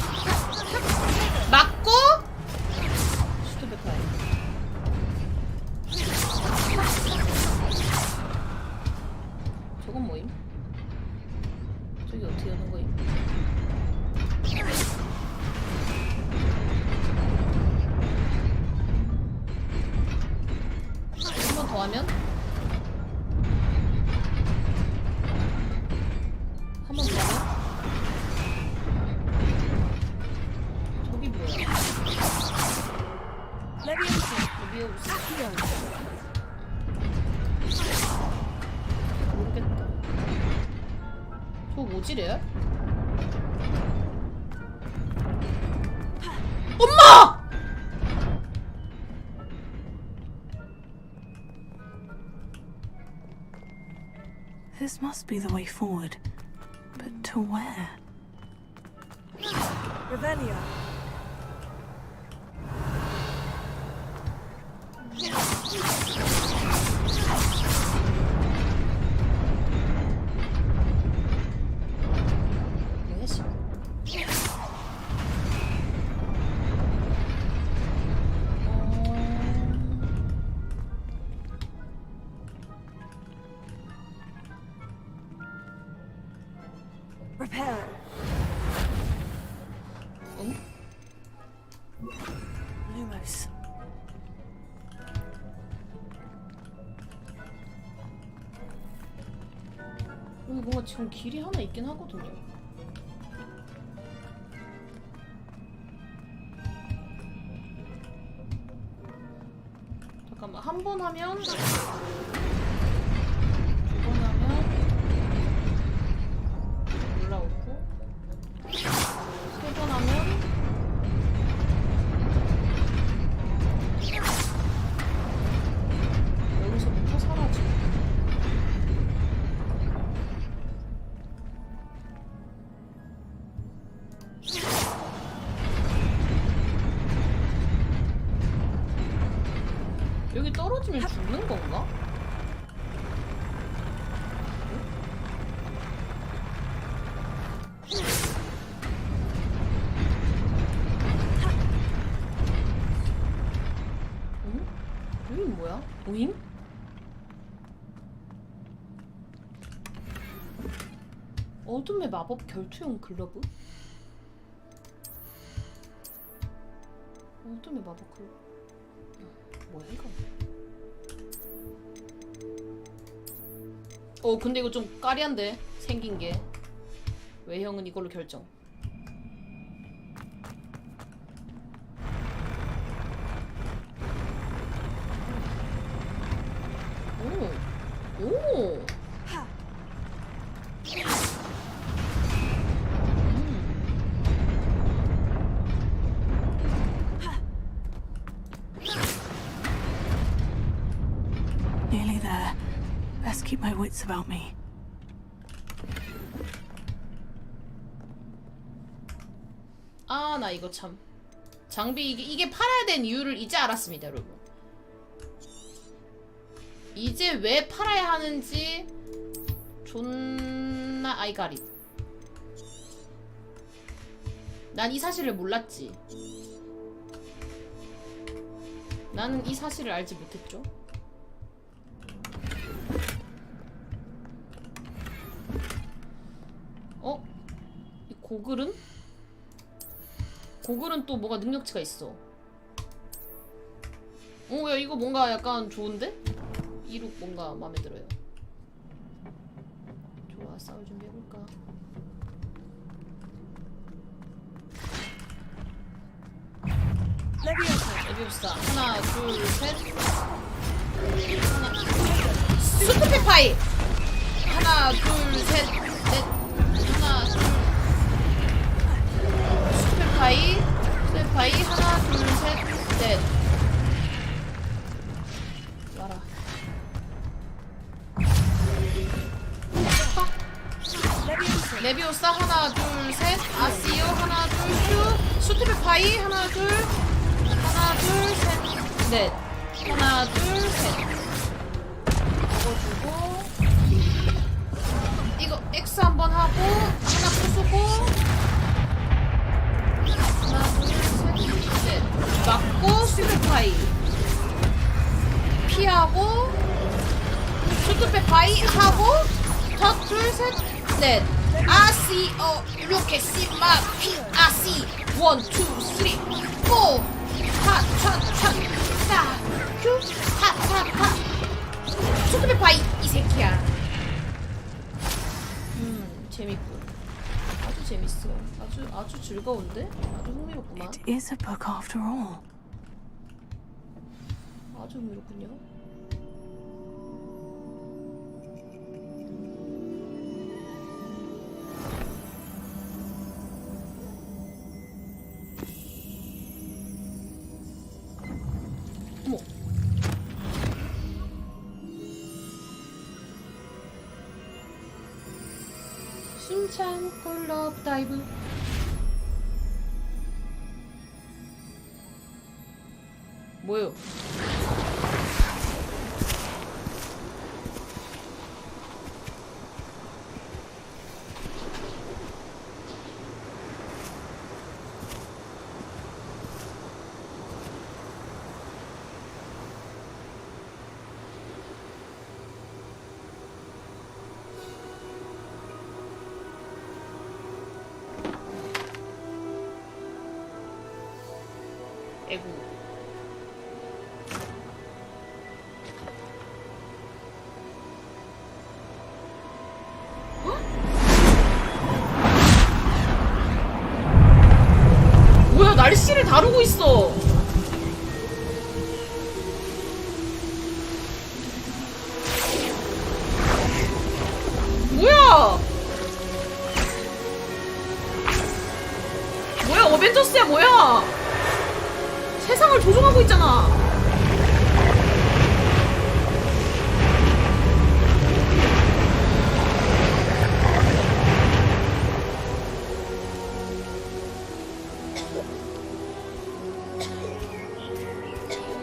맞고 슈트베카이. 저건 뭐임? 저기 어떻게 하는 거임? 한 번 더 하면? 한 번 더 하면? 저기 뭐야? 레비오스 모르겠다. 저거 뭐지래? 엄마!
This must be the way forward. But to where?
Revelio. Repair. Lumos.
여기 뭔가 지금 길이 하나 있긴 하거든요. 잠깐만, 한 번 하면 두 번 하면 올라오고 세 번 하면 여기서부터 사라지고. 여기 떨어지면 죽는 건가? 응? 여긴 뭐야? 오잉? 어둠의 마법 결투용 글러브? 어둠의 마법 글러브. 뭐야 이거? 근데 이거 좀 까리한데 생긴 게. 왜 형은 이걸로 결정? 오.
Nearly there. Best keep my wits about me.
아, 나 이거 참. 장비 이게 팔아야 되는 이유를 이제 알았습니다, 여러분. 이제 왜 팔아야 하는지 존나 아이가리. 난 이 사실을 몰랐지. 나는 이 사실을 알지 못했죠. 어? 이 고글은? 고글은 또 뭐가 능력치가 있어. 야 이거 뭔가 약간 좋은데? 이룩 뭔가 마음에 들어요. 좋아, 싸울 준비해볼까? 레비오사 하나 둘 셋. 하나 수트페파이 하나 둘 셋 넷. 하나 둘 수트페파이 하나 둘 셋 넷. 와라. 레비오사 하나 둘 셋. 아시오 하나 둘 슈. 수트페파이 하나 둘 셋 넷. 하나 둘 셋. 먹어주고 이거 X 한번 하고 하나 부수고 하나 둘 셋 넷. 맞고 수트페파이 피하고 수트페파이 하고 더 둘 셋 넷. 아시 이렇게 씨마 피 아시 원 투 쓰리 포 타타타 큐 타타타 수트페파이 이 새끼야. 재밌고 아주 재밌어. 아주 즐거운데 아주 흥미롭구만.
It is a book after all.
아주 흥미롭군요. 어머. 숨찬 콜럽 다이브. 뭐요? 에구. 뭐야, 날씨를 다루고 있어. 뭐야? 뭐야, 어벤져스야 뭐야? 세상을 조종하고 있잖아.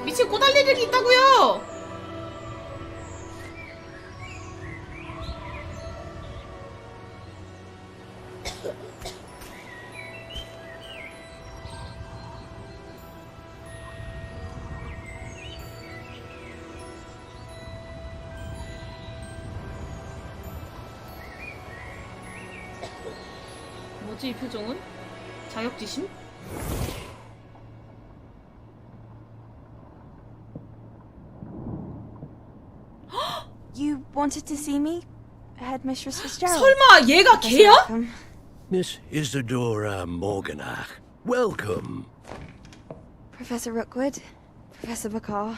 미친 꼬달리들이 있다고요. 뭐지 이 표정은? 자격지심?
You wanted to see me? Headmistress Fitzgerald.
설마 얘가 걔야?
Miss Isadora Morganach, welcome.
Professor Rookwood, Professor Bakar.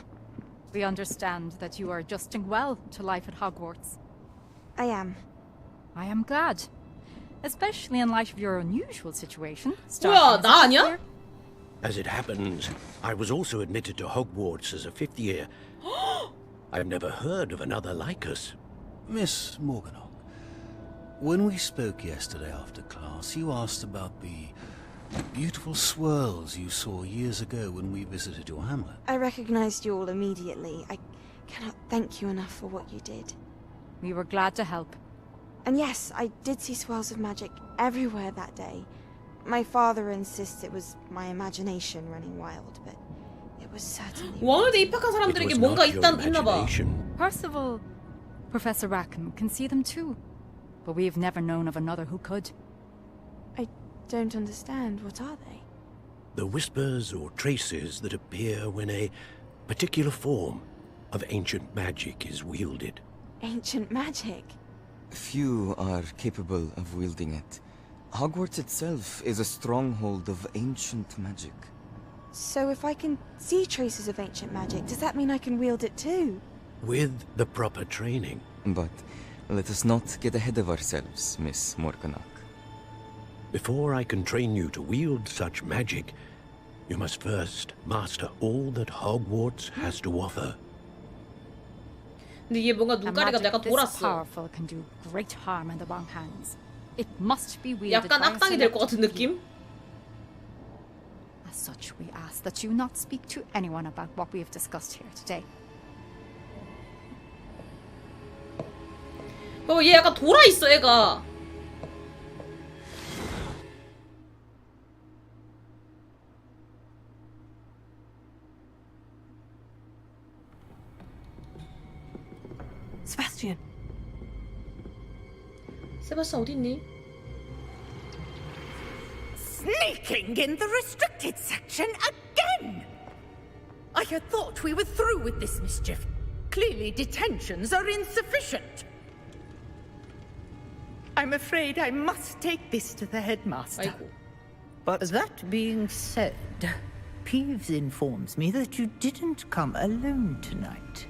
We understand that you are adjusting well to life at Hogwarts.
I am.
I am glad. Especially in light of your unusual situation.
뭐야, 나 아니야?
As it happens, I was also admitted to Hogwarts as a fifth year. I've never heard of another like us.
Miss Morganock, when we spoke yesterday after class, you asked about the
Beautiful swirls you saw years ago when we visited your hamlet.
I recognized you all immediately. I cannot thank you enough for what you did.
We were glad to help.
And yes, I did see swirls of magic everywhere that day. My father insists it was my imagination running wild, but it was certainly...
왕월대 입학한 사람들에게 뭔가 있나 봐.
Percival, Professor Rackham can see them too. But we've never known of another who could.
I don't understand. What are they?
The whispers or traces that appear when a particular form of ancient magic is wielded.
Ancient magic?
Few are capable of wielding it. Hogwarts itself is a stronghold of ancient magic.
So if I can see traces of ancient magic, does that mean I can wield it too?
With the proper training.
But let us not get ahead of ourselves, Miss Morganach.
Before I can train you to wield such magic, you must first master all that Hogwarts has to offer.
근데 이게 뭔가 눈가리가 약간 돌았어.
Powerful can do great harm in the wrong hands. It must be wielded
약간
by a
악당이 될 것 같은
select
느낌?
As such, we ask that you not speak to anyone about what we have discussed here today.
얘 약간 돌아 있어, 얘가.
Sebastian.
세바스찬 어디 있니?
Sneaking in the restricted section again! I had thought we were through with this mischief. Clearly detentions are insufficient. I'm afraid I must take this to the headmaster.
But that being said, Peeves informs me that you didn't come alone tonight.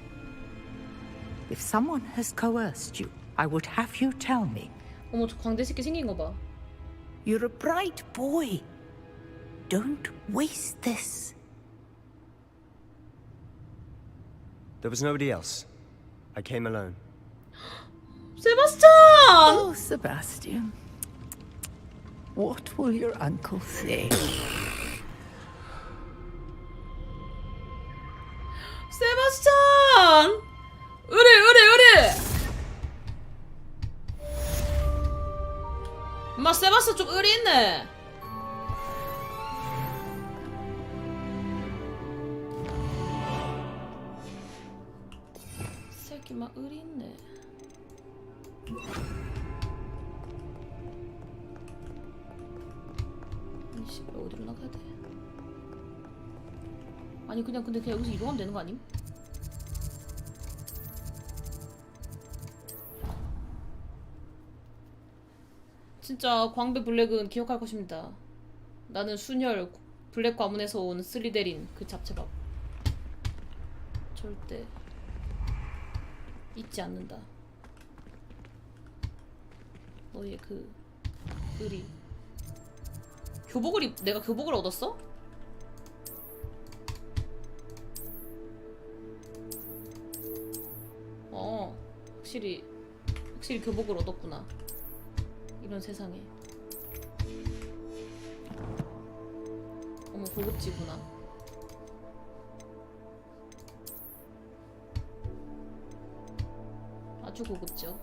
If someone has coerced you, I would have you tell me.
어머, 저 광대 새끼 생긴 거 봐.
You're a bright boy. Don't waste this.
There was nobody else. I came alone.
Sebastian!
Oh, Sebastian. What will your uncle say?
세바스찬! 의리! 엄마, 세바스찬 좀 의리 있네. 새끼 막 의리 있네. 아니 씨발 어디로 나가야 돼? 아니 그냥 근데 그냥 여기서 이동하면 되는 거 아님? 진짜 광배 블랙은 기억할 것입니다. 나는 순혈 블랙 과문에서 온 슬리데린 그 잡채밥 절대 잊지 않는다. 너의 그 의리. 교복을 내가 교복을 얻었어? 확실히 교복을 얻었구나. 이런 세상에. 어머, 고급지구나. 아주 고급져.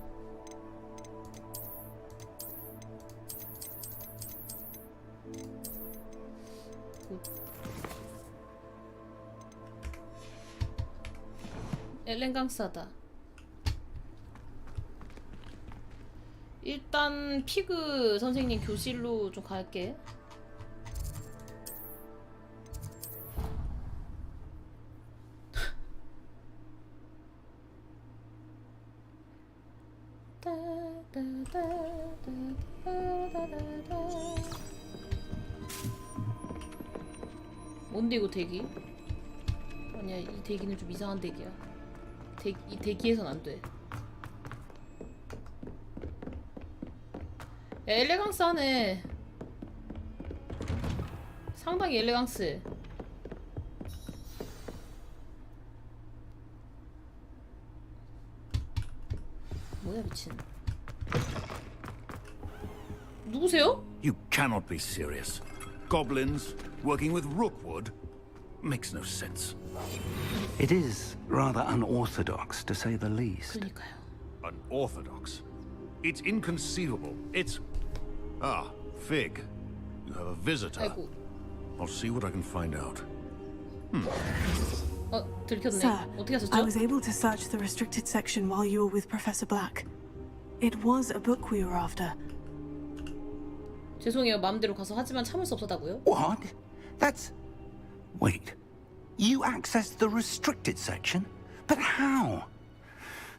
엘렌강스하다. 일단 피그 선생님 교실로 좀 갈게. 뭔데 이거 대기? 아니야, 이 대기는 좀 이상한 대기야. 이 대기에선 안 돼. 야, 엘레강스하네. 상당히 엘레강스해. 뭐야 미친. 누구세요?
You cannot be serious.
goblins, working with rookwood. Makes no sense.
It is rather unorthodox, to say the least.
Unorthodox? It's inconceivable. It's... Ah, Fig. You have a visitor.
아이고.
I'll see what I can find out.
들켰네.
Sir,
어떻게 하셨죠?
I was able to search the restricted section while you were with Professor Black. It was a book we were after.
죄송해요. 마음대로 가서 하지만 참을 수 없었다고요?
What? That's... Wait. You accessed the restricted section? But how?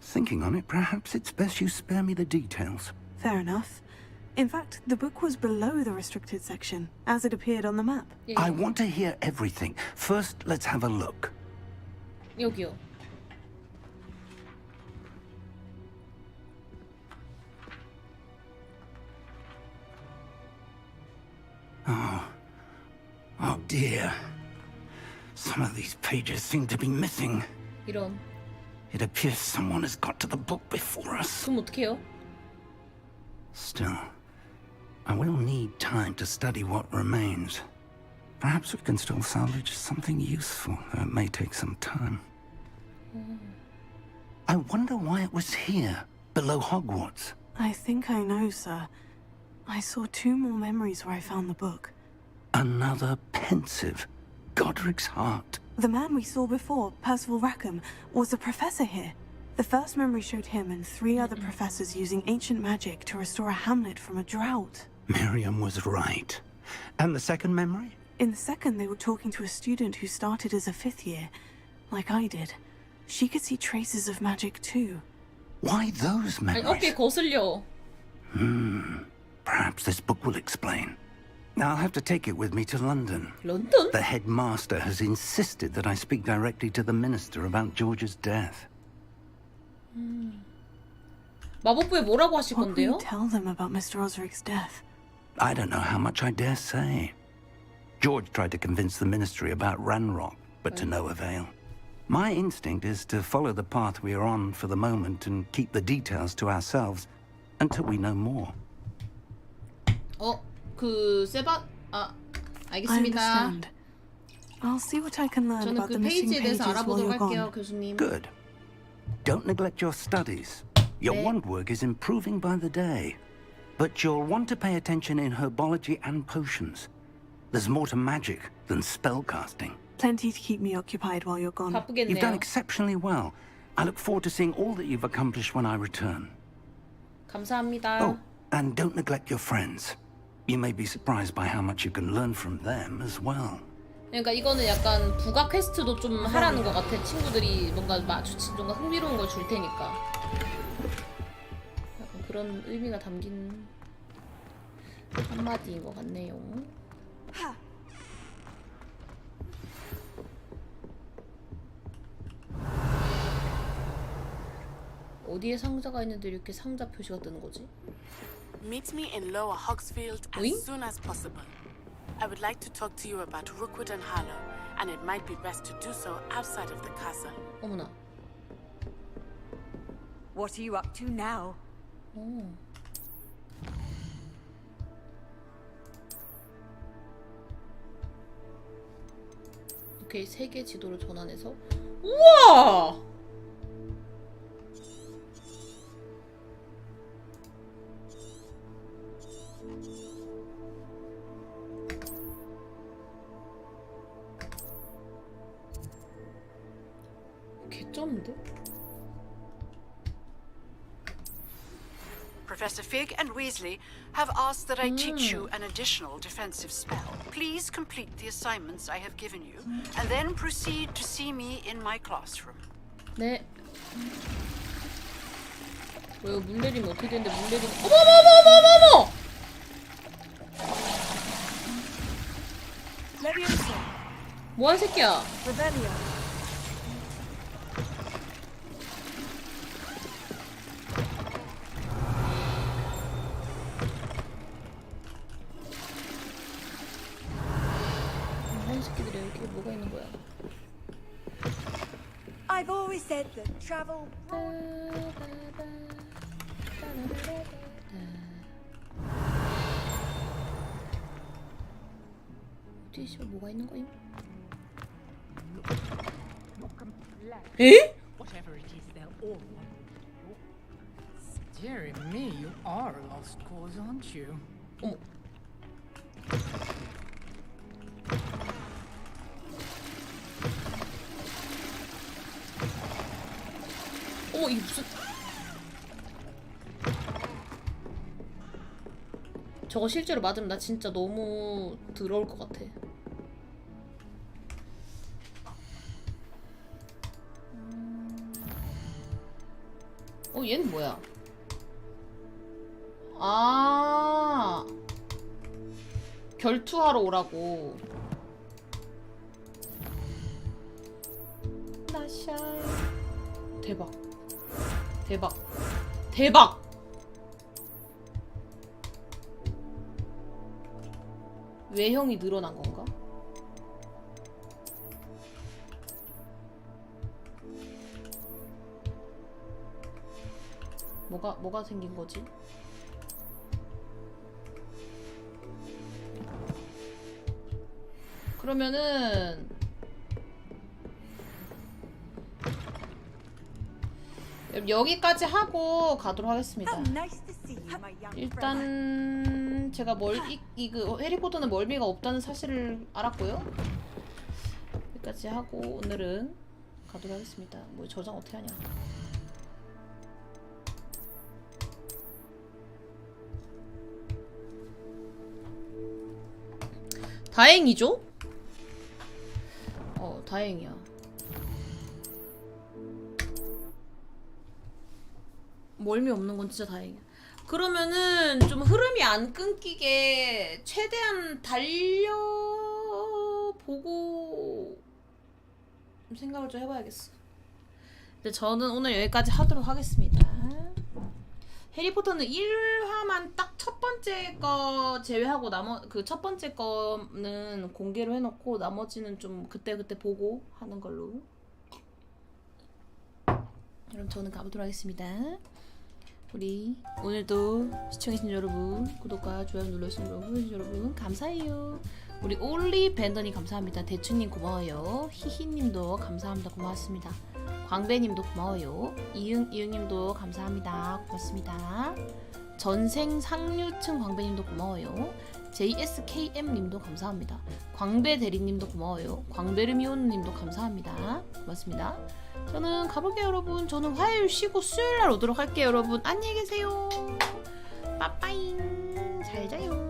Thinking on it, perhaps it's best you spare me the details.
Fair enough. In fact, the book was below the restricted section, as it appeared on the map.
I want to hear everything. First, let's have a look.
여기요.
Oh dear. Some of these pages seem to be missing.
이런.
It appears someone has got to the book before us.
그럼 어떡해요?
Still, I will need time to study what remains. Perhaps we can still salvage something useful, though it may take some time. I wonder why it was here, below Hogwarts.
I think I know, sir. I saw 2 more memories where I found the book.
Another pensive. Godric's heart.
The man we saw before, Percival Rackham, was a professor here. The first memory showed him and 3 other professors using ancient magic to restore a hamlet from a drought.
Miriam was right. And the second memory?
In the second, they were talking to a student who started as a 5th year, like I did. She could see traces of magic too.
Why those
아니,
memories?
어깨 거슬려.
Perhaps this book will explain. I'll have to take it with me to London.
London?
The headmaster has insisted that I speak directly to the minister about George's death.
마법부에 뭐라고 하실
What will you
건데요?
tell them about Mr. Osric's death?
I don't know how much I dare say. George tried to convince the ministry about Ranrock, but to no avail. My instinct is to follow the path we are on for the moment and keep the details to ourselves until we know more.
알겠습니다.
I understand. I'll see what I can learn
저는
about
그
the missing
페이지에
pages
대해서
while
알아보도록
you're
할게요,
gone.
교수님.
Good. Don't neglect your studies. Your wand work is improving by the day. But you'll want to pay attention in herbology and potions. There's more to magic than spellcasting.
Plenty to keep me occupied while you're gone.
You've done exceptionally well. I look forward to seeing all that you've accomplished when I return.
감사합니다.
Oh, and don't neglect your friends. You may be surprised by how much you can learn from them as well.
그러니까 이거는 약간 부가 퀘스트도 좀 하라는 것 같아. 친구들이 뭔가 뭔가 흥미로운 걸 줄 테니까. 약간 그런 의미가 담긴 한마디인 것 같네요. 어디에 상자가 있는데 이렇게 상자 표시가 뜨는 거지?
Meet me in Lower Hogsfield as soon as possible. I would like to talk to you about Rookwood and Harlow, and it might be best to do so outside of the castle.
어머나.
What are you up to now?
오케이, 세계 지도를 전환해서. 우와! 개쩌는데?
Professor Fig and Weasley have asked that I teach you an additional defensive spell. Please complete the assignments I have given you, and then proceed to see me in my classroom.
네. 왜요? 물 내리면 어떻게 되는데 물 내리면 어머머머머머머!
Leviosa.
뭐한 새끼야?
Revelio.
뭐한 새끼들이 여기 뭐가 있는 거야?
I've always said that travel.
뒤에 씨발 뭐가 있는 거임? 에?
Whatever it is, they'll all want. Dear me, you are a lost cause, aren't you?
어머. 어머 이게 무슨? 저거 실제로 맞으면 나 진짜 너무 더러울 것 같아. 얘는 뭐야? 아, 결투하러 오라고. 나샤. 대박. 대박. 대박. 외형이 늘어난 건가? 뭐가 생긴 거지? 그러면은 여기까지 하고 가도록 하겠습니다. 일단 제가 그 해리포터는 멀미가 없다는 사실을 알았고요. 여기까지 하고 오늘은 가도록 하겠습니다. 뭐 저장 어떻게 하냐? 다행이죠? 다행이야. 멀미 없는 건 진짜 다행이야. 그러면은 좀 흐름이 안 끊기게 최대한 달려보고 생각을 좀 해봐야겠어. 근데 저는 오늘 여기까지 하도록 하겠습니다. 해리포터는 1화만 딱 첫 번째 거 제외하고 그 첫 번째 거는 공개로 해놓고 나머지는 좀 그때그때 보고 하는 걸로. 그럼 저는 가보도록 하겠습니다. 우리 오늘도 시청해주신 여러분, 구독과 좋아요 눌러주신 여러분 감사해요. 우리 올리밴더니 감사합니다. 대추님 고마워요. 히히님도 감사합니다. 고맙습니다. 광배님도 고마워요. 이응님도 감사합니다. 고맙습니다. 전생 상류층 광배님도 고마워요. JSKM님도 감사합니다. 광배대리님도 고마워요. 광배르미온님도 감사합니다. 고맙습니다. 저는 가볼게요 여러분. 저는 화요일 쉬고 수요일날 오도록 할게요 여러분. 안녕히 계세요. 빠빠잉. 잘 자요.